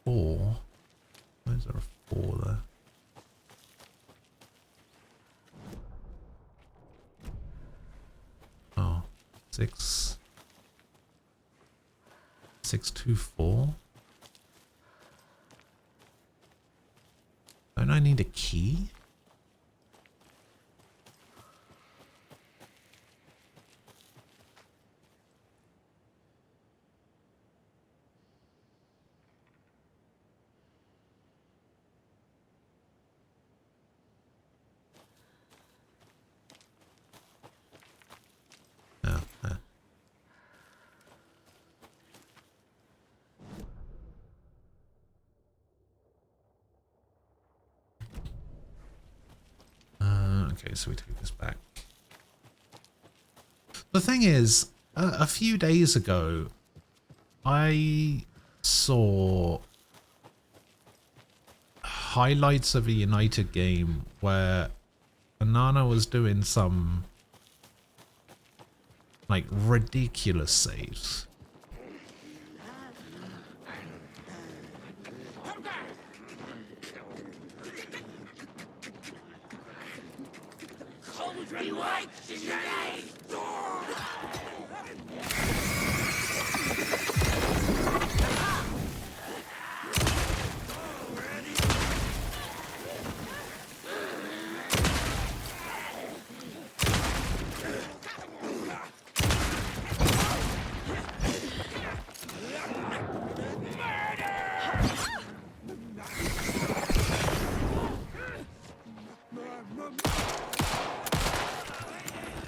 Four. Why is there a 4 there? Oh, 6. 624. Don't I need a key? Okay, so we take this back. The thing is, a few days ago, I saw highlights of a United game where Banana was doing some like ridiculous saves.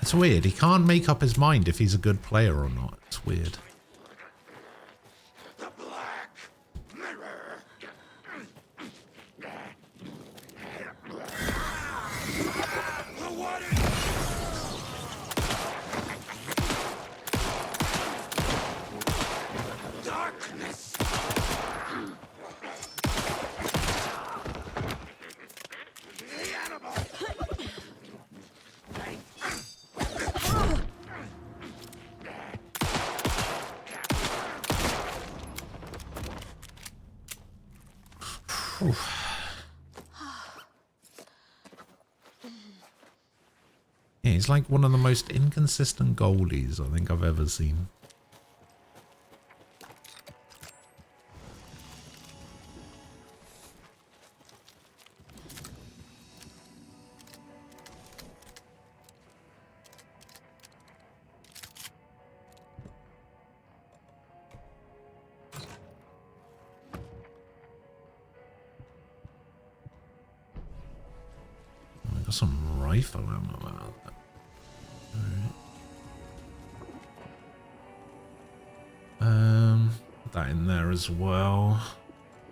It's weird. He can't make up his mind if he's a good player or not. It's weird. he's like one of the most inconsistent goalies I think I've ever seen. Got some rifle ammo out there. Alright. Put that in there as well.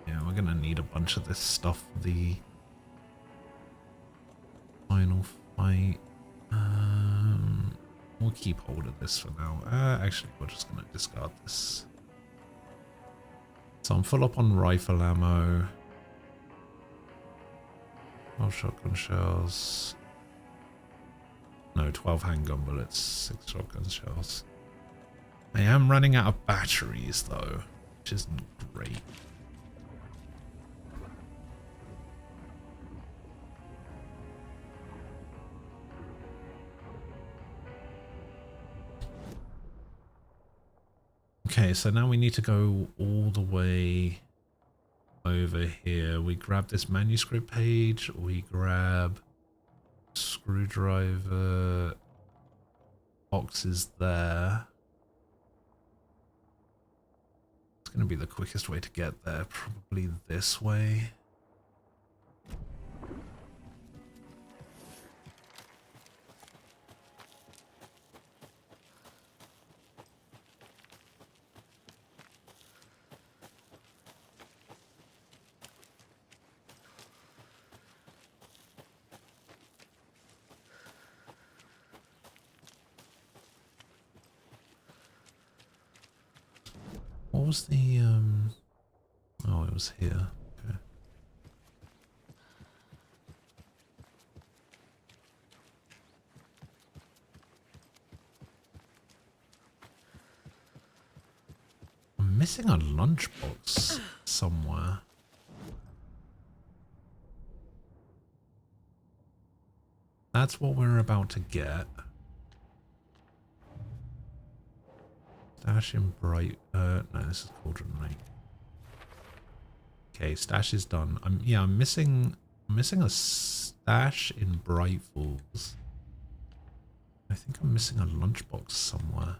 Yeah, we're gonna need a bunch of this stuff for the final fight. We'll keep hold of this for now. Actually, we're just gonna discard this. So I'm full up on rifle ammo. 12 shotgun shells. No, 12 handgun bullets, 6 shotgun shells. I am running out of batteries though, which isn't great. Okay, so now we need to go all the way over here. We grab this manuscript page, we grab screwdriver, boxes there. It's going to be the quickest way to get there, probably this way. What was the, oh, it was here. Okay. I'm missing a lunchbox somewhere. That's what we're about to get. Stash in Bright, no, this is Cauldron Lake. Okay, stash is done. I'm missing a stash in Bright Falls. I think I'm missing a lunchbox somewhere.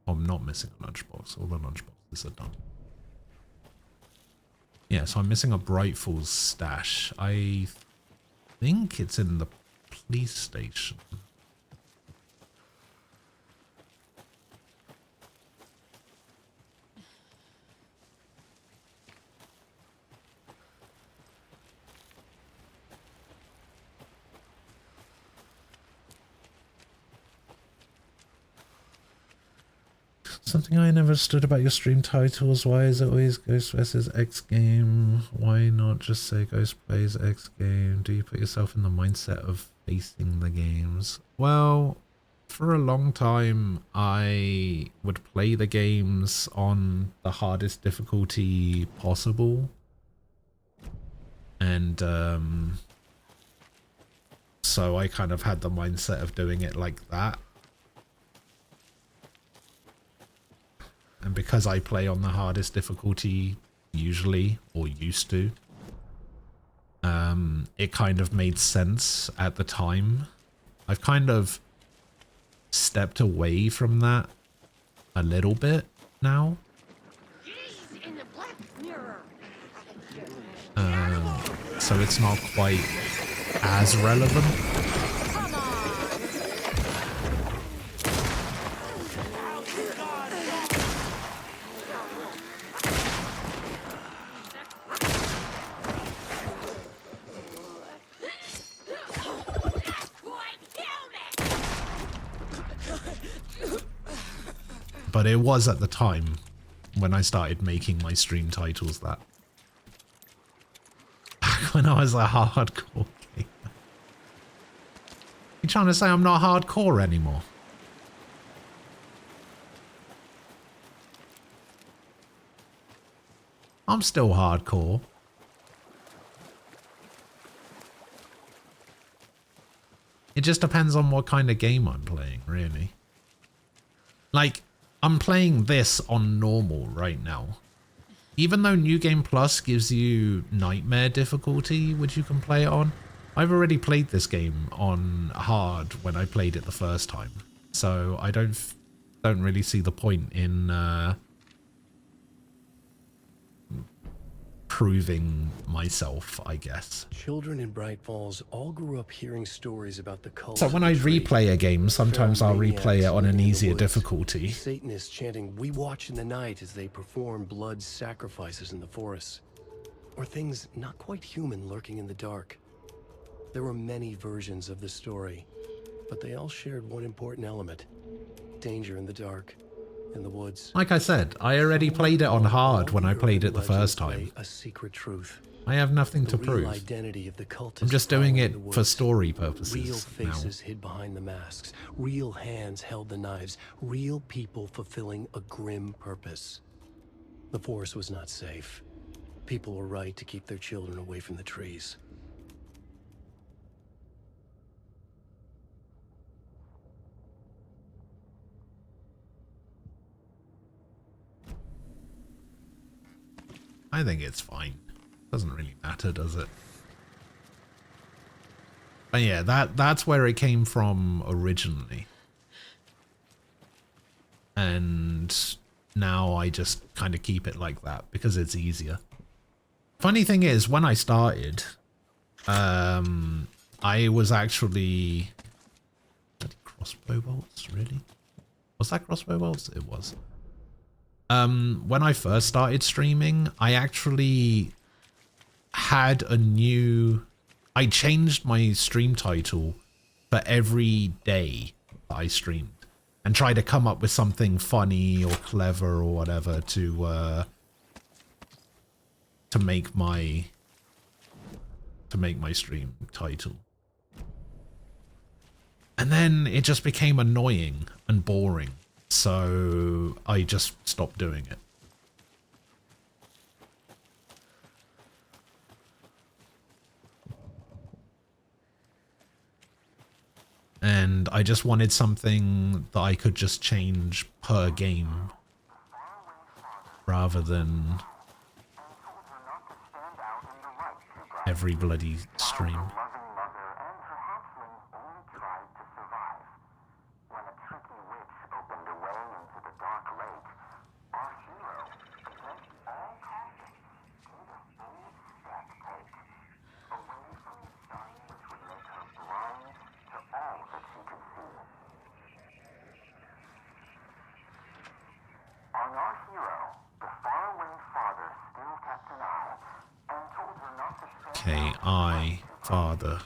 Oh, I'm not missing a lunchbox. All the lunchboxes are done. Yeah, so I'm missing a Bright Falls stash. I think it's in the police station. Something I never understood about your stream titles. Why is it always Ghost vs. X game? Why not just say Ghost plays X game? Do you put yourself in the mindset of facing the games? Well, for a long time, I would play the games on the hardest difficulty possible. And so I kind of had the mindset of doing it like that. And because I play on the hardest difficulty, usually, or used to, it kind of made sense at the time. I've kind of stepped away from that a little bit now. So it's not quite as relevant. But it was at the time when I started making my stream titles that. Back when I was a hardcore gamer. You trying to say I'm not hardcore anymore? I'm still hardcore. It just depends on what kind of game I'm playing, really. Like, I'm playing this on normal right now. Even though New Game Plus gives you Nightmare difficulty, which you can play it on, I've already played this game on hard when I played it the first time. So I don't really see the point in proving myself, I guess. Children in Bright Falls all grew up hearing stories about the cult. So when I replay a game, sometimes I'll replay it on an easier difficulty. Satanists chanting, "We watch in the night," as they perform blood sacrifices in the forests. Or things not quite human lurking in the dark. There were many versions of the story, but they all shared one important element: danger in the dark, in the woods. Like I said, I already played it on hard when I played it the first time. A secret truth. I have nothing to The real prove. identity of the cultists I'm just doing found it in the for woods. story Real purposes now. faces hid behind the masks. Real hands held the knives. Real people fulfilling a grim purpose. The forest was not safe. People were right to keep their children away from the trees. I think it's fine. Doesn't really matter, does it? But yeah, that's where it came from originally. And now I just kind of keep it like that because it's easier. Funny thing is, when I started, I was actually... Crossbow bolts, really? Was that crossbow bolts? It was. When I first started streaming, I actually had a new... I changed my stream title for every day that I streamed and tried to come up with something funny or clever or whatever to make my stream title. And then it just became annoying and boring. So I just stopped doing it. And I just wanted something that I could just change per game rather than every bloody stream. Okay, I, father.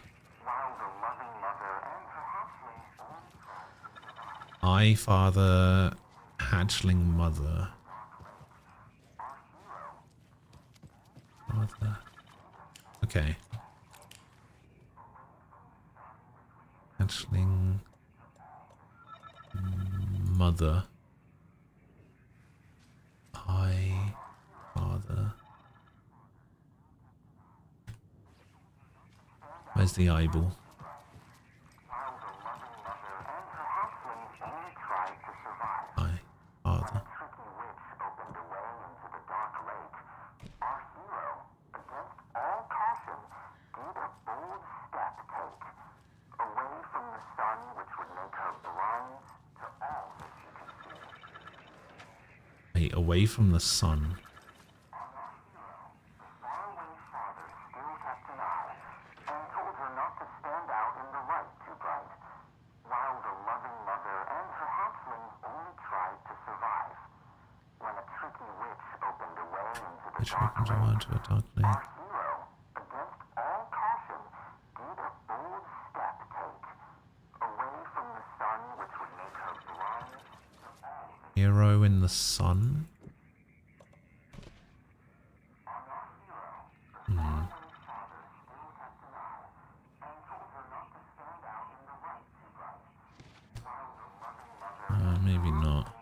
I, father, hatchling mother. Father. Okay. Hatchling mother. I, father. Where's the eyeball? I, father. Wait, away from the sun. Which opens a world to a dark lake. Hero in the sun? Maybe not.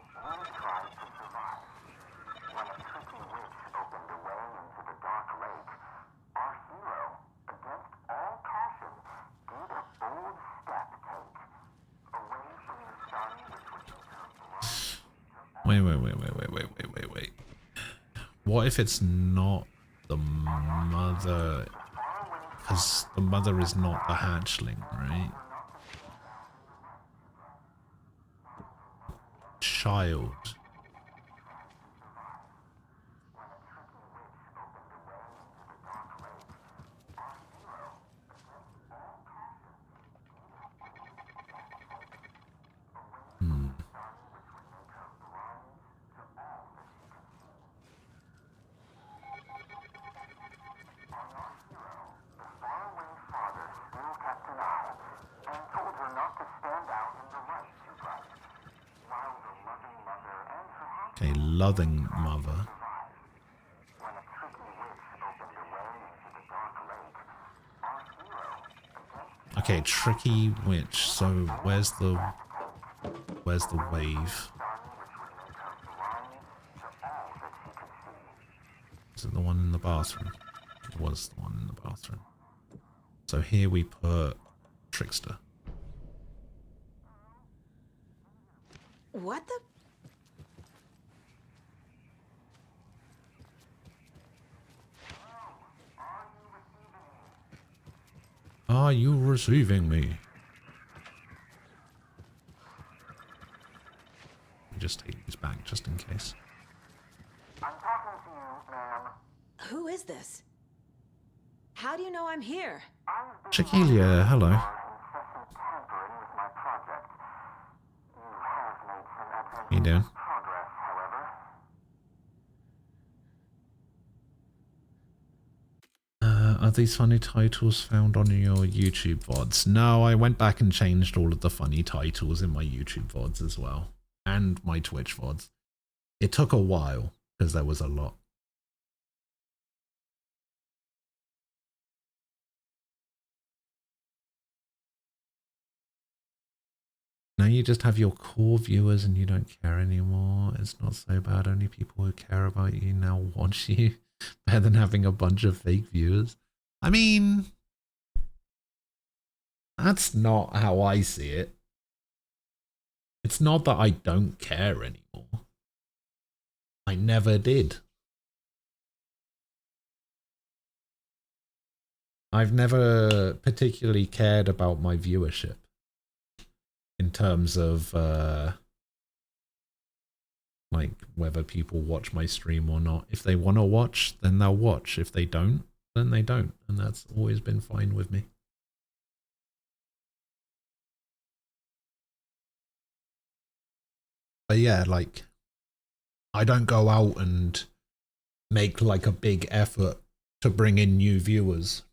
Wait. What if it's not the mother? Because the mother is not the hatchling, right? Child. A loving mother. Okay, tricky witch. So where's the wave? Is it the one in the bathroom? It was the one in the bathroom. So here we put Trickster. What the? Are you receiving me? Just take these back just in case. Who is this? How do you know I'm here? Chiquilla, hello. How you doing? Are these funny titles found on your YouTube VODs? No, I went back and changed all of the funny titles in my YouTube VODs as well. And my Twitch VODs. It took a while, because there was a lot. Now you just have your core viewers and you don't care anymore. It's not so bad. Only people who care about you now watch you. Better than having a bunch of fake viewers. I mean, that's not how I see it. It's not that I don't care anymore. I never did. I've never particularly cared about my viewership in terms of like whether people watch my stream or not. If they want to watch, then they'll watch. If they don't, then they don't. And that's always been fine with me. But yeah, like, I don't go out and make like a big effort to bring in new viewers.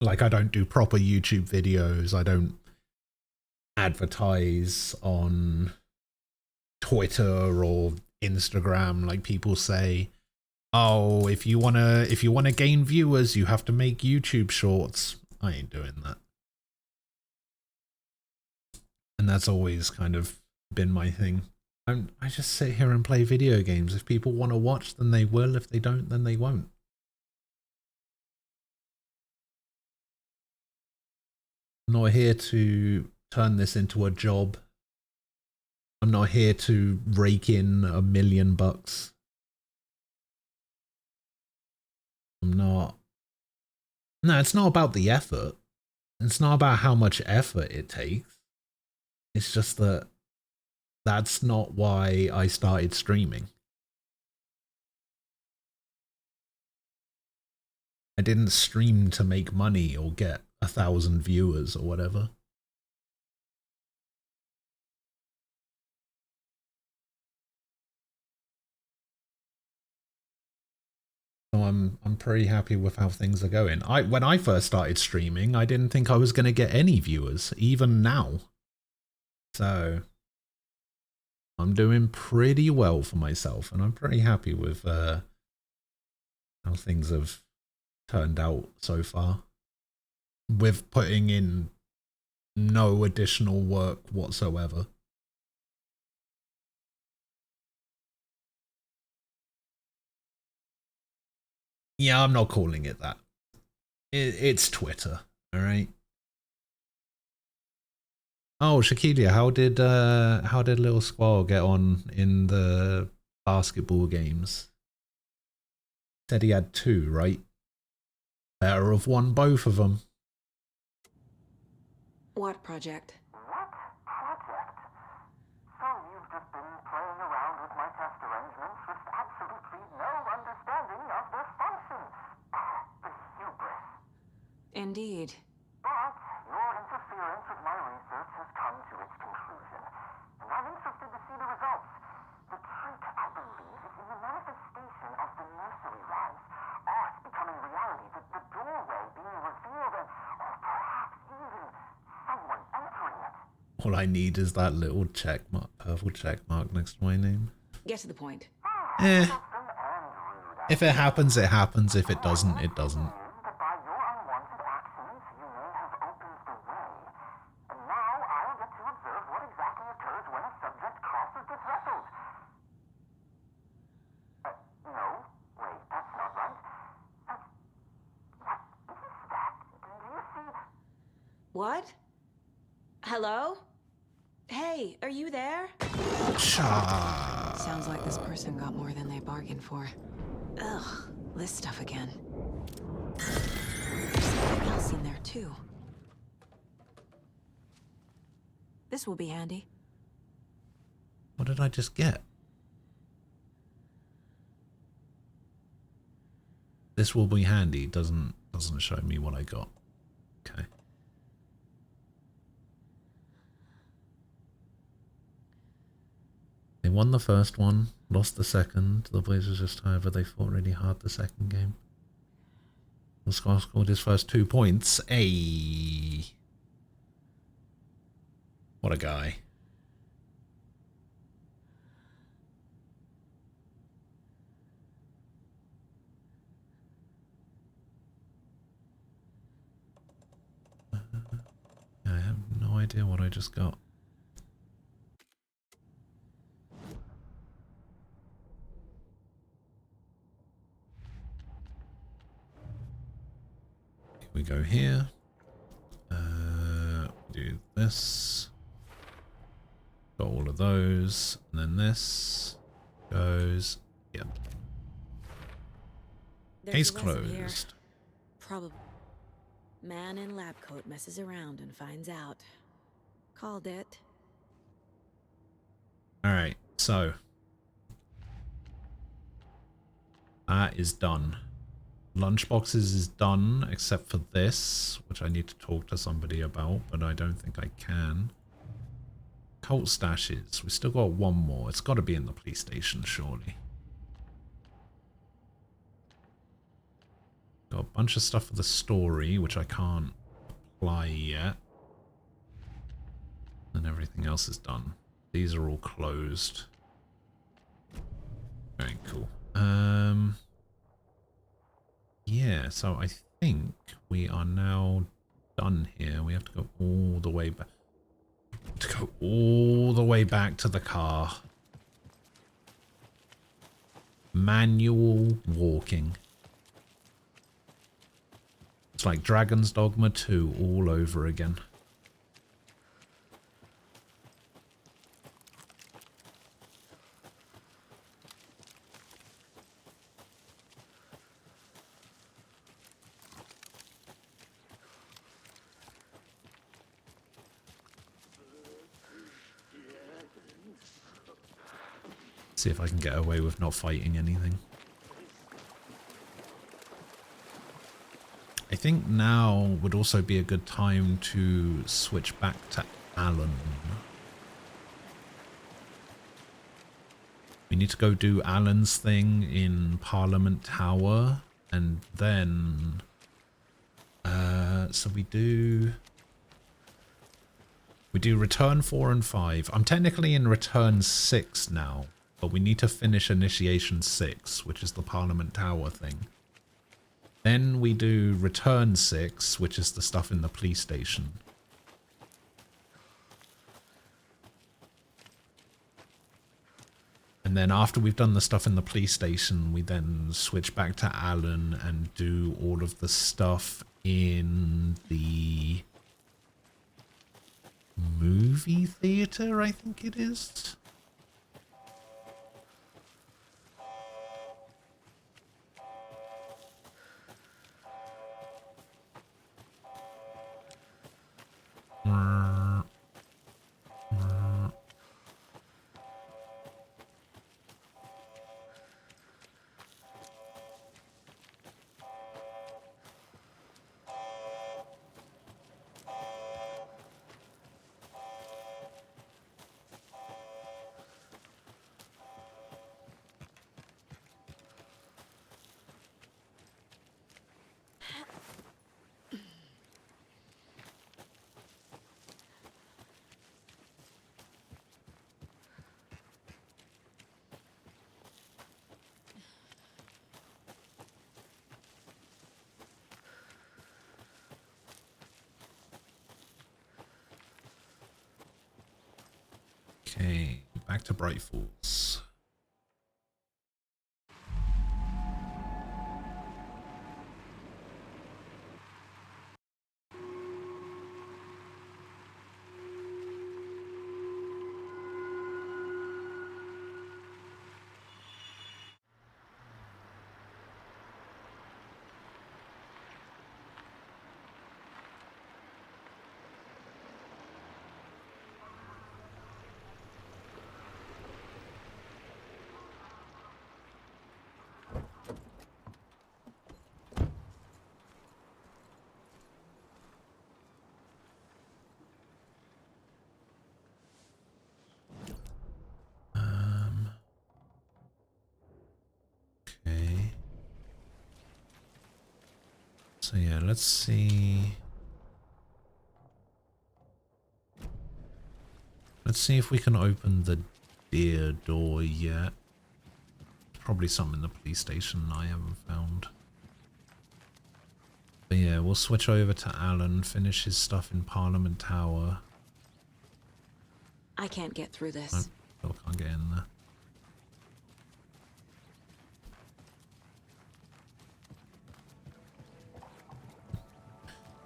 Like, I don't do proper YouTube videos. I don't advertise on Twitter or Instagram like people say, oh, if you wanna gain viewers, you have to make YouTube shorts. I ain't doing that. And that's always kind of been my thing. I just sit here and play video games. If people want to watch, then they will. If they don't, then they won't. I'm not here to turn this into a job. I'm not here to rake in $1 million. I'm not. No, it's not about the effort. It's not about how much effort it takes. It's just that that's not why I started streaming. I didn't stream to make money or get 1,000 viewers or whatever. So I'm pretty happy with how things are going. When I first started streaming, I didn't think I was going to get any viewers, even now. So I'm doing pretty well for myself, and I'm pretty happy with how things have turned out so far, with putting in no additional work whatsoever. Yeah, I'm not calling it that. It's Twitter, all right? Oh, Shakilia, how did little Squall get on in the basketball games? Said he had 2, right? Better have won both of them. What project? Indeed. But your interference with my research has come to its conclusion, and I'm interested to see the results. The trick, I believe, is in the manifestation of the nursery rhymes. Art becoming reality, the doorway being revealed, and perhaps even someone entering it. All I need is that little check mark, purple check mark next to my name. Get to the point. If it happens, it happens. If it doesn't, it doesn't. What? Hello? Hey, are you there? Sounds like this person got more than they bargained for. Ugh, this stuff again. There's something else in there too. This will be handy. What did I just get? This will be handy. Doesn't show me what I got. Okay. They won the first one, lost the second. The Blazers just, however, they fought really hard the second game. The Scar scored his first 2 points. Ayy. What a guy. I have no idea what I just got. We go here. Do this. Got all of those, and then this goes. Yep. Case closed. Probably. Man in lab coat messes around and finds out. Called it. All right, so that is done. Lunchboxes is done, except for this, which I need to talk to somebody about, but I don't think I can. Cult stashes. We still got one more. It's got to be in the police station, surely. Got a bunch of stuff for the story, which I can't apply yet. And everything else is done. These are all closed. Very cool. Yeah, so I think we are now done here. We have to go all the way back. To go all the way back to the car. Manual walking. It's like Dragon's Dogma 2 all over again. See if I can get away with not fighting anything. I think now would also be a good time to switch back to Alan. We need to go do Alan's thing in Parliament Tower, and then so we do return 4 and 5. I'm technically in return 6 now, but we need to finish initiation 6, which is the Parliament Tower thing. Then we do return 6, which is the stuff in the police station. And then after we've done the stuff in the police station, we then switch back to Alan and do all of the stuff in the movie theater, I think it is. Okay, back to Bright Falls. Okay. So yeah, let's see. Let's see if we can open the deer door yet. Probably something in the police station I haven't found. But yeah, we'll switch over to Alan, finish his stuff in Parliament Tower. I can't get through this. I still can't get in there.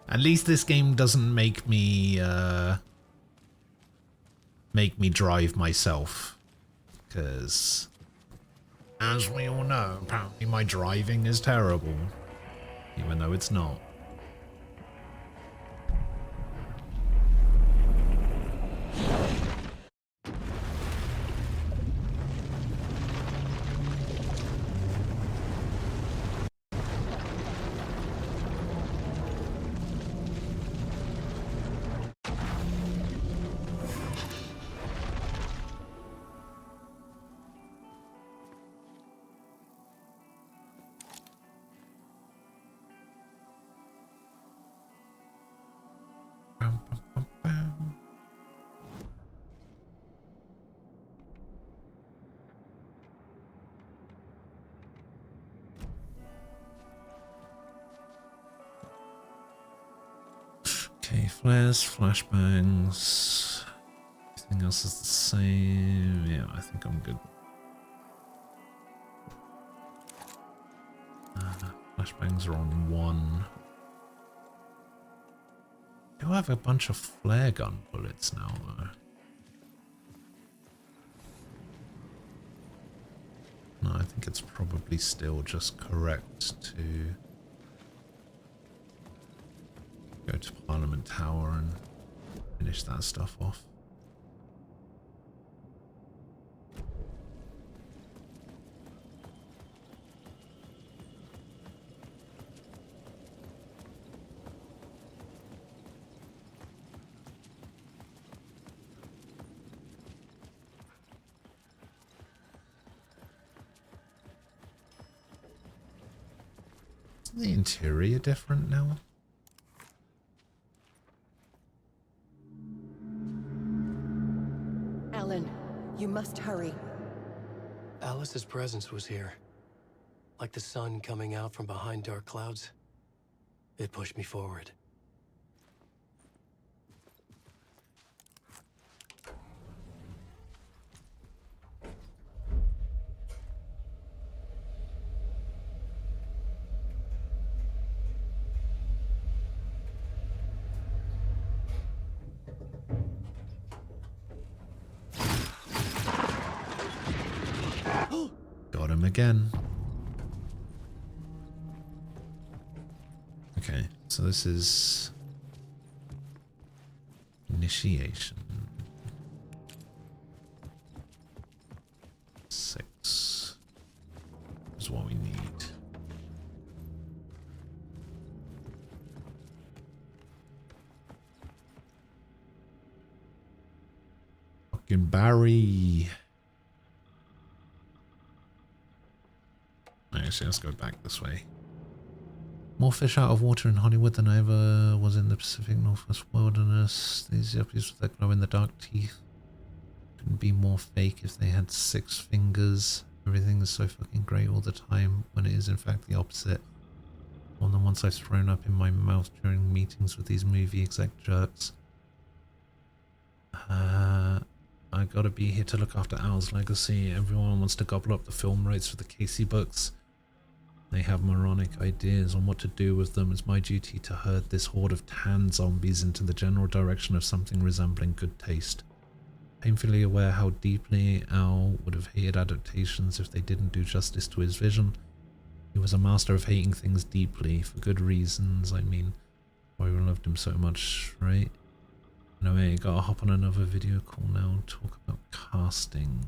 At least this game doesn't make me drive myself, because as we all know, apparently my driving is terrible, even though it's not. Okay, flares, flashbangs. Everything else is the same. Yeah, I think I'm good. Flashbangs are on 1. Do I have a bunch of flare gun bullets now, though? No, I think it's probably still just correct to go to Parliament Tower and finish that stuff off. Isn't the interior different now? Alan, you must hurry. Alice's presence was here. Like the sun coming out from behind dark clouds. It pushed me forward. Run again. Okay, so this is initiation. 6 is what we need. Fucking Barry. Actually, let's go back this way. More fish out of water in Hollywood than I ever was in the Pacific Northwest wilderness. These yuppies with their glow-in-the-dark teeth couldn't be more fake if they had 6 fingers. Everything is so fucking great all the time when it is in fact the opposite. More than once I've thrown up in my mouth during meetings with these movie exec jerks. I gotta be here to look after Al's legacy. Everyone wants to gobble up the film rights for the Casey books. They have moronic ideas on what to do with them. It's my duty to herd this horde of tan zombies into the general direction of something resembling good taste. Painfully aware how deeply Al would have hated adaptations if they didn't do justice to his vision. He was a master of hating things deeply, for good reasons. I mean, why we loved him so much, right? Anyway, gotta hop on another video call now and talk about casting.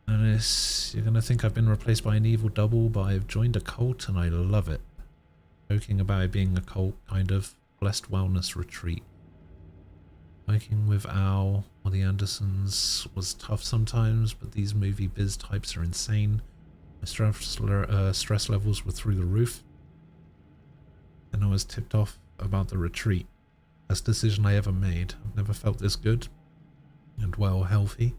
Alice, you're gonna think I've been replaced by an evil double, but I've joined a cult and I love it. Joking about it being a cult, kind of. Blessed wellness retreat. Working with Al or the Andersons was tough sometimes, but these movie biz types are insane. My stress levels were through the roof. And I was tipped off about the retreat. Best decision I ever made. I've never felt this good. And well, healthy.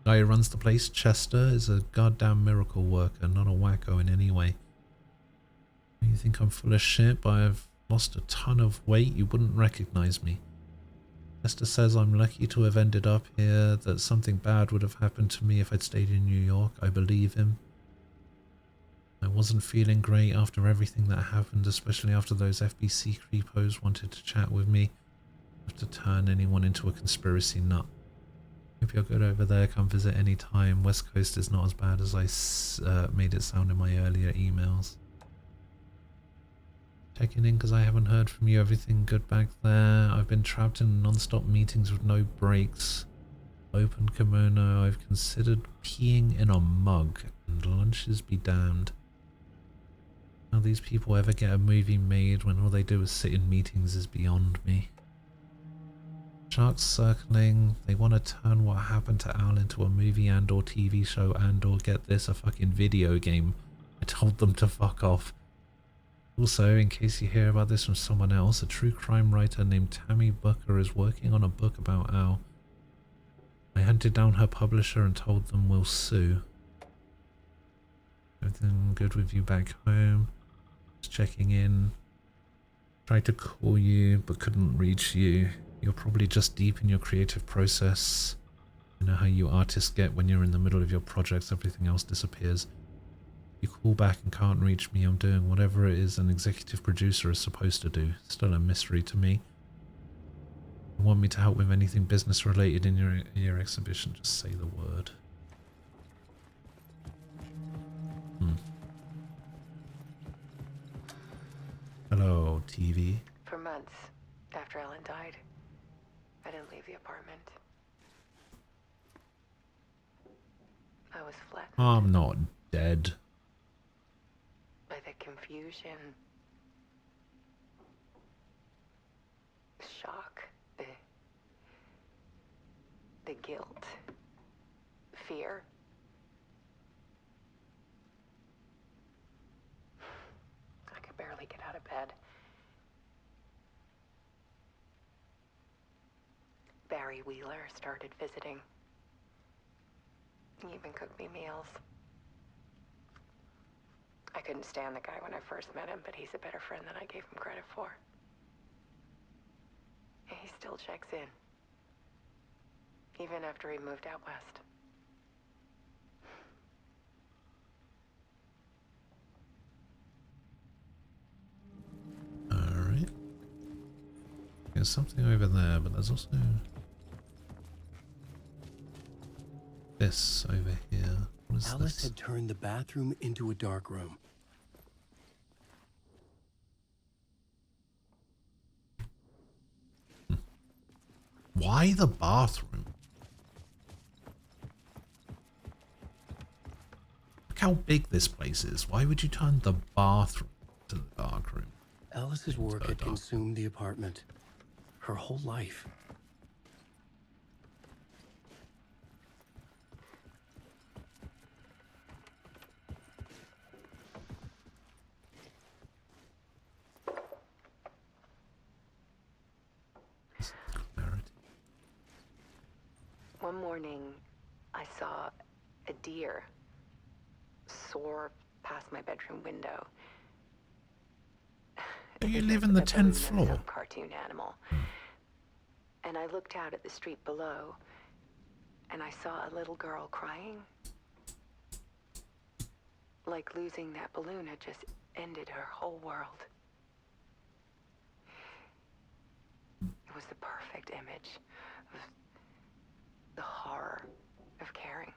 The guy who runs the place, Chester, is a goddamn miracle worker, not a wacko in any way. You think I'm full of shit, but I've lost a ton of weight, you wouldn't recognize me. Chester says I'm lucky to have ended up here, that something bad would have happened to me if I'd stayed in New York. I believe him. I wasn't feeling great after everything that happened, especially after those FBC creepos wanted to chat with me. I have to turn anyone into a conspiracy nut. Hope you're good over there, come visit any time. West Coast is not as bad as I made it sound in my earlier emails. Checking in because I haven't heard from you. Everything good back there? I've been trapped in non-stop meetings with no breaks. Open kimono. I've considered peeing in a mug, and lunches be damned. How these people ever get a movie made when all they do is sit in meetings is beyond me. Sharks circling. They want to turn what happened to Al into a movie and or TV show and or, get this, a fucking video game. I told them to fuck off. Also, in case you hear about this from someone else, a true crime writer named Tammy Booker is working on a book about Al. I hunted down her publisher and told them we'll sue. Everything good with you back home? Just checking in. Tried to call you, but couldn't reach you. You're probably just deep in your creative process. You know how you artists get when you're in the middle of your projects, everything else disappears. You call back and can't reach me, I'm doing whatever it is an executive producer is supposed to do. Still a mystery to me. You want me to help with anything business related in your exhibition, just say the word. Hello, TV. For months after Ellen died, I didn't leave the apartment. I was flattened I'm not dead. by the confusion, shock, the guilt, fear. I could barely get out of bed. Barry Wheeler started visiting. He even cooked me meals. I couldn't stand the guy when I first met him, but he's a better friend than I gave him credit for. And he still checks in. Even after he moved out west. Alright. There's something over there, but there's also... this. this over here? What is Alice this? had turned the bathroom into a dark room. Why the bathroom? Look how big this place is. Why would you turn the bathroom to the dark room? Alice's work had consumed the apartment. Her whole life. One morning, I saw a deer soar past my bedroom window. Do you live in the 10th floor? Some cartoon animal. And I looked out at the street below, and I saw a little girl crying. Like losing that balloon had just ended her whole world. It was the perfect image of the horror of caring.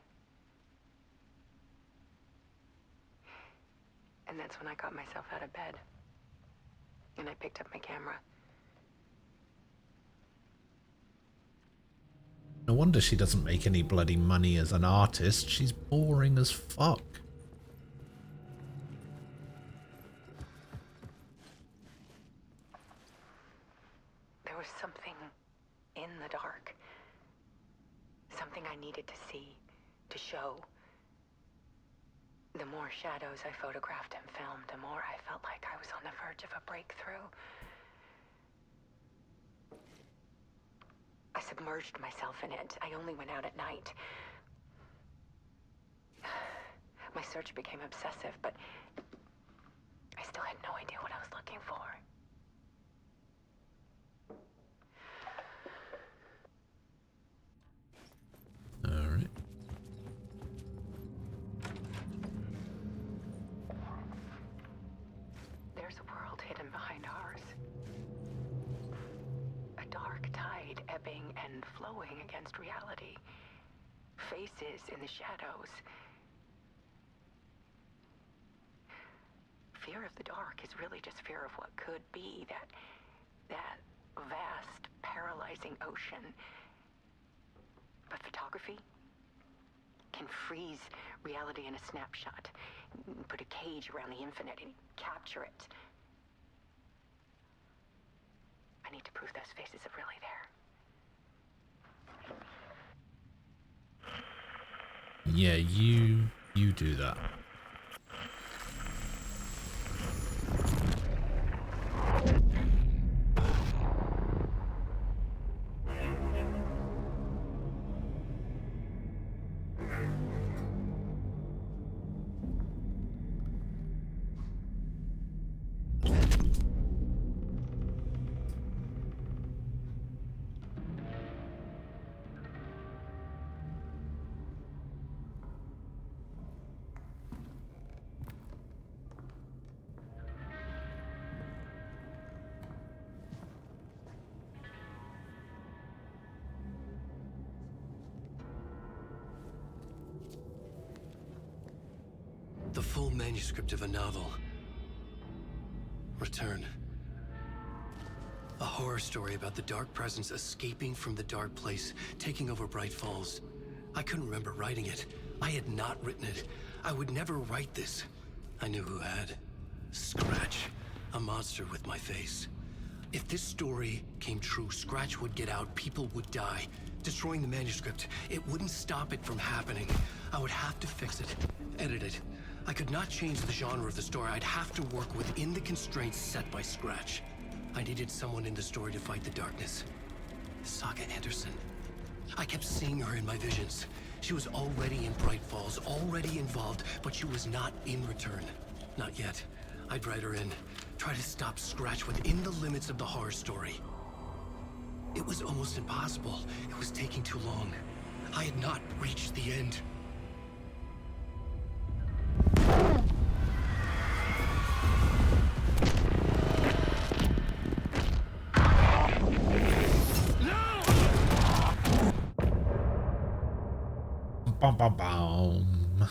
And that's when I got myself out of bed. And I picked up my camera. No wonder she doesn't make any bloody money as an artist. She's boring as fuck. There was something in the dark. Something I needed to see, to show. The more shadows I photographed and filmed, the more I felt like I was on the verge of a breakthrough. I submerged myself in it. I only went out at night. My search became obsessive, but I still had no idea what I was looking for. All right. There's a world hidden behind ours. A dark tide ebbing and flowing against reality. Faces in the shadows. Fear of the dark is really just fear of what could be, that vast, paralyzing ocean. But photography can freeze reality in a snapshot, put a cage around the infinite and capture it. I need to prove those faces are really there. Yeah, you do that. The full manuscript of a novel. Return. A horror story about the dark presence escaping from the dark place, taking over Bright Falls. I couldn't remember writing it. I had not written it. I would never write this. I knew who had. Scratch. A monster with my face. If this story came true, Scratch would get out, people would die. Destroying the manuscript, it wouldn't stop it from happening. I would have to fix it, edit it. I could not change the genre of the story. I'd have to work within the constraints set by Scratch. I needed someone in the story to fight the darkness. Saga Anderson. I kept seeing her in my visions. She was already in Bright Falls, already involved, but she was not in Return. Not yet. I'd write her in, try to stop Scratch within the limits of the horror story. It was almost impossible. It was taking too long. I had not reached the end. Bum, Ba-ba-ba-boom.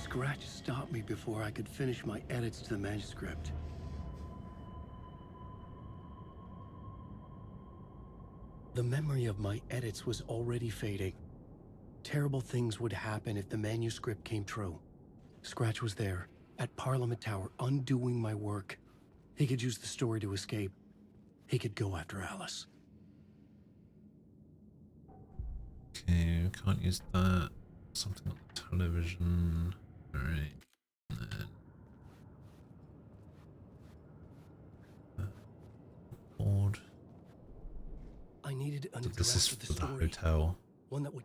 Scratch stopped me before I could finish my edits to the manuscript. The memory of my edits was already fading. Terrible things would happen if the manuscript came true. Scratch was there, at Parliament Tower, undoing my work. He could use the story to escape. He could go after Alice. Okay, we can't use that. Something on the television. Alright. And then board. I needed a new This is draft of for the the story. hotel. One that would...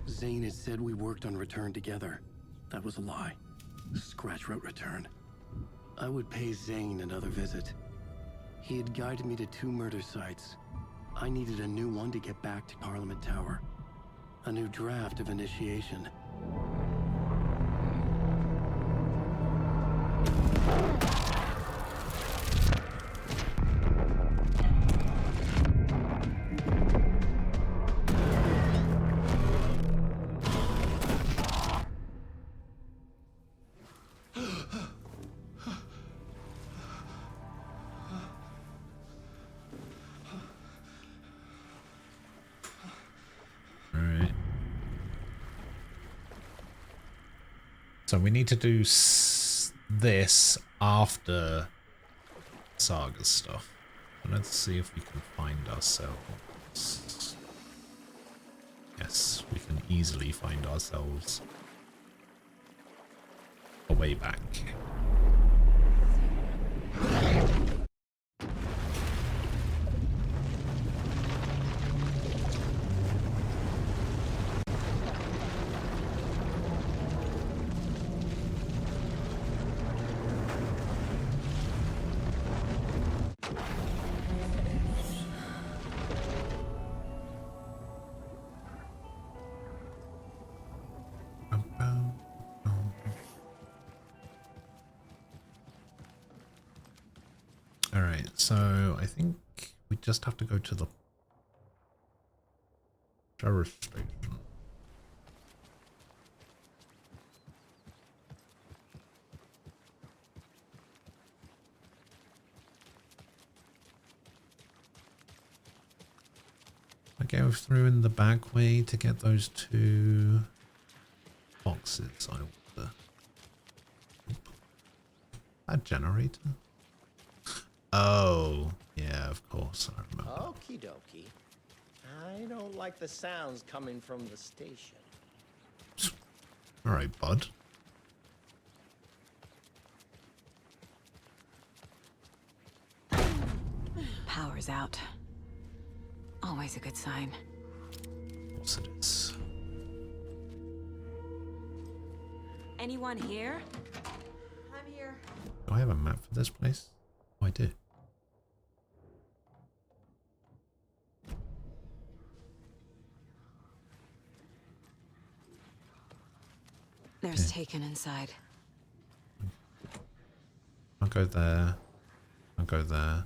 Zane had said we worked on Return together. That was a lie. Scratch wrote Return. I would pay Zane another visit. He had guided me to 2 murder sites. I needed a new one to get back to Parliament Tower. A new draft of Initiation. Alright. So we need to do this after Saga stuff. Let's see if we can find ourselves. Yes, we can easily find ourselves a way back. Alright, so I think we just have to go to the sheriff station. I go through in the back way to get those 2 boxes I order. A generator? Oh, yeah, of course, I remember. Okie dokie. I don't like the sounds coming from the station. Alright, bud. Power's out. Always a good sign. Of course it is. Anyone here? I'm here. Do I have a map for this place? Oh, I do. There's Taken inside. I'll go there. I'll go there.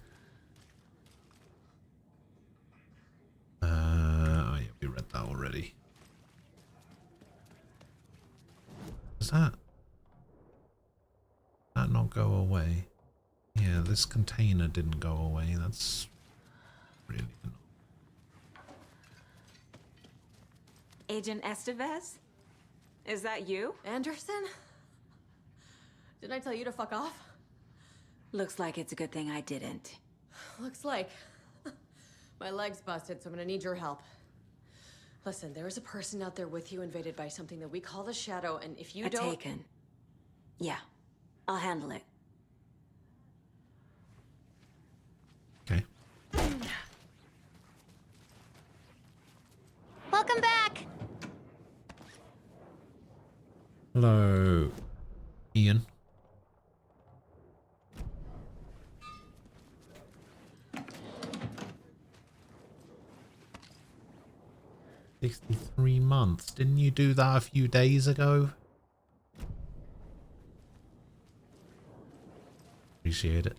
Oh yeah, we read that already. Does that not go away? Yeah, this container didn't go away. That's really annoying. Agent Estevez? Is that you? Anderson? Didn't I tell you to fuck off? Looks like it's a good thing I didn't. Looks like. My leg's busted, so I'm gonna need your help. Listen, there is a person out there with you invaded by something that we call the Shadow, and if you don't... Taken. Yeah, I'll handle it. Okay. Welcome back! Hello. Ian. $63 months. Didn't you do that a few days ago? Appreciate it.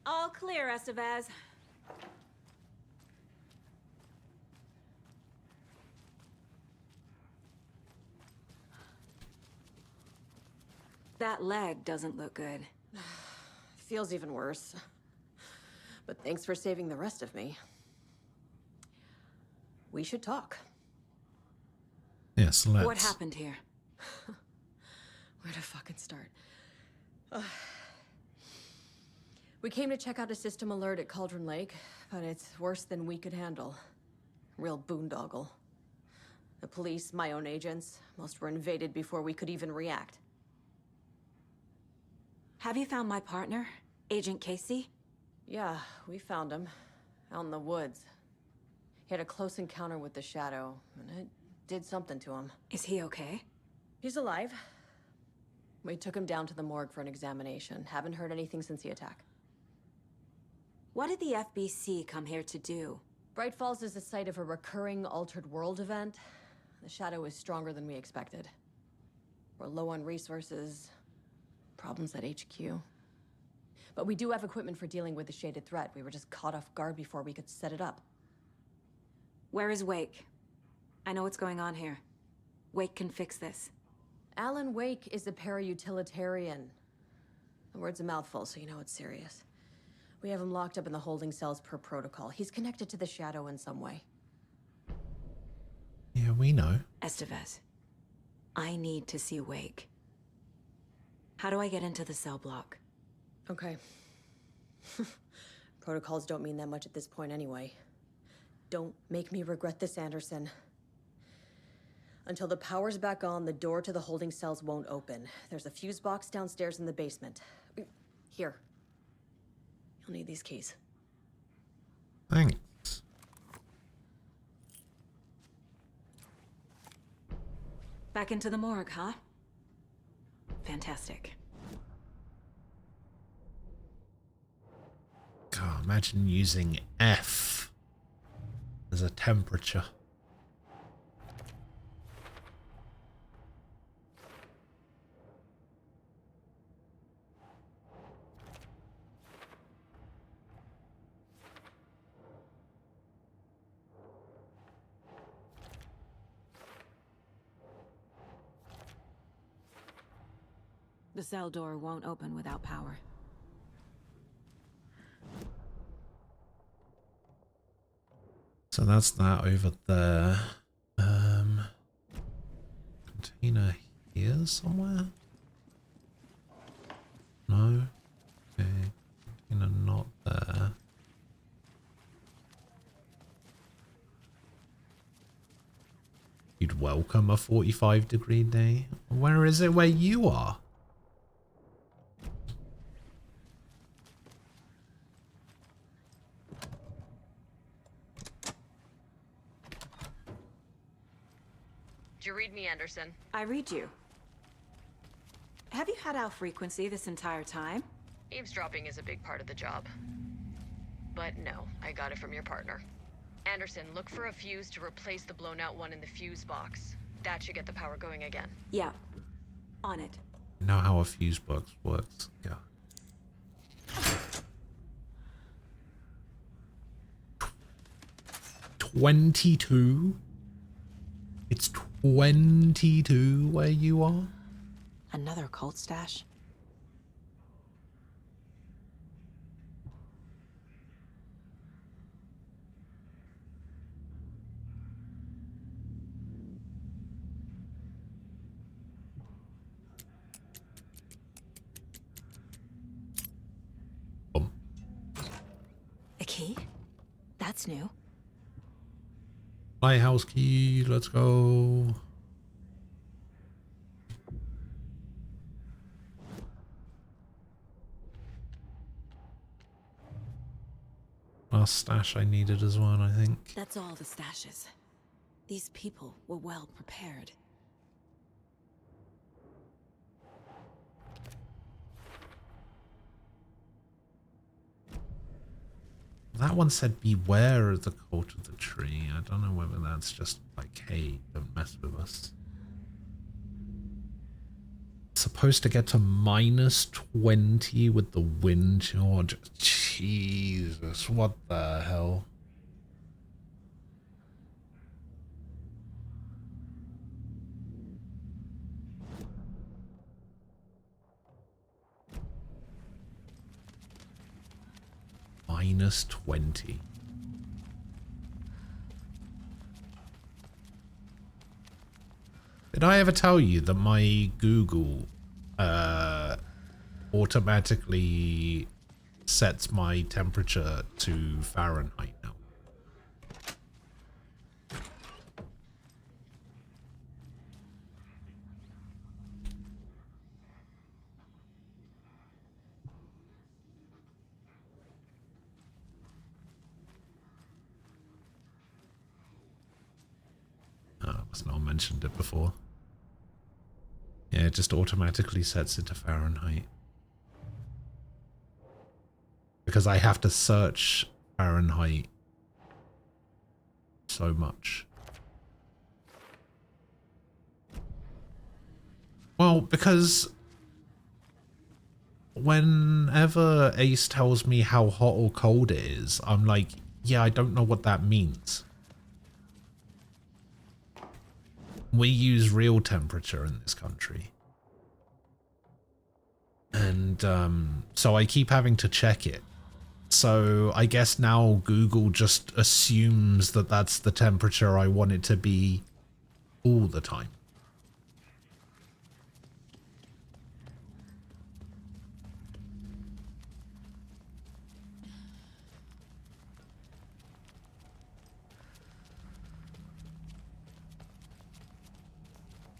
All clear, Estevez. That leg doesn't look good. Feels even worse. But thanks for saving the rest of me. We should talk. Yes, let's. What happened here? Where to fucking start? We came to check out a system alert at Cauldron Lake, but it's worse than we could handle. Real boondoggle. The police, my own agents, most were invaded before we could even react. Have you found my partner, Agent Casey? Yeah, we found him. Out in the woods. He had a close encounter with the Shadow, and it did something to him. Is he okay? He's alive. We took him down to the morgue for an examination. Haven't heard anything since the attack. What did the FBC come here to do? Bright Falls is the site of a recurring Altered World event. The Shadow is stronger than we expected. We're low on resources, problems at HQ. But we do have equipment for dealing with the shaded threat. We were just caught off guard before we could set it up. Where is Wake? I know what's going on here. Wake can fix this. Alan Wake is a para-utilitarian. The word's a mouthful, so you know it's serious. We have him locked up in the holding cells per protocol. He's connected to the Shadow in some way. Yeah, we know. Estevez, I need to see Wake. How do I get into the cell block? Okay. Protocols don't mean that much at this point anyway. Don't make me regret this, Anderson. Until the power's back on, the door to the holding cells won't open. There's a fuse box downstairs in the basement. Here. You'll need these keys. Thanks. Back into the morgue, huh? Fantastic. God, imagine using F as a temperature. The cell door won't open without power. So that's that over there. Container here somewhere? No? Okay. Container not there. You'd welcome a 45-degree day. Where is it where you are? Did you read me, Anderson? I read you. Have you had our frequency this entire time? Eavesdropping is a big part of the job. But no, I got it from your partner. Anderson, look for a fuse to replace the blown out one in the fuse box. That should get the power going again. Yeah. On it. You know how a fuse box works. Yeah. $22? It's 22 where you are? Another cult stash? That's new. Lighthouse key, let's go. Last stash I needed as well, I think. That's all the stashes. These people were well prepared. That one said beware of the cult of the tree. I don't know whether that's just like, hey, don't mess with us. Supposed to get to -20 with the wind chill. Jesus, what the hell? -20. Did I ever tell you that my Google automatically sets my temperature to Fahrenheit now? I must not have mentioned it before. Yeah, it just automatically sets it to Fahrenheit. Because I have to search Fahrenheit so much. Well, because whenever Ace tells me how hot or cold it is, I'm like, yeah, I don't know what that means. We use real temperature in this country. And so I keep having to check it. So I guess now Google just assumes that that's the temperature I want it to be all the time.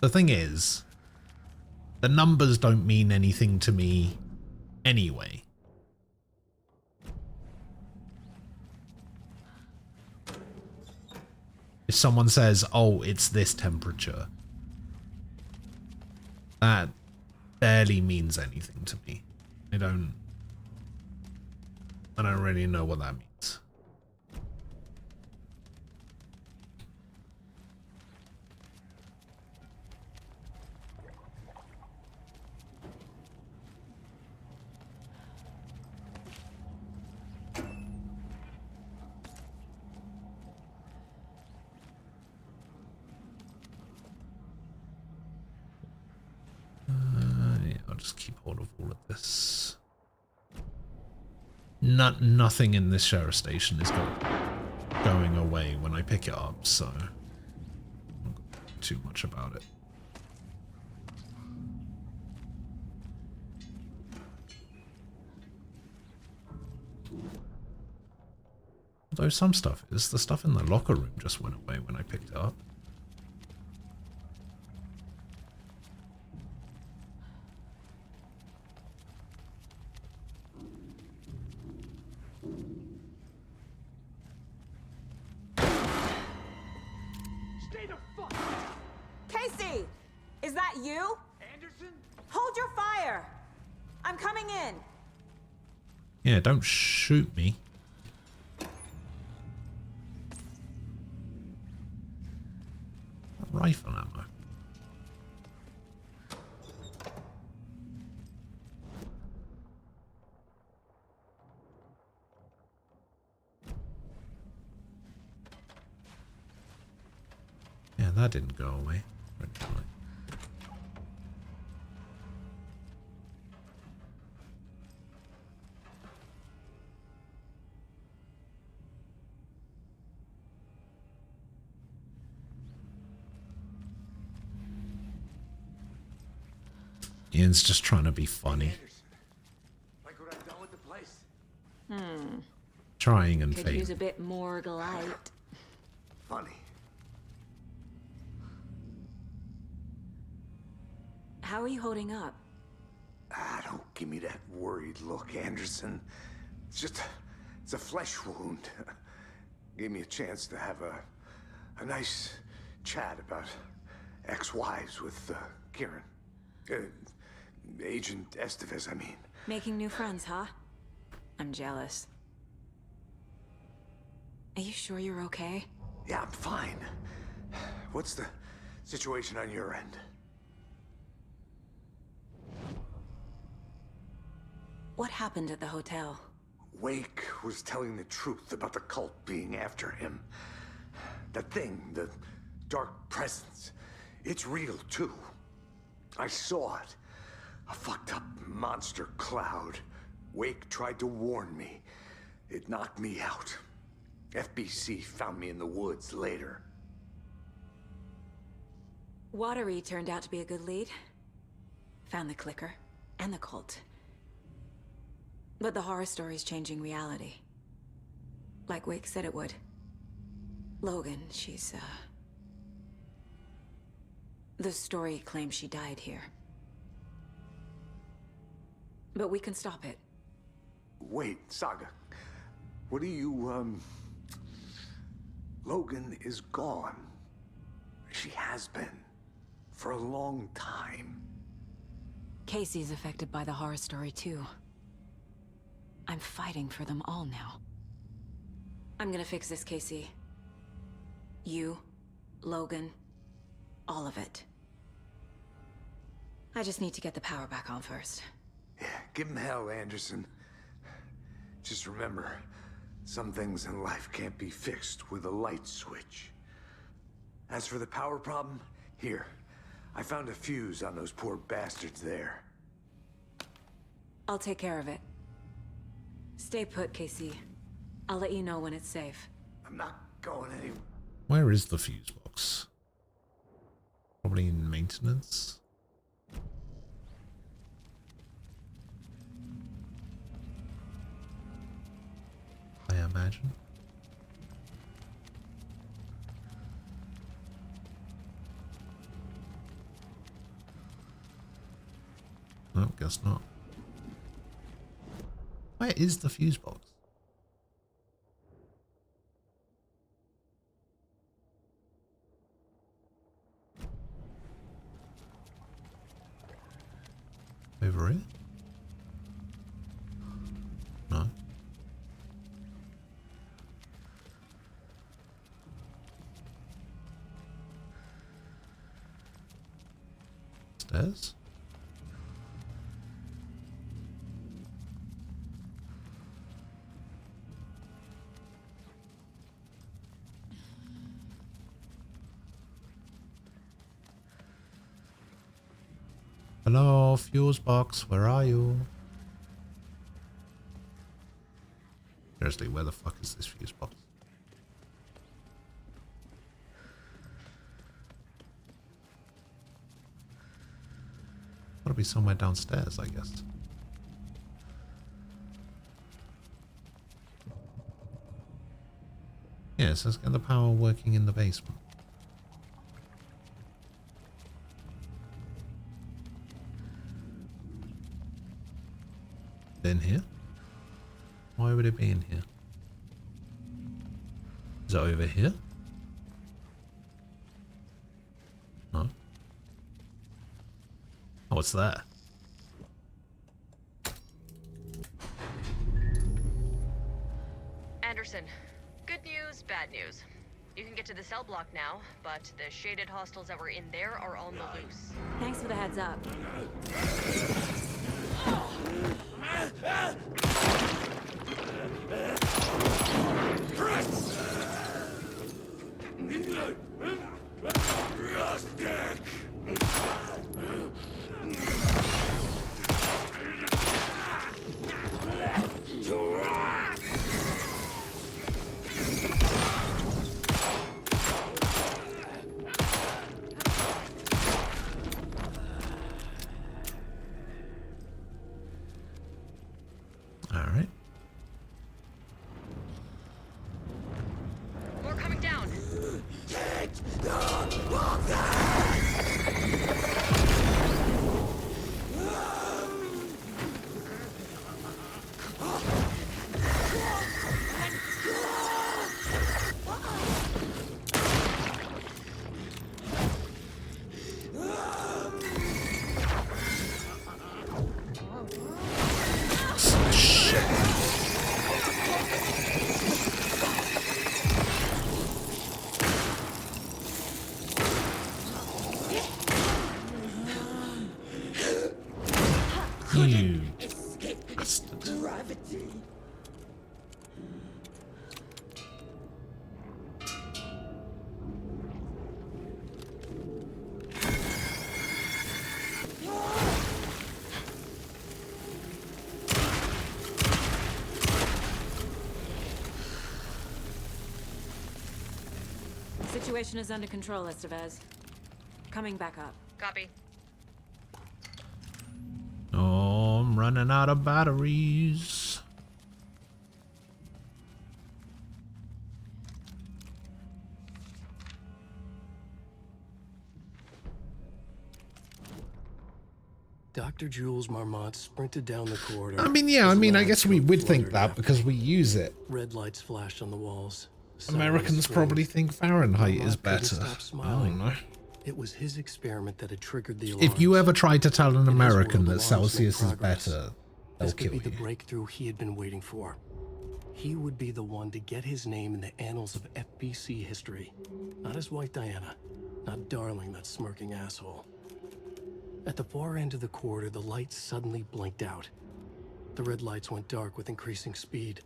The thing is, the numbers don't mean anything to me anyway. If someone says, oh, it's this temperature, that barely means anything to me. I don't really know what that means. I'll just keep hold of all of this. Nothing in this sheriff station is going away when I pick it up, so I don't think too much about it. Although some stuff is, the stuff in the locker room just went away when I picked it up. Casey! Is that you? Anderson? Hold your fire! I'm coming in! Yeah, don't shoot me. Rifle ammo. Yeah, that didn't go away. Ian's just trying to be funny. Trying and Could failing. use a bit more light. Funny. How are you holding up? Don't give me that worried look, Anderson. It's a flesh wound. Gave me a chance to have a nice chat about ex-wives with Kieran. Agent Estevez, I mean. Making new friends, huh? I'm jealous. Are you sure you're okay? Yeah, I'm fine. What's the situation on your end? What happened at the hotel? Wake was telling the truth about the cult being after him. That thing, the dark presence, it's real too. I saw it. A fucked up monster cloud. Wake tried to warn me. It knocked me out. FBC found me in the woods later. Watery turned out to be a good lead. Found the clicker and the cult. But the horror story's changing reality. Like Wake said it would. Logan, she's, the story claims she died here. But we can stop it. Wait, Saga. What do you, Logan is gone. She has been. For a long time. Casey's affected by the horror story too. I'm fighting for them all now. I'm gonna fix this, Casey. You, Logan, all of it. I just need to get the power back on first. Yeah, give him hell, Anderson. Just remember, some things in life can't be fixed with a light switch. As for the power problem, here. I found a fuse on those poor bastards there. I'll take care of it. Stay put, Casey. I'll let you know when it's safe. I'm not going anywhere. Where is the fuse box? Probably in maintenance. I imagine. No, guess not. Where is the fuse box? Over here? No. Stairs? Hello, fuse box, where are you? Seriously, where the fuck is this fuse box? Gotta be somewhere downstairs, I guess. Yes, let's get the power working in the basement. In here? Why would it be in here? Is it over here? No. Oh, what's that? Anderson, good news, bad news. You can get to the cell block now, but the shaded hostiles that were in there are on the loose. Thanks for the heads up. You Escape bastard. gravity. Situation is under control, Estevez. Coming back up. Copy. Oh, I'm running out of batteries. Dr. Jules Marmont sprinted down the corridor. I mean, yeah, I guess we would think that because we use it. Red lights flashed on the walls. Americans probably think Fahrenheit is better. I don't know. It was his experiment that had triggered the alarm. If you ever try to tell an American that Celsius is better, they'll This could kill be the you. breakthrough he had been waiting for. He would be the one to get his name in the annals of FBC history. Not his wife Diana. Not Darling, that smirking asshole. At the far end of the corridor, the lights suddenly blinked out. The red lights went dark with increasing speed.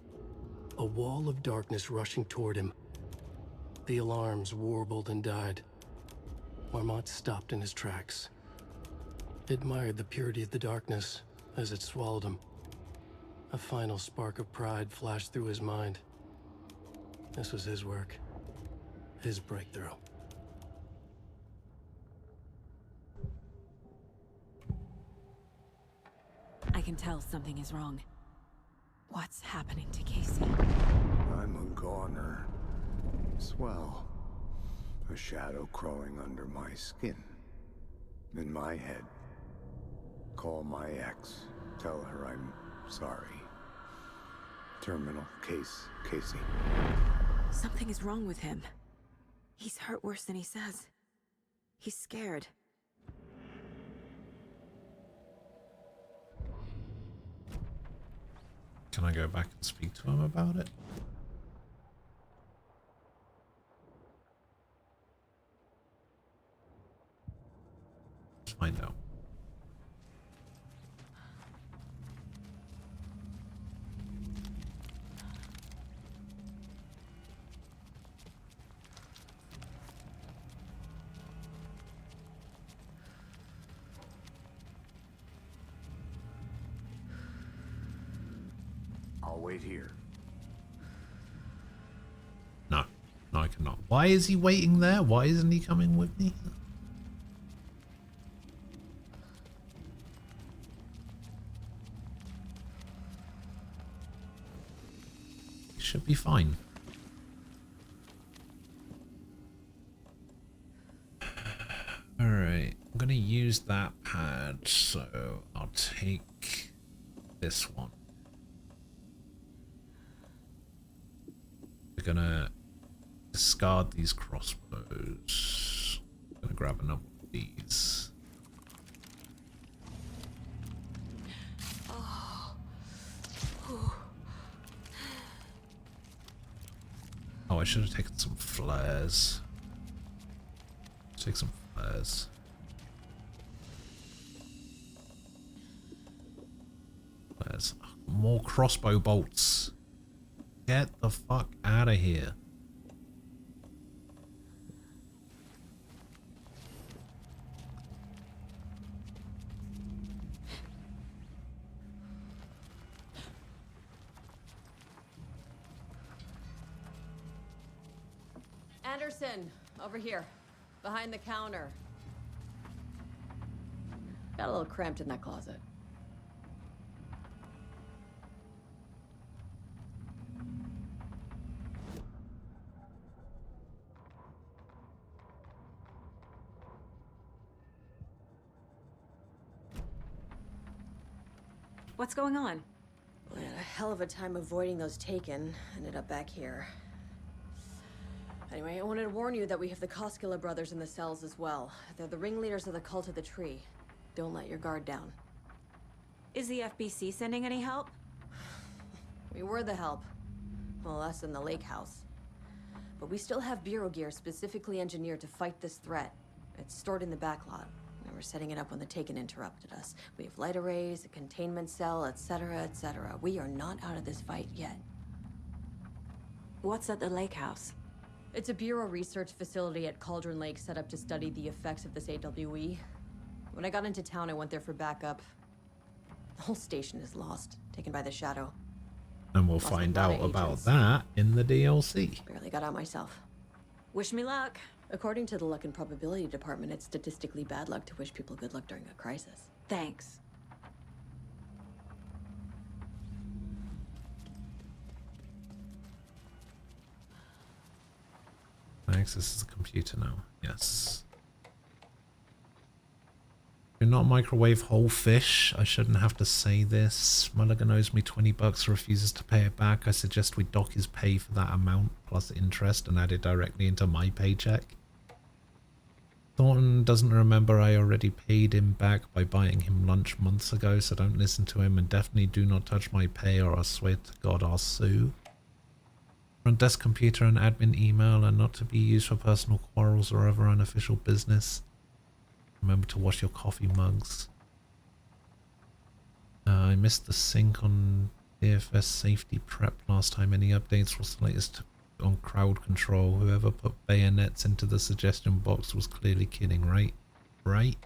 A wall of darkness rushing toward him. The alarms warbled and died. Marmont stopped in his tracks. Admired the purity of the darkness as it swallowed him. A final spark of pride flashed through his mind. This was his work. His breakthrough. I can tell something is wrong. What's happening to Casey? I'm a goner. Swell. A shadow crawling under my skin. In my head. Call my ex. Tell her I'm sorry. Terminal case, Casey. Something is wrong with him. He's hurt worse than he says. He's scared. Can I go back and speak to him about it? Let's find out. I'll wait here. No, I cannot. Why is he waiting there? Why isn't he coming with me? He should be fine. Alright, I'm gonna use that pad, so I'll take this one. We're gonna discard these crossbows. Gonna grab a number of these. Oh, I should have taken some flares. Take some flares. Flares. More crossbow bolts. Get the fuck out of here. Anderson, over here. Behind the counter. Got a little cramped in that closet. What's going on? We had a hell of a time avoiding those taken. Ended up back here. Anyway, I wanted to warn you that we have the Koskela brothers in the cells as well. They're the ringleaders of the Cult of the Tree. Don't let your guard down. Is the FBC sending any help? We were the help. Well, us in the lake house. But we still have Bureau gear specifically engineered to fight this threat. It's stored in the backlot. we're setting it up when the Taken interrupted us. We have light arrays, a containment cell, etc., etc. We are not out of this fight yet. What's at the lake house? It's a Bureau research facility at Cauldron Lake set up to study the effects of this AWE. When I got into town, I went there for backup. The whole station is lost, taken by the Shadow. And we'll find out about that in the DLC. Barely got out myself. Wish me luck. According to the Luck and Probability Department, it's statistically bad luck to wish people good luck during a crisis. Thanks. Thanks, this is a computer now. Yes. You're not microwave whole fish. I shouldn't have to say this. Mulligan owes me $20, refuses to pay it back. I suggest we dock his pay for that amount plus interest and add it directly into my paycheck. Thornton doesn't remember I already paid him back by buying him lunch months ago, so don't listen to him and definitely do not touch my pay or I swear to God I'll sue. Front desk computer and admin email are not to be used for personal quarrels or other unofficial business. Remember to wash your coffee mugs. I missed the sync on DFS safety prep last time. Any updates? What's the latest on crowd control? Whoever put bayonets into the suggestion box was clearly kidding, right? Right?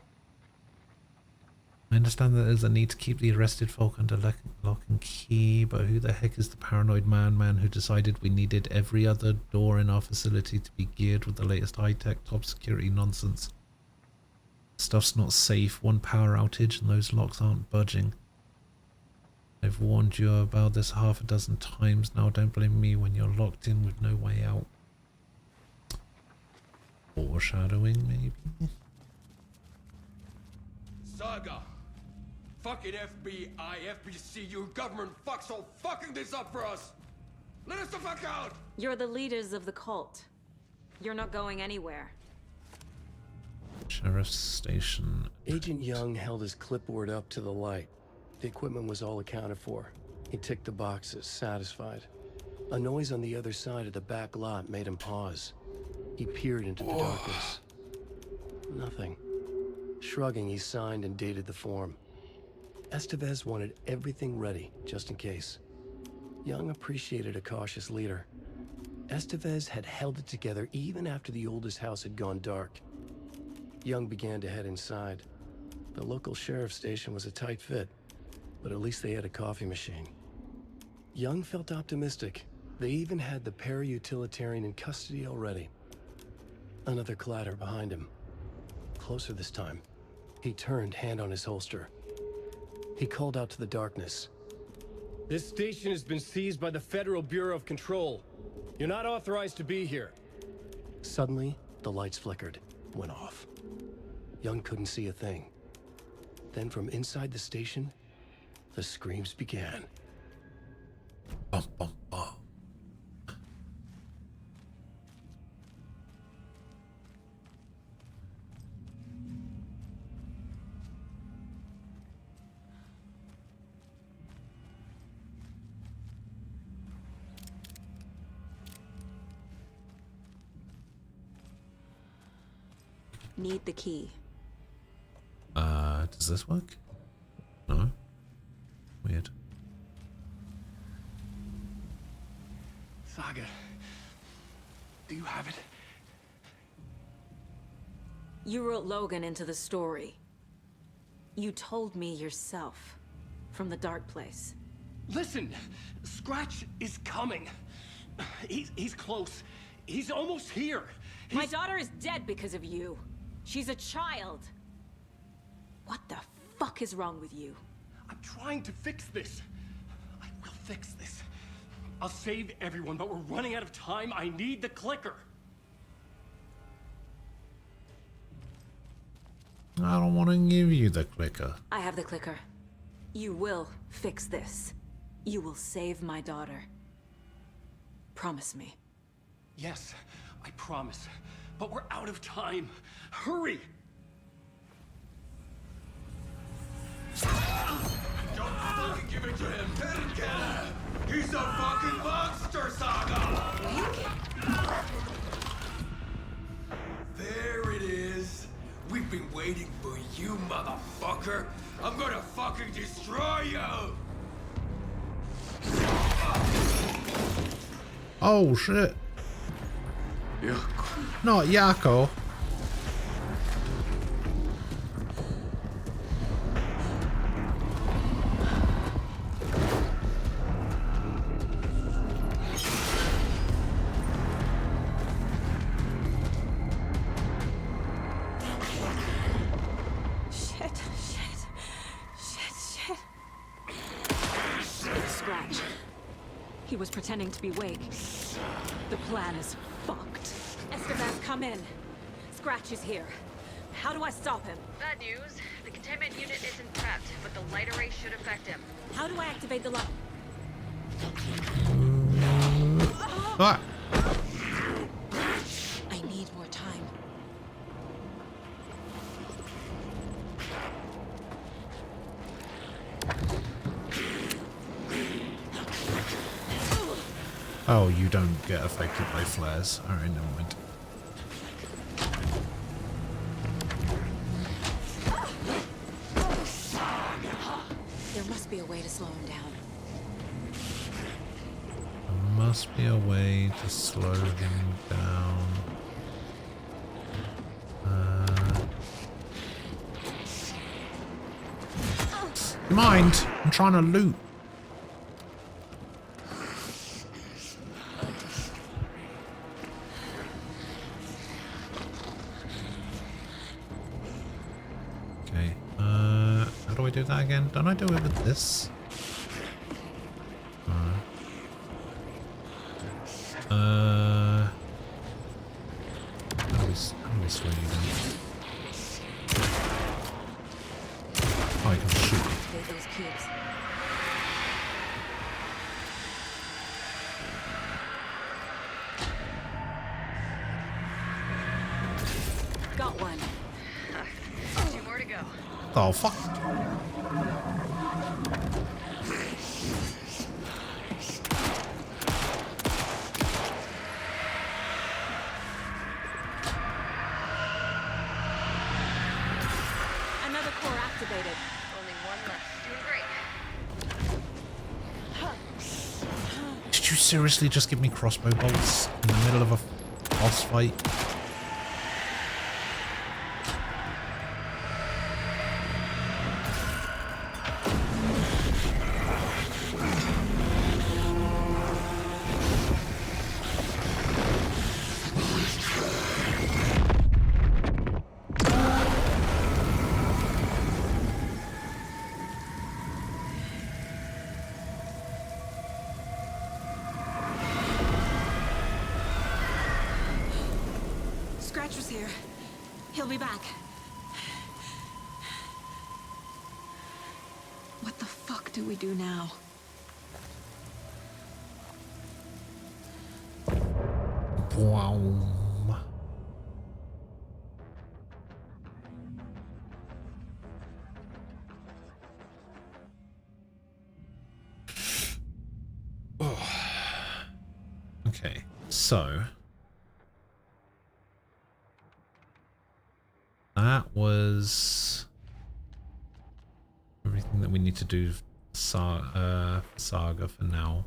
I understand that there's a need to keep the arrested folk under lock and key, but who the heck is the paranoid man who decided we needed every other door in our facility to be geared with the latest high-tech top security nonsense? Stuff's not safe. One power outage and those locks aren't budging. I've warned you about this half a dozen times now. Don't blame me when you're locked in with no way out. Foreshadowing, maybe? Saga! Fucking FBI, FBC, your government fucks all fucking this up for us! Let us the fuck out! You're the leaders of the cult. You're not going anywhere. Sheriff's Station. Agent Young held his clipboard up to the light. The equipment was all accounted for. He ticked the boxes, satisfied. A noise on the other side of the back lot made him pause. He peered into the darkness. Nothing. Shrugging, he signed and dated the form. Estevez wanted everything ready, just in case. Young appreciated a cautious leader. Estevez had held it together even after the oldest house had gone dark. Young began to head inside. The local sheriff's station was a tight fit, but at least they had a coffee machine. Young felt optimistic. They even had the para-utilitarian in custody already. Another clatter behind him. Closer this time. He turned, hand on his holster. He called out to the darkness. This station has been seized by the Federal Bureau of Control. You're not authorized to be here. Suddenly, the lights flickered, went off. Young couldn't see a thing. Then from inside the station, the screams began. Bum, bum, bum. Need the key. Does this work? No? Weird. Saga, do you have it? You wrote Logan into the story. You told me yourself. From the dark place. Listen, Scratch is coming. He's close. He's almost here. My daughter is dead because of you. She's a child. What the fuck is wrong with you? I'm trying to fix this. I will fix this. I'll save everyone, but we're running out of time. I need the clicker. I don't want to give you the clicker. I have the clicker. You will fix this. You will save my daughter. Promise me. Yes, I promise. But we're out of time. Hurry! Don't fucking give it to him! He's a fucking monster, Saga! There it is. We've been waiting for you. motherfucker! I'm gonna fucking destroy you! Oh shit. Not Yako. He was pretending to be Wake. The plan is fucked. Estevez, come in. Scratch is here. How do I stop him? Bad news. The containment unit isn't prepped, but the light array should affect him. How do I activate the light? Ah. I need more time. Oh, you don't get affected by flares. Alright, never mind. There must be a way to slow him down. There must be a way to slow him down. Mind! I'm trying to loot. Okay, how do I do that again? Don't I do it with this? How do we slow you down? Oh, I can shoot. Those cubes. Got one. 2 more to go. Oh, fuck. Another core activated. Only one left. Doing great. Did you seriously just give me crossbow bolts in the middle of a boss fight? Scratcher's here. He'll be back. What the fuck do we do now? Wow. Okay, so that was everything that we need to do for Saga for now.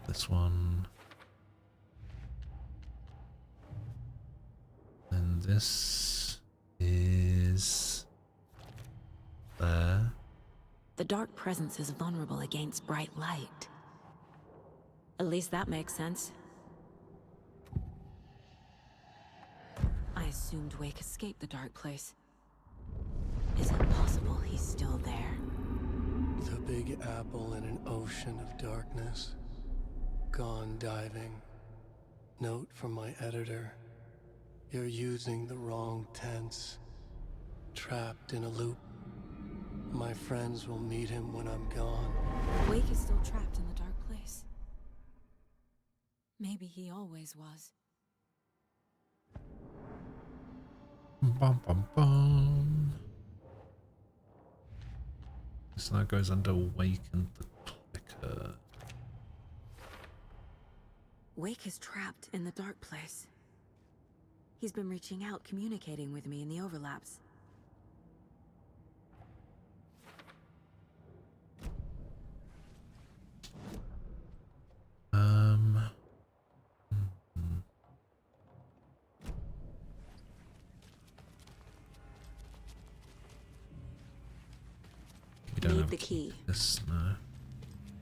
This one. And this is there. The dark presence is vulnerable against bright light. At least that makes sense. I assumed Wake escaped the dark place. Is it possible he's still there? The Big Apple in an ocean of darkness. Gone diving. Note from my editor. You're using the wrong tense. Trapped in a loop. My friends will meet him when I'm gone. Wake is still trapped in the dark place. Maybe he always was. Bum, bum, bum. So that goes under Wake and the Clicker. Wake is trapped in the dark place. He's been reaching out, communicating with me in the overlaps. We don't have the key. This, no.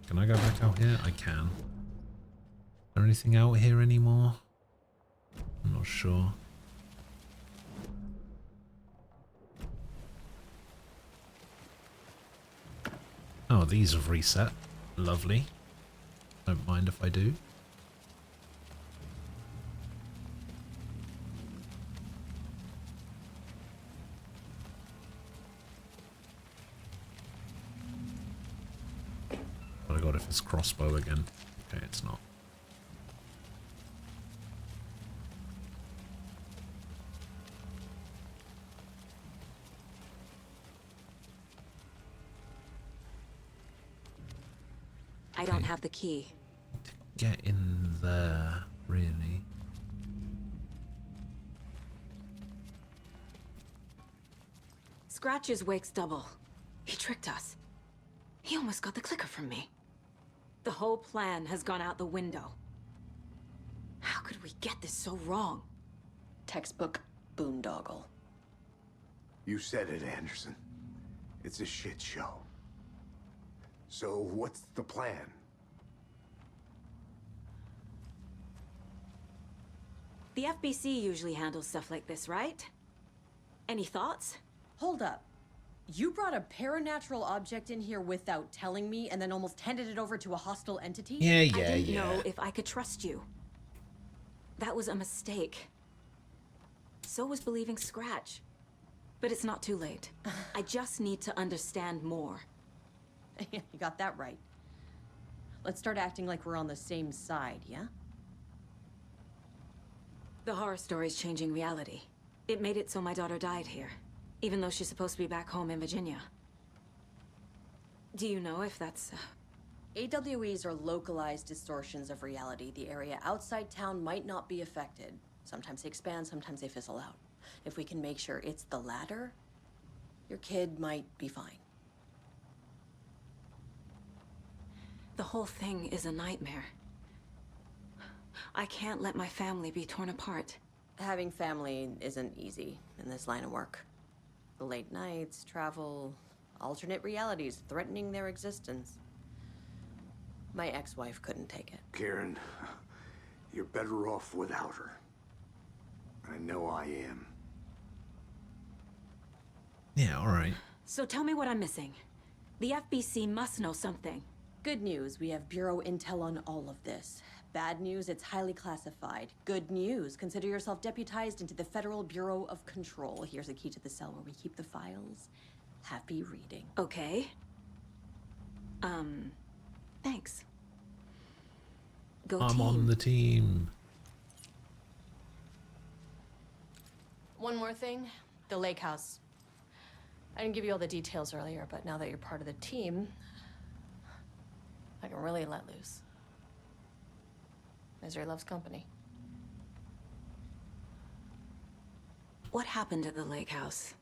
Can I go back out here? I can. Is there anything out here anymore? I'm not sure. Oh, these have reset. Lovely. Don't mind if I do. Oh my god, if it's crossbow again. Okay, it's not. I don't have the key. Get in there, really. Scratch is Wake's double. He tricked us. He almost got the clicker from me. The whole plan has gone out the window. How could we get this so wrong? Textbook boondoggle. You said it, Anderson. It's a shit show. So what's the plan? The FBC usually handles stuff like this, right? Any thoughts? Hold up. You brought a paranatural object in here without telling me and then almost handed it over to a hostile entity? I didn't know if I could trust you. That was a mistake. So was believing Scratch. But it's not too late. I just need to understand more. You got that right. Let's start acting like we're on the same side, yeah? The horror story's changing reality. It made it so my daughter died here, even though she's supposed to be back home in Virginia. Do you know if that's... AWEs are localized distortions of reality. The area outside town might not be affected. Sometimes they expand, sometimes they fizzle out. If we can make sure it's the latter, your kid might be fine. The whole thing is a nightmare. I can't let my family be torn apart. Having family isn't easy in this line of work. The late nights, travel, alternate realities threatening their existence. My ex-wife couldn't take it. Karen, you're better off without her. I know I am. Yeah, alright. So tell me what I'm missing. The FBC must know something. Good news, we have Bureau intel on all of this. Bad news, it's highly classified. Good news, consider yourself deputized into the Federal Bureau of Control. Here's a key to the cell where we keep the files. Happy reading. Okay. Thanks. Go I'm team. on the team. One more thing, the lake house. I didn't give you all the details earlier, but now that you're part of the team, I can really let loose. Misery loves company. What happened at the lake house?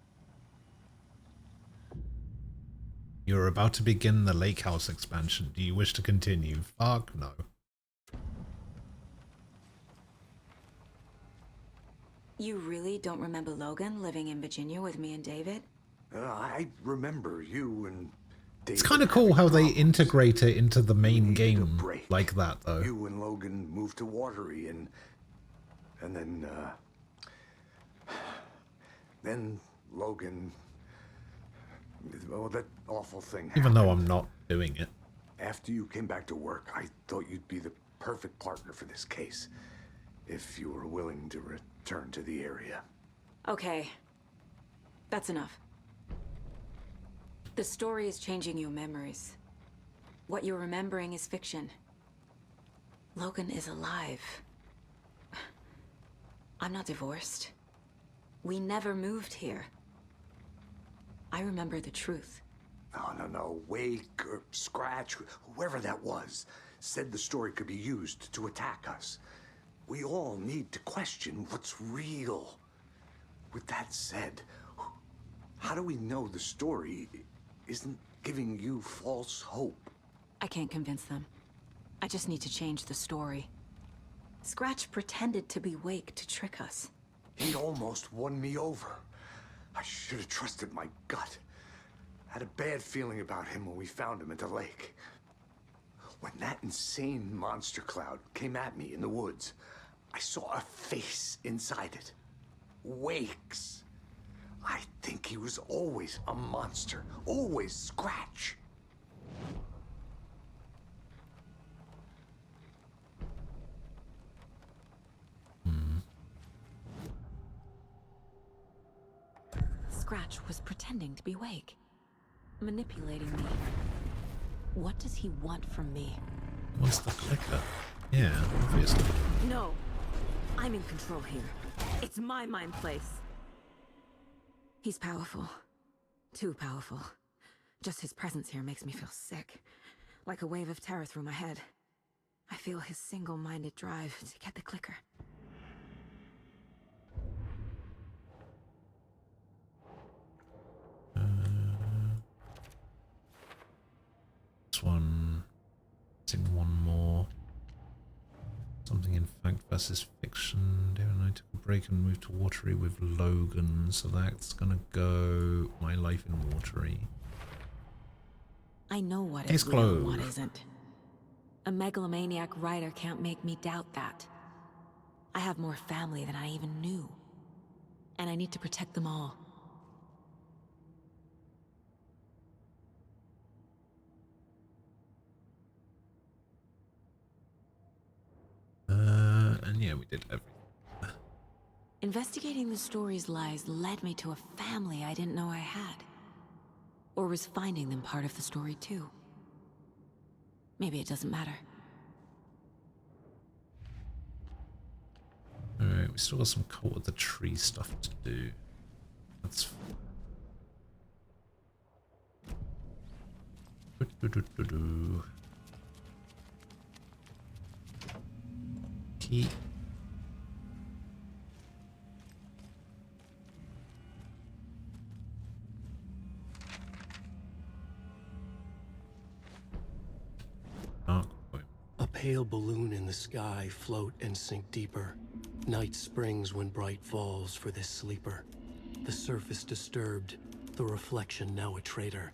You're about to begin the lake house expansion. Do you wish to continue? Fuck no. You really don't remember Logan living in Virginia with me and David? I remember you and David. It's kind of cool how they integrate it into the main game like that, though. You and Logan moved to Watery, and then Logan. Oh, that awful thing happened. Even though I'm not doing it. After you came back to work, I thought you'd be the perfect partner for this case, if you were willing to return to the area. Okay. That's enough. The story is changing your memories. What you're remembering is fiction. Logan is alive. I'm not divorced. We never moved here. I remember the truth. No. Wake or Scratch, whoever that was, said the story could be used to attack us. We all need to question what's real. With that said, how do we know the story isn't giving you false hope? I can't convince them. I just need to change the story. Scratch pretended to be Wake to trick us. He almost won me over. I should have trusted my gut. Had a bad feeling about him when we found him at the lake. When that insane monster cloud came at me in the woods, I saw a face inside it. Wake's. I think he was always a monster. Always Scratch. Scratch was pretending to be Wake. Manipulating me. What does he want from me? What's the clicker? Yeah, obviously. No! I'm in control here. It's my mind place. He's powerful. Too powerful. Just his presence here makes me feel sick. Like a wave of terror through my head. I feel his single-minded drive to get the clicker. This one. Missing one more. Something in fact versus fiction. Dave and I took a break and moved to Watery with Logan, so that's gonna go My Life in Watery. I know what Case is real and closed. what isn't. A megalomaniac writer can't make me doubt that. I have more family than I even knew. And I need to protect them all. And yeah, we did everything. Investigating the story's lies led me to a family I didn't know I had. Or was finding them part of the story too. Maybe it doesn't matter. Alright, we still got some Cult of the Tree stuff to do. That's Key. A pale balloon in the sky, float and sink deeper. Night springs when bright falls for this sleeper. The surface disturbed, the reflection now a traitor.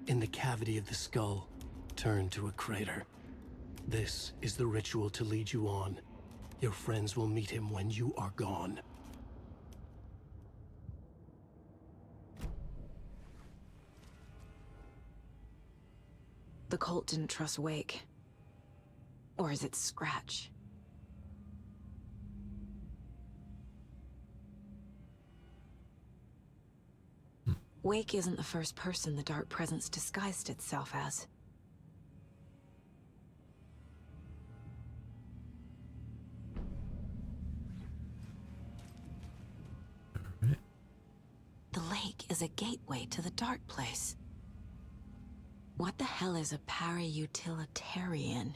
In the cavity of the skull, turned to a crater. This is the ritual to lead you on. Your friends will meet him when you are gone. The cult didn't trust Wake. Or is it Scratch? Wake isn't the first person the Dark Presence disguised itself as. The lake is a gateway to the Dark Place. What the hell is a para-utilitarian?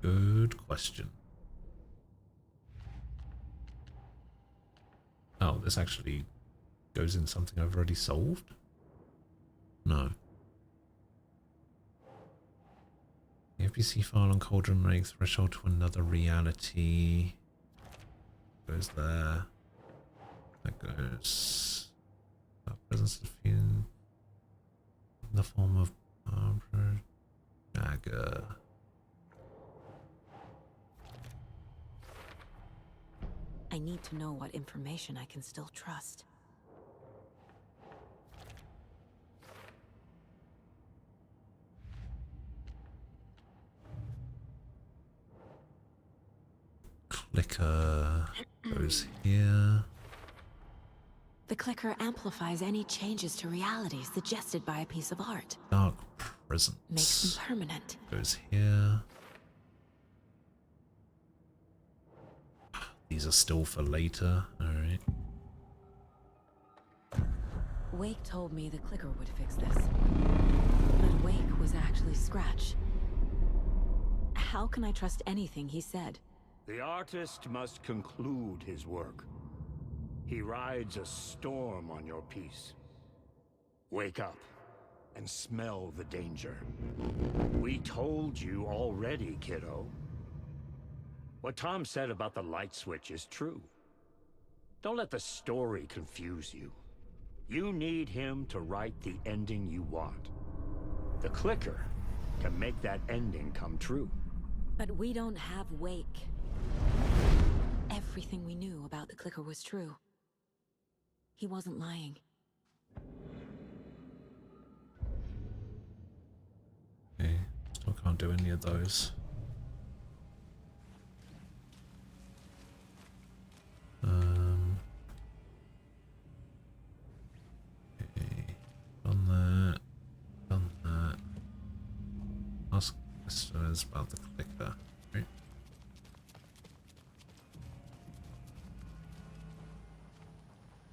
Good question. Oh, this actually goes in something I've already solved? No. The FBC file on Cauldron Lake threshold to another reality. Goes there. That goes. Presence of in the form of Barbara Jagger. I need to know what information I can still trust. Clicker goes here. The clicker amplifies any changes to reality suggested by a piece of art. Dark Presence Makes them permanent. goes here. These are still for later. Alright. Wake told me the clicker would fix this. But Wake was actually Scratch. How can I trust anything he said? The artist must conclude his work. He rides a storm on your piece. Wake up and smell the danger. We told you already, kiddo. What Tom said about the light switch is true. Don't let the story confuse you. You need him to write the ending you want. The clicker can make that ending come true. But we don't have Wake. Everything we knew about the clicker was true. He wasn't lying. Okay, still can't do any of those. Okay, done that. Done that. Ask questions about the clicker. Right.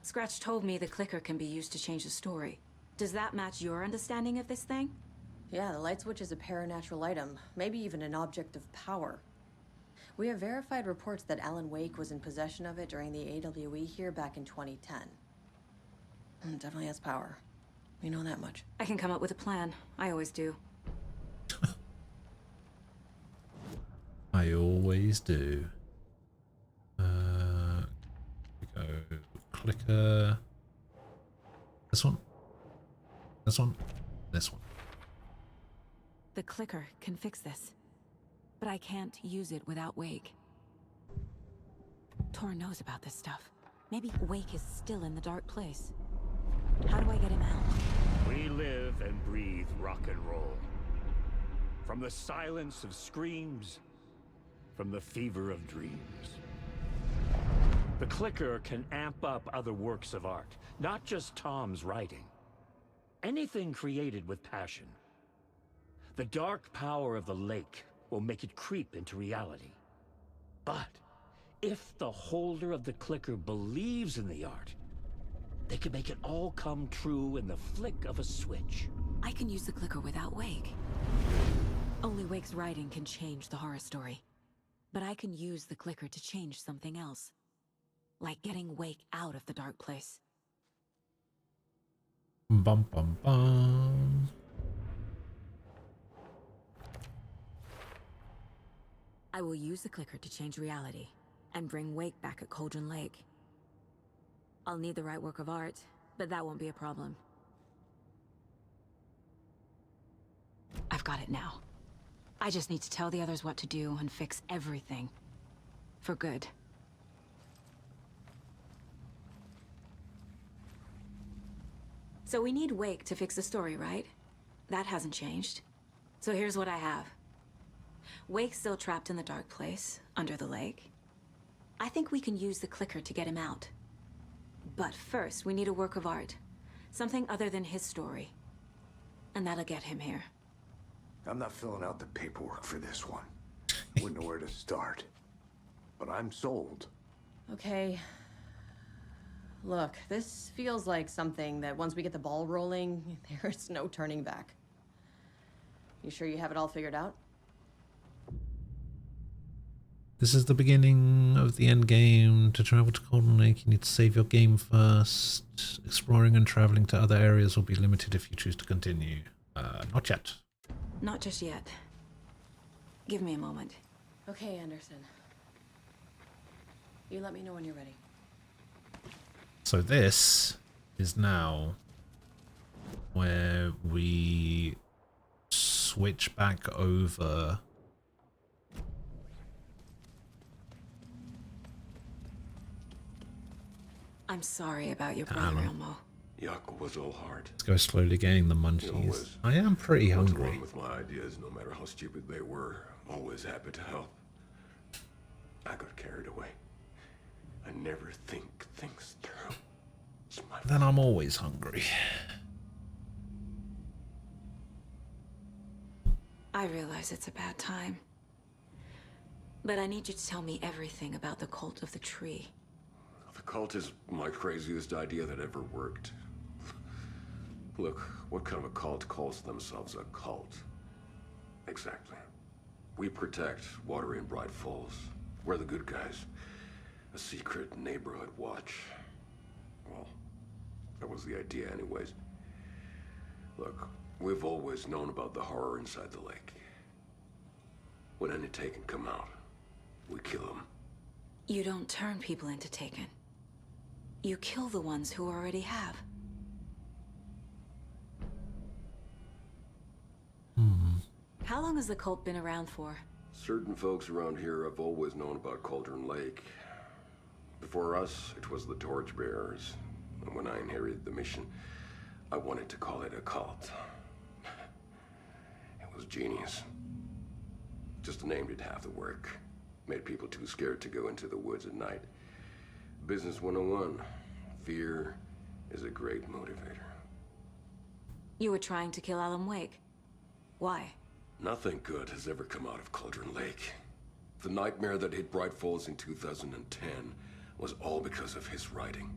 Scratch told me the clicker can be used to change the story. Does that match your understanding of this thing? Yeah, the light switch is a paranatural item, maybe even an object of power. We have verified reports that Alan Wake was in possession of it during the AWE here back in 2010. Definitely has power. We know that much. I can come up with a plan. I always do. I always do. We go clicker. This one. This one. This one. The clicker can fix this. But I can't use it without Wake. Tor knows about this stuff. Maybe Wake is still in the dark place. How do I get him out? We live and breathe rock and roll. From the silence of screams, from the fever of dreams. The clicker can amp up other works of art, not just Tom's writing. Anything created with passion. The dark power of the lake will make it creep into reality. But if the holder of the clicker believes in the art, they can make it all come true in the flick of a switch. I can use the clicker without Wake. Only Wake's writing can change the horror story. But I can use the clicker to change something else. Like getting Wake out of the dark place. Bum bum bum. I will use the clicker to change reality and bring Wake back at Cauldron Lake. I'll need the right work of art, but that won't be a problem. I've got it now. I just need to tell the others what to do and fix everything. For good. So we need Wake to fix the story, right? That hasn't changed. So here's what I have. Wake's still trapped in the dark place, under the lake. I think we can use the clicker to get him out. But first, we need a work of art. Something other than his story. And that'll get him here. I'm not filling out the paperwork for this one. Wouldn't know where to start. But I'm sold. Okay. Look, this feels like something that once we get the ball rolling, there's no turning back. You sure you have it all figured out? This is the beginning of the end game. To travel to Cauldron Lake, you need to save your game first. Exploring and traveling to other areas will be limited if you choose to continue. Not yet. Not just yet. Give me a moment. Okay, Anderson. You let me know when you're ready. So this is now where we switch back over I'm sorry about your brother, Elmo. Yuck was all hard. Let's go slowly getting the munchies. I am pretty hungry. Wrong with my ideas, no matter how stupid they were. Always happy to help. I got carried away. I never think things through. Then I'm always hungry. I realize it's a bad time. But I need you to tell me everything about the Cult of the Tree. The cult is my craziest idea that ever worked. Look, what kind of a cult calls themselves a cult? Exactly. We protect Water in Bright Falls. We're the good guys. A secret neighborhood watch. Well, that was the idea anyways. Look, we've always known about the horror inside the lake. When any Taken come out, we kill them. You don't turn people into Taken. You kill the ones who already have. How long has the cult been around for? Certain folks around here have always known about Cauldron Lake. Before us, it was the Torchbearers. And when I inherited the mission, I wanted to call it a cult. It was genius. Just named it half the work. Made people too scared to go into the woods at night. Business 101. Fear is a great motivator. You were trying to kill Alan Wake. Why? Nothing good has ever come out of Cauldron Lake. The nightmare that hit Bright Falls in 2010 was all because of his writing.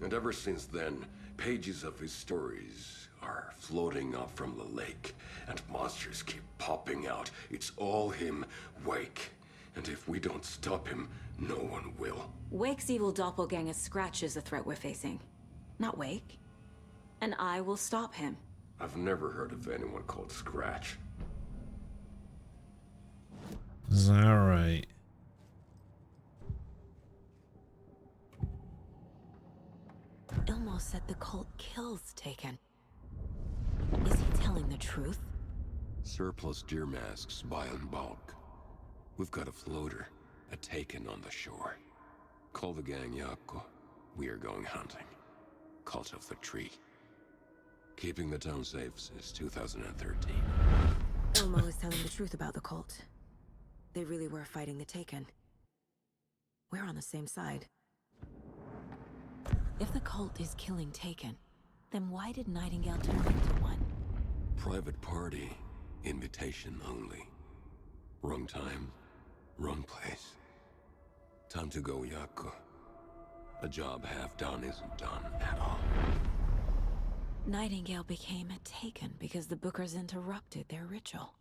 And ever since then, pages of his stories are floating up from the lake, and monsters keep popping out. It's all him, Wake. And if we don't stop him, no one will. Wake's evil doppelganger Scratch is the threat we're facing, not Wake. And I will stop him. I've never heard of anyone called Scratch. Is that right? Ilmo said the cult kills Taken. Is he telling the truth? Surplus deer masks buy in bulk. We've got a floater, a Taken on the shore. Call the gang Yako. We are going hunting. Cult of the Tree. Keeping the town safe since 2013. Ilmo is telling the truth about the cult. They really were fighting the Taken. We're on the same side. If the cult is killing Taken, then why did Nightingale turn into one? Private party. Invitation only. Wrong time, wrong place. Time to go, Yako. A job half done isn't done at all. Nightingale became a Taken because the Bookers interrupted their ritual.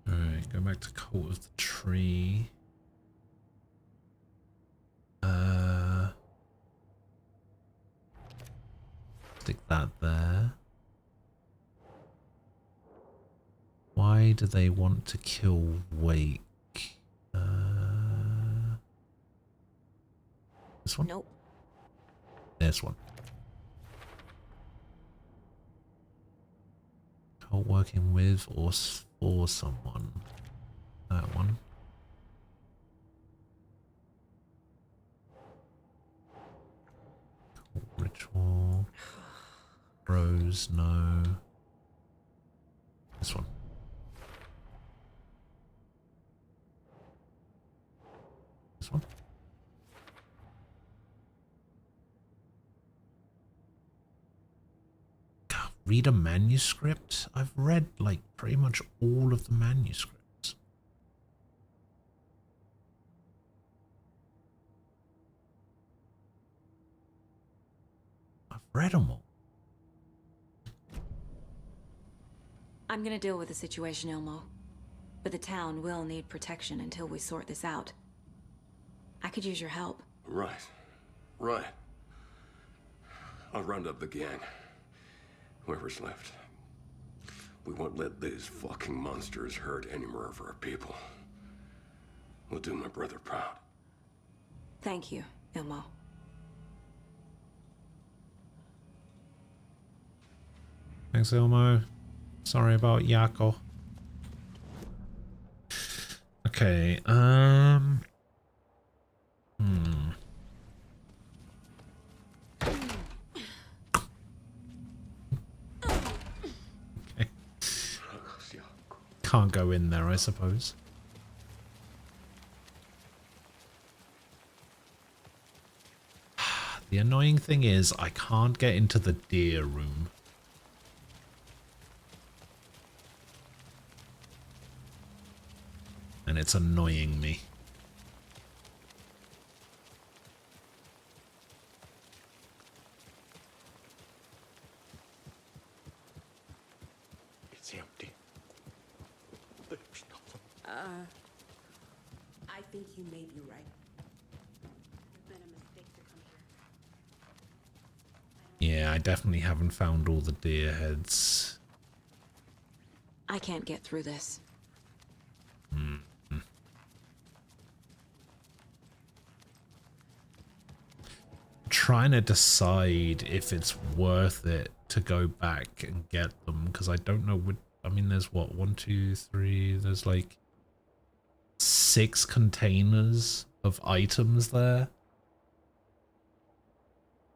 Alright, go back to Cult of the Tree. Stick that there. Why do they want to kill Wake? This one? Nope. This one. Cult working with or for someone. That one. Cult ritual. Rose, no. This one. This one. God, read a manuscript? I've read like pretty much all of the manuscripts. I've read them all. I'm gonna deal with the situation, Ilmo. But the town will need protection until we sort this out. I could use your help. Right. Right. I'll round up the gang. Whoever's left. We won't let these fucking monsters hurt any more of our people. We'll do my brother proud. Thank you, Ilmo. Thanks, Ilmo. Sorry about Yako. Okay, Okay. Can't go in there, I suppose. The annoying thing is, I can't get into the deer room. And it's annoying me. empty. There's nothing. I think you may be right. It's been a mistake to come here. Yeah, I definitely haven't found all the deer heads. I can't get through this. Trying to decide if it's worth it to go back and get them, because I don't know what. I mean, there's what, 1, 2, 3, there's like 6 containers of items there.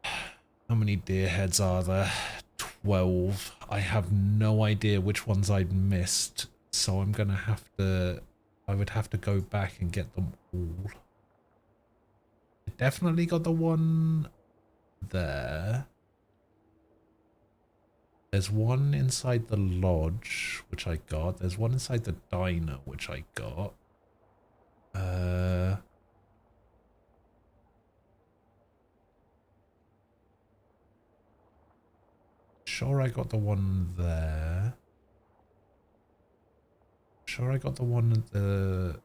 How many deer heads are there? 12. I have no idea which ones I've missed, so I'm gonna have to, I would have to go back and get them all. I definitely got the one there. There's one inside the lodge, which I got. There's one inside the diner, which I got. Sure I got the one there. Sure I got the one at the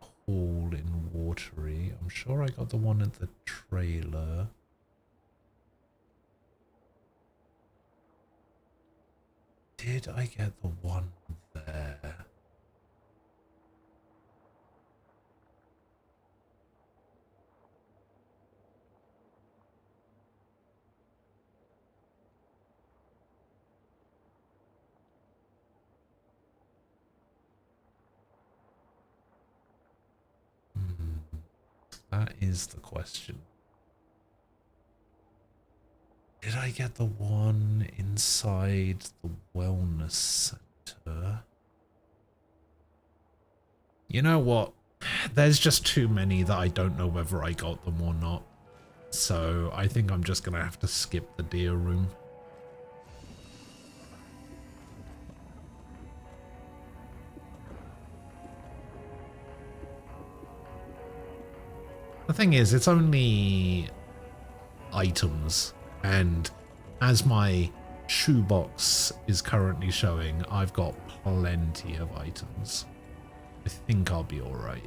hall in Watery. I'm sure I got the one at the trailer. Did I get the one there? That is the question. Did I get the one inside the wellness center? You know what? There's just too many that I don't know whether I got them or not. So I think I'm just gonna have to skip the deer room. The thing is, it's only items. And as my shoebox is currently showing, I've got plenty of items. I think I'll be alright.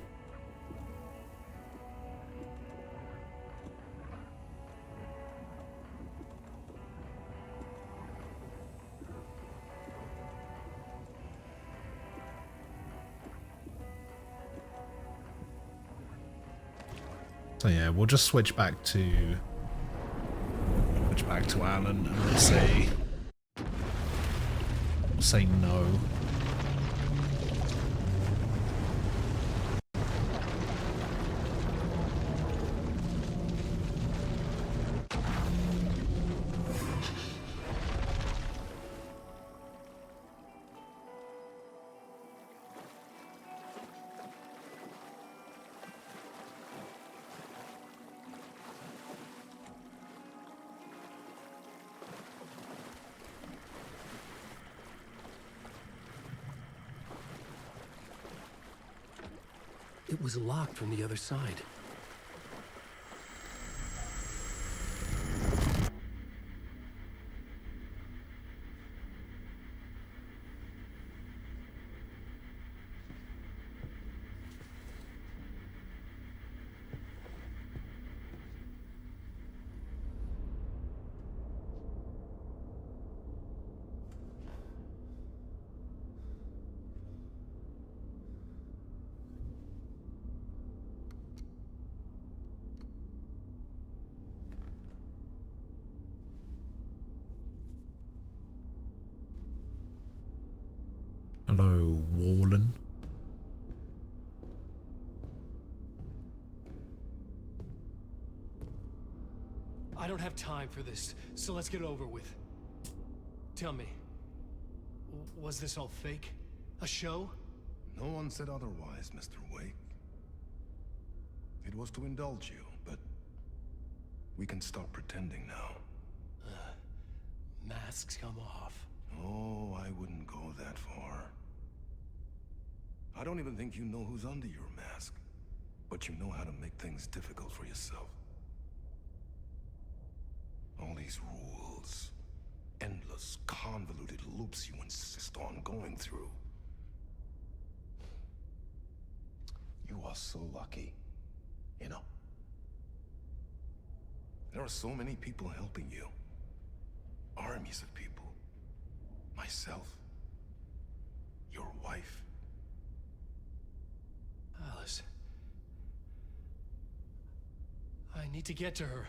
So yeah, we'll just switch back to Alan and we'll say no. It was locked from the other side. Hello, Warlen. I don't have time for this, so let's get over with. Tell me, was this all fake? A show? No one said otherwise, Mr. Wake. It was to indulge you, but we can stop pretending now. Masks come off. Oh, I wouldn't go that far. I don't even think you know who's under your mask, but you know how to make things difficult for yourself. All these rules, endless, convoluted loops you insist on going through. You are so lucky, you know? There are so many people helping you. Armies of people. Myself. Your wife. Alice. I need to get to her.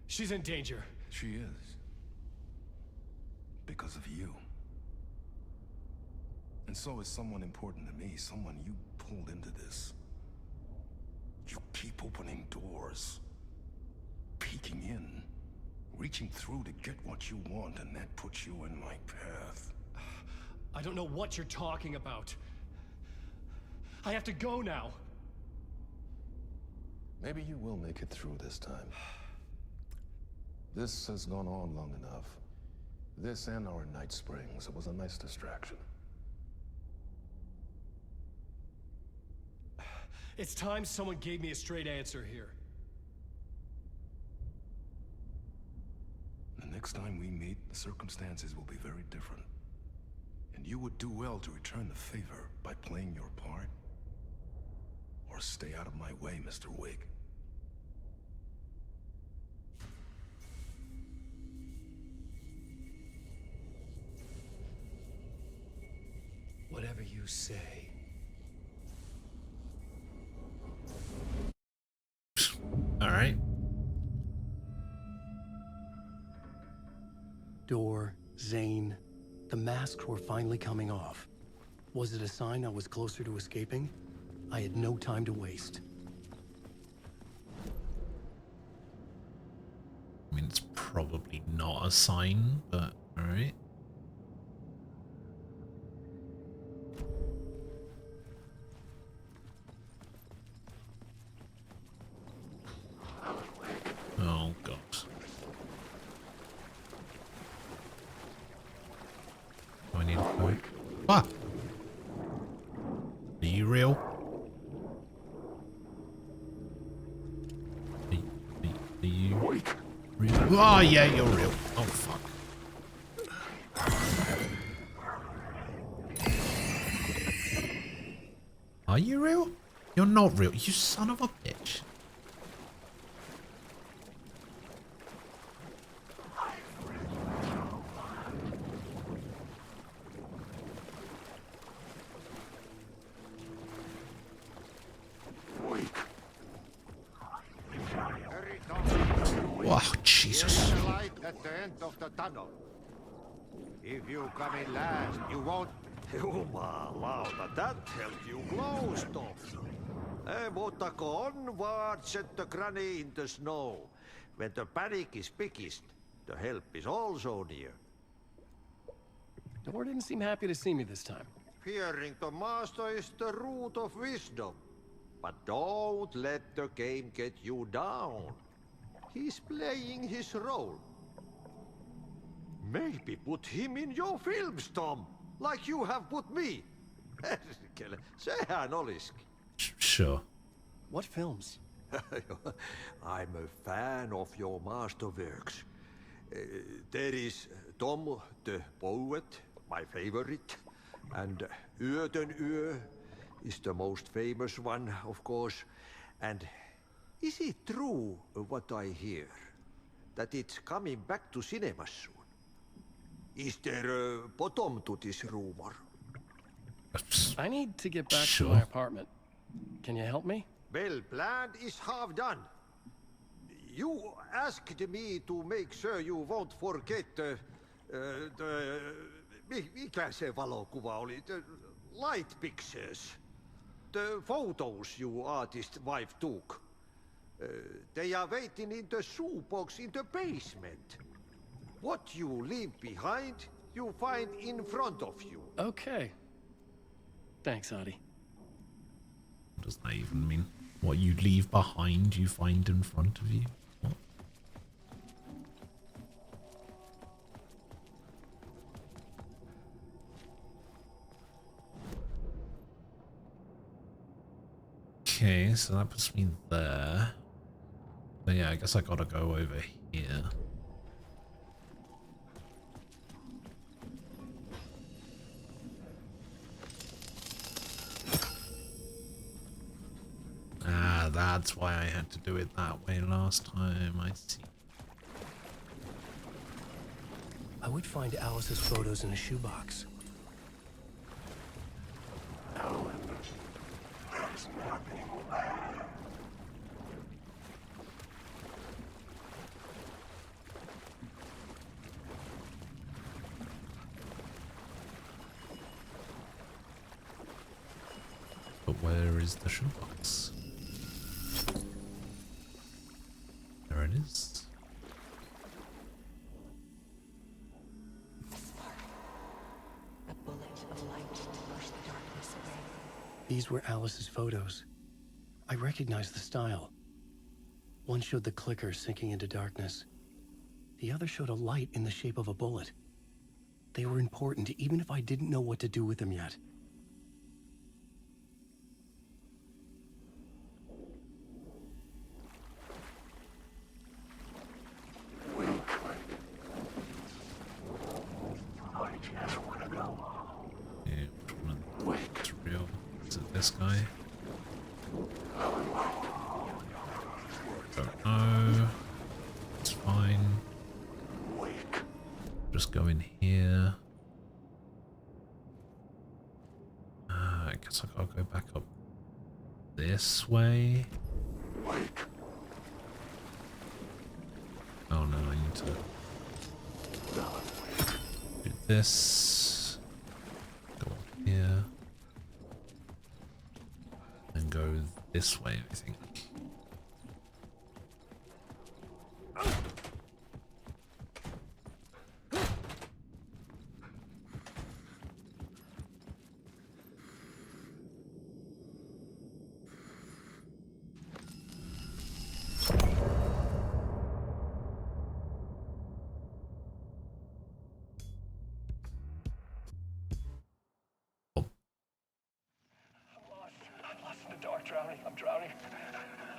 She's in danger. She is. Because of you. And so is someone important to me, someone you pulled into this. You keep opening doors. Peeking in. Reaching through to get what you want, and that puts you in my path. I don't know what you're talking about. I have to go now. Maybe you will make it through this time. This has gone on long enough. This and our Night Springs. It was a nice distraction. It's time someone gave me a straight answer here. The next time we meet, the circumstances will be very different. And you would do well to return the favor by playing your part. Or stay out of my way, Mr. Wig. Whatever you say. All right. Door, Zane, the masks were finally coming off. Was it a sign I was closer to escaping? I had no time to waste. I mean, it's probably not a sign, but all right. Oh, God. Do I need a phone? Ah! Are you real? Are you real? Oh, yeah, you're real. Oh, fuck. Are you real? You're not real, you son of a bitch. Wow, Jesus. There's a light at the end of the tunnel. If you come in last, you won't... Jumalauta, that held you close, Tom. Mutta onward, said the granny in the snow. When the panic is biggest, the help is also near. Door didn't seem happy to see me this time. Fearing the master is the root of wisdom. But don't let the game get you down. He's playing his role. Maybe put him in your films, Tom. Like you have put me. Sehän olisikin. Sure. What films? I'm a fan of your masterworks. There is Tom the Poet, my favorite. And Yöden Yö is the most famous one, of course. And is it true what I hear? That it's coming back to cinemas soon? Is there a bottom to this rumor? I need to get back Sure. to my apartment. Can you help me? Well, plan is half done. You asked me to make sure you won't forget mikä se valokuva oli? The light pictures. The photos your artist wife took. They are waiting in the shoebox in the basement. What you leave behind, you find in front of you. Okay. Thanks, Adi. What does that even mean? What you leave behind, you find in front of you? What? Okay, so that puts me there. So yeah, I guess I gotta go over here. that's why I had to do it that way last time. I see. I would find Alice's photos in a shoebox. No, there's nothing. But where is the shoebox? There it is. A bullet of light to push the darkness away. These were Alice's photos. I recognized the style. One showed the clicker sinking into darkness. The other showed a light in the shape of a bullet. They were important, even if I didn't know what to do with them yet. Yeah, which one is real? Is it this guy? Don't know. It's fine. Just go in here. I guess I'll go back up this way. Oh no, I need to do this. Go up here. And go this way, I think. I'm drowning.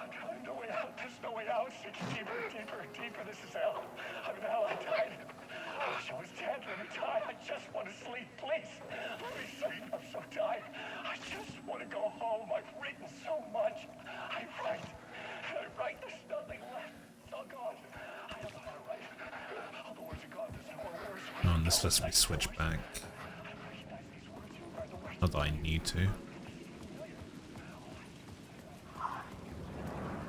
I'm drowning. No way out. There's no way out. It's deeper, deeper, deeper. This is hell. I'm in hell. I died. I wish I was dead. Let me die. I just want to sleep. Please. Let me sleep. I'm so tired. I just want to go home. I've written so much. I write. And I write. There's nothing left. It's all gone. I don't know how to write. All the words are gone. There's no more words. Oh, and this lets me switch back. Not that I need to.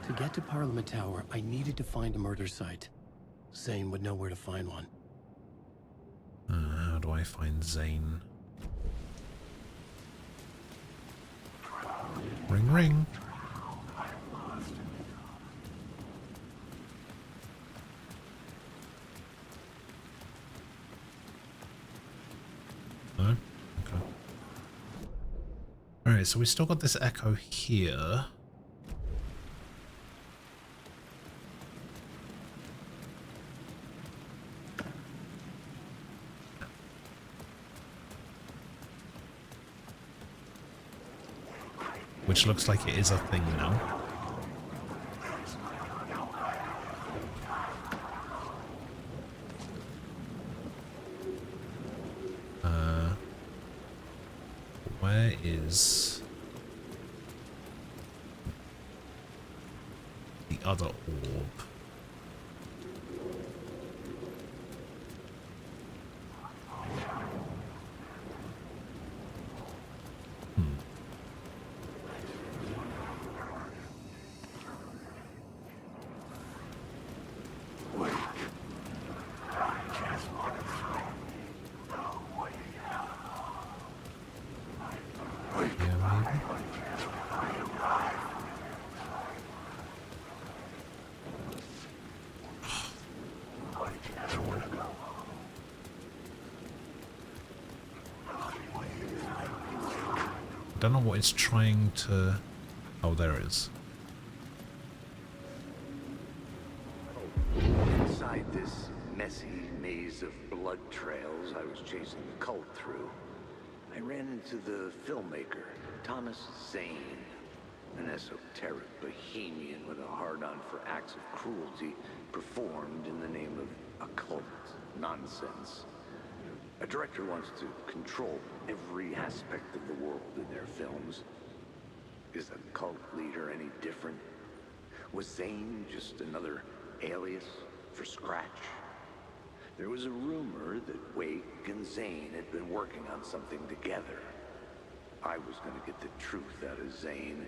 To get to Parliament Tower, I needed to find a murder site. Zane would know where to find one. How do I find Zane? Ring ring. No? Okay. Alright, so we still got this echo here. Which looks like it is a thing now. Where is the other orb? I don't know what it's trying to... Oh, there it is. Inside this messy maze of blood trails I was chasing the cult through, I ran into the filmmaker, Thomas Zane, an esoteric bohemian with a hard-on for acts of cruelty performed in the name of occult nonsense. A director wants to control every aspect of the world in their films. Is a cult leader any different? Was Zane just another alias for Scratch? There was a rumor that Wake and Zane had been working on something together. I was going to get the truth out of Zane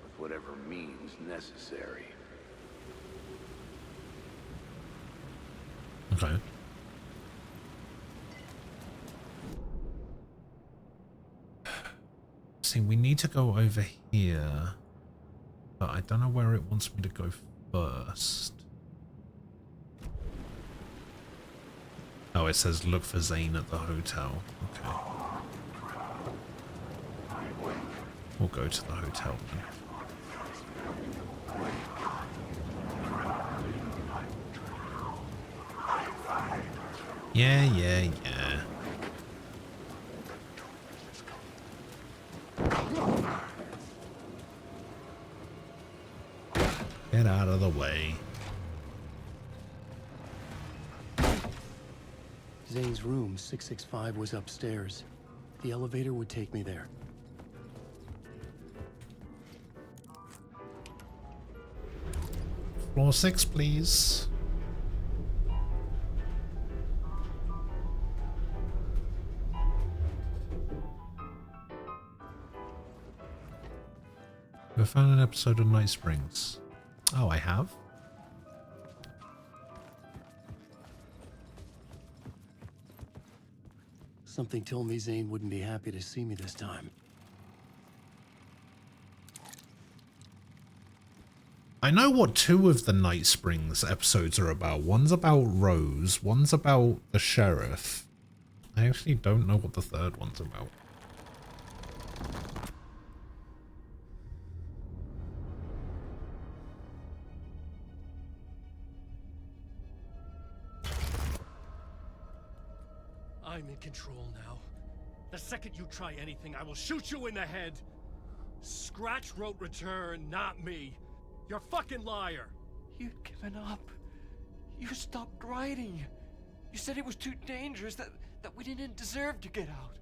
with whatever means necessary. Okay. See, we need to go over here, but I don't know where it wants me to go first. Oh, it says look for Zane at the hotel. Okay. We'll go to the hotel then. Yeah. Get out of the way. Zane's room, 665, was upstairs. The elevator would take me there. Floor 6, please. I found an episode of Night Springs. Oh, I have? Something told me Zane wouldn't be happy to see me this time. I know what 2 of the Night Springs episodes are about. One's about Rose, one's about the sheriff. I actually don't know what the 3rd one's about. I'm in control now. The second you try anything, I will shoot you in the head. Scratch wrote return, not me. You're a fucking liar. You'd given up. You stopped writing. You said it was too dangerous, that we didn't deserve to get out.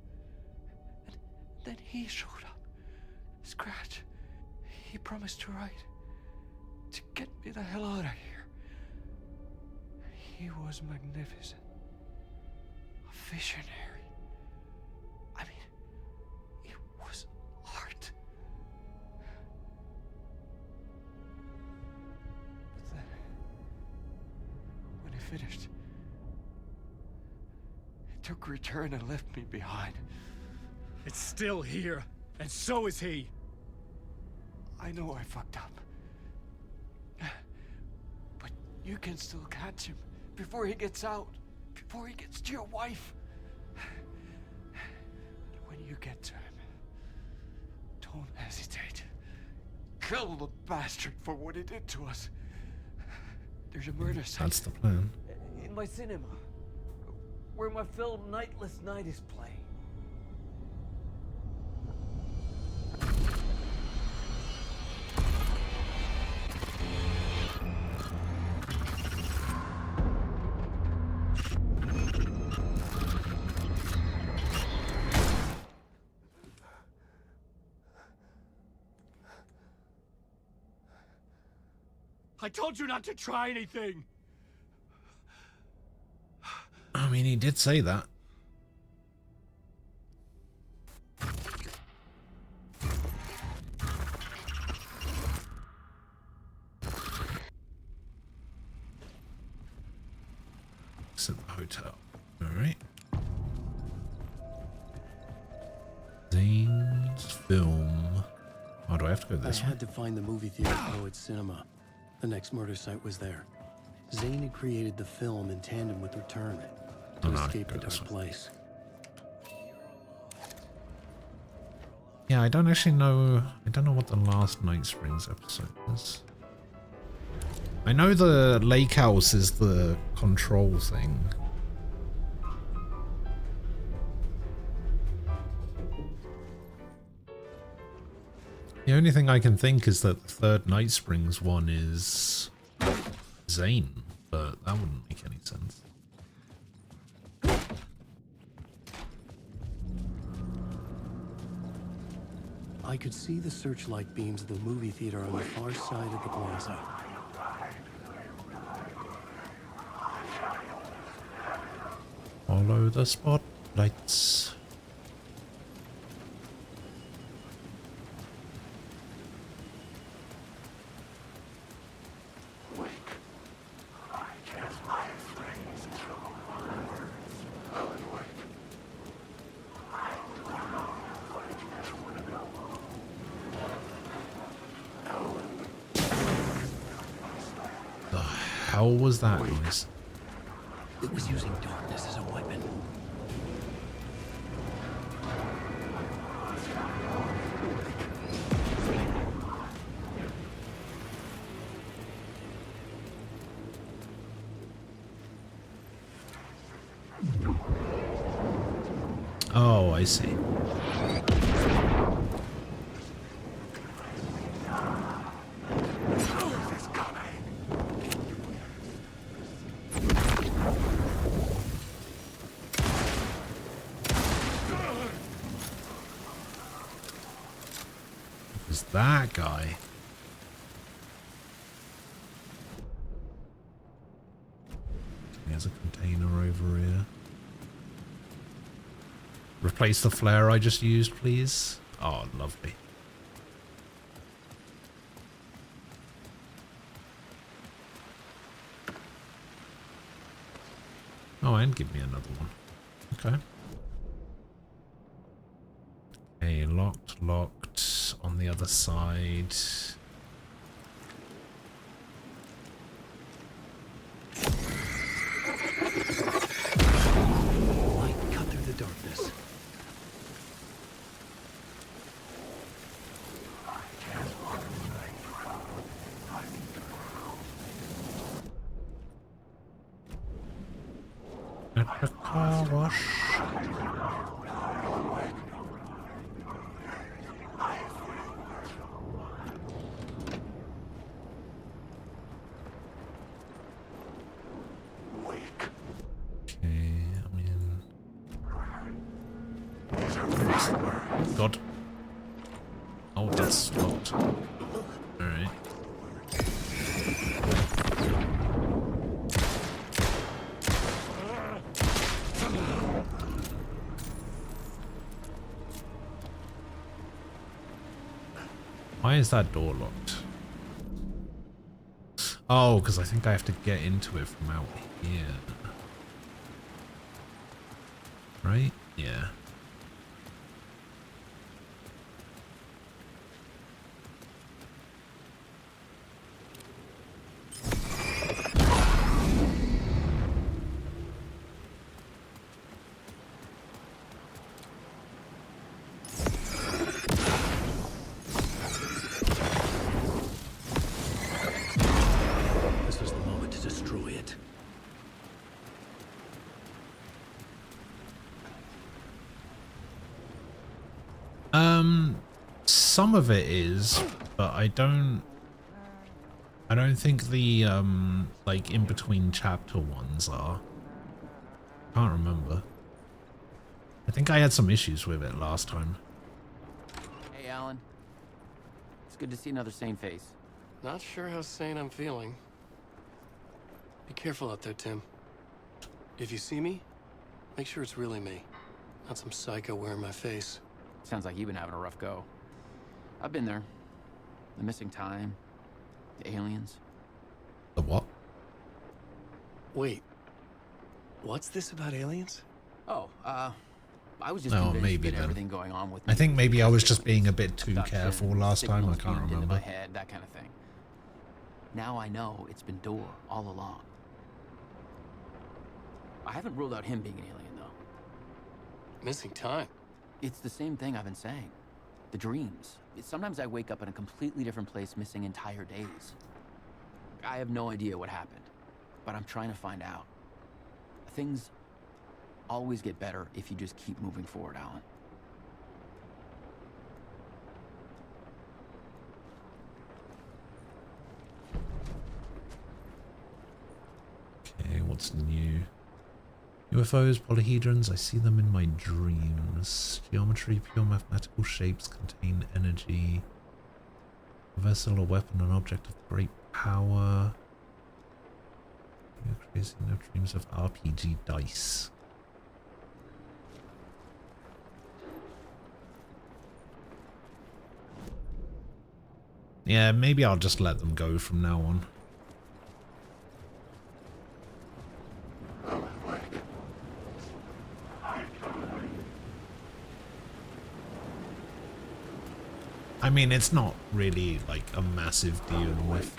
And then he showed up. Scratch. He promised to write. To get me the hell out of here. He was magnificent. A visionary. I mean, it was art. But then, when he finished, it took a return and left me behind. It's still here, and so is he. I know I fucked up. But you can still catch him before he gets out, before he gets to your wife. When you get to him, don't hesitate. Kill the bastard for what he did to us. There's a murder site. That's the plan. In my cinema, where my film Nightless Night is playing. I told you not to try anything. I mean, he did say that. It's at the hotel. All right. Zane's film. Oh, do I have to go this way? I had to find the movie theater Poet Cinema. The next murder site was there. Zane had created the film in tandem with Return to escape the dark place. Yeah, I don't actually know. I don't know what the last Night Springs episode is. I know the lake house is the control thing. The only thing I can think is that the 3rd Night Springs one is Zane, but that wouldn't make any sense. I could see the searchlight beams of the movie theater on the far side of the plaza. Follow the spotlights. The hell was that noise? It was using darkness as a weapon. Oh, I see. Is that guy? There's a container over here. Replace the flare I just used, please. Oh, lovely. Oh, and give me another one. Okay. Okay, locked, locked on the other side. Light cut through the darkness. At the car wash. God. Oh, that's locked. Alright. Why is that door locked? Oh, because I think I have to get into it from out here. Right? Yeah. This was the moment to destroy it. Some of it is, but I don't think the like in between chapter ones are. Can't remember. I think I had some issues with it last time. Hey, Alan. It's good to see another sane face. Not sure how sane I'm feeling. Be careful out there, Tim. If you see me, make sure it's really me, not some psycho wearing my face. Sounds like you've been having a rough go. I've been there. The missing time, the aliens. The what? Wait. What's this about aliens? Oh, I was just Oh, convinced maybe that then. everything going on with I me think was maybe I was because just being a bit too abduction, careful last time. I signals can't beamed into remember. my head, that kind of thing. Now I know it's been Door all along. I haven't ruled out him being an alien, though. Missing time? It's the same thing I've been saying. The dreams. Sometimes I wake up in a completely different place, missing entire days. I have no idea what happened, but I'm trying to find out. Things always get better if you just keep moving forward, Alan. Okay, what's new? UFOs, polyhedrons, I see them in my dreams. Geometry, pure mathematical shapes contain energy. A vessel, a weapon, an object of great power. You're crazy, no dreams of RPG dice. Yeah, maybe I'll just let them go from now on. I mean, it's not really like a massive deal with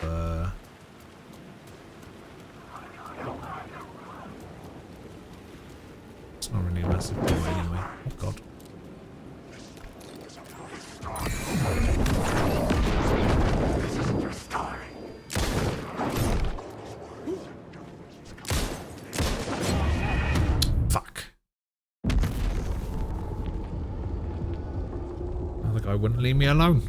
it's not really a massive deal anyway. Oh god. Fuck. The guy wouldn't leave me alone.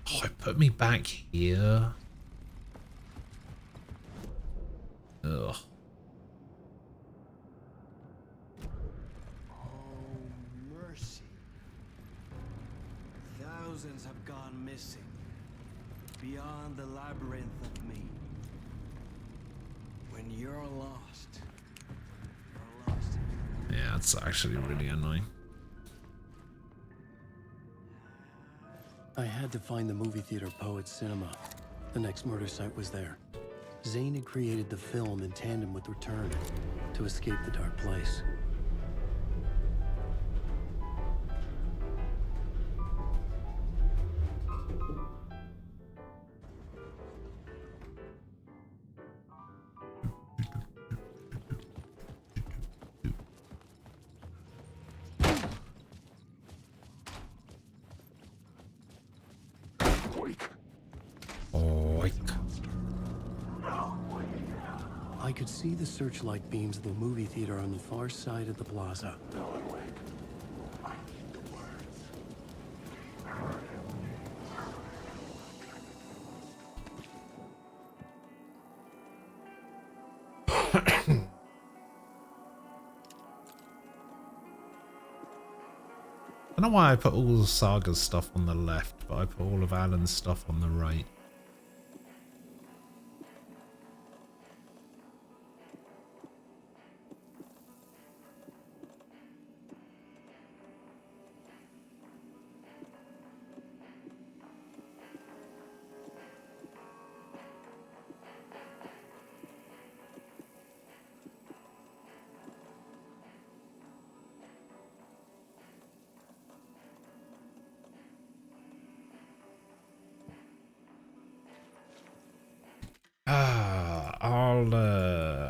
Oh, it put me back here. Ugh. Mercy. Thousands have gone missing. Beyond the labyrinth of me. When you're lost, you're lost. Yeah, it's actually really annoying. I had to find the movie theater Poet Cinema. The next murder site was there. Zane had created the film in tandem with Return to escape the dark place. I could see the searchlight beams of the movie theater on the far side of the plaza. I don't know why I put all of Saga's stuff on the left, but I put all of Alan's stuff on the right.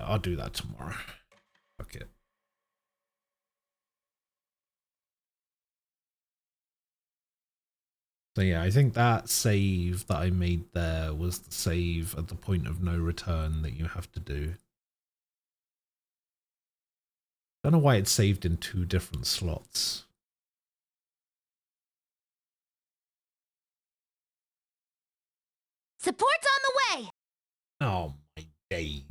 I'll do that tomorrow. Fuck it. So yeah, I think that save that I made there was the save at the point of no return that you have to do. Don't know why it's saved in 2 different slots. Support's on the way! Oh my days.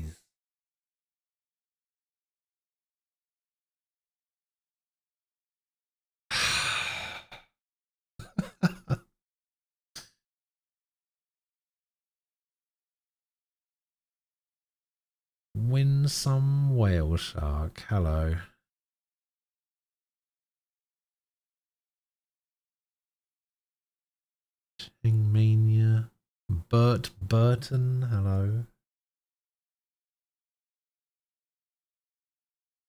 Win some whale shark. Hello. Mania. Bert Burton. Hello.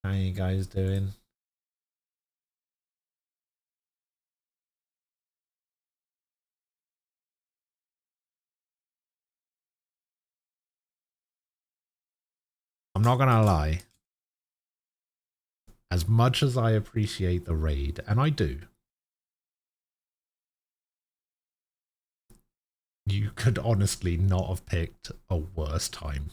How you guys doing? I'm not gonna lie. As much as I appreciate the raid, and I do, you could honestly not have picked a worse time.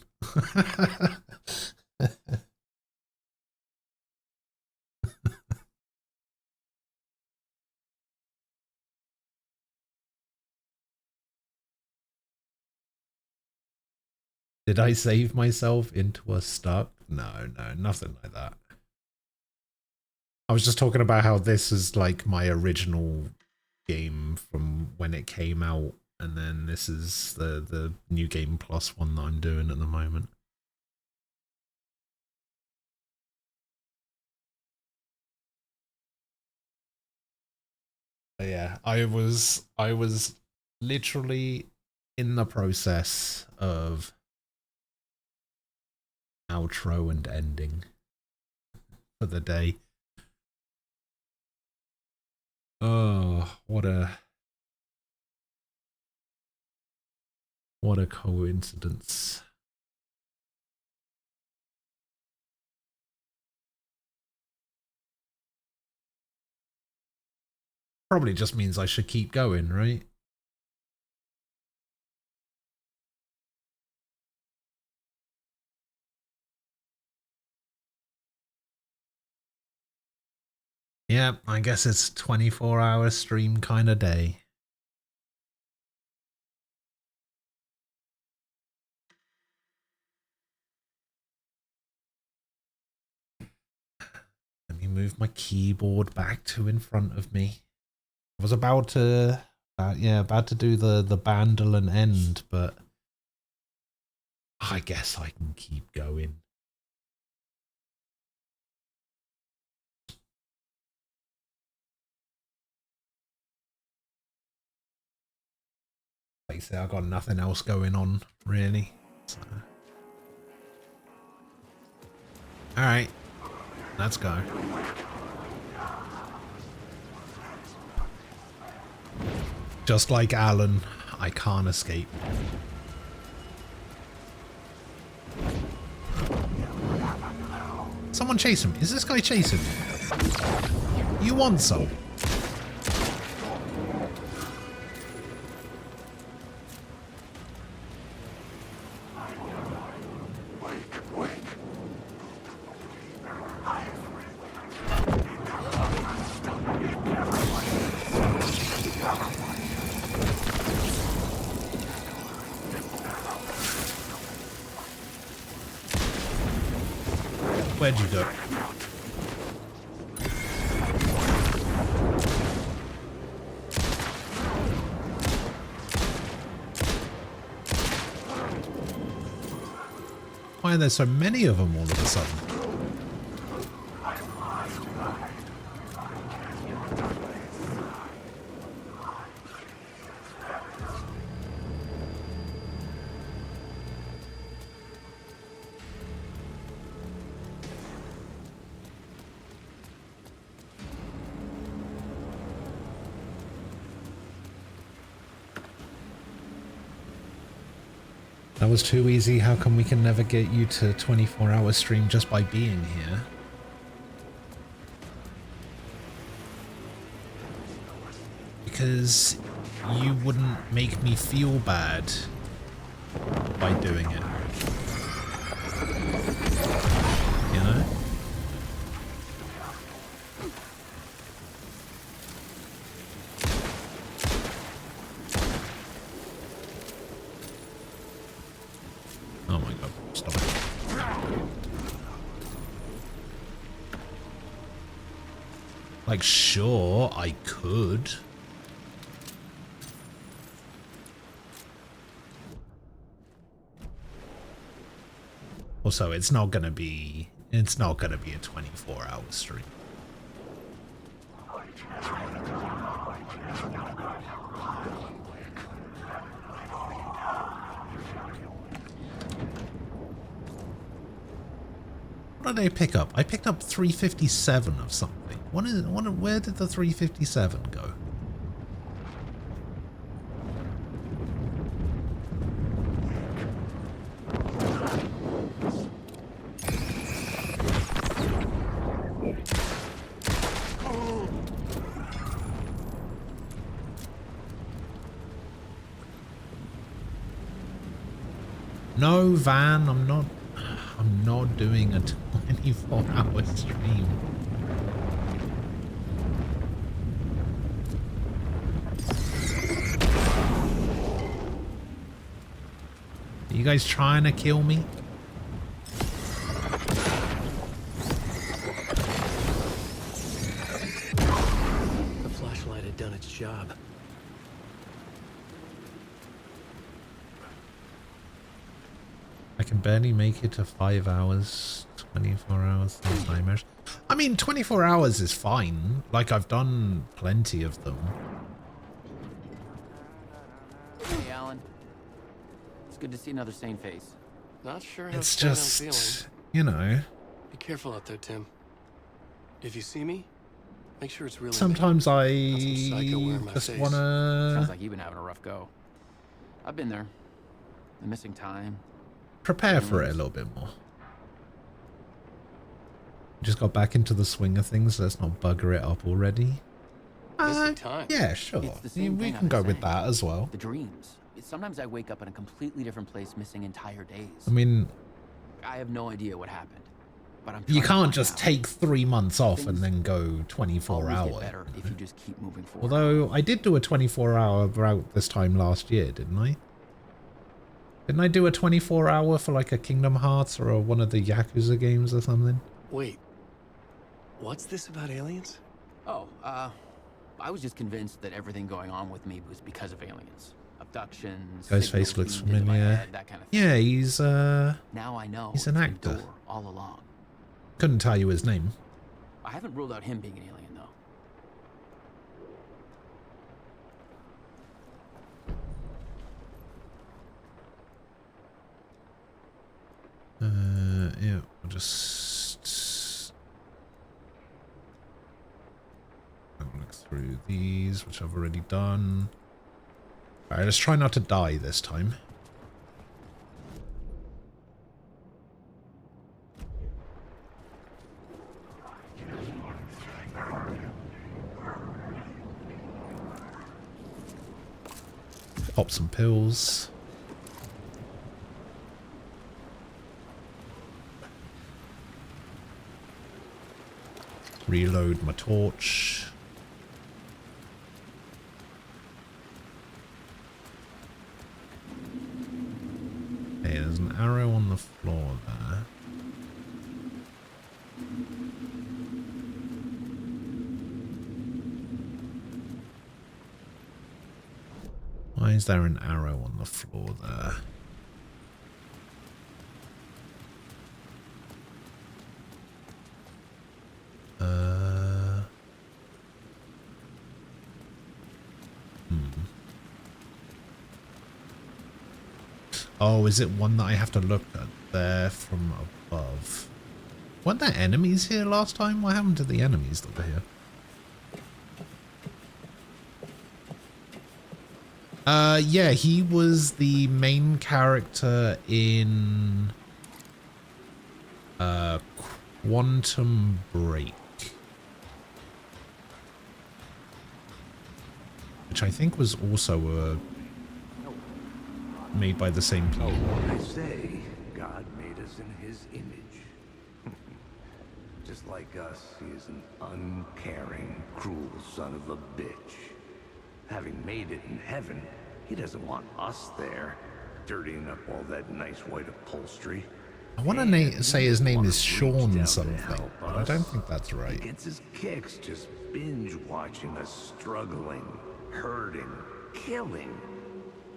Did I save myself into a stuck? No, nothing like that. I was just talking about how this is like my original game from when it came out, and then this is the new game plus one that I'm doing at the moment. But yeah, I was literally in the process of outro and ending for the day. Oh, what a coincidence. Probably just means I should keep going, right? Yeah, I guess it's 24-hour stream kind of day. Let me move my keyboard back to in front of me. I was about to, about to do the Bandolin end, but I guess I can keep going. Like I say, I've got nothing else going on, really. So. Alright, let's go. Just like Alan, I can't escape. Someone chase him. Is this guy chasing me? You want some? Where'd you go? Why are there so many of them all of a sudden? That was too easy. How come we can never get you to 24-hour stream just by being here? Because you wouldn't make me feel bad by doing it. You know? Oh my god, stop it. Like, sure, I could. Also, it's not gonna be a 24-hour stream. What did I pick up? I picked up 357 of something. Where did the 357 go? No, Van, I'm not doing a 24-hour stream. Are you guys trying to kill me? The flashlight had done its job. I can barely make it to 5 hours, 24 hours, those nightmares. I mean, 24 hours is fine. Like, I've done plenty of them. Hey, Alan. It's good to see another sane face. Not sure how It's sad I'm just, feeling. you know. Be careful out there, Tim. If you see me, make sure it's really Sometimes me. I Not some psycho wearing my just face. wanna Sounds like you've been having a rough go. I've been there. The missing time. prepare for it a little bit more. Just got back into the swing of things. Let's not bugger it up already. Yeah, sure. It's the same We thing can I've go been with saying. that as well. The dreams. Sometimes I wake up in a completely different place, missing entire days. I mean, I have no idea what happened, but I'm. you trying to can't find just out. take 3 months off and then go 24 Always get hour. better if you just keep moving forward. Although I did do a 24-hour route this time last year, didn't I? Didn't I do a 24-hour for like a Kingdom Hearts or one of the Yakuza games or something? Wait. What's this about aliens? Oh, I was just convinced that everything going on with me was because of aliens. Abductions. Ghostface signals looks beamed into my familiar. head, that kind of thing. Yeah, he's Now I know. he's an it's been actor. Door all along. Couldn't tell you his name. I haven't ruled out him being an alien, though. Yeah, we'll just have a look through these, which I've already done. Alright, let's try not to die this time. Pop some pills. Reload my torch. Hey, there's an arrow on the floor there. Why is there an arrow on the floor there? Oh, is it one that I have to look at there from above? Weren't there enemies here last time? What happened to the enemies that were here? Yeah, he was the main character in Quantum Break, which I think was also made by the same people. I say, God made us in his image. Just like us, he is an uncaring, cruel son of a bitch. Having made it in heaven, he doesn't want us there, dirtying up all that nice white upholstery. I want to say his name is Sean something, but I don't think that's right. He gets his kicks just binge watching us struggling, hurting, killing,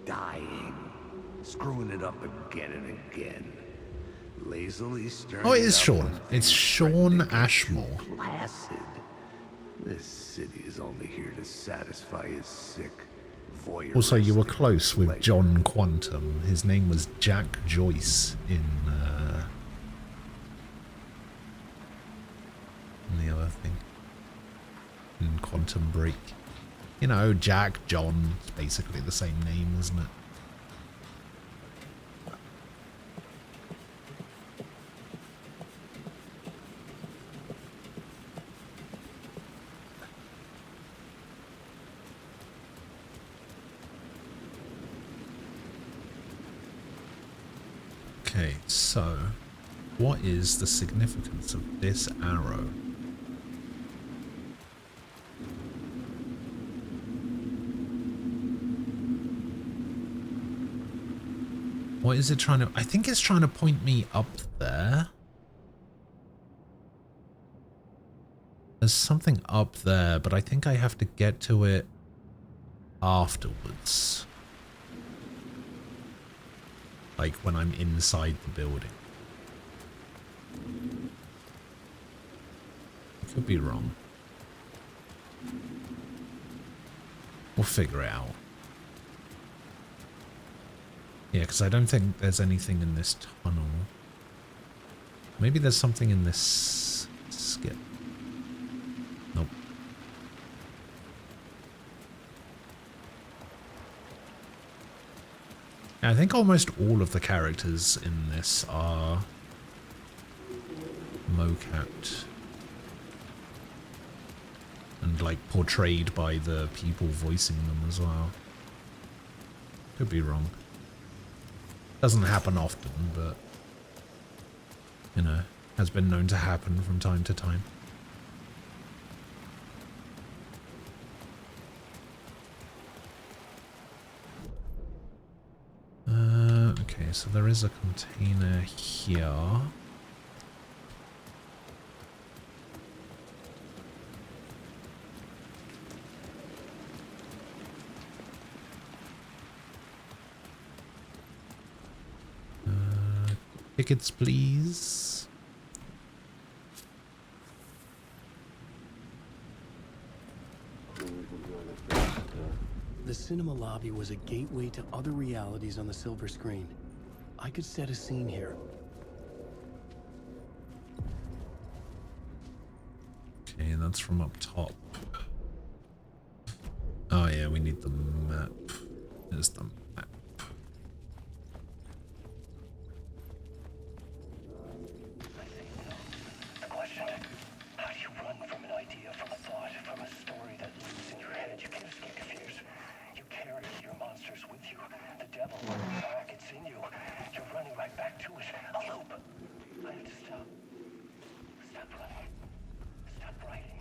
dying, screwing it up again and again. Lazily stirring Oh, it is up Sean. when It's things Sean get too Ashmore. Placid. This city is only here to satisfy his sick voyeuristic Also, you were close with pleasure. John Quantum. His name was Jack Joyce in the other thing. In Quantum Break. You know, Jack, John, it's basically the same name, isn't it? Okay, so what is the significance of this arrow? What is it trying to... I think it's trying to point me up there. There's something up there, but I think I have to get to it afterwards. Like when I'm inside the building. I could be wrong. We'll figure it out. Yeah, because I don't think there's anything in this tunnel. Maybe there's something in this skip. Nope. I think almost all of the characters in this are mocapped and like portrayed by the people voicing them as well. Could be wrong. Doesn't happen often, but you know, has been known to happen from time to time. Okay, so there is a container here. Tickets, please. The cinema lobby was a gateway to other realities on the silver screen. I could set a scene here. Okay, that's from up top. Oh yeah, we need the map. There's the map. The question, how do you run from an idea, from a thought, from a story that lives in your head? You can't escape your fears. You carry your monsters with you. The devil, back, it's in you. You're running right back to it. A loop. I have to stop. Stop running. Stop writing.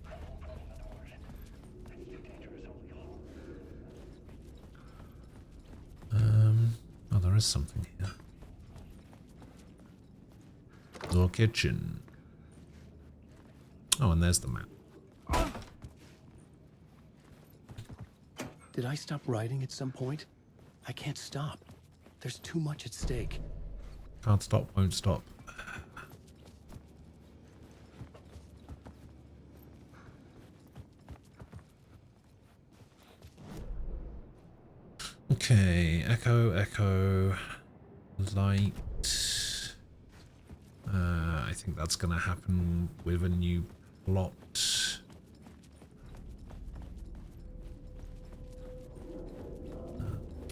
I won't run another word. It's too dangerous, only hope. Oh, there is something here. The kitchen. Oh, and there's the map. Did I stop writing at some point? I can't stop. There's too much at stake. Can't stop, won't stop. Okay, echo, echo, light. I think that's gonna happen with a new plot.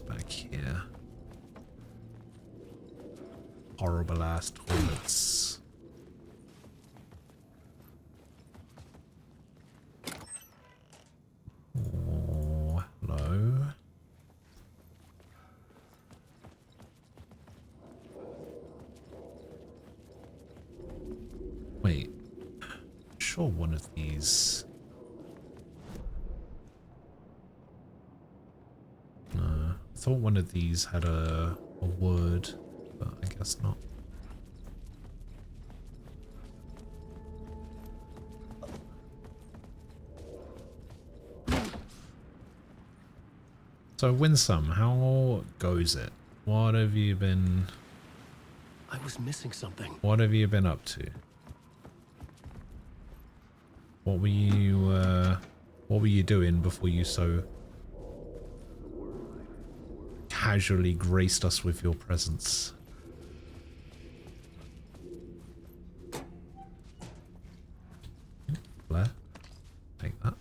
Back here. Horrible ass toilets. Oh, hello. Wait, sure one of these. No, I thought one of these had a word, but I guess not. So Winsome, how goes it? What have you been... I was missing something. What have you been up to? What were you doing before you so casually graced us with your presence? Blair, take that.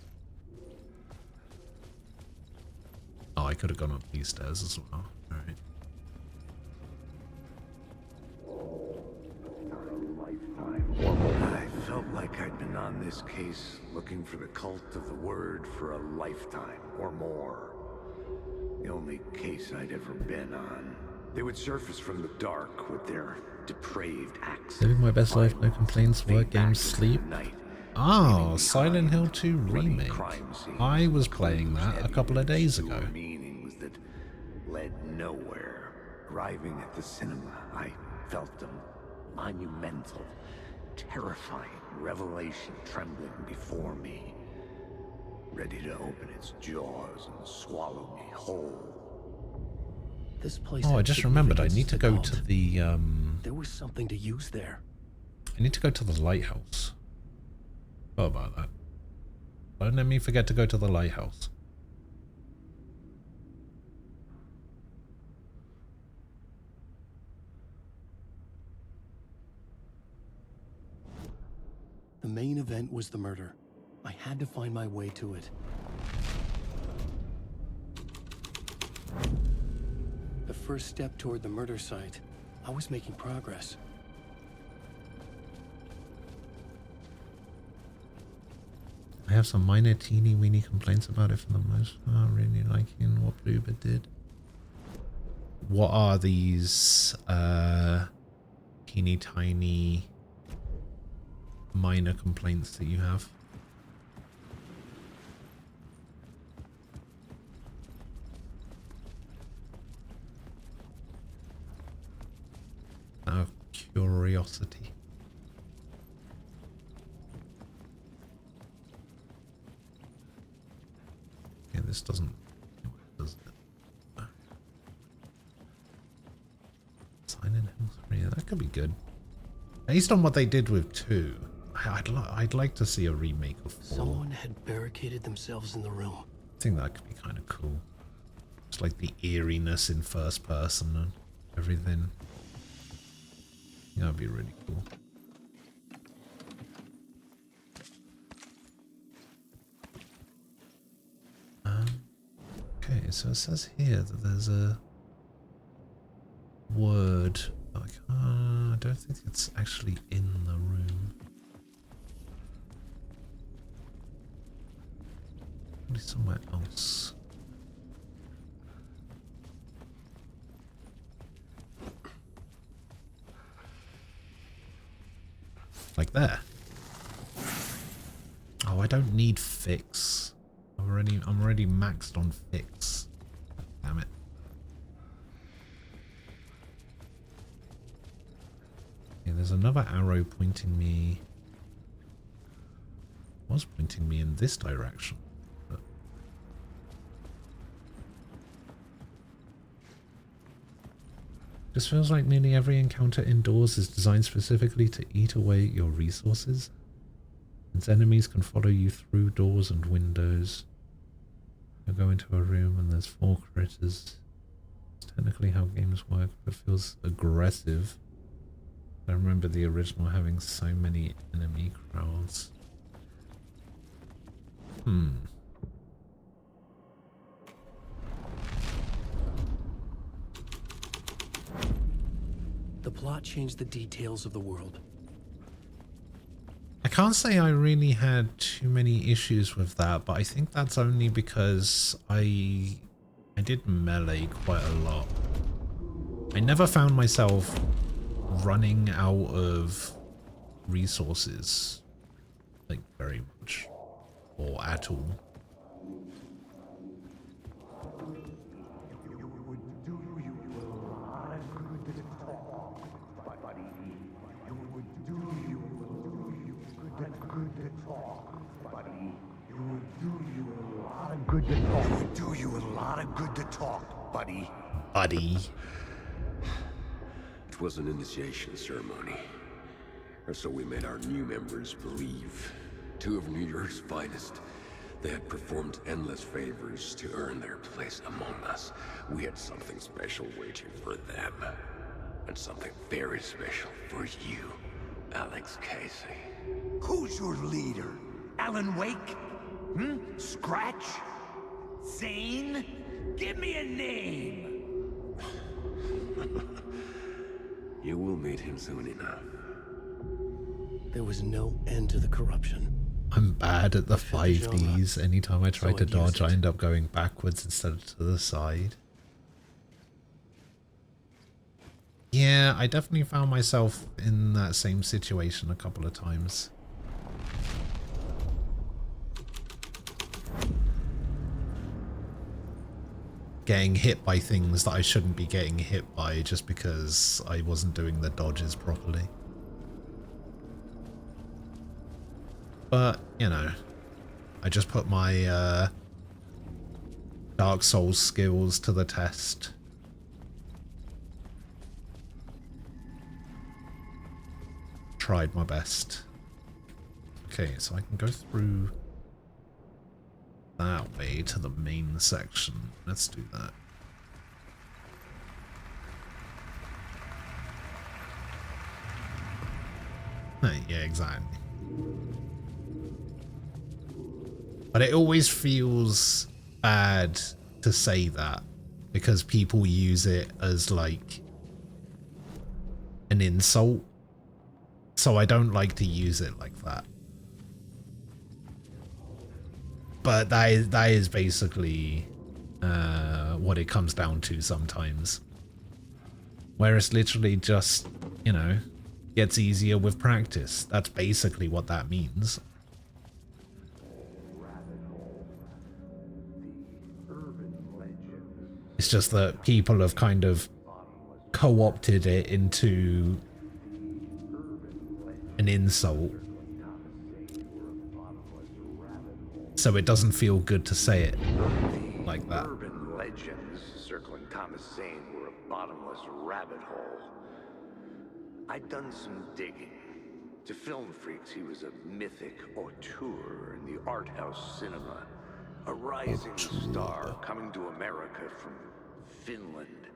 Oh, I could have gone up these stairs as well. Alright. I felt like I'd been on this case looking for the cult of the word for a lifetime or more. The only case I'd ever been on. They would surface from the dark with their depraved acts. Living my best life, no complaints, work, games, sleep. Oh, Silent Hill 2 remake. I was playing that a couple of days ago. Meanings that led nowhere. Arriving at the cinema, I felt a monumental, terrifying revelation trembling before me, ready to open its jaws and swallow me whole. This place. Oh, I had just remembered. I significance need to the go cult. to the There was something to use there. I need to go to the lighthouse. What about that? Don't let me forget to go to the lighthouse. The main event was the murder. I had to find my way to it. The first step toward the murder site. I was making progress. I have some minor teeny weeny complaints about it for the most part. Really liking what Bloober did. What are these teeny tiny minor complaints that you have? Out of curiosity. Okay, this doesn't, does it? Silent Hill 3, that could be good. Based on what they did with 2, I'd like to see a remake of 4. Someone had barricaded themselves in the room. I think that could be kind of cool. It's like the eeriness in first person and everything. That would be really cool. Okay, so it says here that there's a word. I don't think it's actually in the room. Probably somewhere else. Like there. Oh, I don't need fix. I'm already maxed on fix. Damn it. Okay, there's another arrow pointing me. Was pointing me in this direction. But this feels like nearly every encounter indoors is designed specifically to eat away at your resources. Its enemies can follow you through doors and windows. You go into a room and there's 4 critters. It's technically how games work, but feels aggressive. I remember the original having so many enemy crowds. The plot changed the details of the world. I can't say I really had too many issues with that, but I think that's only because I did melee quite a lot. I never found myself running out of resources, like, very much, or at all. Do you a lot of good to talk, buddy. Buddy. It was an initiation ceremony. Or so we made our new members believe. 2 of New York's finest. They had performed endless favors to earn their place among us. We had something special waiting for them. And something very special for you, Alex Casey. Who's your leader? Alan Wake? Scratch? Zane? Give me a name! You will meet him soon enough. There was no end to the corruption. I'm bad at the 5Ds. Anytime I try to dodge, I end up going backwards instead of to the side. Yeah, I definitely found myself in that same situation a couple of times. getting hit by things that I shouldn't be getting hit by just because I wasn't doing the dodges properly. But, you know, I just put my Dark Souls skills to the test. Tried my best. Okay, so I can go through that way to the main section. Let's do that. Yeah, exactly. But it always feels bad to say that because people use it as like an insult. So I don't like to use it like that. But that is basically what it comes down to sometimes. Where it's literally just, you know, gets easier with practice. That's basically what that means. It's just that people have kind of co-opted it into an insult. So it doesn't feel good to say it like that. Urban legends circling Thomas Zane were a bottomless rabbit hole. I'd done some digging. To film freaks, he was a mythic auteur in the art house cinema. A rising star coming to America from Finland.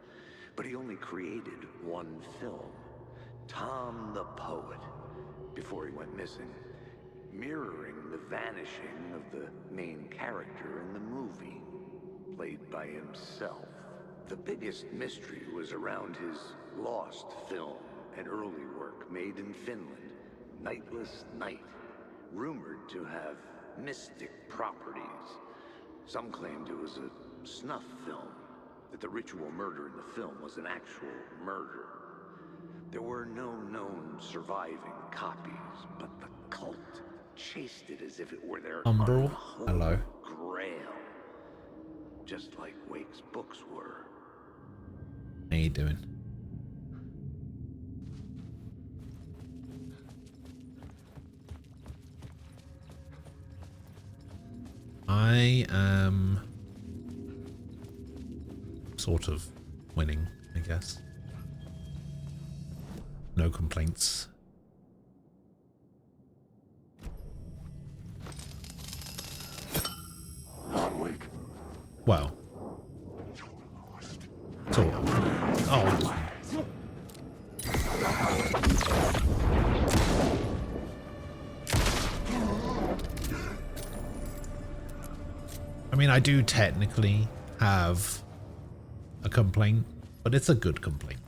But he only created one film, Tom the Poet, before he went missing, mirroring the vanishing of the main character in the movie, played by himself. The biggest mystery was around his lost film, an early work made in Finland, Nightless Night, rumored to have mystic properties. Some claimed it was a snuff film, that the ritual murder in the film was an actual murder. There were no known surviving copies, but the cult chased it as if it were their Umbral, hello. grail. Just like Wake's books were. How you doing? I am sort of winning, I guess. No complaints. Well. Sort of. Oh. I mean, I do technically have a complaint, but it's a good complaint.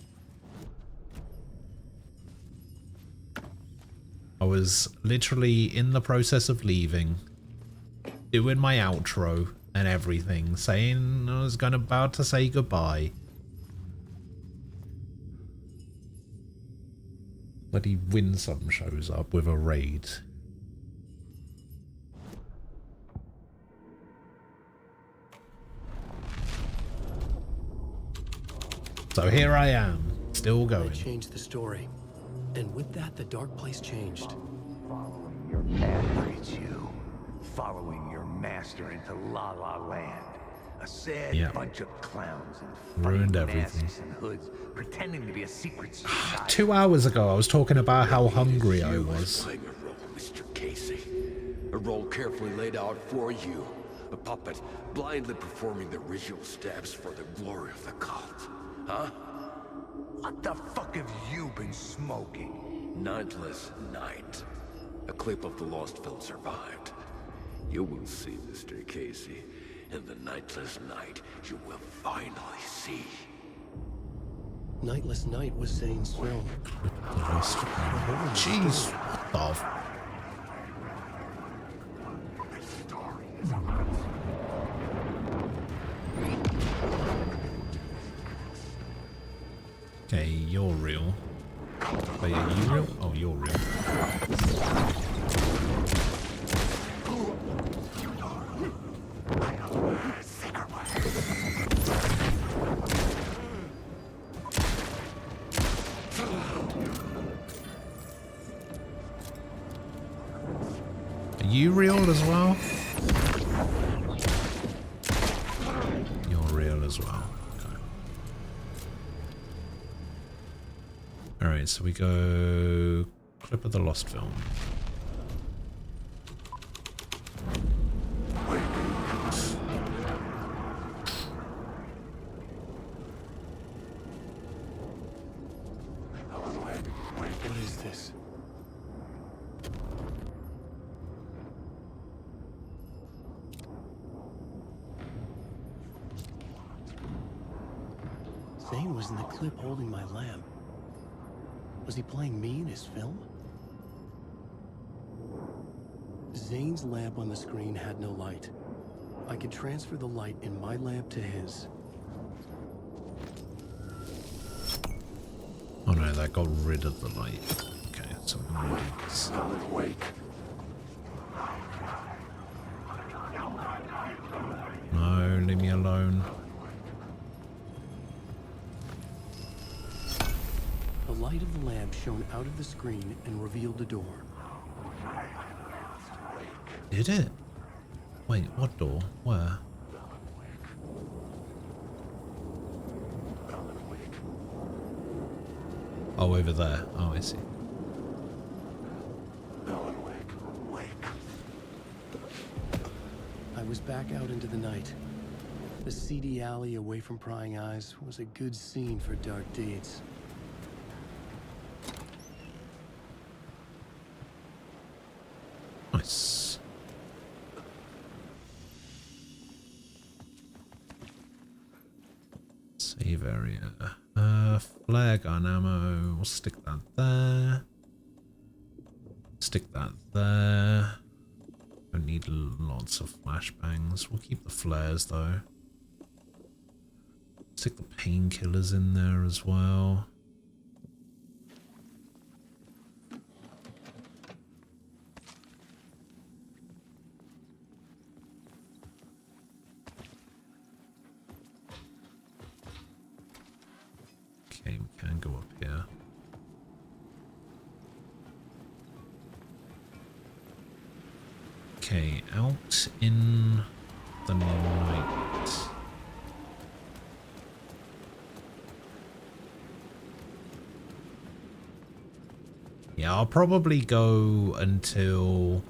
I was literally in the process of leaving, doing my outro and everything, saying I was about to say goodbye. Bloody Winsome shows up with a raid. So here I am, still going. I changed the story, and with that, the dark place changed. Following your path leads you. Following your master into La La Land. A sad bunch of clowns in ruined everything. masks and hoods, pretending to be a secret society. 2 hours ago, I was talking about how hungry I was. Playing a role, Mr. Casey. A role carefully laid out for you. A puppet blindly performing the ritual steps for the glory of the cult. Huh? What the fuck have you been smoking? Nightless Night. A clip of the lost film survived. You will see, Mr. Casey. In the Nightless Night, you will finally see. Nightless Night was Zane's film. Jeez, what the? Okay, you're real. Wait, are you real? Oh, you're real. you real as well? You're real as well. Okay. Alright, so we go clip of the lost film. What is this? Zane was in the clip holding my lamp. Was he playing me in his film? Zane's lamp on the screen had no light. I could transfer the light in my lamp to his. Oh no, that got rid of the light. Okay, so I'm gonna do this. Alan Wake. No, leave me alone. The light of the lamp shone out of the screen and revealed the door. Did it? Wait, what door? Where? Oh, over there. Oh, I see. I was back out into the night. The seedy alley away from prying eyes was a good scene for dark deeds. Nice. Save area. Flare gun ammo. We'll stick that there. Stick that there. Don't need lots of flashbangs. We'll keep the flares though. Stick the painkillers in there as well. Okay, we can go up here. Okay, out in the night. Yeah, I'll probably go until...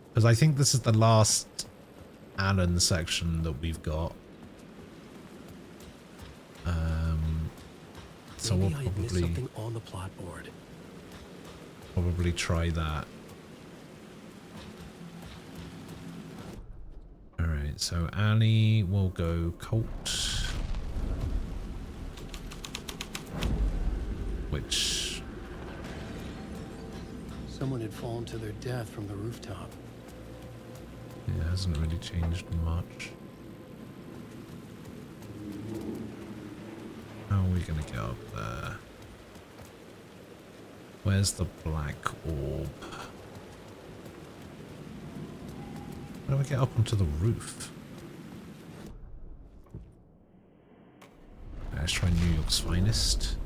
because I think this is the last Alan section that we've got. So Maybe we'll I missed probably... something on the plot board. probably try that. Alright, so Ali will go Colt. Which... Someone had fallen to their death from the rooftop. yeah, hasn't really changed much. How are we gonna get up there? Where's the black orb? How do I get up onto the roof? Let's try New York's finest.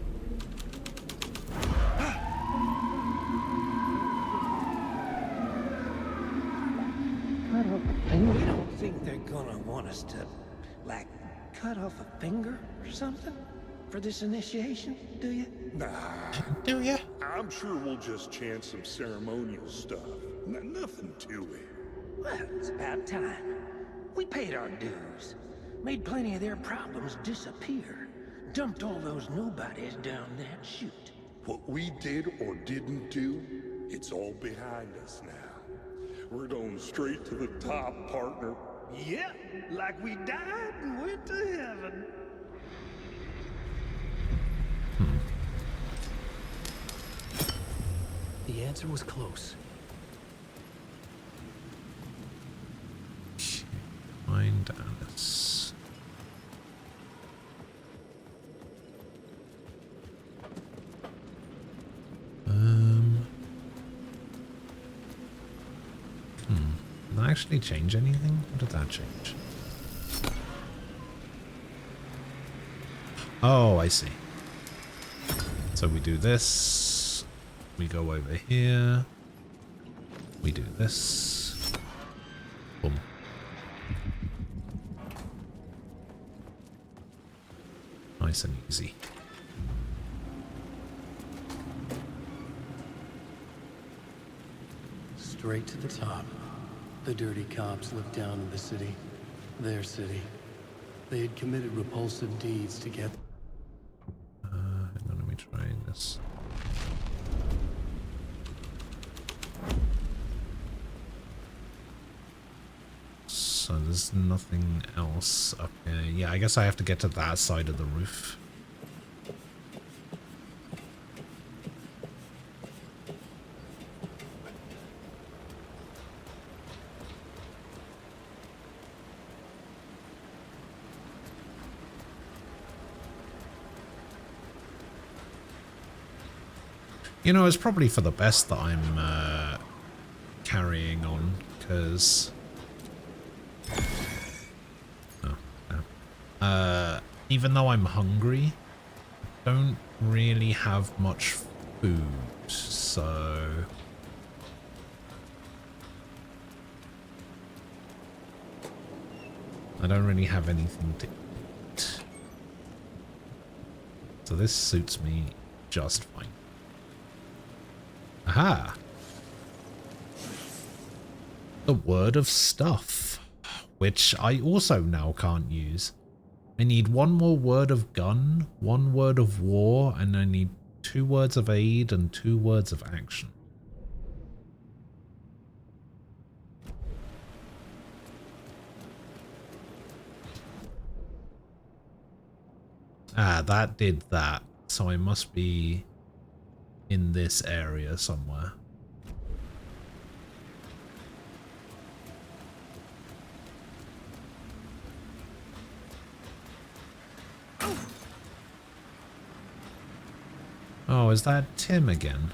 And you don't think they're gonna want us to, like, cut off a finger or something for this initiation, do you? Nah. Do ya? I'm sure we'll just chant some ceremonial stuff. Nothing to it. Well, it's about time. We paid our dues. Made plenty of their problems disappear. Dumped all those nobodies down that chute. What we did or didn't do, it's all behind us now. We're going straight to the top, partner. Yep, like we died and went to heaven. The answer was close. Find Alice. Did that actually change anything? What did that change? Oh, I see. So we do this. We go over here. We do this. nice and easy. Straight to the top. The dirty cops lived down in the city. Their city. They had committed repulsive deeds to get... Hang on, let me try this. So there's nothing else up here. Yeah, I guess I have to get to that side of the roof. You know, it's probably for the best that I'm carrying on, because... even though I'm hungry, I don't really have much food, so... I don't really have anything to eat. So this suits me just fine. Aha! The word of stuff, which I also now can't use. I need one more word of gun, one word of war, and I need 2 words of aid and 2 words of action. Ah, that did that. So I must be in this area somewhere. Oh, is that Tim again?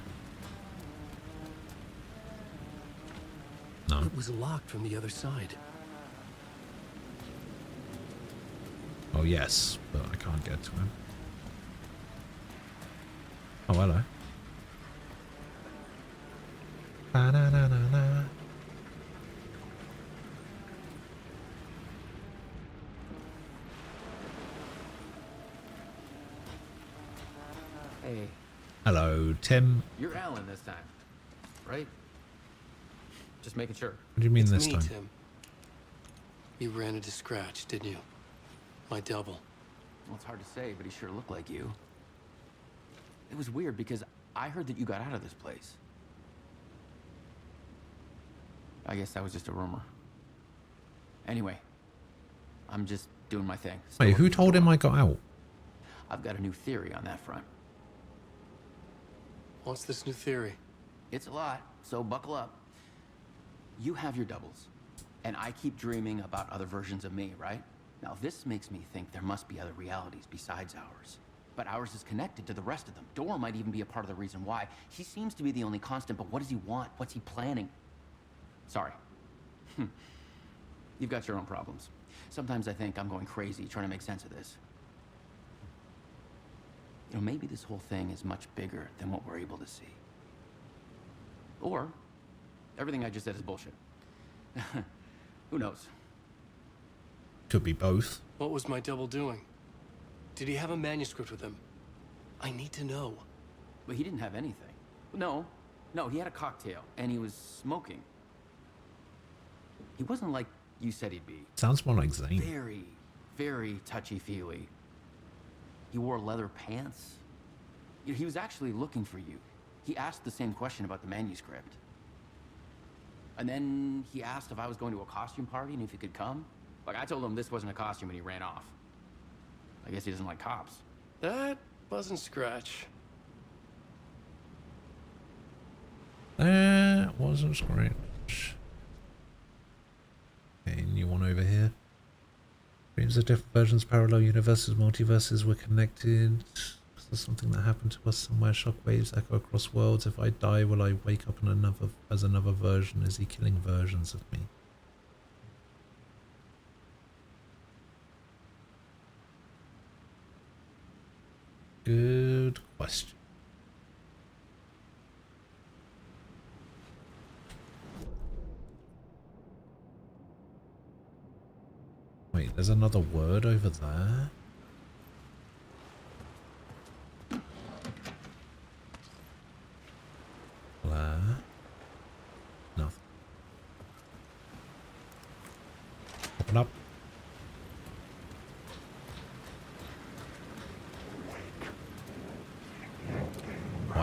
No. It was locked from the other side. Oh, yes, but I can't get to him. Oh, hello. Ba-na-na-na-na. Hey. Hello, Tim. You're Alan this time, right? Just making sure. What do you mean It's this me, time? Tim. You ran into Scratch, didn't you? My double. Well, it's hard to say, but he sure looked like you. It was weird because I heard that you got out of this place. I guess that was just a rumor. Anyway, I'm just doing my thing. Wait, who told him I got out? I've got a new theory on that front. What's this new theory? It's a lot, so buckle up. You have your doubles, and I keep dreaming about other versions of me, right? Now, this makes me think there must be other realities besides ours. But ours is connected to the rest of them. Dor might even be a part of the reason why. He seems to be the only constant, but what does he want? What's he planning? Sorry. You've got your own problems. Sometimes I think I'm going crazy trying to make sense of this. You know, maybe this whole thing is much bigger than what we're able to see. Or, everything I just said is bullshit. Who knows? Could be both. What was my double doing? Did he have a manuscript with him? I need to know. But he didn't have anything. No, he had a cocktail, and he was smoking. He wasn't like you said he'd be. Sounds more like Zane. Very, very touchy-feely. He wore leather pants. You know, he was actually looking for you. He asked the same question about the manuscript. And then he asked if I was going to a costume party and if he could come. Like, I told him this wasn't a costume and he ran off. I guess he doesn't like cops. That wasn't Scratch. That wasn't Scratch. Okay, new one over here. Dreams of different versions, parallel universes, multiverses were connected. Is there something that happened to us somewhere? Shockwaves echo across worlds. If I die, will I wake up in as another version? Is he killing versions of me? Good question. Wait, there's another word over there?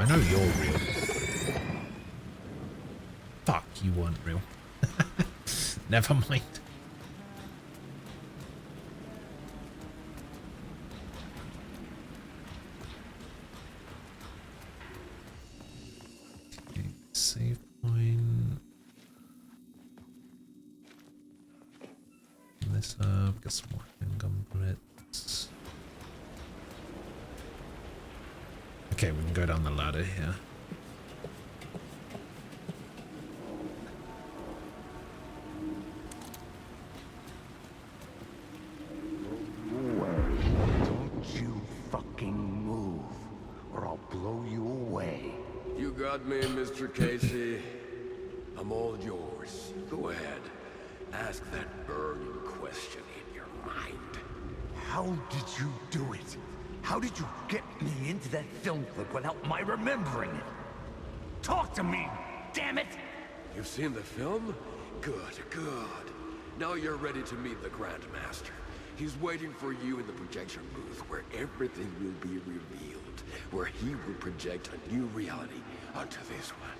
I know you're real. Fuck, you weren't real. Never mind. Okay, save point. This up, get some more handgun bullets. Okay, we can go down the ladder here. Don't you fucking move, or I'll blow you away. You got me, Mr. Casey. I'm all yours. Go ahead. Ask that burning question in your mind. How did you do it? How did you get me into that film clip without my remembering it? Talk to me, damn it! You've seen the film? Good, good. Now you're ready to meet the Grand Master. He's waiting for you in the projection booth where everything will be revealed, where he will project a new reality onto this one.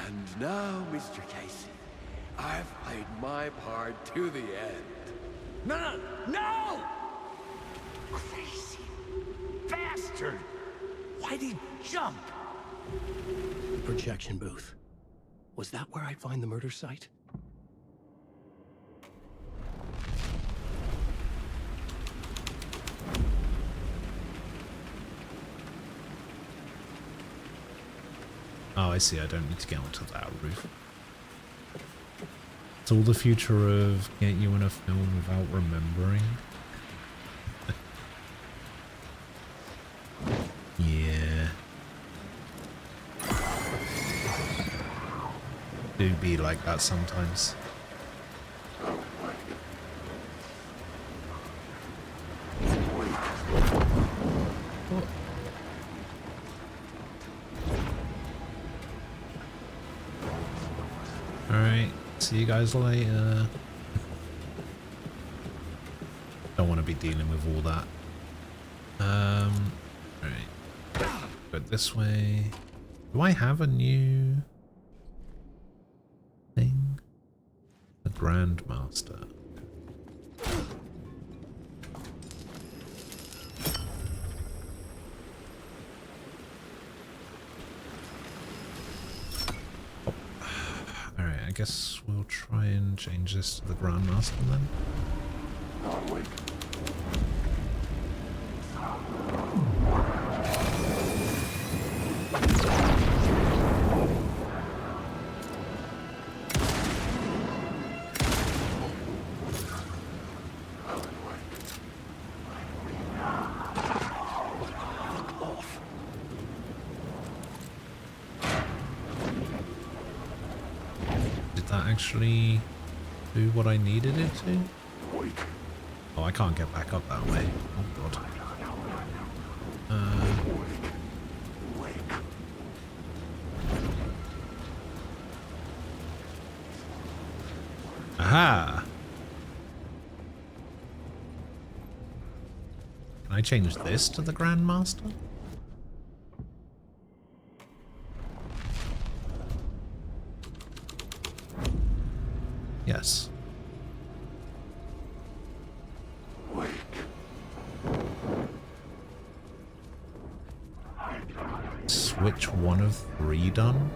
And now, Mr. Casey, I've played my part to the end. No! Crazy bastard! Why'd he jump? The projection booth. Was that where I'd find the murder site? Oh, I see. I don't need to get onto that roof. It's all the future of get you in a film without remembering. Yeah. Do be like that sometimes. Alright, see you guys later. Don't want to be dealing with all that. Alright. Go this way. Do I have a new thing? The Grandmaster. Alright, I guess we'll try and change this to the Grandmaster then. Did that actually do what I needed it to? Oh, I can't get back up that way. Oh god. Aha! Can I change this to the Grandmaster? Yes. Switch 1 of 3 done?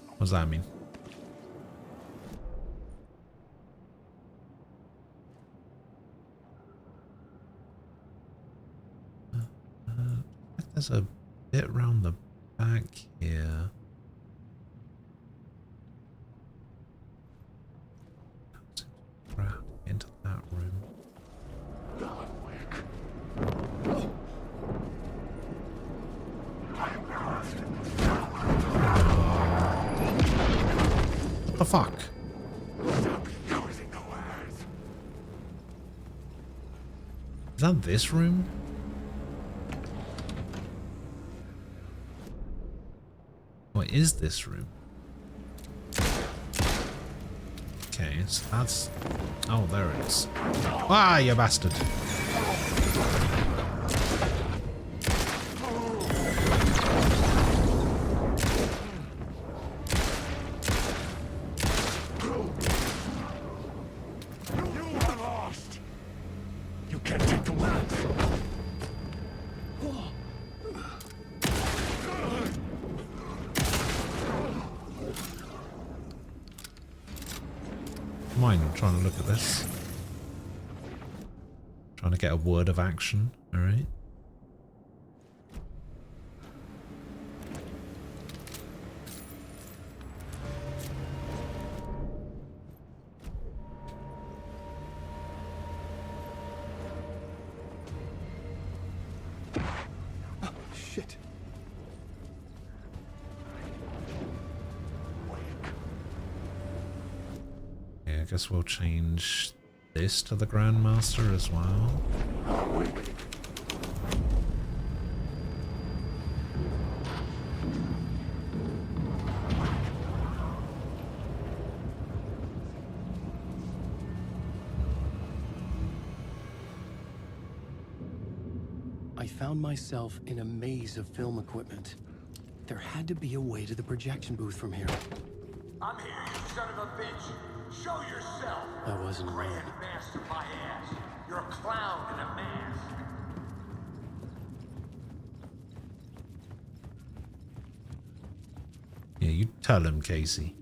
What does that mean? There's a bit round the back here. Into that room. What the fuck? Is that this room? What is this room? Okay, so that's... Oh, there it is. Ah, you bastard. I'm trying to look at this. Trying to get a word of action, alright? Shit. Yeah, I guess we'll change this to the Grandmaster as well. I found myself in a maze of film equipment. There had to be a way to the projection booth from here. I'm here, you son of a bitch. Show yourself. I wasn't alone. Grandmaster my ass. You're a clown in a mask. Yeah, you tell him, Casey.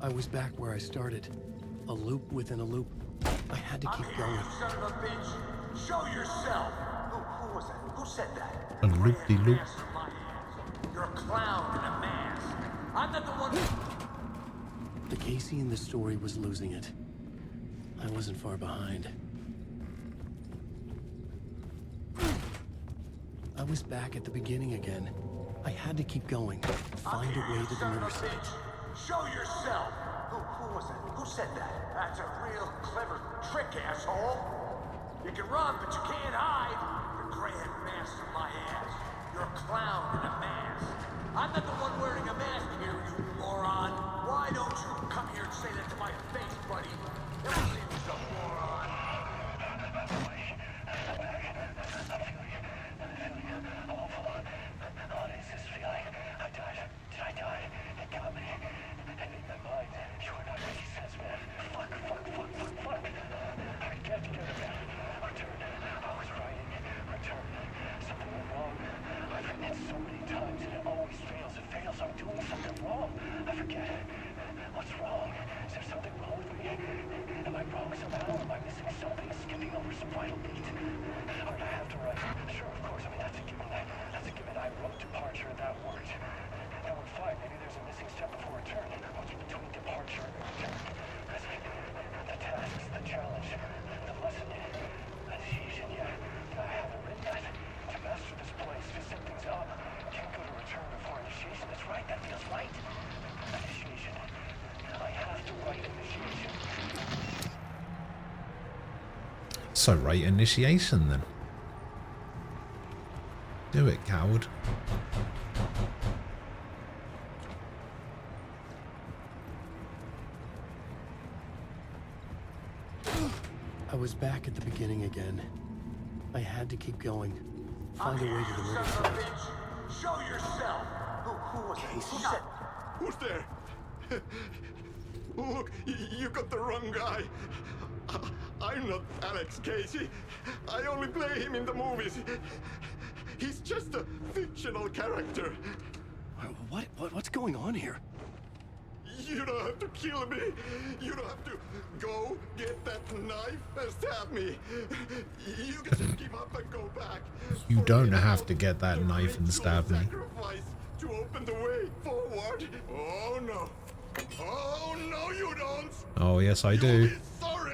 I was back where I started. A loop within a loop. I had to keep going. You son of a bitch. Show yourself. Who was that? Who said that? A loop-de-loop. You're a clown in a mask. I'm not the one The Casey in the story was losing it. I wasn't far behind. I was back at the beginning again. I had to keep going. Find a way to the son of a riverside. bitch. Show yourself. Who was that? Who said that? That's a real clever trick, asshole. You can run, but you can't hide. You're Grandmaster my ass. You're a clown in a mask. I'm not the one wearing a mask here, you moron. Why don't you come here and say that to my face, buddy? Never seen you some moron. So right, initiation then. Do it, coward. I was back at the beginning again. I had to keep going. Find a way to the riverside. Show yourself. Who was that? Who said? Who's there? Look, you got the wrong guy. I'm not Alex Casey. I only play him in the movies. He's just a fictional character. What's going on here? You don't have to kill me. You don't have to go get that knife and stab me. You can just give up and go back. You don't have to get that knife and stab me. Sacrifice to open the way forward. Oh no. Oh no, you don't. Oh yes, I do. Sorry.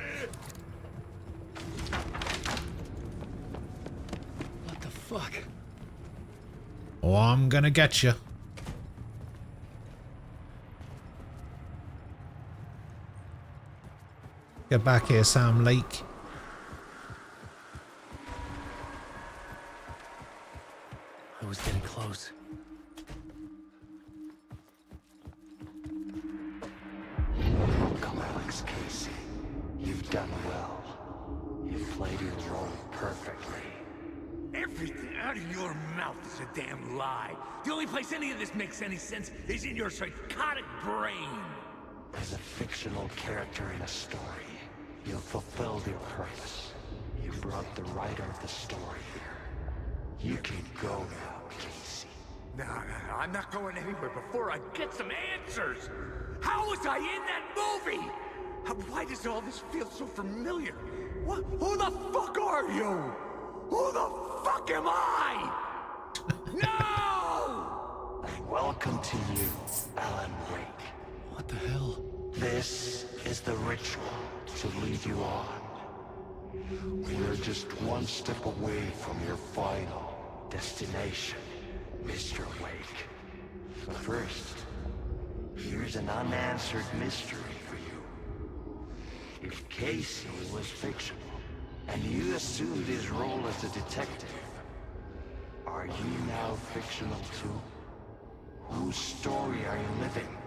What the fuck? Oh, I'm gonna get you. Get back here, Sam Lake. I was getting close. mouth is a damn lie. The only place any of this makes any sense is in your psychotic brain. As a fictional character in a story, you fulfilled your purpose. You brought the writer of the story here. You can go now, Casey. No, I'm not going anywhere before I get some answers. How was I in that movie? Why does all this feel so familiar? What? Who the fuck are you? Who the fuck am I? No! Welcome to you, Alan Wake. What the hell? This is the ritual to lead you on. We're just one step away from your final destination, Mr. Wake. But first, here's an unanswered mystery for you. If Casey was fictional, and you assumed his role as a detective, are you now fictional too? Whose story are you living,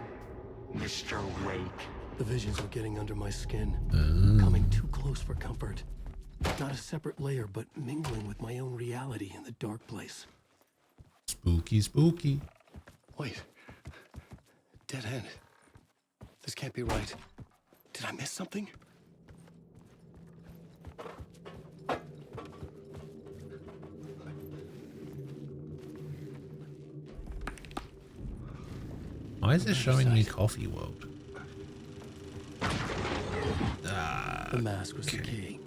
Mr. Wake? The visions were getting under my skin, coming too close for comfort. Not a separate layer, but mingling with my own reality in the dark place. Spooky, spooky. Wait. Dead end. This can't be right. Did I miss something? Why is it showing me Coffee World? The mask was the key.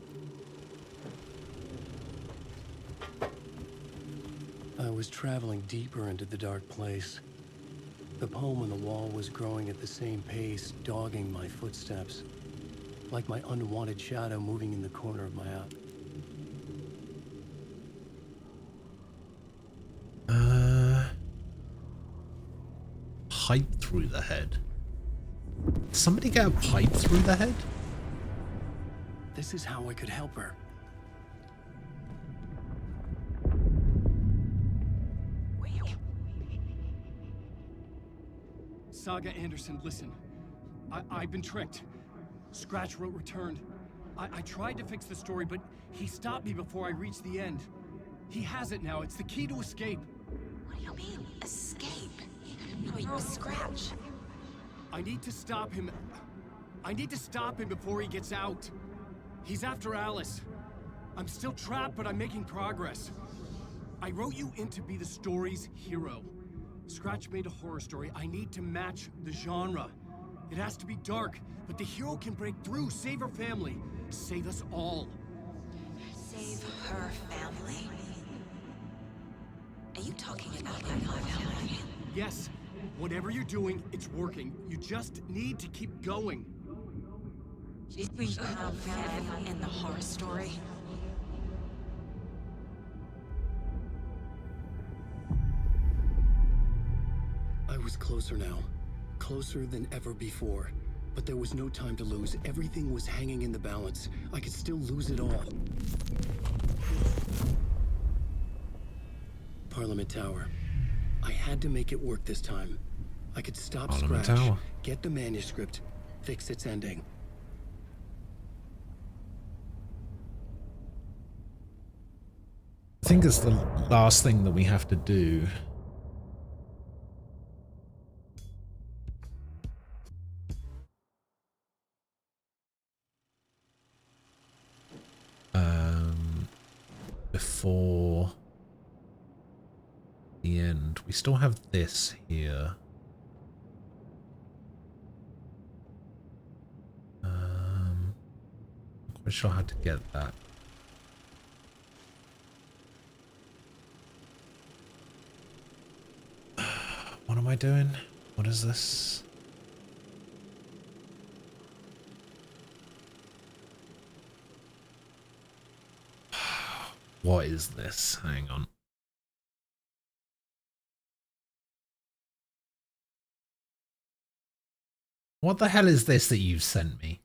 I was traveling deeper into the dark place. The poem on the wall was growing at the same pace, dogging my footsteps, like my unwanted shadow moving in the corner of my eye. Pipe through the head. Did somebody get a pipe through the head? This is how I could help her. Saga Anderson, listen. I've been tricked. Scratch wrote returned. I tried to fix the story, but he stopped me before I reached the end. He has it now. It's the key to escape. What do you mean, escape? Wait, Scratch. I need to stop him. I need to stop him before he gets out. He's after Alice. I'm still trapped, but I'm making progress. I wrote you in to be the story's hero. Scratch made a horror story. I need to match the genre. It has to be dark, but the hero can break through, save her family, save us all. Save her family? Are you talking about my family? Yes. Whatever you're doing, it's working. You just need to keep going. We have family in the horror story. I was closer now. Closer than ever before. But there was no time to lose. Everything was hanging in the balance. I could still lose it all. Parliament Tower. I had to make it work this time. I could stop Parliament Scratch, Tower. get the manuscript, fix its ending. I think it's the last thing that we have to do. Before the end. We still have this here. I'm not quite sure how to get that. What am I doing? What is this? What is this? Hang on. What the hell is this that you've sent me?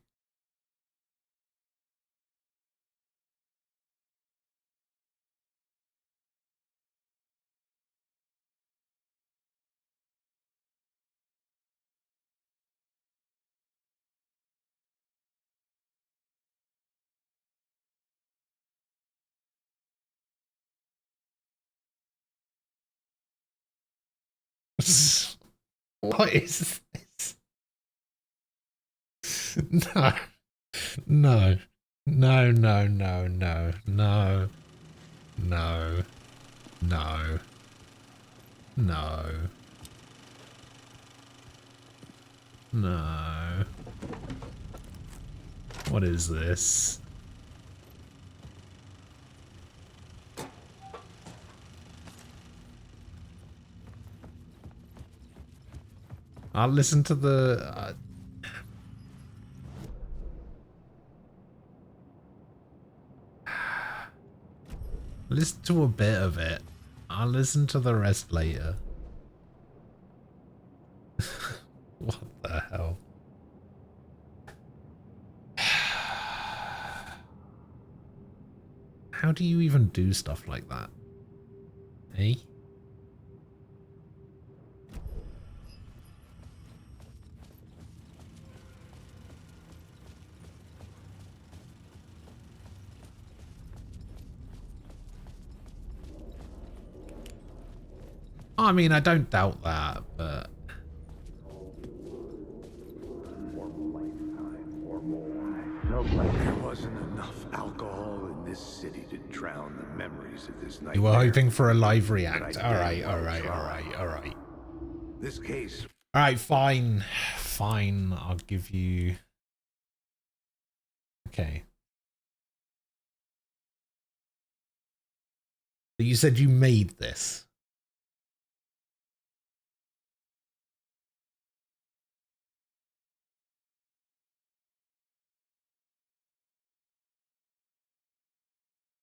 What is this? No. No. No, no, no, no, no. No. No. No. No. What is this? I'll listen to the... listen to a bit of it. I'll listen to the rest later. What the hell? How do you even do stuff like that? Eh? I mean, I don't doubt that, but... There wasn't enough alcohol in this city to drown the memories of this night. You were hoping for a live react. Alright, alright, alright, alright. This case... Alright, fine. Fine, I'll give you... Okay. But you said you made this.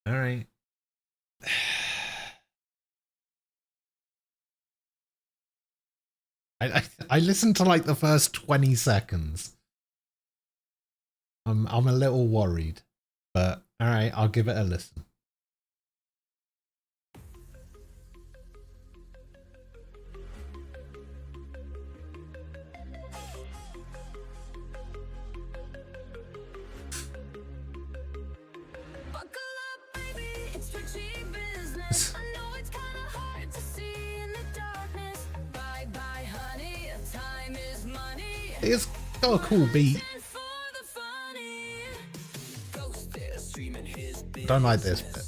All right. I listened to like the first 20 seconds. I'm a little worried, but all right, I'll give it a listen. It's got a cool beat. Don't like this bit.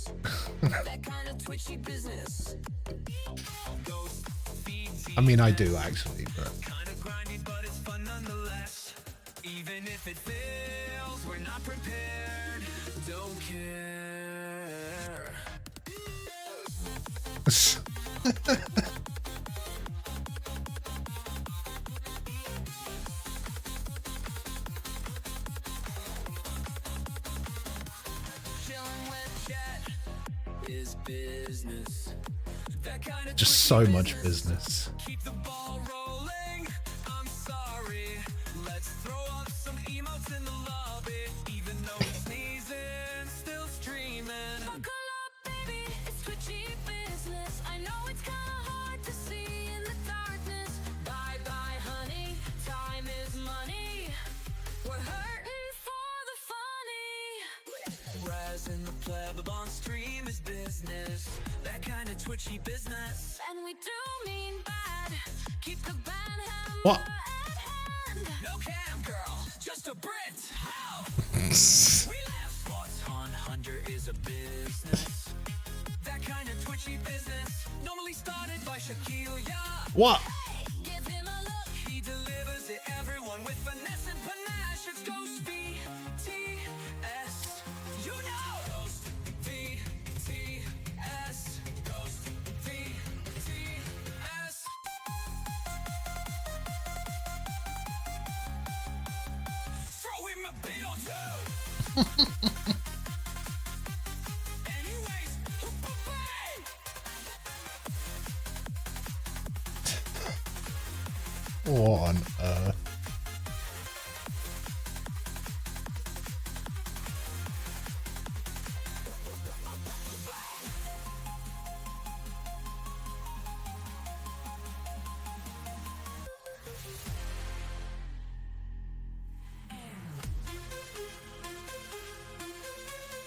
I mean, I do actually, but... Even if it fails, we're not prepared. Don't care. Just so much business. Keep the ball rolling. I'm sorry. Let's throw up some emotes in the lobby. Even though it's sneezing, still streaming. Buckle up, baby. It's twitchy business. I know it's kinda hard to see in the darkness. Bye bye, honey. Time is money. We're hurting for the funny. Rise in the pleb on stream is business. That kind of twitchy business. And we do mean bad. Keep the band hammer What? at hand. No cam girl, just a Brit. How? We laugh. Spots on Hunter is a business. That kind of twitchy business. Normally started by Shaquille, yeah. What? Give him a look. He delivers it. Everyone with finesse and panache. It's Ghost BTS. You know. Ghost BTS. Ghost BTS. Throw him a beat or two. Anyways, bang. What on earth?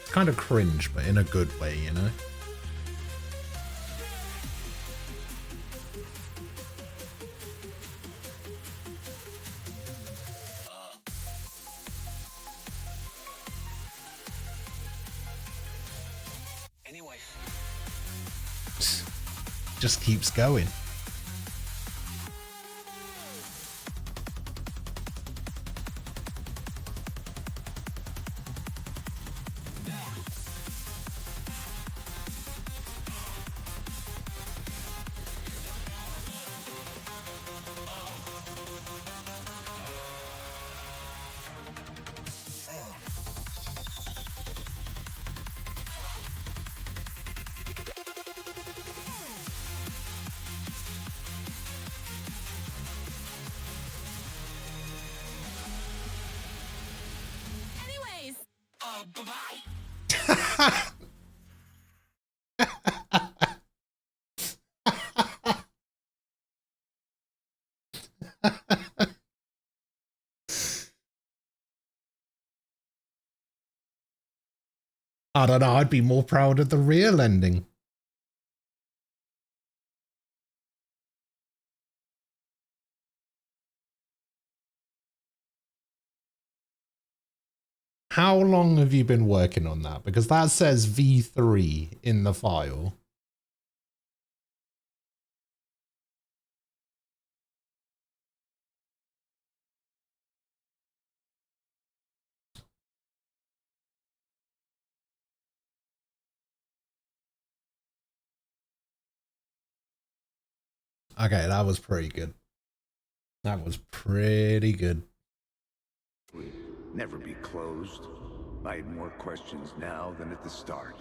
It's kind of cringe, but in a good way, you know? just keeps going. I don't know, I'd be more proud of the real ending. How long have you been working on that? Because that says V3 in the file. Okay, that was pretty good. That was pretty good. We'd never be closed. I had more questions now than at the start.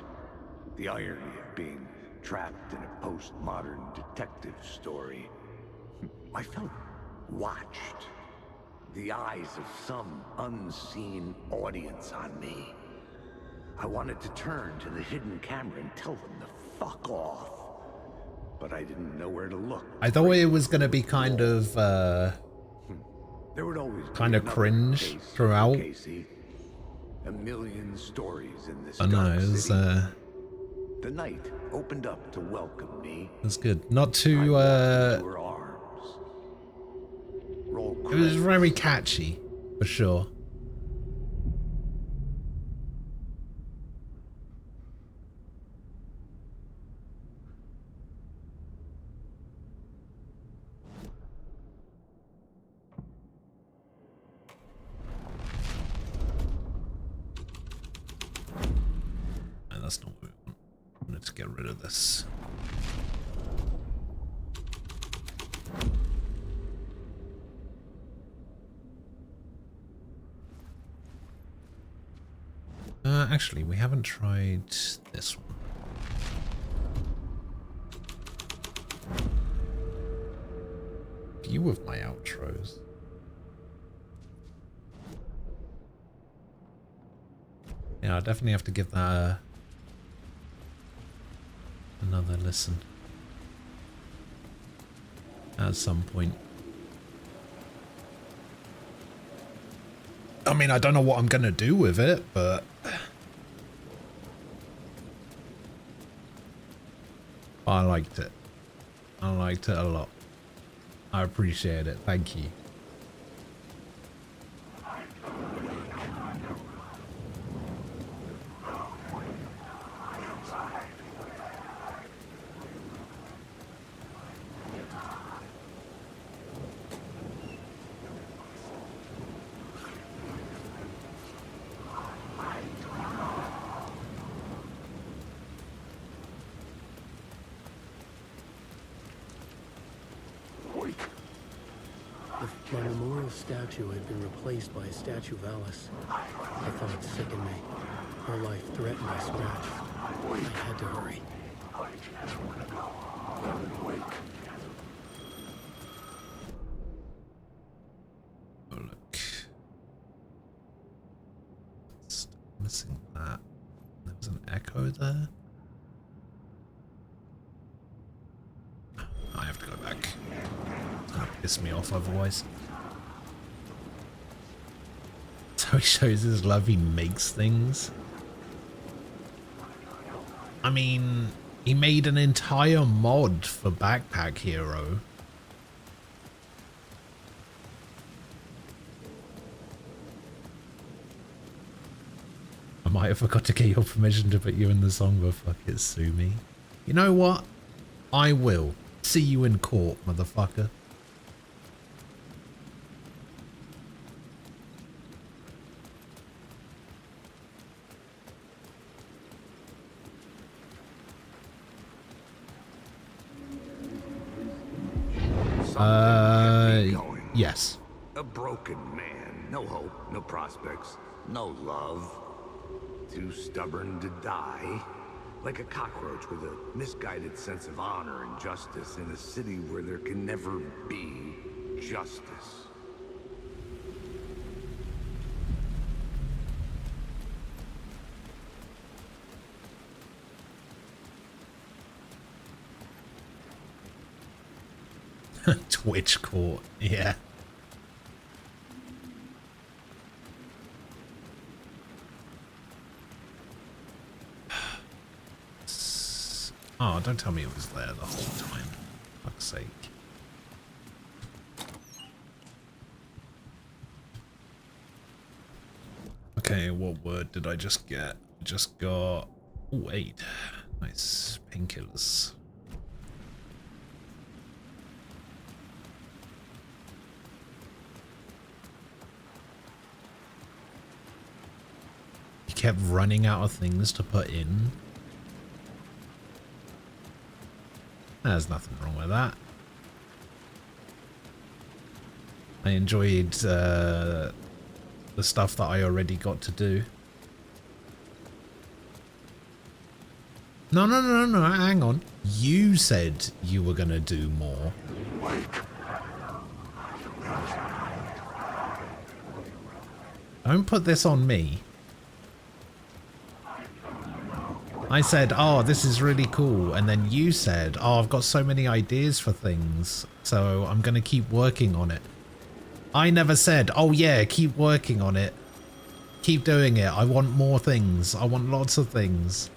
The irony of being trapped in a postmodern detective story. I felt watched. The eyes of some unseen audience on me. I wanted to turn to the hidden camera and tell them to fuck off. But I didn't know where to look. I thought it was going to be kind of there would always kind of cringe throughout. Casey. A million stories in this I know, dark it was city. The night opened up to welcome me. that's good. Not too Her arms. Roll it was very catchy, for sure. And that's not what we want. I wanted to get rid of this. Actually, we haven't tried this one. Few of my outros. Yeah, I definitely have to give that another listen at some point. I mean, I don't know what I'm gonna do with it, but I liked it. I liked it a lot. I appreciate it. Thank you. If my memorial statue had been replaced by a statue of Alice, I thought it sickened me. Her life threatened by scratch. I had to hurry. Oh, look. It's missing that. There was an echo there. I have to go back. It's gonna piss me off otherwise. So he shows his love, he makes things. I mean, he made an entire mod for Backpack Hero. I might have forgot to get your permission to put you in the song, but fuck it, sue me. You know what? I will. See you in court, motherfucker. Yes. A broken man. No hope, no prospects, no love. Too stubborn to die. Like a cockroach with a misguided sense of honor and justice in a city where there can never be justice. Twitch court, yeah. Oh, don't tell me it was there the whole time. For fuck's sake. Okay, what word did I just get? I just got... Ooh, 8. Nice. Painkillers. You kept running out of things to put in. There's nothing wrong with that. I enjoyed the stuff that I already got to do. No, hang on. You said you were gonna do more. Don't put this on me. I said, oh, this is really cool. And then you said, oh, I've got so many ideas for things, so I'm going to keep working on it. I never said, oh, yeah, keep working on it. Keep doing it. I want more things. I want lots of things.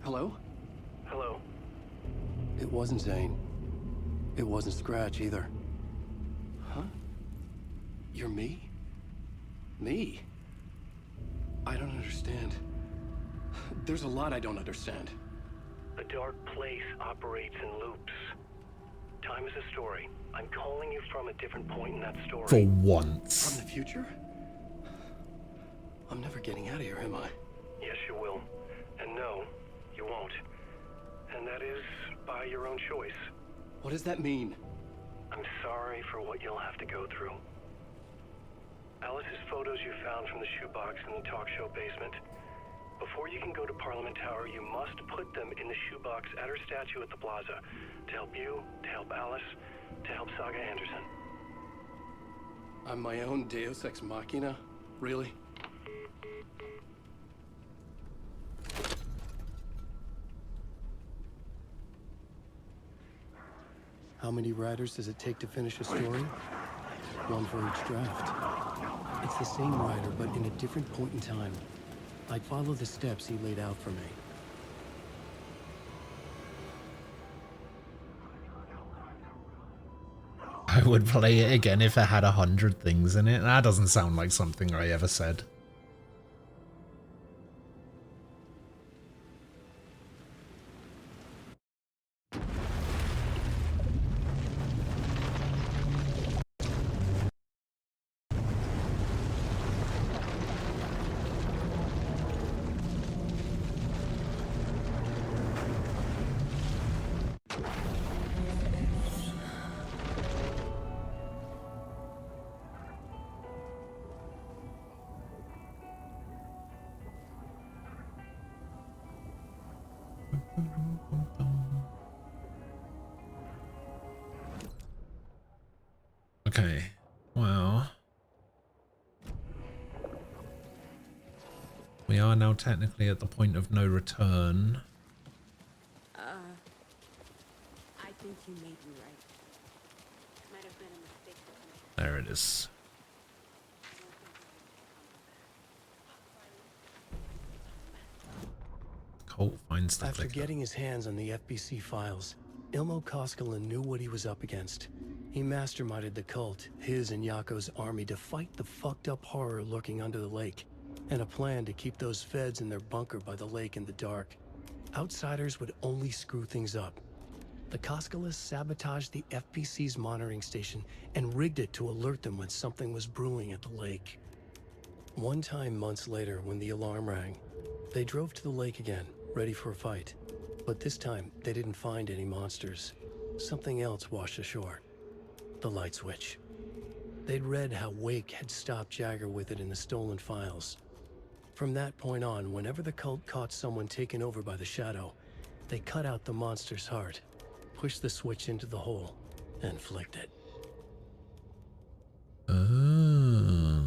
Hello? Hello. It wasn't Zane. It wasn't Scratch either. Huh? You're me? Me? I don't understand. There's a lot I don't understand. The dark place operates in loops. Time is a story. I'm calling you from a different point in that story. For once. From the future? I'm never getting out of here, am I? Yes, you will. And no, you won't. And that is by your own choice. What does that mean? I'm sorry for what you'll have to go through. Alice's photos you found from the shoebox in the talk show basement. Before you can go to Parliament Tower, you must put them in the shoebox at her statue at the plaza. To help you, to help Alice, to help Saga Anderson. I'm my own Deus Ex Machina? Really? How many writers does it take to finish a story? One for each draft. It's the same writer, but in a different point in time. I'd follow the steps he laid out for me. I would play it again if it had 100 things in it. That doesn't sound like something I ever said. Okay, well, we are now technically at the point of no return. I think you may be right. Might have been a mistake for me. There it is. Colt finds the After clicker. getting his hands on the FBC files, Ilmo Koskinen knew what he was up against. He masterminded the cult, his and Yako's army, to fight the fucked up horror lurking under the lake. and a plan to keep those feds in their bunker by the lake in the dark. Outsiders would only screw things up. The Koskalas sabotaged the FBC's monitoring station and rigged it to alert them when something was brewing at the lake. One time months later, when the alarm rang, they drove to the lake again, ready for a fight. But this time, they didn't find any monsters. Something else washed ashore. The light switch. They'd read how Wake had stopped Jagger with it in the stolen files. From that point on, whenever the cult caught someone taken over by the Shadow, they cut out the monster's heart, pushed the switch into the hole, and flicked it. Oh.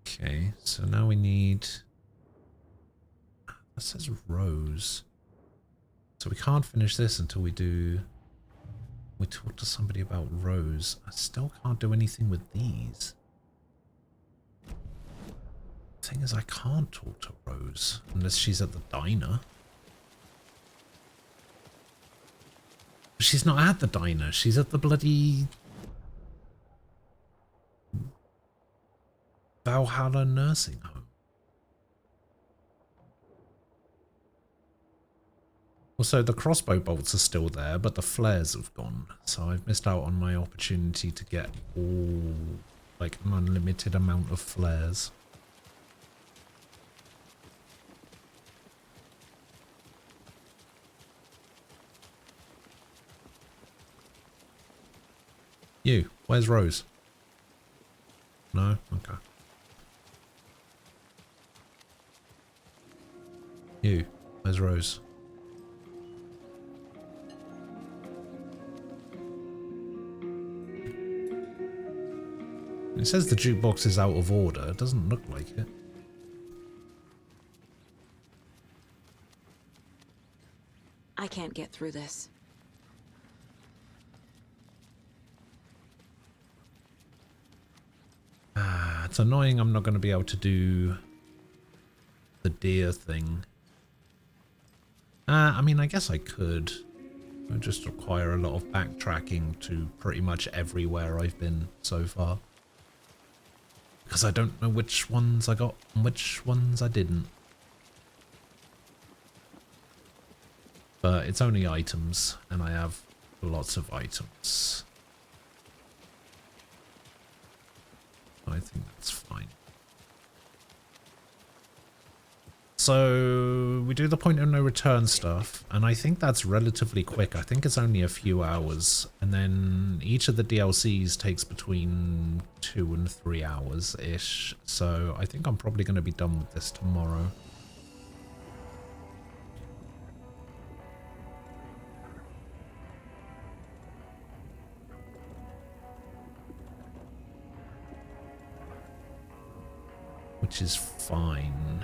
Okay, so now we need... That says Rose. So we can't finish this until we talk to somebody about Rose. I still can't do anything with these. Thing is, I can't talk to Rose unless she's at the diner. She's not at the diner. She's at the bloody Valhalla nursing home. Also, the crossbow bolts are still there, but the flares have gone. So I've missed out on my opportunity to get all, like, an unlimited amount of flares. You, where's Rose? No? Okay. You, where's Rose? It says the jukebox is out of order. It doesn't look like it. I can't get through this. It's annoying I'm not going to be able to do the deer thing. I mean, I guess I could. It would just require a lot of backtracking to pretty much everywhere I've been so far. Because I don't know which ones I got and which ones I didn't. But it's only items, and I have lots of items. I think that's fine. So we do the point of no return stuff, and I think that's relatively quick. I think it's only a few hours, and then each of the DLCs takes between 2 and 3 hours ish. So I think I'm probably going to be done with this tomorrow. Which is fine.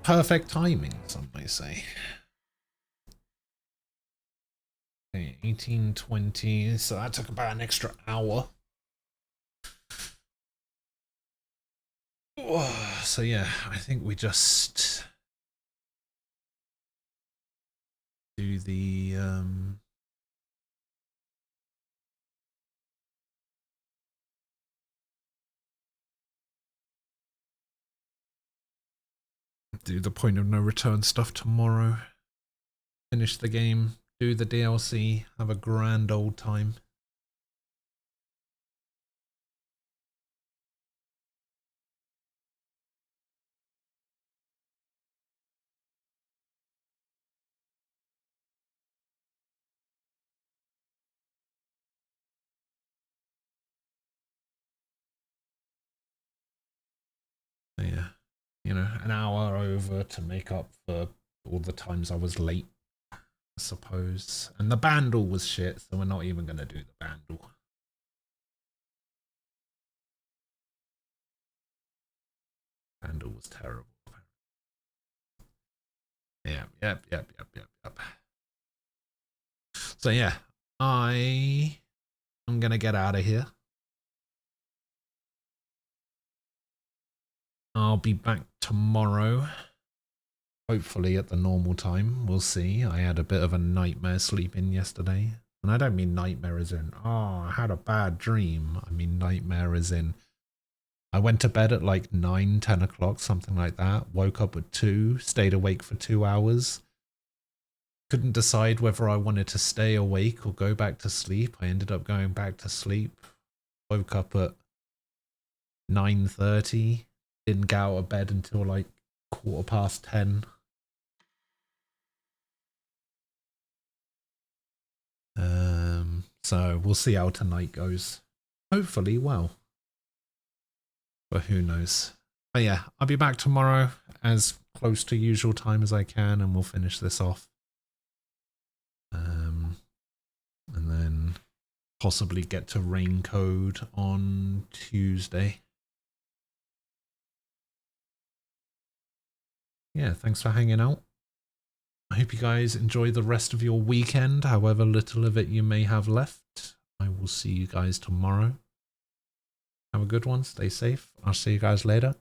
Perfect timing, some may say. Okay, 18:20, so that took about an extra hour. So yeah, I think we just do the point of no return stuff tomorrow. Finish the game, do the DLC, have a grand old time. Yeah. You know, an hour over to make up for all the times I was late, I suppose. And the bandle was shit, so we're not even going to do the bandle. Bandle was terrible. Yep. So yeah, I am going to get out of here. I'll be back tomorrow hopefully at the normal time. We'll see. I had a bit of a nightmare sleeping yesterday. And I don't mean nightmare as in, oh, I had a bad dream. I mean nightmare as in, I went to bed at like 9, 10 o'clock, something like that. Woke up at 2, stayed awake for 2 hours. Couldn't decide whether I wanted to stay awake or go back to sleep. I ended up going back to sleep. Woke up at 9:30. Didn't get out of bed until like 10:15. So we'll see how tonight goes. Hopefully well. But who knows. But yeah, I'll be back tomorrow as close to usual time as I can, and we'll finish this off. And then possibly get to Rain Code on Tuesday. Yeah, thanks for hanging out. I hope you guys enjoy the rest of your weekend, however little of it you may have left. I will see you guys tomorrow. Have a good one. Stay safe. I'll see you guys later.